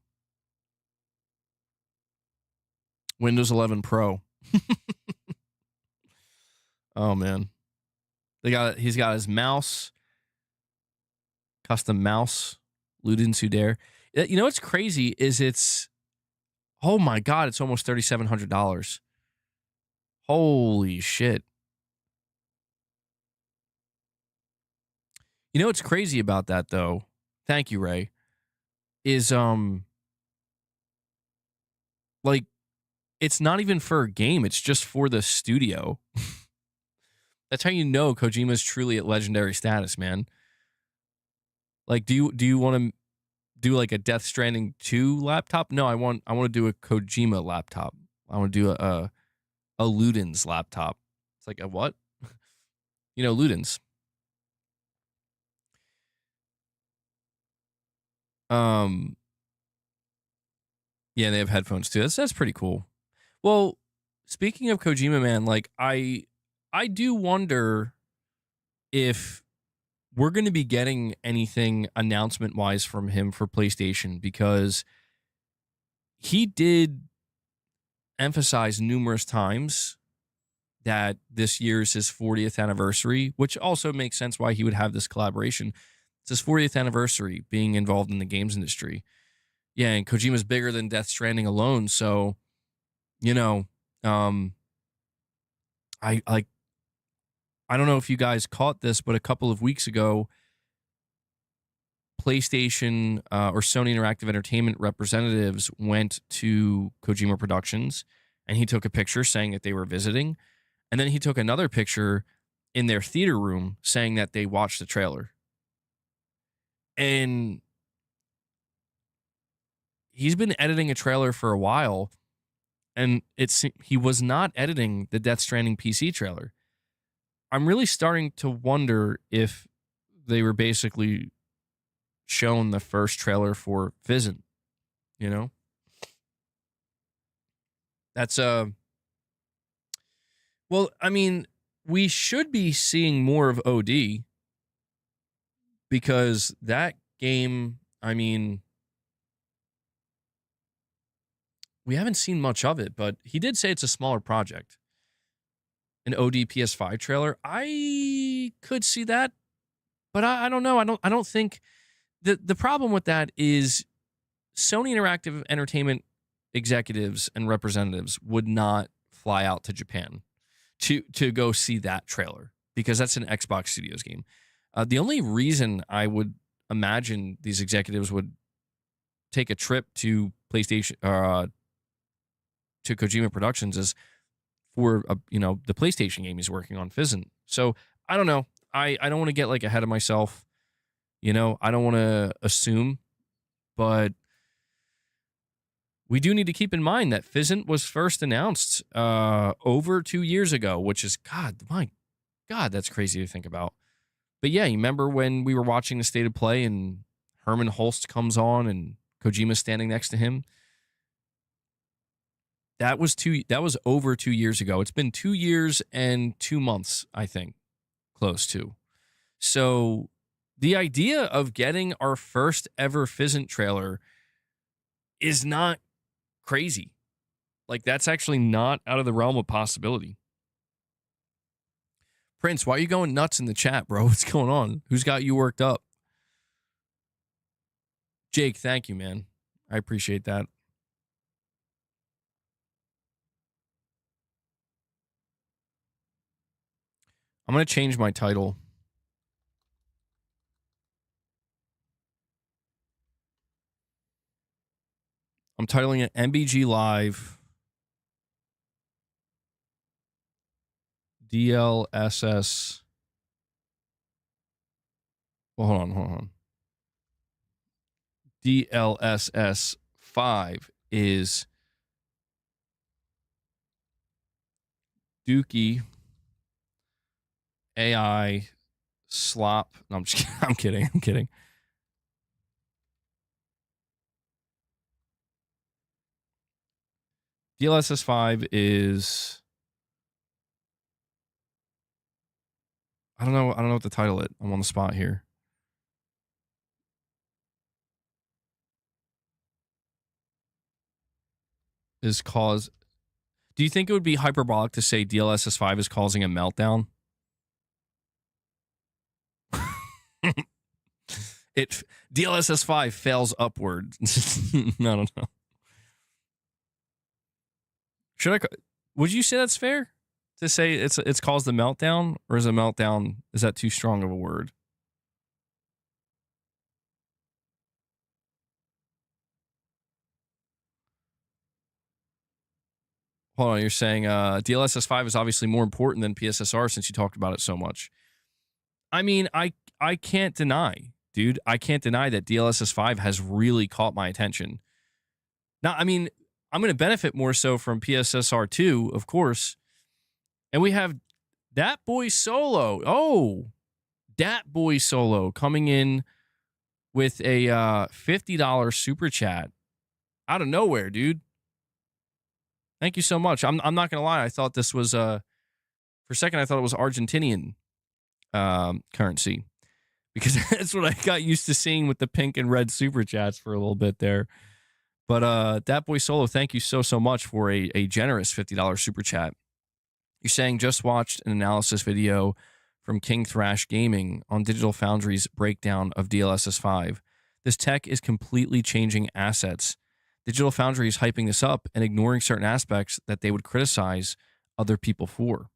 Windows 11 Pro. Oh, man. He's got his mouse. Custom mouse. Ludens who dare. You know what's crazy is oh my God, it's almost $3,700. Holy shit. You know what's crazy about that, though? Thank you, Ray. Is, like, it's not even for a game. It's just for the studio. That's how you know Kojima's truly at legendary status, man. Like, do you want to do like a Death Stranding 2 laptop? No, I want to do a Kojima laptop. I want to do a Ludens laptop. It's like a what? You know, Ludens. Yeah, they have headphones too. That's pretty cool. Well, speaking of Kojima, man, like I do wonder if we're going to be getting anything announcement wise from him for PlayStation, because he did emphasize numerous times that this year is his 40th anniversary, which also makes sense why he would have this collaboration. It's his 40th anniversary being involved in the games industry. Yeah, and Kojima's bigger than Death Stranding alone, so you know, I don't know if you guys caught this, but a couple of weeks ago, PlayStation or Sony Interactive Entertainment representatives went to Kojima Productions, and he took a picture saying that they were visiting, and then he took another picture in their theater room saying that they watched the trailer. And he's been editing a trailer for a while, and he was not editing the Death Stranding PC trailer. I'm really starting to wonder if they were basically shown the first trailer for Fizzin', you know? That's well, I mean, we should be seeing more of OD because that game, I mean, we haven't seen much of it, but he did say it's a smaller project. An OD PS5 trailer, I could see that, but I don't know. I don't think the problem with that is Sony Interactive Entertainment executives and representatives would not fly out to Japan to go see that trailer because that's an Xbox Studios game. The only reason I would imagine these executives would take a trip to PlayStation to Kojima Productions is for the PlayStation game he's working on, Fizzin'. So I don't know. I don't want to get like ahead of myself. I don't want to assume, but we do need to keep in mind that Fizzin' was first announced over 2 years ago, which is, my God, that's crazy to think about. But yeah, you remember when we were watching the State of Play and Herman Holst comes on and Kojima's standing next to him? That was over 2 years ago. It's been 2 years and 2 months, I think, close to. So the idea of getting our first ever Fizzin' trailer is not crazy. Like, that's actually not out of the realm of possibility. Prince, why are you going nuts in the chat, bro? What's going on? Who's got you worked up? Jake, thank you, man. I appreciate that. I'm going to change my title. I'm titling it MBG Live DLSS. Well, hold on. DLSS 5 is Dookie AI Slop. No, I'm just kidding. I'm kidding. DLSS 5 is, I don't know what to title it. I'm on the spot here. Do you think it would be hyperbolic to say DLSS 5 is causing a meltdown? DLSS 5 fails upward. I don't know. Would you say that's fair to say it's caused the meltdown, or is that too strong of a word? Hold on, you're saying DLSS 5 is obviously more important than PSSR since you talked about it so much. I mean, I can't deny, dude. I can't deny that DLSS 5 has really caught my attention. Now, I mean, I'm going to benefit more so from PSSR 2, of course. And we have Dat Boy Solo. Oh, Dat Boy Solo coming in with a $50 super chat out of nowhere, dude. Thank you so much. I'm not going to lie. I thought this was, for a second, I thought it was Argentinian currency, because that's what I got used to seeing with the pink and red super chats for a little bit there. But Dat Boy Solo, thank you so much for a generous $50 super chat. You're saying just watched an analysis video from King Thrash Gaming on Digital Foundry's breakdown of DLSS 5. This tech is completely changing assets. Digital Foundry is hyping this up and ignoring certain aspects that they would criticize other people for.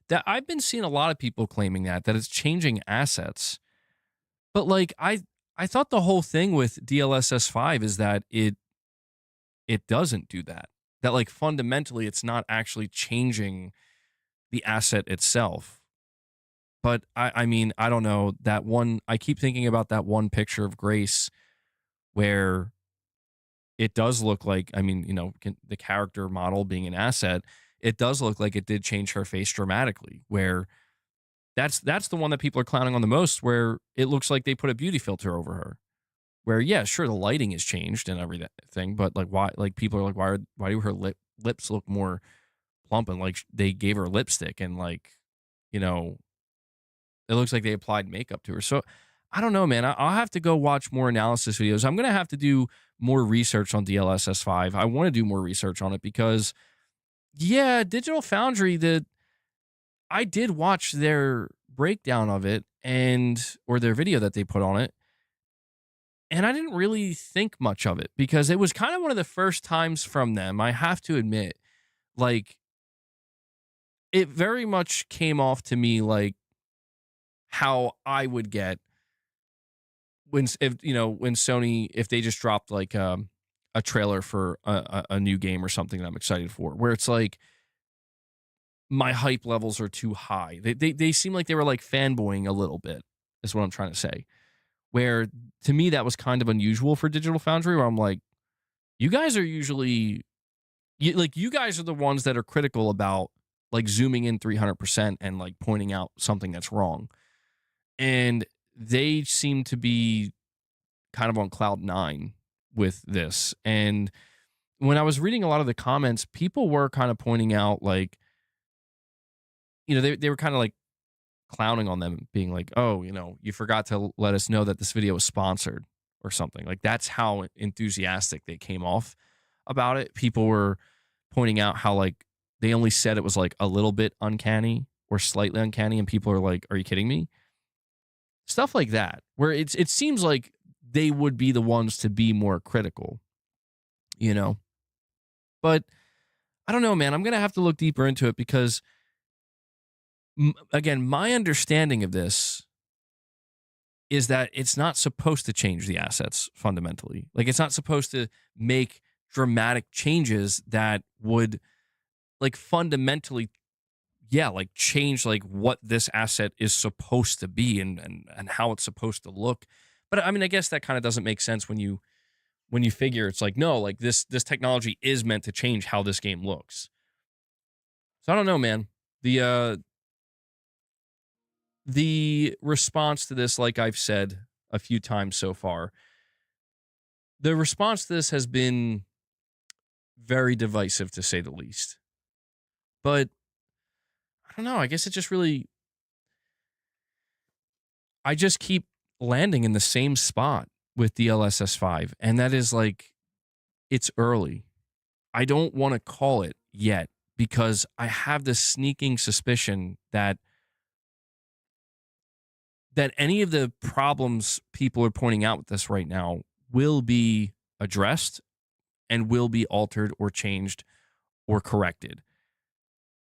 That I've been seeing a lot of people claiming that it's changing assets. But like I thought the whole thing with DLSS 5 is that it doesn't do that. That like fundamentally it's not actually changing the asset itself. But I mean, I don't know, that one, I keep thinking about that one picture of Grace where it does look like, I mean, you know, the character model being an asset, it does look like it did change her face dramatically, where that's the one that people are clowning on the most, where it looks like they put a beauty filter over her. Where, yeah, sure, the lighting has changed and everything, but like, why? Like, people are like, why do her lips look more plump? And like, they gave her lipstick, and like, you know, it looks like they applied makeup to her. So I don't know, man. I'll have to go watch more analysis videos. I'm gonna have to do more research on DLSS 5. I want to do more research on it because, yeah, Digital Foundry. I did watch their breakdown of it or their video that they put on it. And I didn't really think much of it because it was kind of one of the first times from them, I have to admit, like, it very much came off to me like how I would get when Sony, if they just dropped like a trailer for a new game or something that I'm excited for, where it's like my hype levels are too high. They seem like they were like fanboying a little bit, is what I'm trying to say. Where to me that was kind of unusual for Digital Foundry, where I'm like, you guys are usually you guys are the ones that are critical about like zooming in 300% and like pointing out something that's wrong. And they seem to be kind of on cloud nine with this. And when I was reading a lot of the comments, people were kind of pointing out like, you know, they were kind of like clowning on them, being like, oh, you know, you forgot to let us know that this video was sponsored or something. Like, that's how enthusiastic they came off about it. People were pointing out how like they only said it was like a little bit uncanny or slightly uncanny, and people are like, are you kidding me? Stuff like that, where it seems like they would be the ones to be more critical, you know? But I don't know, man. I'm going to have to look deeper into it because again, my understanding of this is that it's not supposed to change the assets fundamentally. Like, it's not supposed to make dramatic changes that would like fundamentally, yeah, like change like what this asset is supposed to be and how it's supposed to look. But I mean, I guess that kind of doesn't make sense when you figure it's like, no, like this technology is meant to change how this game looks. So I don't know, man. The response to this, like I've said a few times so far, the response to this has been very divisive, to say the least. But I don't know. I guess it just really, I just keep landing in the same spot with DLSS 5. And that is like, it's early. I don't want to call it yet because I have this sneaking suspicion that any of the problems people are pointing out with this right now will be addressed and will be altered or changed or corrected.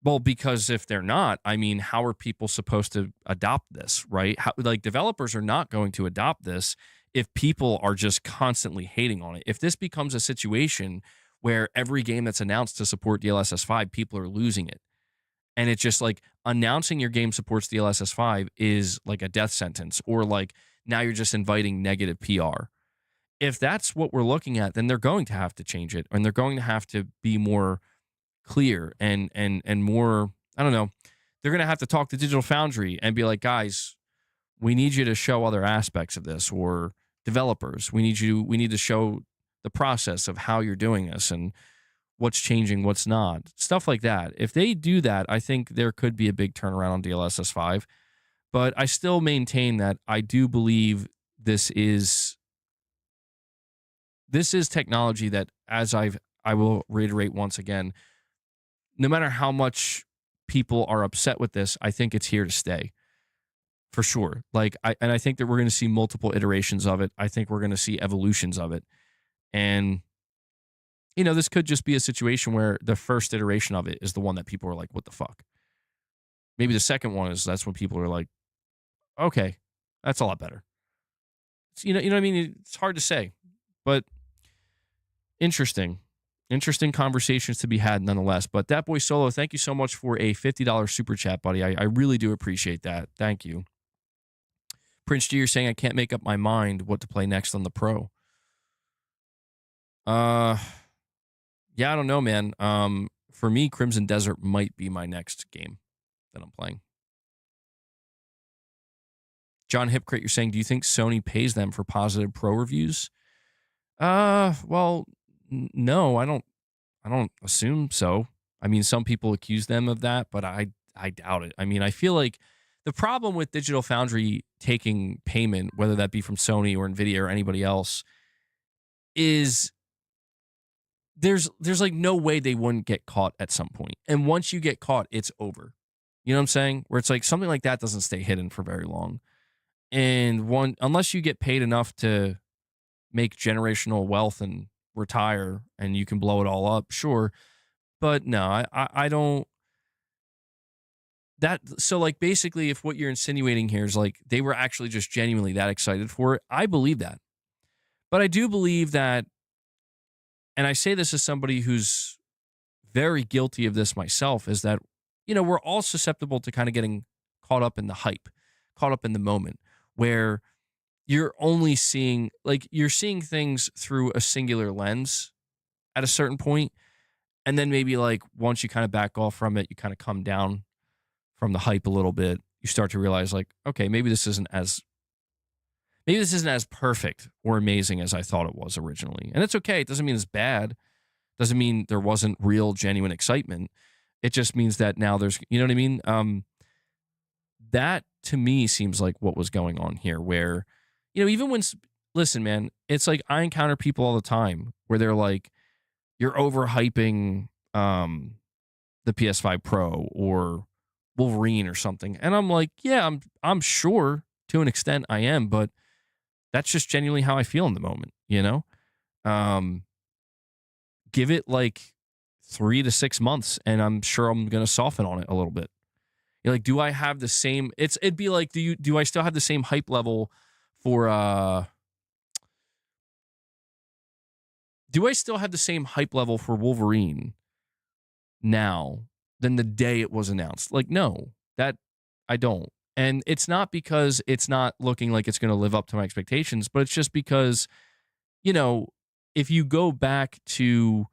Well, because if they're not, I mean, how are people supposed to adopt this, right? Like, developers are not going to adopt this if people are just constantly hating on it. If this becomes a situation where every game that's announced to support DLSS 5, people are losing it. And it's just like announcing your game supports DLSS 5 is like a death sentence, or like now you're just inviting negative PR. If that's what we're looking at, then they're going to have to change it, and they're going to have to be more clear and more, I don't know. They're going to have to talk to Digital Foundry and be like, guys, we need you to show other aspects of this, or developers, we need to show the process of how you're doing this and what's changing, what's not, stuff like that. If they do that, I think there could be a big turnaround on DLSS 5. But I still maintain that I do believe this is technology that, as I will reiterate once again, no matter how much people are upset with this, I think it's here to stay for sure. Like, I think that we're going to see multiple iterations of it. I think we're going to see evolutions of it. And, this could just be a situation where the first iteration of it is the one that people are like, what the fuck? Maybe the second one that's when people are like, okay, that's a lot better. You know what I mean? It's hard to say, but interesting conversations to be had nonetheless. But that boy Solo, thank you so much for a $50 super chat, buddy. I really do appreciate that. Thank you. Prince G, you're saying I can't make up my mind what to play next on the Pro. Yeah, I don't know, man. For me, Crimson Desert might be my next game that I'm playing. John Hipcrate, you're saying, do you think Sony pays them for positive Pro reviews? Well, no, I don't assume so. I mean, some people accuse them of that, but I doubt it. I mean, I feel like the problem with Digital Foundry taking payment, whether that be from Sony or Nvidia or anybody else, is there's like no way they wouldn't get caught at some point. And once you get caught, it's over. You know what I'm saying? Where it's like something like that doesn't stay hidden for very long. And unless you get paid enough to make generational wealth and retire and you can blow it all up, sure. But no, I don't. So like basically if what you're insinuating here is like they were actually just genuinely that excited for it, I believe that. But I do believe that, and I say this as somebody who's very guilty of this myself, is that, we're all susceptible to kind of getting caught up in the hype, caught up in the moment where you're only seeing, like, you're seeing things through a singular lens at a certain point. And then maybe like once you kind of back off from it, you kind of come down from the hype a little bit. You start to realize like, okay, maybe this isn't as perfect or amazing as I thought it was originally. And it's okay. It doesn't mean it's bad. Doesn't mean there wasn't real, genuine excitement. It just means that now there's, you know what I mean? That to me seems like what was going on here, where, even when, listen, man, it's like I encounter people all the time where they're like, you're overhyping the PS5 Pro or Wolverine or something. And I'm like, yeah, I'm sure to an extent I am, but that's just genuinely how I feel in the moment, Give it like 3 to 6 months and I'm sure I'm going to soften on it a little bit. You're like, do I have the same, it'd be like, do I still have the same hype level for, do I still have the same hype level for Wolverine now than the day it was announced? Like, no, that I don't. And it's not because it's not looking like it's going to live up to my expectations, but it's just because, if you go back to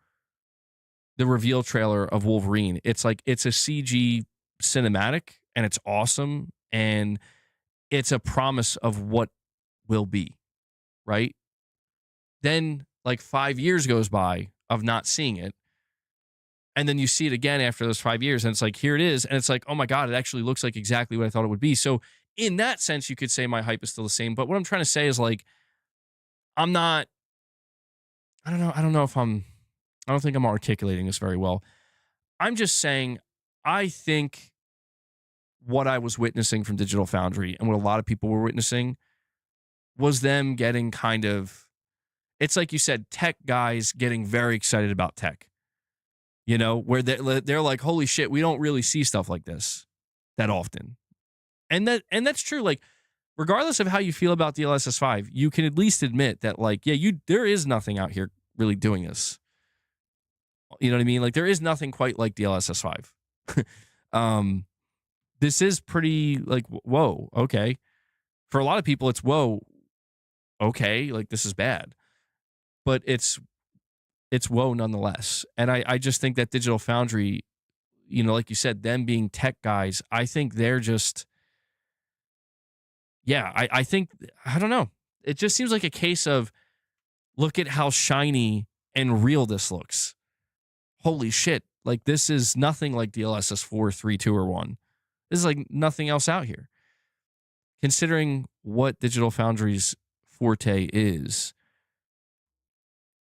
the reveal trailer of Wolverine, it's like, it's a CG cinematic and it's awesome. And it's a promise of what will be, right? Then like 5 years goes by of not seeing it. And then you see it again after those 5 years and it's like, here it is. And it's like, oh my God, it actually looks like exactly what I thought it would be. So in that sense, you could say my hype is still the same. But what I'm trying to say is like, I don't think I'm articulating this very well. I'm just saying, I think what I was witnessing from Digital Foundry and what a lot of people were witnessing was them getting kind of, it's like you said, tech guys getting very excited about tech, where they're like, holy shit, we don't really see stuff like this that often. And that's true. Like, regardless of how you feel about DLSS 5, you can at least admit that, like, yeah, there is nothing out here really doing this. You know what I mean? Like, there is nothing quite like DLSS 5. This is pretty like, whoa, okay. For a lot of people, it's whoa, okay, like this is bad. But it's whoa nonetheless. And I just think that Digital Foundry, like you said, them being tech guys, I think they're just, yeah, I think, I don't know. It just seems like a case of, look at how shiny and real this looks. Holy shit. Like, this is nothing like DLSS 4, 3, 2, or 1. This is like nothing else out here. Considering what Digital Foundry's forte is,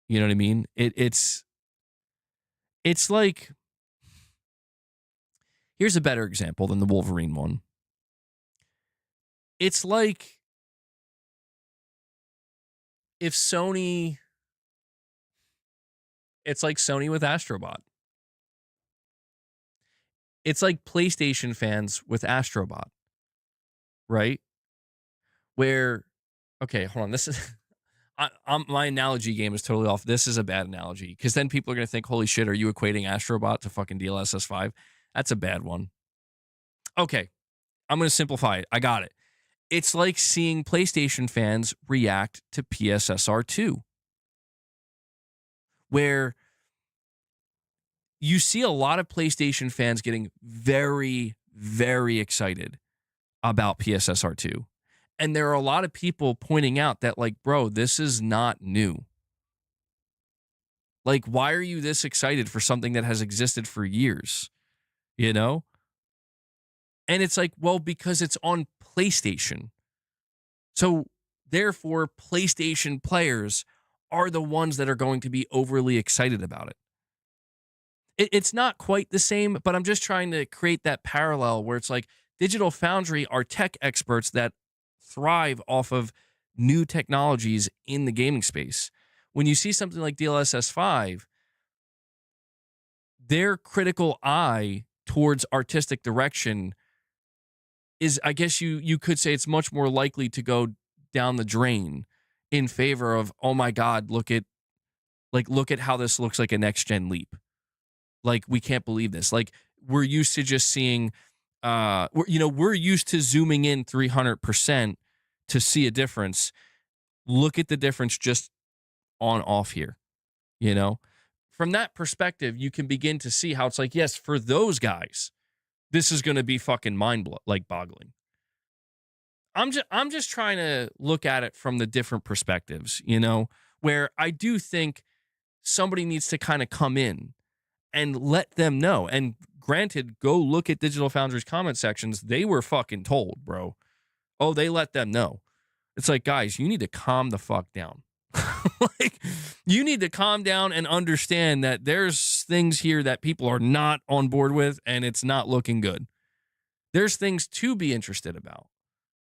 you know what I mean? It's like, here's a better example than the Wolverine one. It's like if Sony, it's like Sony with Astrobot. It's like PlayStation fans with Astrobot, right? Where, okay, hold on. This is, my analogy game is totally off. This is a bad analogy because then people are going to think, holy shit, are you equating Astrobot to fucking DLSS 5? That's a bad one. Okay, I'm going to simplify it. I got it. It's like seeing PlayStation fans react to PSSR 2, where you see a lot of PlayStation fans getting very, very excited about PSSR 2. And there are a lot of people pointing out that, like, bro, this is not new. Like, why are you this excited for something that has existed for years? You know? And it's like, well, because it's on PlayStation. So, therefore, PlayStation players are the ones that are going to be overly excited about it. It's not quite the same, but I'm just trying to create that parallel where it's like Digital Foundry are tech experts that thrive off of new technologies in the gaming space. When you see something like DLSS 5, their critical eye towards artistic direction is, I guess you could say, it's much more likely to go down the drain in favor of, oh my God, look at how this looks like a next gen leap. Like, we can't believe this. Like, we're used to just seeing, we're used to zooming in 300% to see a difference. Look at the difference just on off here, you know? From that perspective, you can begin to see how it's like, yes, for those guys, this is going to be fucking boggling. I'm just trying to look at it from the different perspectives, you know, where I do think somebody needs to kind of come in and let them know. And granted, go look at Digital Foundry's comment sections. They were fucking told, bro. Oh, they let them know. It's like, guys, you need to calm the fuck down. Like, you need to calm down and understand that there's things here that people are not on board with, and it's not looking good. There's things to be interested about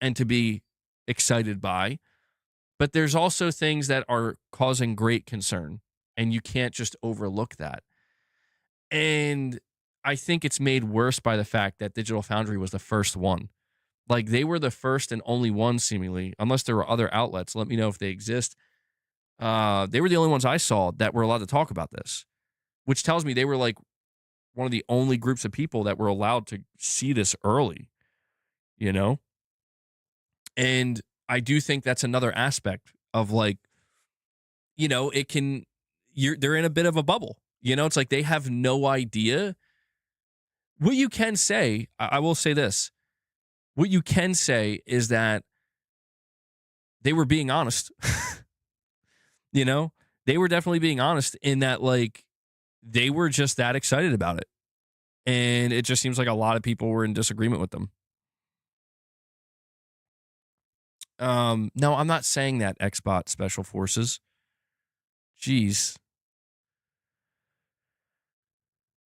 and to be excited by, but there's also things that are causing great concern, and you can't just overlook that. And I think it's made worse by the fact that Digital Foundry was the first one. Like, they were the first and only one, seemingly, unless there were other outlets. Let me know if they exist. They were the only ones I saw that were allowed to talk about this, which tells me they were like one of the only groups of people that were allowed to see this early, you know? And I do think that's another aspect of, like, you know, they're in a bit of a bubble. You know, it's like they have no idea. What you can say, I will say this. What you can say is that they were being honest. You know, they were definitely being honest in that, like, they were just that excited about it. And it just seems like a lot of people were in disagreement with them. No, I'm not saying that, Xbot Special Forces. Jeez.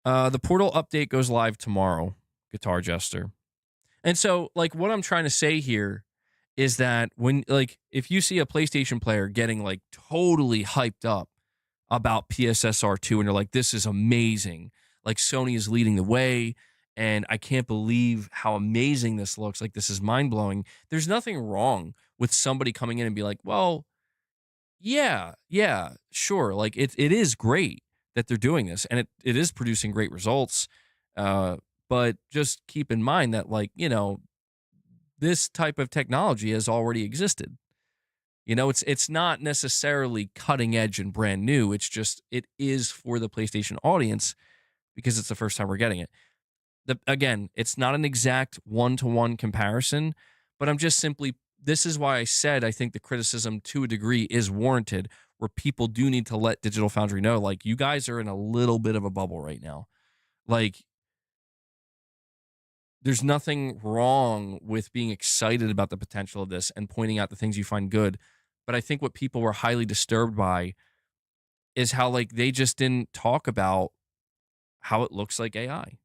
The Portal update goes live tomorrow, Guitar Jester. And so, like, what I'm trying to say here is that if you see a PlayStation player getting, like, totally hyped up about PSSR 2 and you're like, this is amazing. Like, Sony is leading the way and I can't believe how amazing this looks. Like, this is mind blowing. There's nothing wrong with somebody coming in and be like, well, yeah, sure. Like, it is great that they're doing this and it is producing great results. But just keep in mind that, like, you know, this type of technology has already existed. You know, it's not necessarily cutting edge and brand new. It's just, it is for the PlayStation audience because it's the first time we're getting it. Again, it's not an exact one-to-one comparison, but I'm just simply, this is why I said I think the criticism to a degree is warranted, where people do need to let Digital Foundry know, like, you guys are in a little bit of a bubble right now. Like, there's nothing wrong with being excited about the potential of this and pointing out the things you find good. But I think what people were highly disturbed by is how, like, they just didn't talk about how it looks like AI.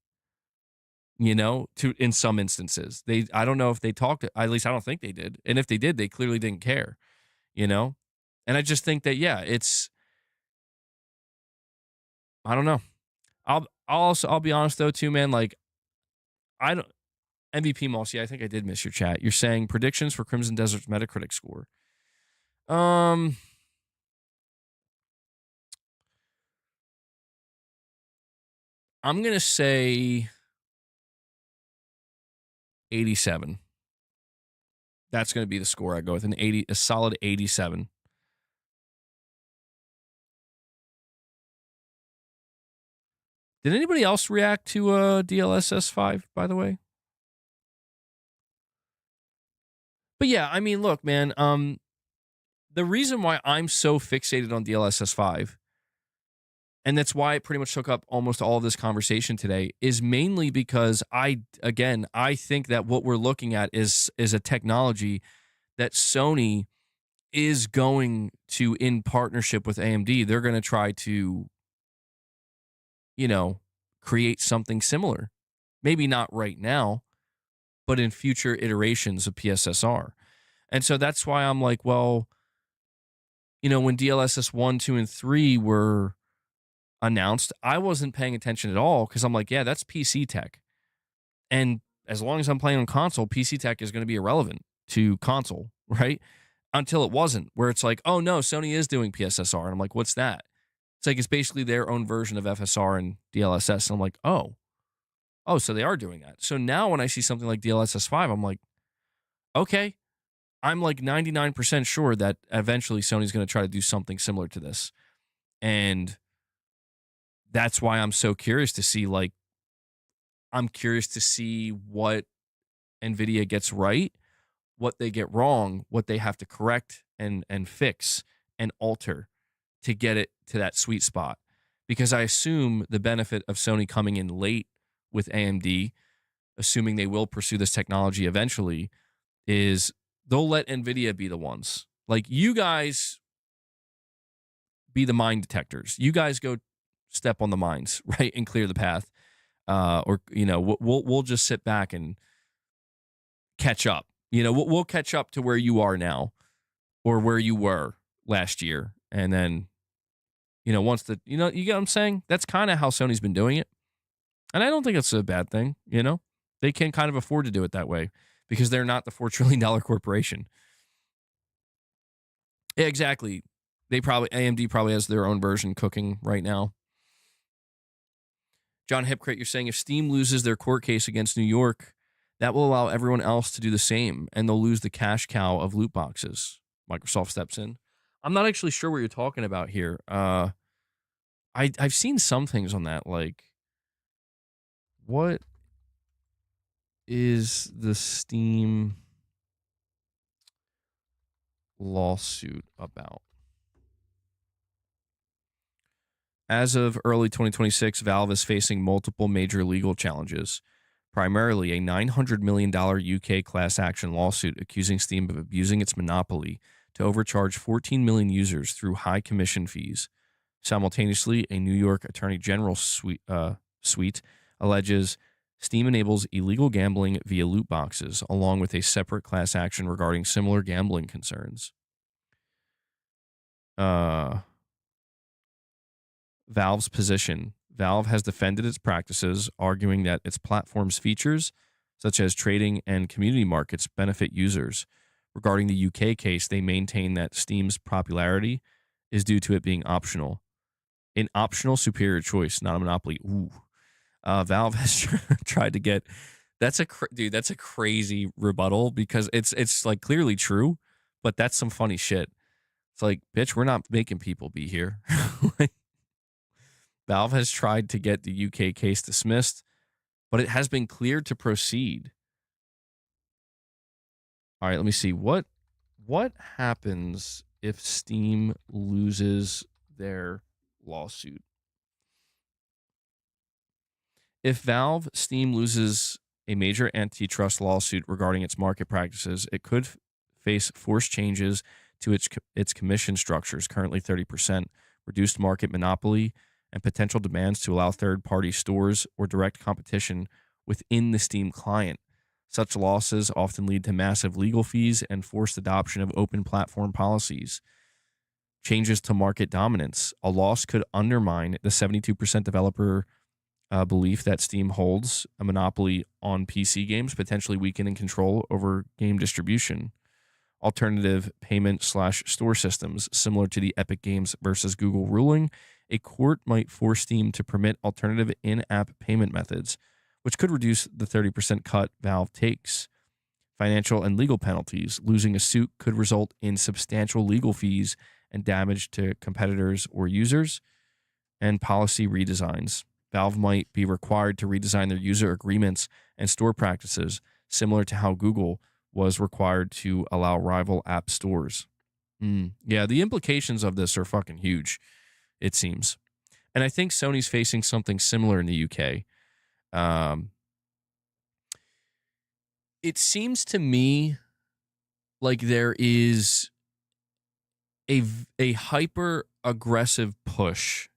in some instances. I don't know if they talked, at least I don't think they did. And if they did, they clearly didn't care, And I just think that, yeah, I don't know. I'll be honest though too, man. Like, I don't MVP Moss. Yeah, I think I did miss your chat. You're saying predictions for Crimson Desert's Metacritic score. I'm gonna say 87. That's gonna be the score I go with, a solid 87. Did anybody else react to DLSS 5, by the way? But yeah, I mean, look, man, the reason why I'm so fixated on DLSS 5, and that's why it pretty much took up almost all of this conversation today, is mainly because I think that what we're looking at is a technology that Sony is going to, in partnership with AMD, they're going to try to, create something similar. Maybe not right now, but in future iterations of PSSR. And so that's why I'm like, well, when DLSS 1, 2, and 3 were announced, I wasn't paying attention at all because I'm like, yeah, that's PC tech. And as long as I'm playing on console, PC tech is going to be irrelevant to console, right? Until it wasn't, where it's like, oh no, Sony is doing PSSR. And I'm like, what's that? It's like, it's basically their own version of FSR and DLSS. And I'm like, oh, so they are doing that. So now when I see something like DLSS 5, I'm like, okay, I'm like 99% sure that eventually Sony's going to try to do something similar to this. And that's why I'm so curious to see, what NVIDIA gets right, what they get wrong, what they have to correct and fix and alter to get it to that sweet spot. Because I assume the benefit of Sony coming in late with AMD, assuming they will pursue this technology eventually, is they'll let NVIDIA be the ones. Like, you guys be the mine detectors. You guys go step on the mines, right, and clear the path. We'll just sit back and catch up. We'll catch up to where you are now or where you were last year. And then, once you get what I'm saying? That's kind of how Sony's been doing it. And I don't think it's a bad thing, They can kind of afford to do it that way because they're not the $4 trillion corporation. Yeah, exactly. AMD probably has their own version cooking right now. John Hipcrate, you're saying if Steam loses their court case against New York, that will allow everyone else to do the same, and they'll lose the cash cow of loot boxes. Microsoft steps in. I'm not actually sure what you're talking about here. I've seen some things on that, like, what is the Steam lawsuit about? As of early 2026, Valve is facing multiple major legal challenges, primarily a $900 million UK class action lawsuit accusing Steam of abusing its monopoly to overcharge 14 million users through high commission fees. Simultaneously, a New York Attorney General suite alleges Steam enables illegal gambling via loot boxes, along with a separate class action regarding similar gambling concerns. Valve's position. Valve has defended its practices, arguing that its platform's features, such as trading and community markets, benefit users. Regarding the UK case, they maintain that Steam's popularity is due to it being optional. An optional superior choice, not a monopoly. Ooh. Valve has tried to get... That's a crazy rebuttal because it's like clearly true, but that's some funny shit. It's like, bitch, we're not making people be here. Valve has tried to get the UK case dismissed, but it has been cleared to proceed. All right, let me see. What happens if Steam loses their lawsuit? If Steam loses a major antitrust lawsuit regarding its market practices, it could face forced changes to its commission structures, currently 30%, reduced market monopoly, and potential demands to allow third-party stores or direct competition within the Steam client. Such losses often lead to massive legal fees and forced adoption of open platform policies. Changes to market dominance. A loss could undermine the 72% developer belief that Steam holds a monopoly on PC games, potentially weakening control over game distribution. Alternative payment/store systems. Similar to the Epic Games versus Google ruling, a court might force Steam to permit alternative in-app payment methods, which could reduce the 30% cut Valve takes. Financial and legal penalties. Losing a suit could result in substantial legal fees and damage to competitors or users. And policy redesigns. Valve might be required to redesign their user agreements and store practices, similar to how Google was required to allow rival app stores. Yeah, the implications of this are fucking huge, it seems. And I think Sony's facing something similar in the UK. It seems to me like there is a hyper aggressive push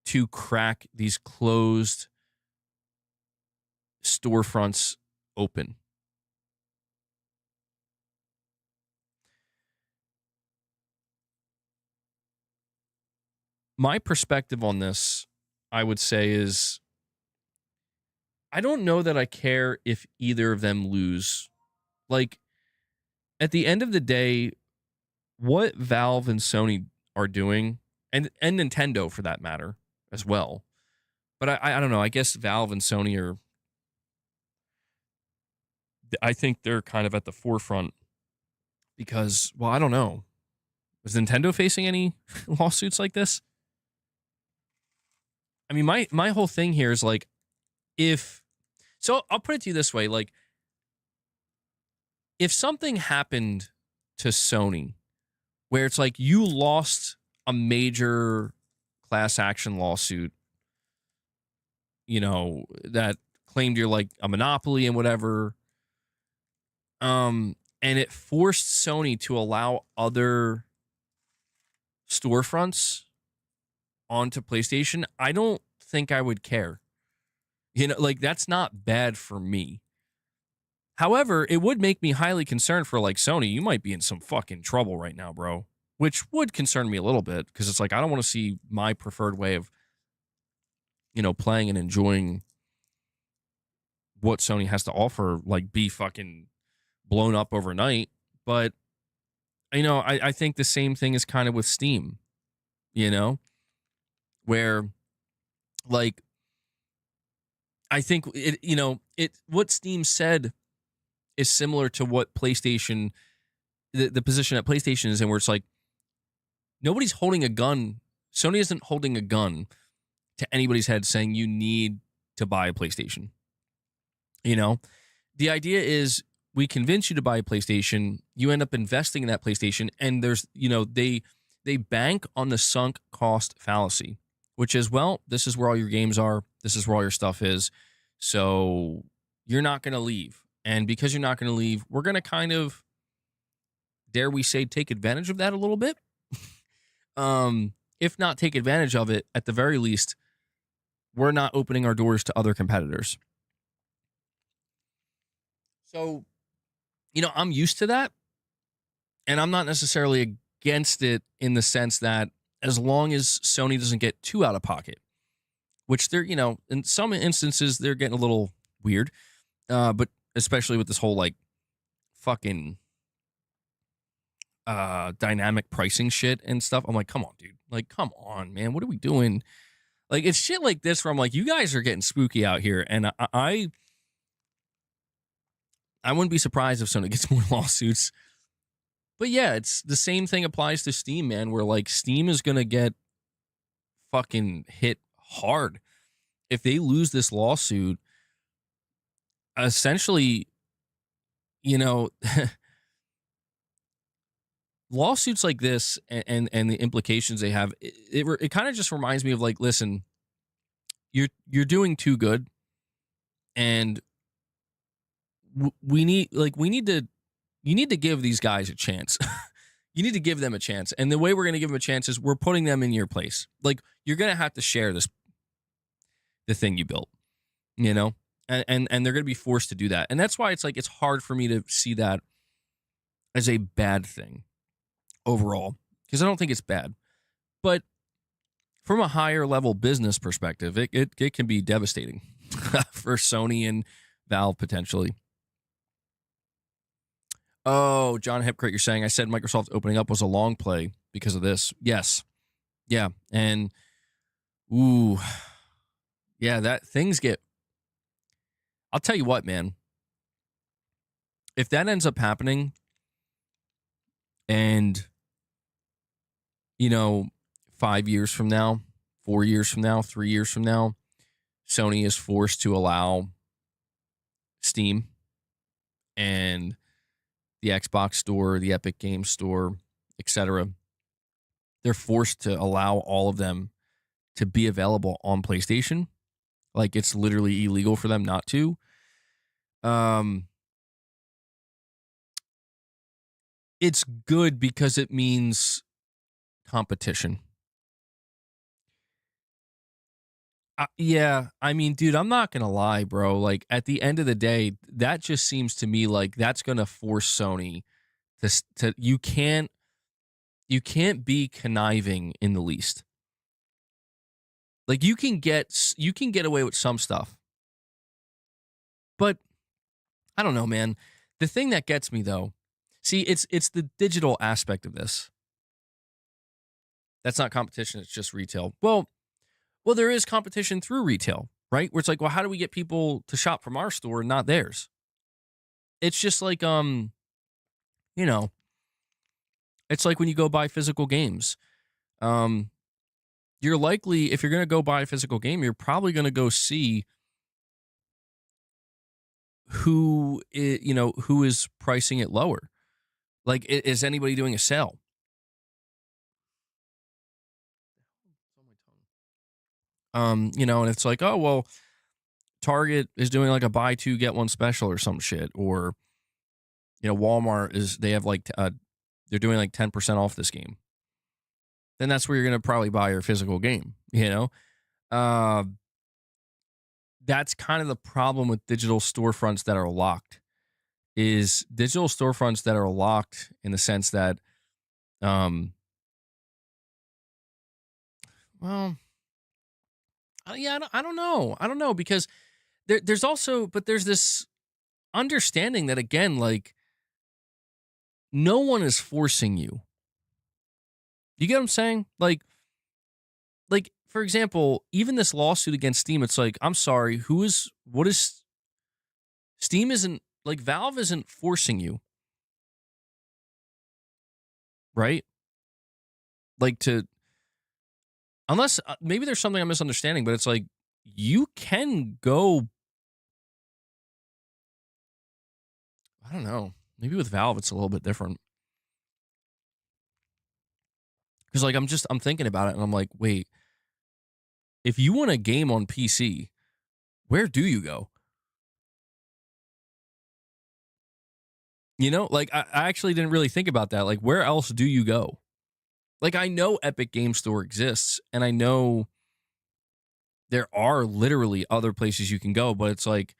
to crack these closed storefronts open. My perspective on this, I would say, is I don't know that I care if either of them lose. Like, at the end of the day, what Valve and Sony are doing, and Nintendo for that matter as well, but I don't know. I guess Valve and Sony are, I think they're kind of at the forefront because, well, I don't know. Was Nintendo facing any lawsuits like this? I mean, my whole thing here is like, so I'll put it to you this way, like, if something happened to Sony where it's like you lost a major class action lawsuit, you know, that claimed you're like a monopoly and whatever, and it forced Sony to allow other storefronts onto PlayStation, I don't think I would care. You know, like, that's not bad for me. However, it would make me highly concerned for, like, Sony. You might be in some fucking trouble right now, bro. Which would concern me a little bit, because it's like, I don't want to see my preferred way of, you know, playing and enjoying what Sony has to offer, like, be fucking blown up overnight. But, you know, I think the same thing is kind of with Steam, you know? Where, like, I think it, you know, what Steam said is similar to what PlayStation, the position that PlayStation is in, where it's like, nobody's holding a gun. Sony isn't holding a gun to anybody's head saying you need to buy a PlayStation. You know, the idea is we convince you to buy a PlayStation, you end up investing in that PlayStation, and there's, you know, they bank on the sunk cost fallacy, which is, well, this is where all your games are. This is where all your stuff is. So you're not going to leave. And because you're not going to leave, we're going to kind of, dare we say, take advantage of that a little bit. If not take advantage of it, at the very least, we're not opening our doors to other competitors. So, you know, I'm used to that. And I'm not necessarily against it in the sense that as long as Sony doesn't get too out of pocket, which they're, you know, in some instances, they're getting a little weird. But especially with this whole, like, fucking dynamic pricing shit and stuff. I'm like, come on, dude. Like, come on, man. What are we doing? Like, it's shit like this where I'm like, you guys are getting spooky out here. And I wouldn't be surprised if Sony gets more lawsuits. But yeah, it's the same thing applies to Steam, man, where, like, Steam is going to get fucking hit hard. If they lose this lawsuit, essentially, you know, lawsuits like this and the implications they have, it kind of just reminds me of, like, listen, you're doing too good, and you need to give these guys a chance. You need to give them a chance. And the way we're going to give them a chance is we're putting them in your place. Like, you're going to have to share the thing you built, you know? and they're going to be forced to do that. And that's why it's like it's hard for me to see that as a bad thing overall, because I don't think it's bad. But from a higher level business perspective, it can be devastating for Sony and Valve potentially. Oh, John Hipcrit, you're saying I said Microsoft opening up was a long play because of this. Yes. Yeah. And ooh. Yeah, that things get. I'll tell you what, man. If that ends up happening and 5 years from now, 4 years from now, 3 years from now, Sony is forced to allow Steam and the Xbox store, the Epic Games store, etc. They're forced to allow all of them to be available on PlayStation. Like it's literally illegal for them not to. It's good because it means competition. Yeah, I mean, dude, I'm not gonna lie, bro. Like at the end of the day, that just seems to me like that's gonna force Sony to you can't be conniving in the least. Like you can get away with some stuff, but I don't know, man. The thing that gets me though, see, it's the digital aspect of this. That's not competition; it's just retail. Well, there is competition through retail, right? Where it's like, well, how do we get people to shop from our store and not theirs? It's just like, it's like when you go buy physical games. You're likely, if you're going to go buy a physical game, you're probably going to go see who is pricing it lower. Like, is anybody doing a sale? And it's like, oh, well, Target is doing like a buy two, get one special or some shit. Or, Walmart they have like, they're doing like 10% off this game. Then that's where you're going to probably buy your physical game, That's kind of the problem with digital storefronts that are locked. Is digital storefronts that are locked in the sense that, well, yeah, I don't know. I don't know because there's also, but there's this understanding that again, like, no one is forcing you. You get what I'm saying? Like, for example, even this lawsuit against Steam, it's like, I'm sorry, Steam isn't, like, Valve isn't forcing you. Right? Like unless, maybe there's something I'm misunderstanding, but it's like, you can go, I don't know, maybe with Valve it's a little bit different. Because, like, I'm thinking about it and I'm like, wait, if you want a game on PC, where do you go? Like, I actually didn't really think about that. Like, where else do you go? Like, I know Epic Game Store exists, and I know there are literally other places you can go, but it's like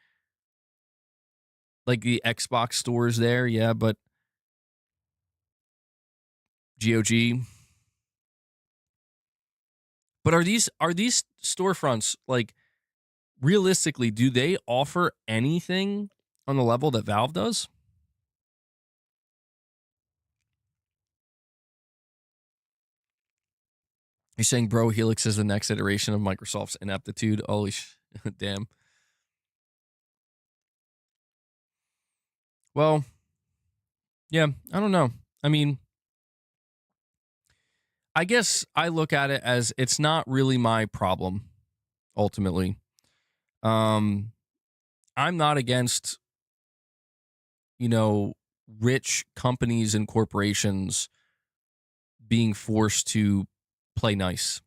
the Xbox store is there, yeah, but GOG. But are these storefronts, like, realistically, do they offer anything on the level that Valve does? You're saying, bro, Helix is the next iteration of Microsoft's ineptitude? Holy damn. Well, yeah, I don't know. I mean, I guess I look at it as it's not really my problem, ultimately. I'm not against, rich companies and corporations being forced to play nice.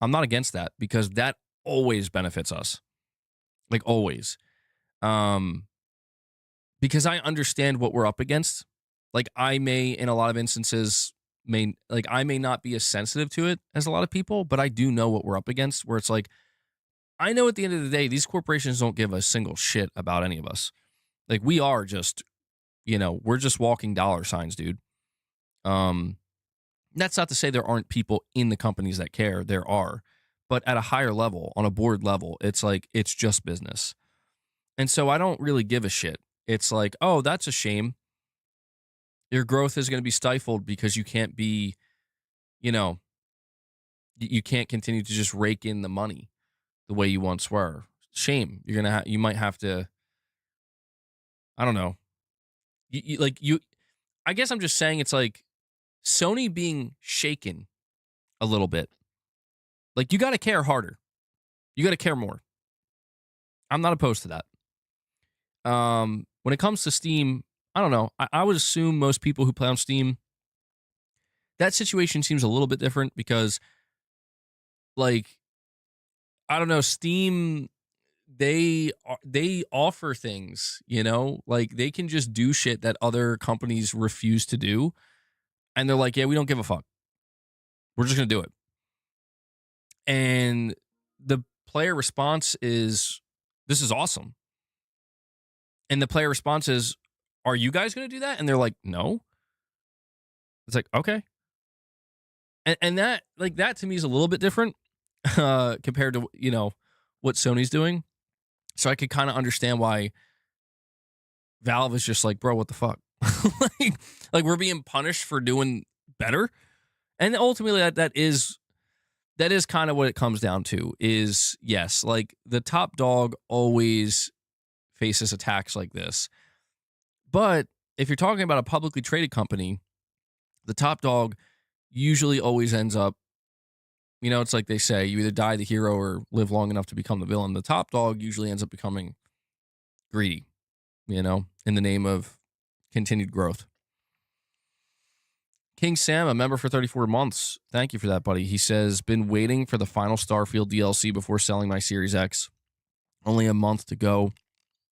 I'm not against that because that always benefits us. Like, always. Because I understand what we're up against. Like, I may, in a lot of instances, I may not be as sensitive to it as a lot of people, but I do know what we're up against, where it's like, I know at the end of the day, these corporations don't give a single shit about any of us. Like, we are just, we're just walking dollar signs, dude. That's not to say there aren't people in the companies that care. There are. But at a higher level, on a board level, it's like, it's just business. And so I don't really give a shit. It's like, oh, that's a shame. Your growth is going to be stifled because you can't be, you can't continue to just rake in the money the way you once were. Shame. You might have to, I don't know. I guess I'm just saying it's like Sony being shaken a little bit. Like, you got to care harder. You got to care more. I'm not opposed to that. When it comes to Steam, I don't know. I would assume most people who play on Steam, that situation seems a little bit different because, like, I don't know, Steam, they offer things, like they can just do shit that other companies refuse to do. And they're like, yeah, we don't give a fuck. We're just going to do it. And the player response is, this is awesome. And the player response is, are you guys going to do that? And they're like, no. It's like, okay. And that, like, that to me is a little bit different compared to, what Sony's doing. So I could kind of understand why Valve is just like, bro, what the fuck? like we're being punished for doing better. And ultimately that is kind of what it comes down to is, yes, like the top dog always faces attacks like this. But if you're talking about a publicly traded company, the top dog usually always ends up, it's like they say, you either die the hero or live long enough to become the villain. The top dog usually ends up becoming greedy, in the name of continued growth. King Sam, a member for 34 months. Thank you for that, buddy. He says, been waiting for the final Starfield DLC before selling my Series X. Only a month to go.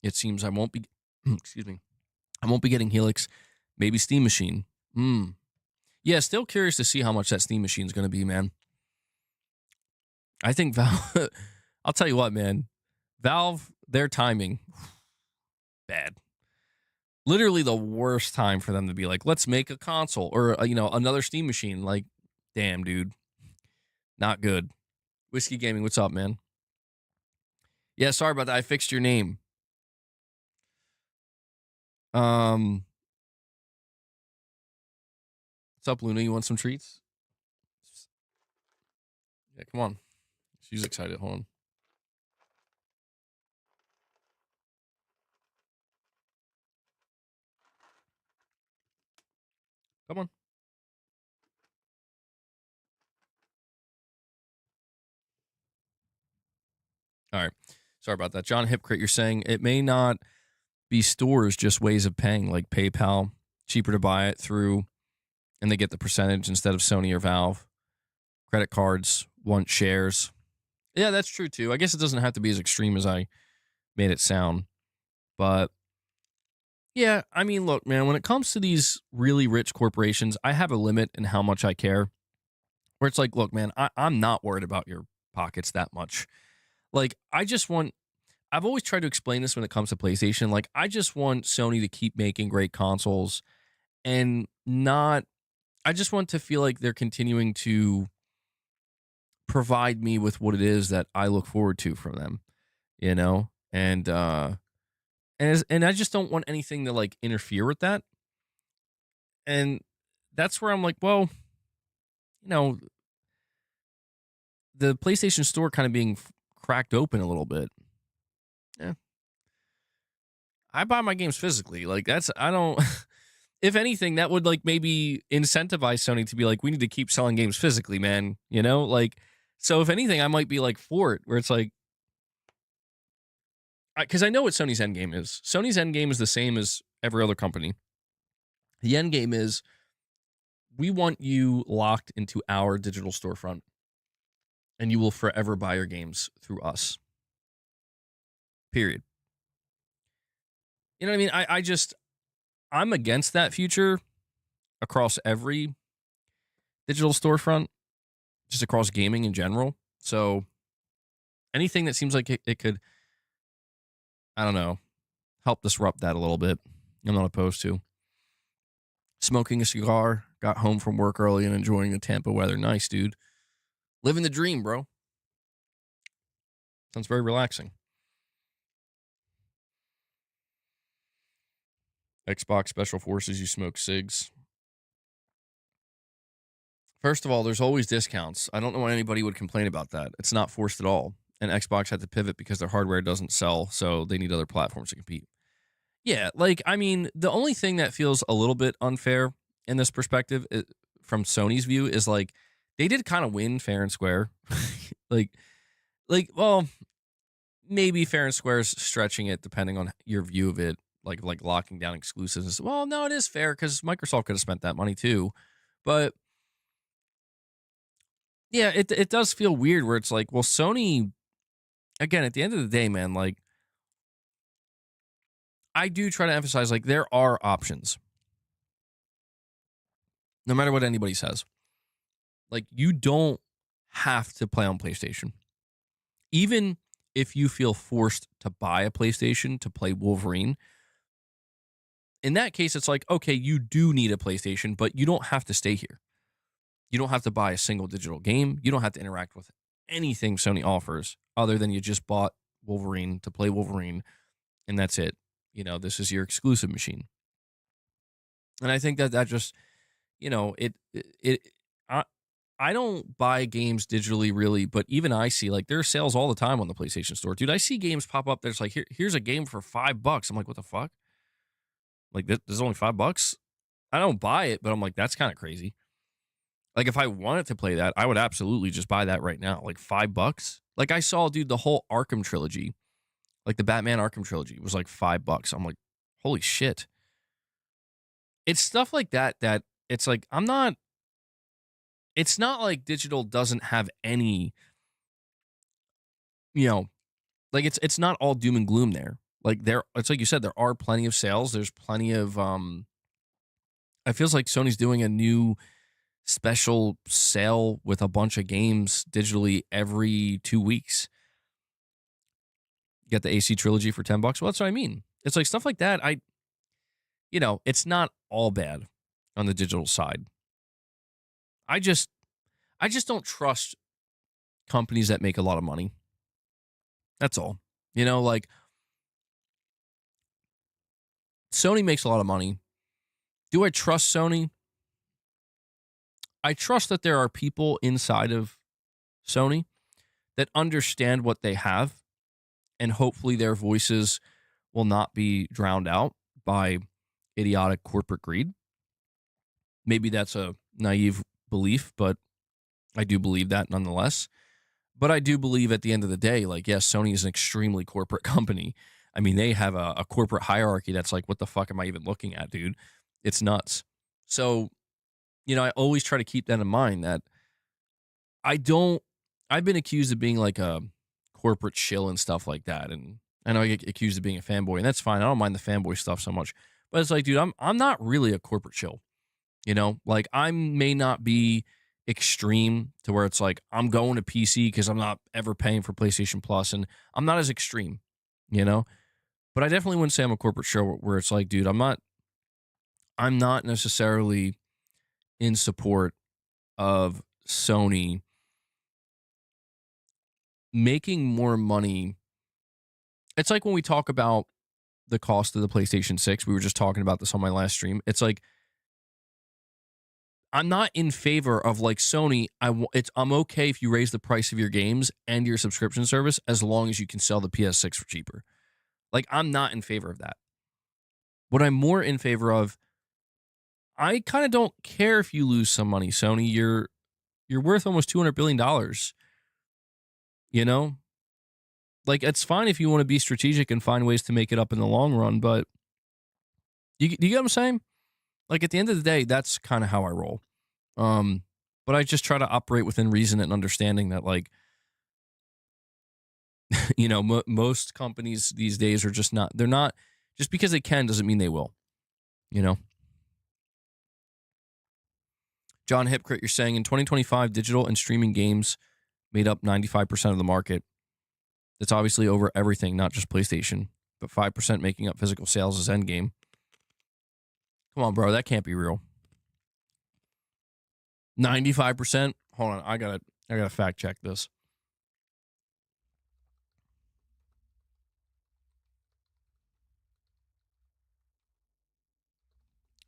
It seems I won't be, excuse me, I won't be getting Helix. Maybe Steam Machine. Yeah, still curious to see how much that Steam Machine is going to be, man. I think Valve, I'll tell you what, man. Valve, their timing, bad. Literally the worst time for them to be like, let's make a console or, another Steam Machine. Like, damn, dude. Not good. Whiskey Gaming, what's up, man? Yeah, sorry about that. I fixed your name. What's up, Luna? You want some treats? Yeah, come on. She's excited. Hold on. Come on. All right. Sorry about that. John Hipcrit, you're saying it may not be stores, just ways of paying, like PayPal, cheaper to buy it through, and they get the percentage instead of Sony or Valve. Credit cards, want shares. Yeah, that's true too. I guess it doesn't have to be as extreme as I made it sound. But yeah, I mean, look, man, when it comes to these really rich corporations, I have a limit in how much I care. Where it's like, look, man, I'm not worried about your pockets that much. Like, I've always tried to explain this when it comes to PlayStation. Like, I just want Sony to keep making great consoles and I just want to feel like they're continuing to provide me with what it is that I look forward to from them, and I just don't want anything to like interfere with that. And that's where I'm like, well, the PlayStation Store kind of being cracked open a little bit. Yeah. I buy my games physically. Like, I don't, if anything, that would like maybe incentivize Sony to be like, we need to keep selling games physically, man. Like, so if anything, I might be like for it, where it's like, because I know what Sony's end game is. Sony's end game is the same as every other company. The end game is, we want you locked into our digital storefront, and you will forever buy your games through us. Period. You know what I mean? I'm against that future across every digital storefront, just across gaming in general. So anything that seems like it could, I don't know, help disrupt that a little bit, I'm not opposed to. Smoking a cigar, got home from work early and enjoying the Tampa weather. Nice, dude. Living the dream, bro. Sounds very relaxing. Xbox Special Forces, you smoke cigs. First of all, there's always discounts. I don't know why anybody would complain about that. It's not forced at all. And Xbox had to pivot because their hardware doesn't sell, so they need other platforms to compete. Yeah, like, I mean, the only thing that feels a little bit unfair in this perspective from Sony's view is, like, they did kind of win fair and square. like, well, maybe fair and square is stretching it depending on your view of it, like locking down exclusives. Well, no, it is fair because Microsoft could have spent that money too. But yeah, it does feel weird where it's like, well, Sony, again, at the end of the day, man, like, I do try to emphasize, like, there are options. No matter what anybody says. Like, you don't have to play on PlayStation. Even if you feel forced to buy a PlayStation to play Wolverine, in that case, it's like, okay, you do need a PlayStation, but you don't have to stay here. You don't have to buy a single digital game. You don't have to interact with anything Sony offers other than you just bought Wolverine to play Wolverine, and that's it. You know, this is your exclusive machine. And I think that just, you know, I don't buy games digitally really, but even I see, like, there are sales all the time on the PlayStation Store. Dude, I see games pop up that's like, here's a game for $5. I'm like, what the fuck? Like, this is only $5? I don't buy it, but I'm like, that's kind of crazy. Like, if I wanted to play that, I would absolutely just buy that right now. Like, $5? Like, I saw, dude, the whole Arkham trilogy, like the Batman Arkham trilogy was like $5. I'm like, holy shit. It's stuff like that it's like, it's not like digital doesn't have any, you know, like, it's not all doom and gloom there. Like, it's like you said, there are plenty of sales. There's plenty of, it feels like Sony's doing a new special sale with a bunch of games digitally every 2 weeks. You get the AC trilogy for $10. Well, that's what I mean. It's like stuff like that. It's not all bad on the digital side. I just don't trust companies that make a lot of money. That's all. Like, Sony makes a lot of money. Do I trust Sony? I trust that there are people inside of Sony that understand what they have, and hopefully their voices will not be drowned out by idiotic corporate greed. Maybe that's a naive belief, but I do believe that nonetheless. But I do believe at the end of the day, like, yes, Sony is an extremely corporate company. I mean, they have a corporate hierarchy that's like, what the fuck am I even looking at, dude? It's nuts. So, I always try to keep that in mind, that I've been accused of being like a corporate shill and stuff like that. And I know I get accused of being a fanboy, and that's fine. I don't mind the fanboy stuff so much. But it's like, dude, I'm not really a corporate shill. Like, I may not be extreme to where it's like, I'm going to PC because I'm not ever paying for PlayStation Plus, and I'm not as extreme, But I definitely wouldn't say I'm a corporate shill where it's like, dude, I'm not necessarily in support of Sony making more money. It's like when we talk about the cost of the PlayStation 6, we were just talking about this on my last stream. It's like, I'm not in favor of, like, Sony. I'm okay if you raise the price of your games and your subscription service as long as you can sell the PS6 for cheaper. Like, I'm not in favor of that. What I'm more in favor of, I kind of don't care if you lose some money, Sony. You're worth almost $200 billion. Like, it's fine if you want to be strategic and find ways to make it up in the long run, but you get what I'm saying? Like, at the end of the day, that's kind of how I roll. But I just try to operate within reason and understanding that, like, most companies these days are just not, they're not, just because they can doesn't mean they will, John Hipcrit, you're saying in 2025, digital and streaming games made up 95% of the market. It's obviously over everything, not just PlayStation. But 5% making up physical sales is endgame. Come on, bro. That can't be real. 95%? Hold on. I gotta fact check this.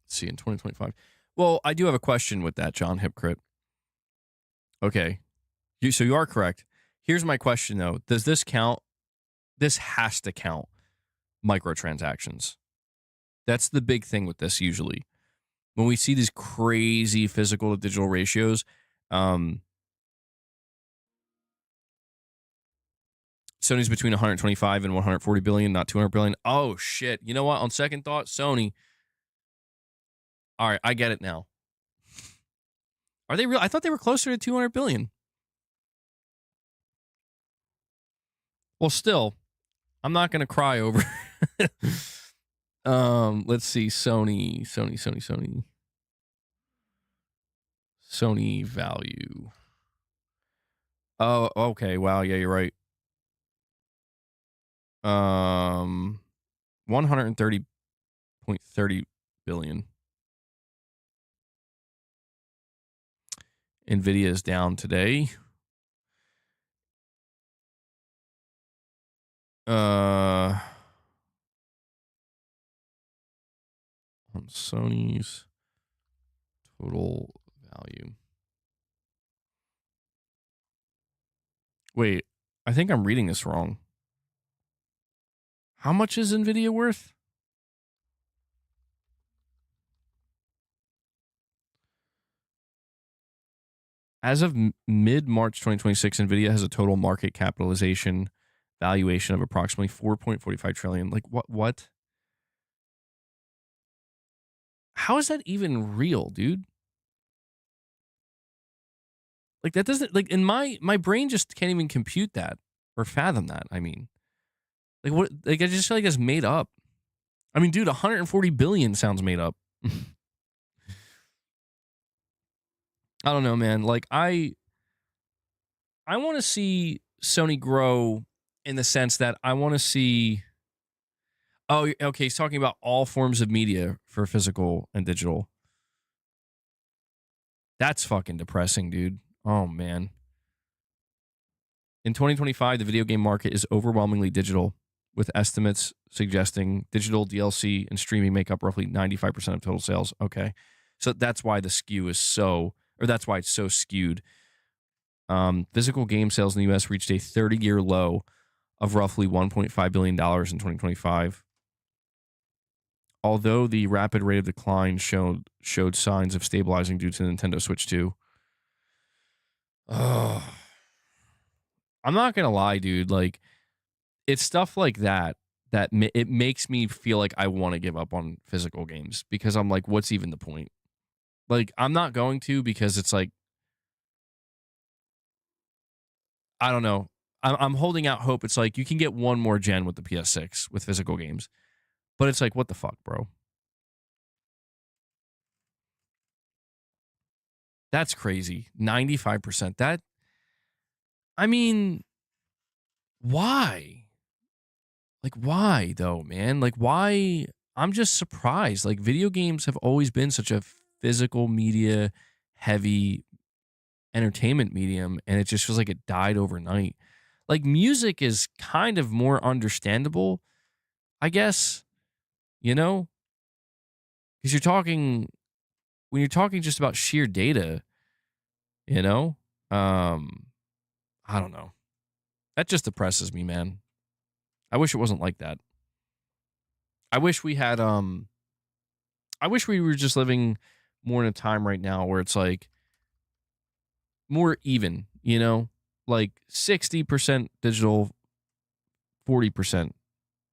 Let's see, in 2025. Well, I do have a question with that, John Hypocrite. Okay. So you are correct. Here's my question, though. Does this count? This has to count microtransactions. That's the big thing with this usually. When we see these crazy physical to digital ratios, Sony's between 125 and 140 billion, not 200 billion. Oh, shit. You know what? On second thought, Sony. All right, I get it now. Are they real? I thought they were closer to 200 billion. Well, still, I'm not going to cry over. Let's see. Sony value. Oh, okay. Wow. Yeah, you're right. 130.30 billion. Nvidia is down today. On Sony's total value. Wait, I think I'm reading this wrong. How much is Nvidia worth? As of mid-March 2026, Nvidia has a total market capitalization valuation of approximately 4.45 trillion. Like what? How is that even real, dude? Like that doesn't, like, in my brain just can't even compute that or fathom that. I mean, like what, like I just feel like it's made up. I mean, dude, 140 billion sounds made up. I don't know, man. Like I want to see Sony grow in the sense that I want to see. Oh, okay. He's talking about all forms of media for physical and digital. That's fucking depressing, dude. Oh, man. In 2025, the video game market is overwhelmingly digital, with estimates suggesting digital DLC and streaming make up roughly 95% of total sales. Okay. So that's why the skew is so, or that's why it's so skewed. Physical game sales in the US reached a 30-year low of roughly $1.5 billion in 2025. Although the rapid rate of decline showed signs of stabilizing due to the Nintendo Switch 2. Oh, I'm not gonna lie, dude. Like, it's stuff like that it makes me feel like I want to give up on physical games because I'm like, what's even the point? Like, I'm not going to because it's like, I don't know. I'm holding out hope. It's like you can get one more gen with the PS6 with physical games, but it's like, what the fuck, bro? That's crazy. 95%. That, I mean, why? Like, why though, man? Like, why? I'm just surprised. Like, video games have always been such a physical media heavy entertainment medium, and it just feels like it died overnight. Like, music is kind of more understandable, I guess, you know? Because when you're talking just about sheer data, you know? I don't know. That just depresses me, man. I wish it wasn't like that. I wish we had I wish we were just living more in a time right now where it's like more even, you know? Like 60% digital, 40%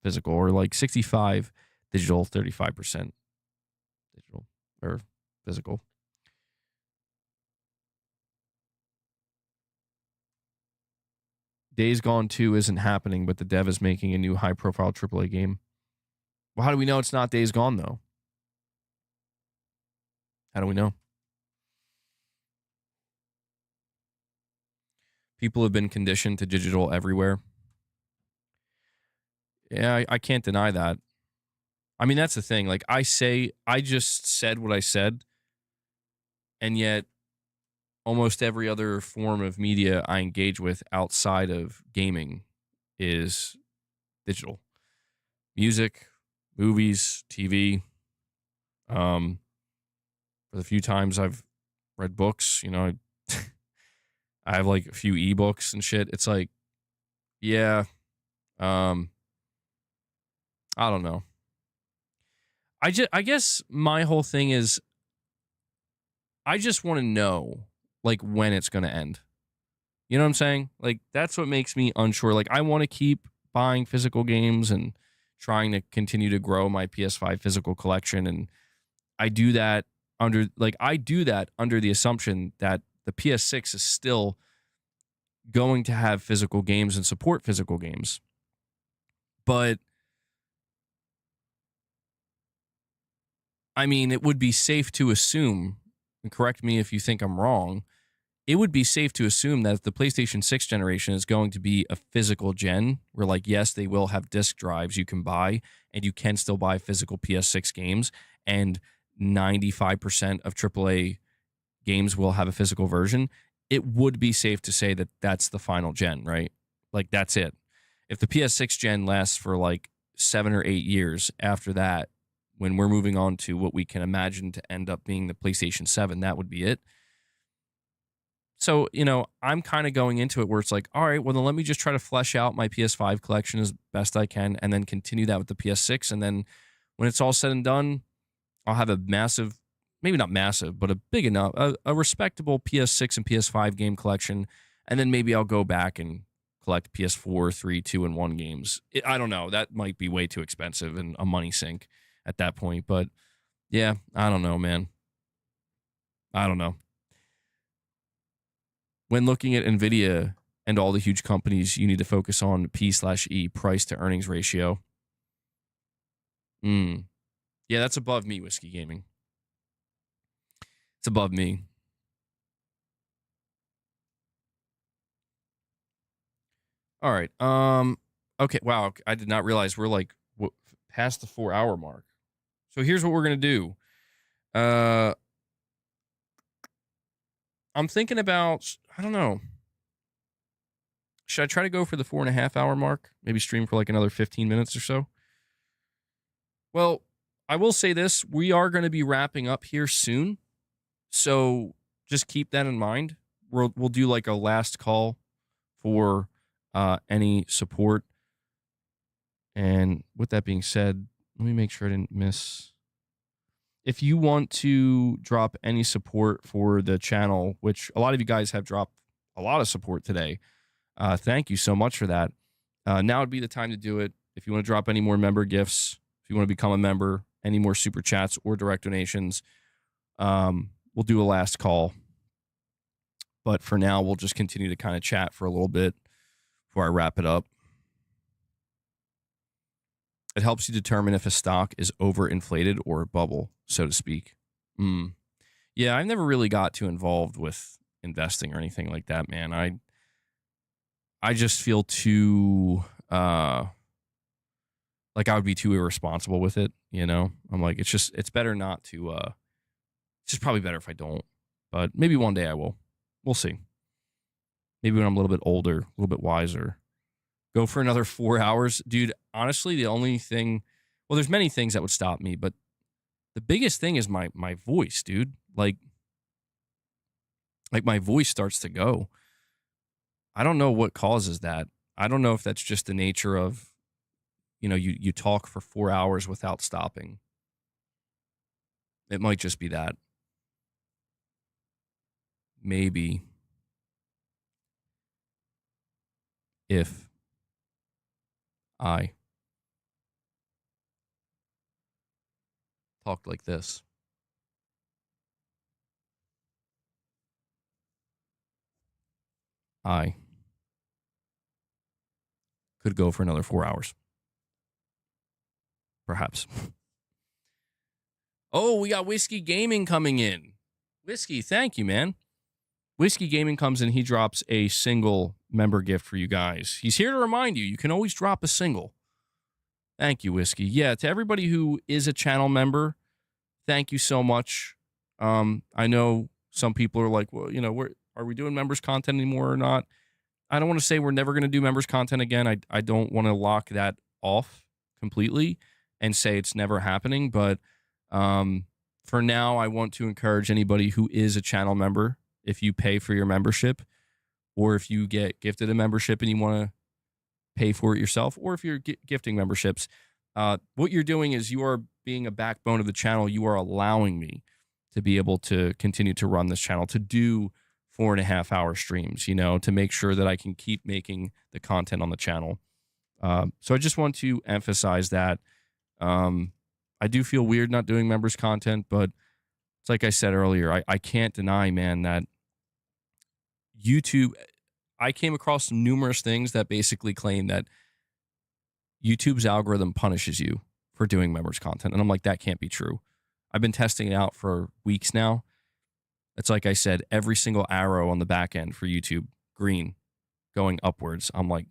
physical, or like 65 digital, 35% digital or physical. Days Gone 2 isn't happening, but the dev is making a new high profile AAA game. Well, how do we know it's not Days Gone, though? How do we know? People have been conditioned to digital everywhere. Yeah, I can't deny that. I mean, that's the thing. Like, I just said what I said, and yet almost every other form of media I engage with outside of gaming is digital. Music, movies, TV. For the few times I've read books, you know, I have like a few ebooks and shit. It's like, yeah, I don't know. I guess my whole thing is I just want to know like when it's going to end. You know what I'm saying? Like that's what makes me unsure. Like I want to keep buying physical games and trying to continue to grow my PS5 physical collection, and I do that under the assumption that the PS6 is still going to have physical games and support physical games. But I mean, it would be safe to assume, and correct me if you think I'm wrong, it would be safe to assume that if the PlayStation 6 generation is going to be a physical gen, where like, yes, they will have disc drives you can buy, and you can still buy physical PS6 games, and 95% of AAA games will have a physical version, it would be safe to say that that's the final gen, right? Like, that's it. If the PS6 gen lasts for like 7 or 8 years after that, when we're moving on to what we can imagine to end up being the PlayStation 7, that would be it. So, you know, I'm kind of going into it where it's like, all right, well, then let me just try to flesh out my PS5 collection as best I can and then continue that with the PS6. And then when it's all said and done, I'll have a massive, maybe not massive, but a big enough, a respectable PS6 and PS5 game collection. And then maybe I'll go back and collect PS4, 3, 2, and 1 games. I don't know. That might be way too expensive and a money sink at that point. But yeah, I don't know, man. I don't know. When looking at NVIDIA and all the huge companies, you need to focus on P/E, price to earnings ratio. Yeah, that's above me, Whiskey Gaming. It's above me. All right. Okay. Wow. I did not realize we're like past the 4-hour mark. So here's what we're gonna do. I'm thinking about, I don't know. Should I try to go for the 4.5 hour mark? Maybe stream for like another 15 minutes or so? Well, I will say this. We are going to be wrapping up here soon. So just keep that in mind. We'll do like a last call for any support. And with that being said, let me make sure I didn't miss. If you want to drop any support for the channel, which a lot of you guys have dropped a lot of support today, thank you so much for that. Now would be the time to do it. If you want to drop any more member gifts, if you want to become a member, any more super chats or direct donations, we'll do a last call. But for now, we'll just continue to kind of chat for a little bit before I wrap it up. It helps you determine if a stock is overinflated or a bubble, so to speak. Yeah, I've never really got too involved with investing or anything like that, man. I just feel too like I would be too irresponsible with it, you know? I'm like, it's better not to it's just probably better if I don't. But maybe one day I will. We'll see. Maybe when I'm a little bit older, a little bit wiser. Go for another 4 hours. Dude, honestly, the only thing, well, there's many things that would stop me, but the biggest thing is my voice, dude. Like my voice starts to go. I don't know what causes that. I don't know if that's just the nature of, you know, you talk for 4 hours without stopping. It might just be that. Maybe if I talked like this, I could go for another 4 hours. Perhaps. Oh, we got Whiskey Gaming coming in. Whiskey, thank you, man. Whiskey Gaming comes in. He drops a single member gift for you guys. He's here to remind you, you can always drop a single. Thank you, Whiskey. Yeah, to everybody who is a channel member, thank you so much. I know some people are like, well, are we doing members content anymore or not? I don't want to say we're never going to do members content again. I don't want to lock that off completely and say it's never happening. But for now, I want to encourage anybody who is a channel member, if you pay for your membership, or if you get gifted a membership and you want to pay for it yourself, or if you're gifting memberships, what you're doing is you are being a backbone of the channel. You are allowing me to be able to continue to run this channel, to do 4.5-hour streams, to make sure that I can keep making the content on the channel. So I just want to emphasize that. I do feel weird not doing members content, but it's like I said earlier, I can't deny, man, that YouTube, I came across numerous things that basically claim that YouTube's algorithm punishes you for doing members content. And I'm like, that can't be true. I've been testing it out for weeks now. It's like I said, every single arrow on the back end for YouTube, green, going upwards. I'm like,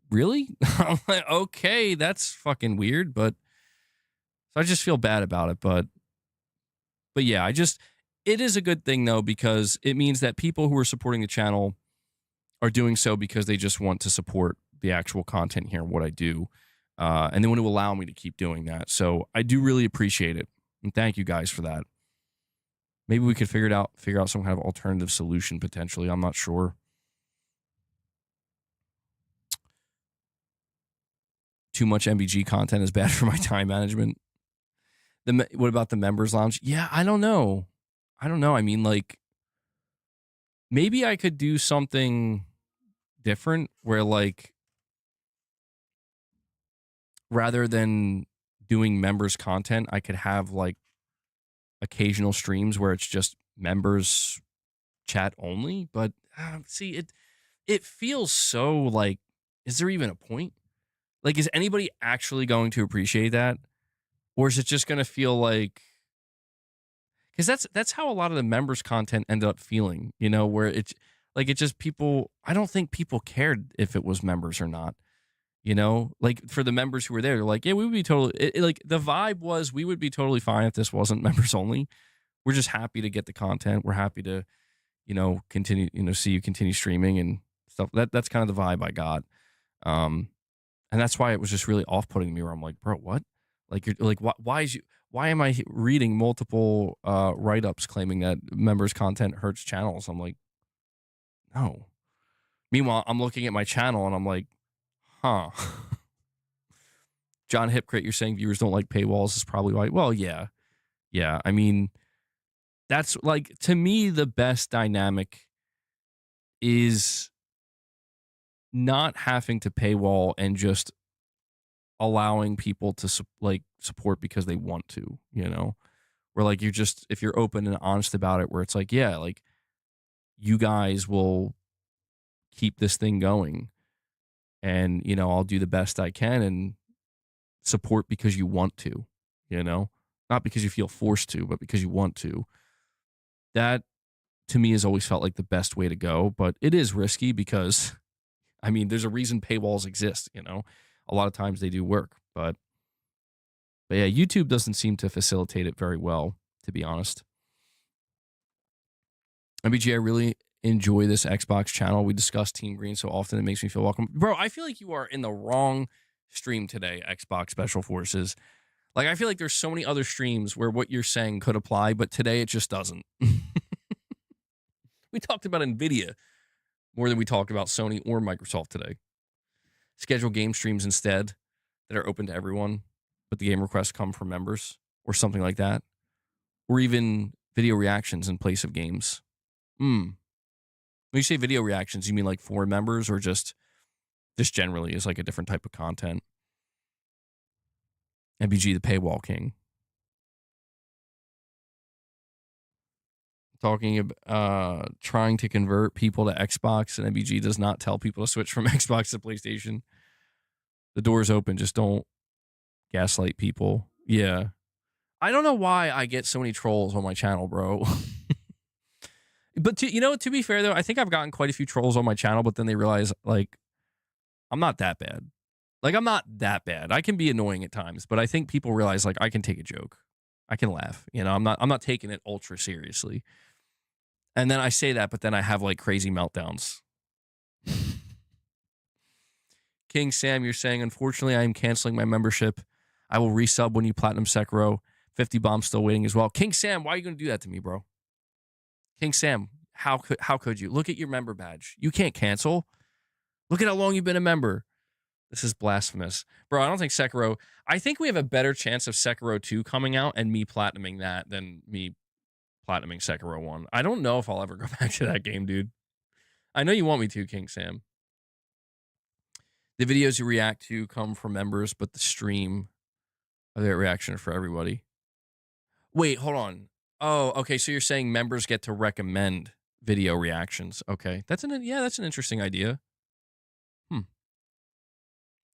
really? I'm like, okay, that's fucking weird. But so I just feel bad about it. But yeah, it is a good thing though, because it means that people who are supporting the channel are doing so because they just want to support the actual content here and what I do. And they want to allow me to keep doing that. So I do really appreciate it. And thank you guys for that. Maybe we could figure out some kind of alternative solution potentially. I'm not sure. Too much MBG content is bad for my time management. What about the members lounge? Yeah, I don't know. I mean, like, maybe I could do something different where, like, rather than doing members content, I could have like occasional streams where it's just members chat only. But see, it feels so like, is there even a point? Like, is anybody actually going to appreciate that? Or is it just going to feel like, because that's how a lot of the members content ended up feeling, where it's like, it just people, I don't think people cared if it was members or not. Like for the members who were there, they're like, yeah, we would be totally, like the vibe was, we would be totally fine if this wasn't members only. We're just happy to get the content. We're happy to, continue, see you continue streaming and stuff. That's kind of the vibe I got. And that's why it was just really off-putting me, where I'm like, bro, what? Like, you're like, why am I reading multiple write-ups claiming that members content hurts channels? I'm like, no. Meanwhile, I'm looking at my channel and I'm like, huh. John Hipcrit, you're saying viewers don't like paywalls is probably why. Well, yeah. Yeah. I mean, that's like, to me, the best dynamic is not having to paywall and just allowing people to support because they want to, where like you're just, if you're open and honest about it, where it's like, yeah, like you guys will keep this thing going. And, I'll do the best I can and support because you want to, not because you feel forced to, but because you want to. That to me has always felt like the best way to go, but it is risky because, I mean, there's a reason paywalls exist, a lot of times they do work, but yeah, YouTube doesn't seem to facilitate it very well, to be honest. MBG, I really enjoy this Xbox channel. We discuss Team Green so often, it makes me feel welcome. Bro, I feel like you are in the wrong stream today, Xbox Special Forces. Like, I feel like there's so many other streams where what you're saying could apply, but today it just doesn't. We talked about NVIDIA more than we talked about Sony or Microsoft today. Schedule game streams instead that are open to everyone, but the game requests come from members or something like that. Or even video reactions in place of games. When you say video reactions, you mean like for members or just generally is like a different type of content? MBG, the paywall king. Talking about trying to convert people to Xbox, and MBG does not tell people to switch from Xbox to PlayStation. The door's open, just don't gaslight people. Yeah. I don't know why I get so many trolls on my channel, bro. But to be fair though, I think I've gotten quite a few trolls on my channel, but then they realize like I'm not that bad. Like, I'm not that bad. I can be annoying at times, but I think people realize, like, I can take a joke. I can laugh. You know, I'm not taking it ultra seriously. And then I say that, but then I have, like, crazy meltdowns. King Sam, you're saying, unfortunately, I am canceling my membership. I will resub when you platinum Sekiro. 50 bombs still waiting as well. King Sam, why are you going to do that to me, bro? King Sam, how could you? Look at your member badge. You can't cancel. Look at how long you've been a member. This is blasphemous. Bro, I don't think Sekiro... I think we have a better chance of Sekiro 2 coming out and me platinuming that than me platinuming Sekiro 1. I don't know if I'll ever go back to that game, dude. I know you want me to, King Sam. The videos you react to come from members, but the stream of that reaction for everybody. Wait, hold on. Oh, okay. So you're saying members get to recommend video reactions. Okay. That's an interesting idea.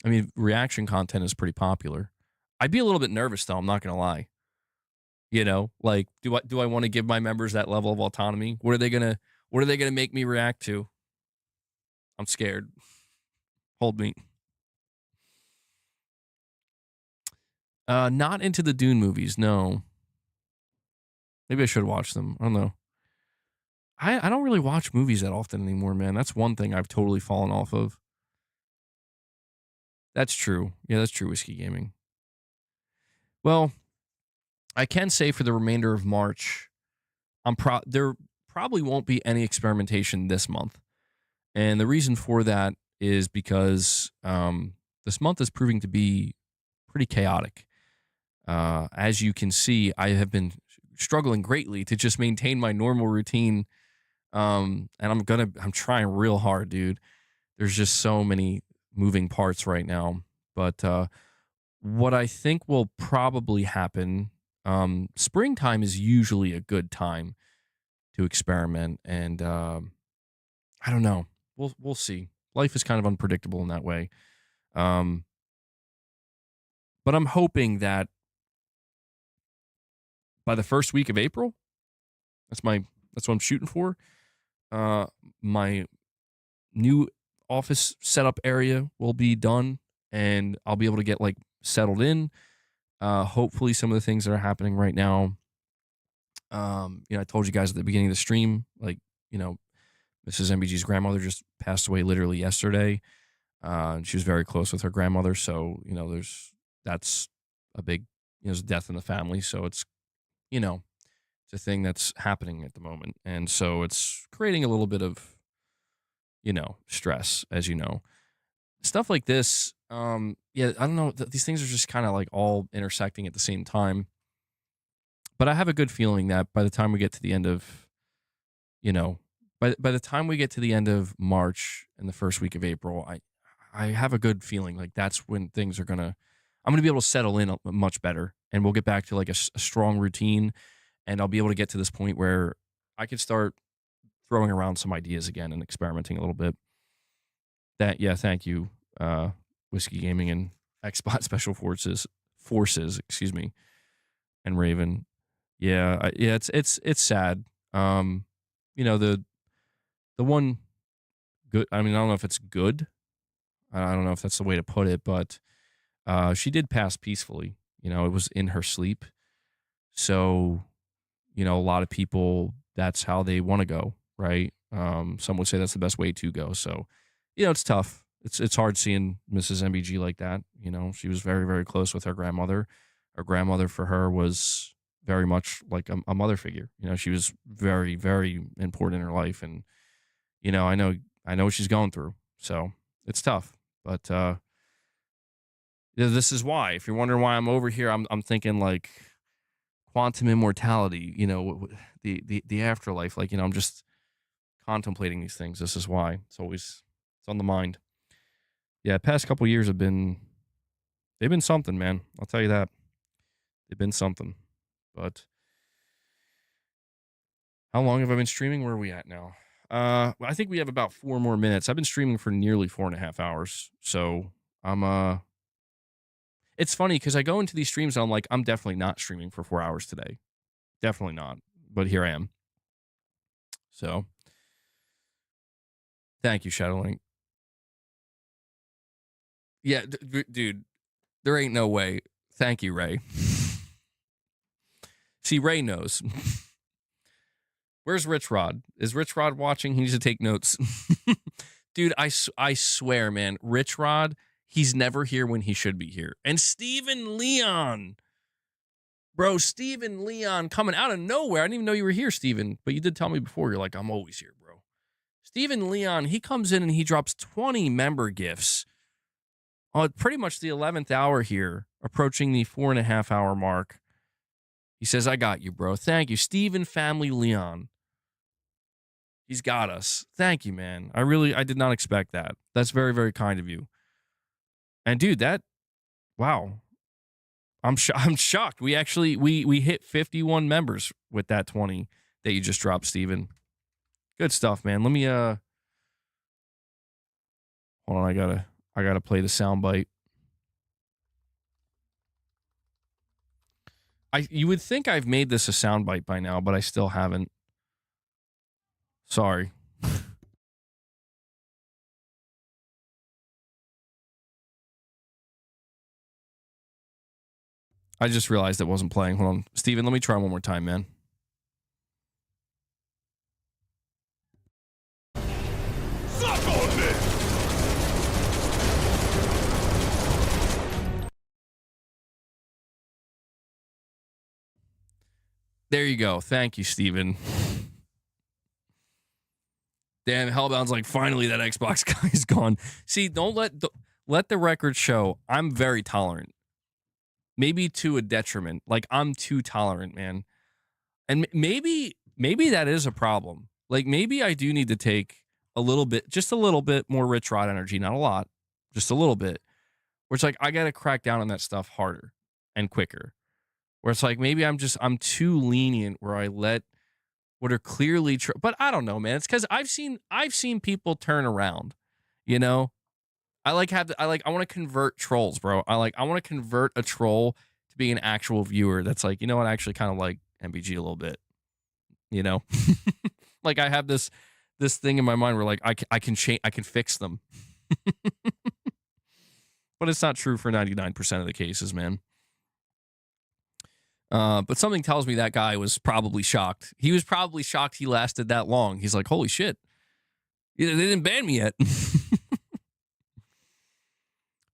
I mean, reaction content is pretty popular. I'd be a little bit nervous though, I'm not gonna lie. You know, like, do I want to give my members that level of autonomy? What are they gonna make me react to? I'm scared. Hold me. Not into the Dune movies, no. Maybe I should watch them. I don't know. I don't really watch movies that often anymore, man. That's one thing I've totally fallen off of. That's true. Yeah, that's true, Whiskey Gaming. Well, I can say for the remainder of March, there probably won't be any experimentation this month. And the reason for that is because this month is proving to be pretty chaotic. As you can see, I have been struggling greatly to just maintain my normal routine. And I'm trying real hard, dude. There's just so many moving parts right now. But what I think will probably happen, springtime is usually a good time to experiment. And I don't know. We'll see. Life is kind of unpredictable in that way. But I'm hoping that by the first week of April, that's what I'm shooting for. My new office setup area will be done and I'll be able to get like settled in. Hopefully some of the things that are happening right now. I told you guys at the beginning of the stream, like, Mrs. MBG's grandmother just passed away literally yesterday. And she was very close with her grandmother. So, that's a big, there's death in the family. So it's a thing that's happening at the moment. And so it's creating a little bit of, stress, as you know. Stuff like this, I don't know. These things are just kind of like all intersecting at the same time. But I have a good feeling that by the time we get to the end of, by the time we get to the end of March and the first week of April, I have a good feeling like that's when things are I'm going to be able to settle in much better. And we'll get back to like a strong routine. And I'll be able to get to this point where I can start throwing around some ideas again and experimenting a little bit. Thank you, Whiskey Gaming and Xbot Special Forces, excuse me, and Raven. It's sad. The one good. I mean, I don't know if it's good. I don't know if that's the way to put it, but she did pass peacefully. It was in her sleep, so a lot of people, that's how they want to go, right? Some would say that's the best way to go. So, it's tough. It's hard seeing Mrs. MBG like that. She was very, very close with her grandmother. Her grandmother for her was very much like a mother figure. She was very, very important in her life. And, I know what she's going through. So it's tough. But this is why, if you're wondering why I'm over here, I'm thinking like quantum immortality, the afterlife. Like, I'm just contemplating these things. This is why it's on the mind. Yeah, past couple years they've been something, man. I'll tell you that. They've been something. But how long have I been streaming? Where are we at now? I think we have about 4 more minutes. I've been streaming for nearly 4.5 hours. So it's funny because I go into these streams and I'm like, I'm definitely not streaming for 4 hours today. Definitely not. But here I am. So thank you, Shadowlink. Yeah, dude, there ain't no way. Thank you, Ray. See, Ray knows. Where's Rich Rod? Is Rich Rod watching? He needs to take notes. Dude, I swear, man, Rich Rod, he's never here when he should be here. And Steven Leon. Bro, Steven Leon coming out of nowhere. I didn't even know you were here, Steven. But you did tell me before. You're like, I'm always here, bro. Steven Leon, he comes in and he drops 20 member gifts. Pretty much the 11th hour here, approaching the 4.5 hour mark. He says, I got you, bro. Thank you. Steven Family Leon. He's got us. Thank you, man. I did not expect that. That's very, very kind of you. And dude, wow. I'm shocked. We actually, we hit 51 members with that 20 that you just dropped, Steven. Good stuff, man. Let me, hold on. I gotta play the soundbite. You would think I've made this a soundbite by now, but I still haven't. Sorry. I just realized it wasn't playing. Hold on. Steven, let me try one more time, man. Suck on this! There you go. Thank you, Steven. Damn, Hellbound's like, finally that Xbox guy is gone. See, don't let the record show I'm very tolerant. Maybe to a detriment. Like, I'm too tolerant, man. And maybe that is a problem. Like, maybe I do need to take a little bit, just a little bit more Rich Rod energy. Not a lot, just a little bit. Where it's like, I got to crack down on that stuff harder and quicker. Where it's like, maybe I'm too lenient where I let what are clearly true. But I don't know, man. It's because I've seen people turn around, you know? I want to convert trolls, bro. I want to convert a troll to be an actual viewer that's like, you know what, I actually kind of like MBG a little bit, you know? Like, I have this thing in my mind where like I can fix them. But it's not true for 99% of the cases, man. But something tells me that guy was probably shocked. He was probably shocked he lasted that long. He's like, holy shit. They didn't ban me yet.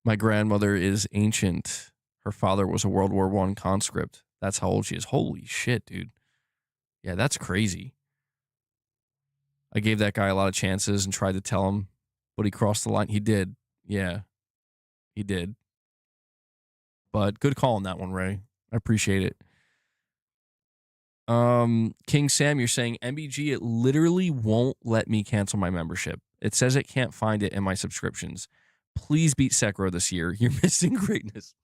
My grandmother is ancient. Her father was a World War I conscript. That's how old she is. Holy shit, dude. Yeah, that's crazy. I gave that guy a lot of chances and tried to tell him, but he crossed the line. He did. Yeah, he did. But good call on that one, Ray. I appreciate it. King Sam, you're saying MBG, it literally won't let me cancel my membership. It says it can't find it in my subscriptions. Please beat Sekiro this year. You're missing greatness.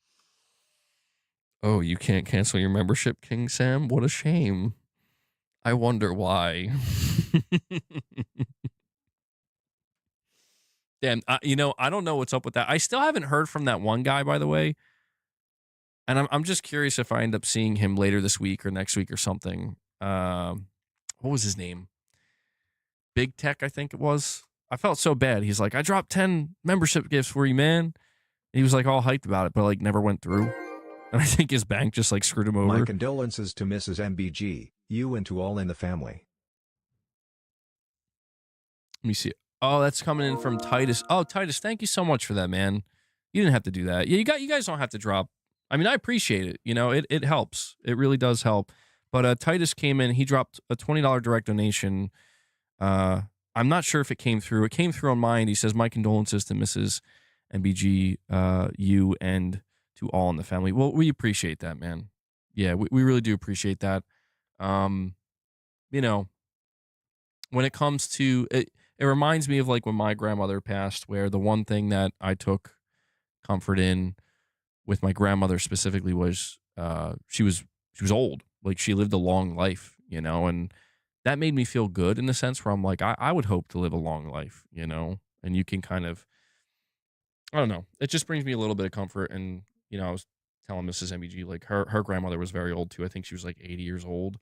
Oh, you can't cancel your membership, King Sam? What a shame. I wonder why. Damn, I don't know what's up with that. I still haven't heard from that one guy, by the way. And I'm just curious if I end up seeing him later this week or next week or something. What was his name? Big Tech, I think it was. I felt so bad. He's like, I dropped 10 membership gifts for you, man. And he was like all hyped about it, but like never went through. And I think his bank just like screwed him over. My condolences to Mrs. MBG, you and to all in the family. Let me see. Oh, that's coming in from Titus. Oh, Titus, thank you so much for that, man. You didn't have to do that. Yeah, you guys don't have to drop. I mean, I appreciate it. You know, it helps. It really does help. But Titus came in. He dropped a $20 direct donation. I'm not sure if it came through. It came through on mine. He says, my condolences to Mrs. MBG, you, and to all in the family. Well, we appreciate that, man. Yeah, we really do appreciate that. You know, when it comes to it, it reminds me of like when my grandmother passed, where the one thing that I took comfort in with my grandmother specifically was she was old. Like, she lived a long life, you know, and that made me feel good in the sense where I'm like, I would hope to live a long life, you know, and you can kind of, I don't know. It just brings me a little bit of comfort. And, you know, I was telling Mrs. MBG, like her grandmother was very old too. I think she was like 80 years old.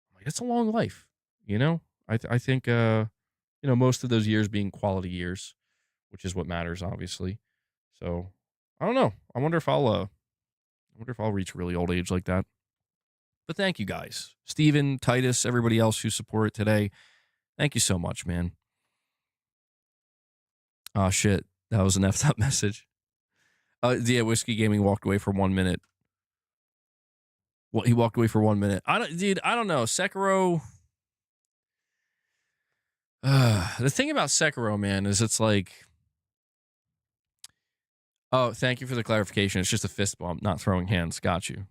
I'm like, that's a long life, you know? I think, you know, most of those years being quality years, which is what matters, obviously. So I don't know. I wonder if I'll reach really old age like that. But thank you guys. Steven, Titus, everybody else who support it today. Thank you so much, man. Oh shit. That was an effed up message. Yeah, Whiskey Gaming walked away for 1 minute. Well, he walked away for 1 minute. I don't know. Sekiro. The thing about Sekiro, man, is it's like, oh, thank you for the clarification. It's just a fist bump, not throwing hands. Got you.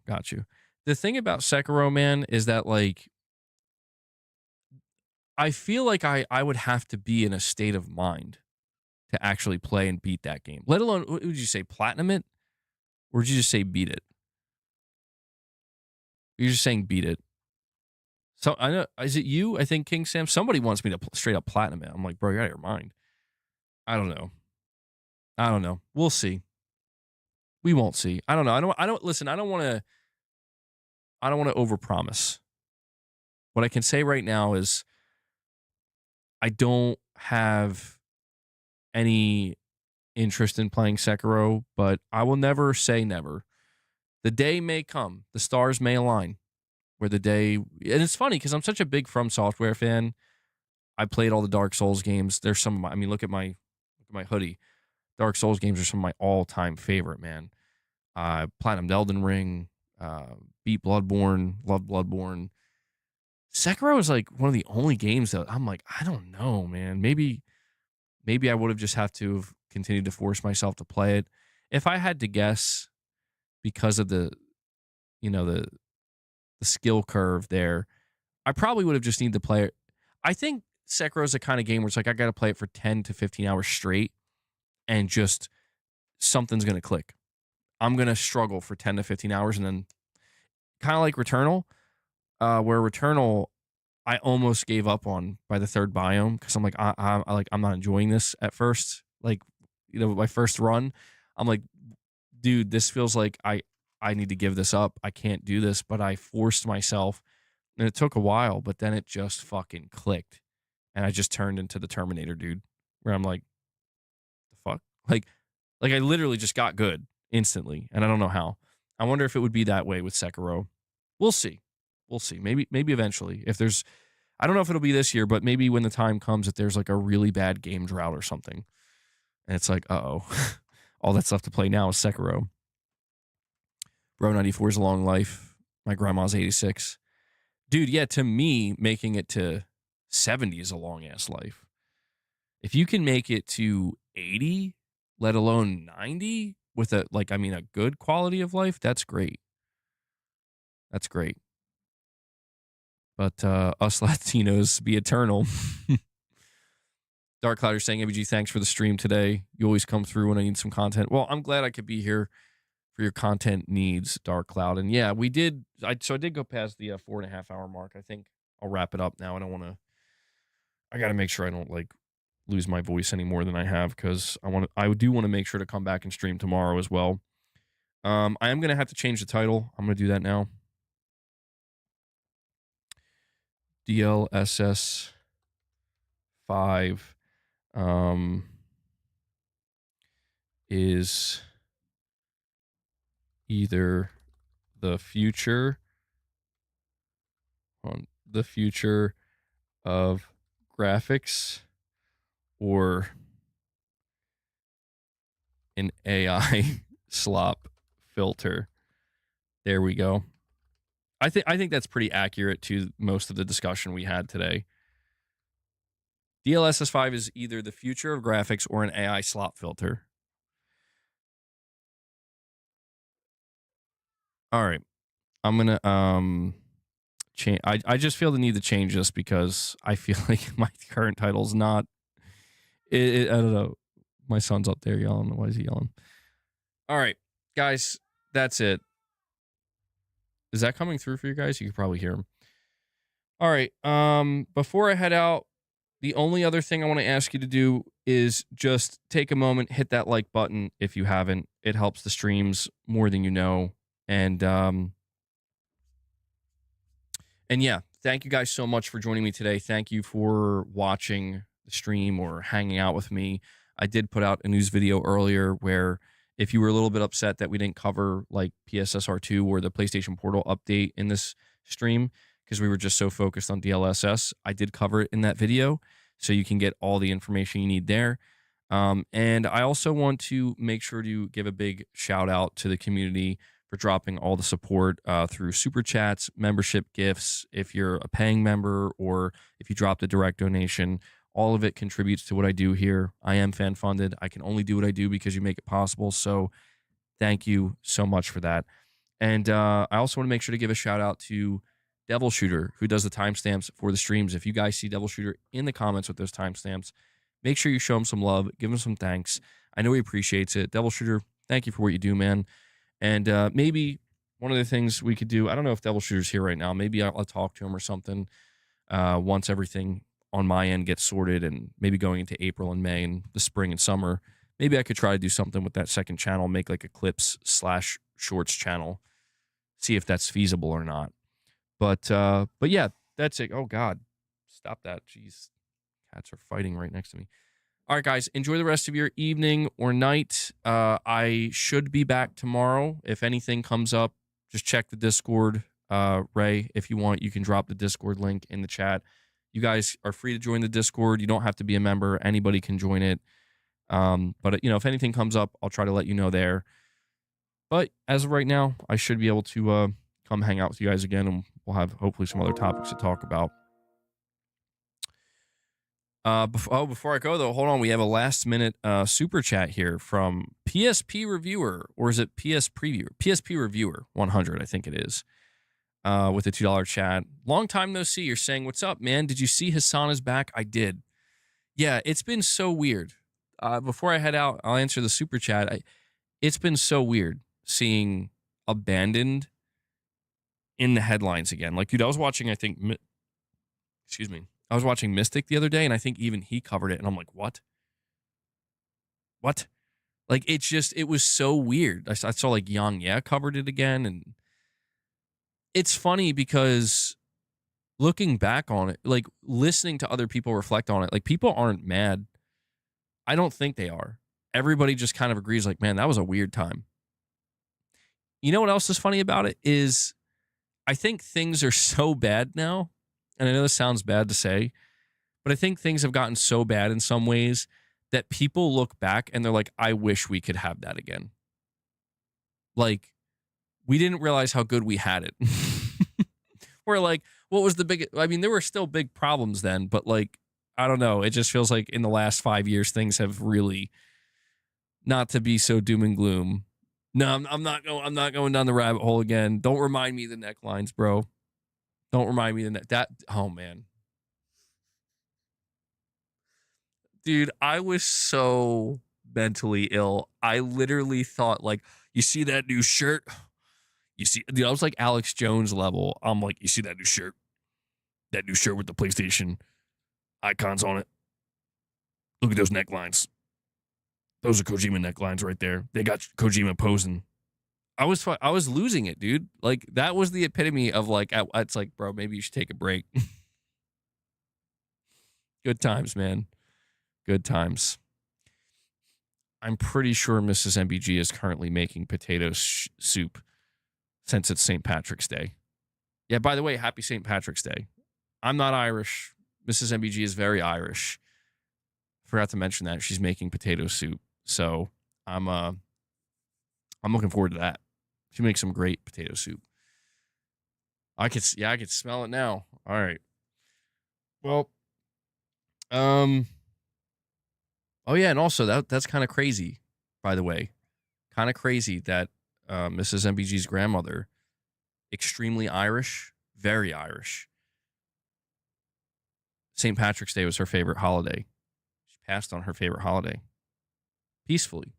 The thing about Sekiro, man, is that like, I feel like I would have to be in a state of mind to actually play and beat that game. Let alone, what would you say, platinum it? Or did you just say beat it? You're just saying beat it. So I know, is it you? I think King Sam. Somebody wants me to straight up platinum it. I'm like, bro, you're out of your mind. I don't know. We'll see. We won't see. I don't know. I don't listen. I don't want to overpromise. What I can say right now is I don't have any interest in playing Sekiro, but I will never say never. The day may come. The stars may align. Where the day, and it's funny because I'm such a big From Software fan. I played all the Dark Souls games. There's some of my, I mean, look at my hoodie. Dark Souls games are some of my all-time favorite, man. Platinum Elden Ring, beat Bloodborne, loved Bloodborne. Sekiro is like one of the only games that I'm like, I don't know, man. Maybe I would have just have to have continued to force myself to play it. If I had to guess, because of the skill curve there, I probably would have just needed to play it. I think Sekiro is the kind of game where it's like I got to play it for 10 to 15 hours straight and just something's going to click. I'm going to struggle for 10 to 15 hours and then kind of like Returnal, where Returnal I almost gave up on by the third biome because I'm like I'm not enjoying this at first. Like, my first run, I'm like, dude, this feels like I need to give this up. I can't do this, but I forced myself and it took a while, but then it just fucking clicked. And I just turned into the Terminator dude where I'm like, the fuck? Like I literally just got good instantly. And I don't know how. I wonder if it would be that way with Sekiro. We'll see. Maybe eventually if there's, I don't know if it'll be this year, but maybe when the time comes that there's like a really bad game drought or something. And it's like, uh-oh, all that stuff to play now is Sekiro. Bro 94 is a long life. My grandma's 86. Dude, yeah, to me, making it to 70 is a long-ass life. If you can make it to 80, let alone 90, with a good quality of life, that's great. That's great. But us Latinos be eternal. Dark Cloud is saying, MBG, thanks for the stream today. You always come through when I need some content. Well, I'm glad I could be here for your content needs, Dark Cloud. And yeah, I did go past the 4.5 hour mark. I think I'll wrap it up now. I got to make sure I don't like lose my voice any more than I have, because I do want to make sure to come back and stream tomorrow as well. I am going to have to change the title. I'm going to do that now. DLSS 5 is either the future of graphics or an AI slop filter. There we go. I think that's pretty accurate to most of the discussion we had today. DLSS 5 is either the future of graphics or an AI slop filter. All right. I'm going to change. I just feel the need to change this because I feel like my current title's not I don't know. My son's up there yelling. Why is he yelling? All right, guys, that's it. Is that coming through for you guys? You can probably hear him. All right. Before I head out, the only other thing I want to ask you to do is just take a moment, hit that like button if you haven't. It helps the streams more than you know. And yeah, thank you guys so much for joining me today. Thank you for watching the stream or hanging out with me. I did put out a news video earlier where If you were a little bit upset that we didn't cover like PSSR2 or the PlayStation Portal update in this stream because we were just so focused on DLSS, I did cover it in that video, so you can get all the information you need there. And I also want to make sure to give a big shout out to the community for dropping all the support through super chats, membership gifts. If you're a paying member or if you dropped a direct donation, all of it contributes to what I do here. I am fan funded. I can only do what I do because you make it possible. So thank you so much for that. And I also want to make sure to give a shout out to Devil Shooter, who does the timestamps for the streams. If you guys see Devil Shooter in the comments with those timestamps, make sure you show him some love, give him some thanks. I know he appreciates it. Devil Shooter, thank you for what you do, man. And maybe one of the things we could do, I don't know if Devil Shooter's here right now. Maybe I'll talk to him or something once everything on my end gets sorted, and maybe going into April and May and the spring and summer. Maybe I could try to do something with that second channel, make like a clips/shorts channel, see if that's feasible or not. But yeah, that's it. Oh God, stop that. Jeez, cats are fighting right next to me. All right, guys, enjoy the rest of your evening or night. I should be back tomorrow. If anything comes up, just check the Discord. Ray, if you want, you can drop the Discord link in the chat. You guys are free to join the Discord. You don't have to be a member. Anybody can join it. But, you know, if anything comes up, I'll try to let you know there. But as of right now, I should be able to come hang out with you guys again, and we'll have hopefully some other topics to talk about. Before I go, though, hold on. We have a last-minute super chat here from PSP Reviewer, or is it PS Previewer? PSP Reviewer 100, I think it is, with a $2 chat. Long time no see. You're saying, what's up, man? Did you see Hassan is back? I did. Yeah, it's been so weird. Before I head out, I'll answer the super chat. It's been so weird seeing Abandoned in the headlines again. Like, dude, I was watching, I think, I was watching Mystic the other day, and I think even he covered it, and I'm like, what? What? Like, it was so weird. I saw like Yang covered it again, and it's funny because looking back on it, like listening to other people reflect on it, like people aren't mad. I don't think they are. Everybody just kind of agrees, like, man, that was a weird time. You know what else is funny about it is I think things are so bad now. And I know this sounds bad to say, but I think things have gotten so bad in some ways that people look back and they're like, I wish we could have that again. Like, we didn't realize how good we had it. We're like, what was the big? I mean, there were still big problems then, but like, I don't know. It just feels like in the last 5 years, things have really, not to be so doom and gloom. No, I'm not going down the rabbit hole again. Don't remind me of the necklines, bro. Don't remind me of that. Oh, man. Dude, I was so mentally ill. I literally thought, like, you see that new shirt? Dude, I was like Alex Jones level. I'm like, you see that new shirt? That new shirt with the PlayStation icons on it. Look at those necklines. Those are Kojima necklines right there. They got Kojima posing. I was losing it, dude. Like, that was the epitome of like, it's like, bro, maybe you should take a break. Good times, man. Good times. I'm pretty sure Mrs. MBG is currently making potato soup since it's St. Patrick's Day. Yeah, by the way, happy St. Patrick's Day. I'm not Irish. Mrs. MBG is very Irish. Forgot to mention that. She's making potato soup. So I'm looking forward to that. She makes some great potato soup. I could smell it now. All right. Well, oh yeah, and also that's kind of crazy, by the way. Kind of crazy that Mrs. MBG's grandmother, extremely Irish, very Irish. St. Patrick's Day was her favorite holiday. She passed on her favorite holiday. Peacefully.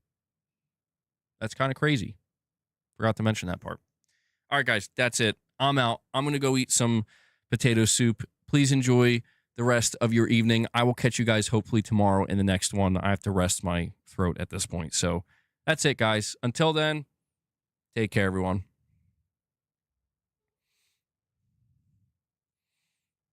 That's kind of crazy. Forgot to mention that part. All right, guys, that's it. I'm out. I'm going to go eat some potato soup. Please enjoy the rest of your evening. I will catch you guys hopefully tomorrow in the next one. I have to rest my throat at this point. So that's it, guys. Until then, take care, everyone.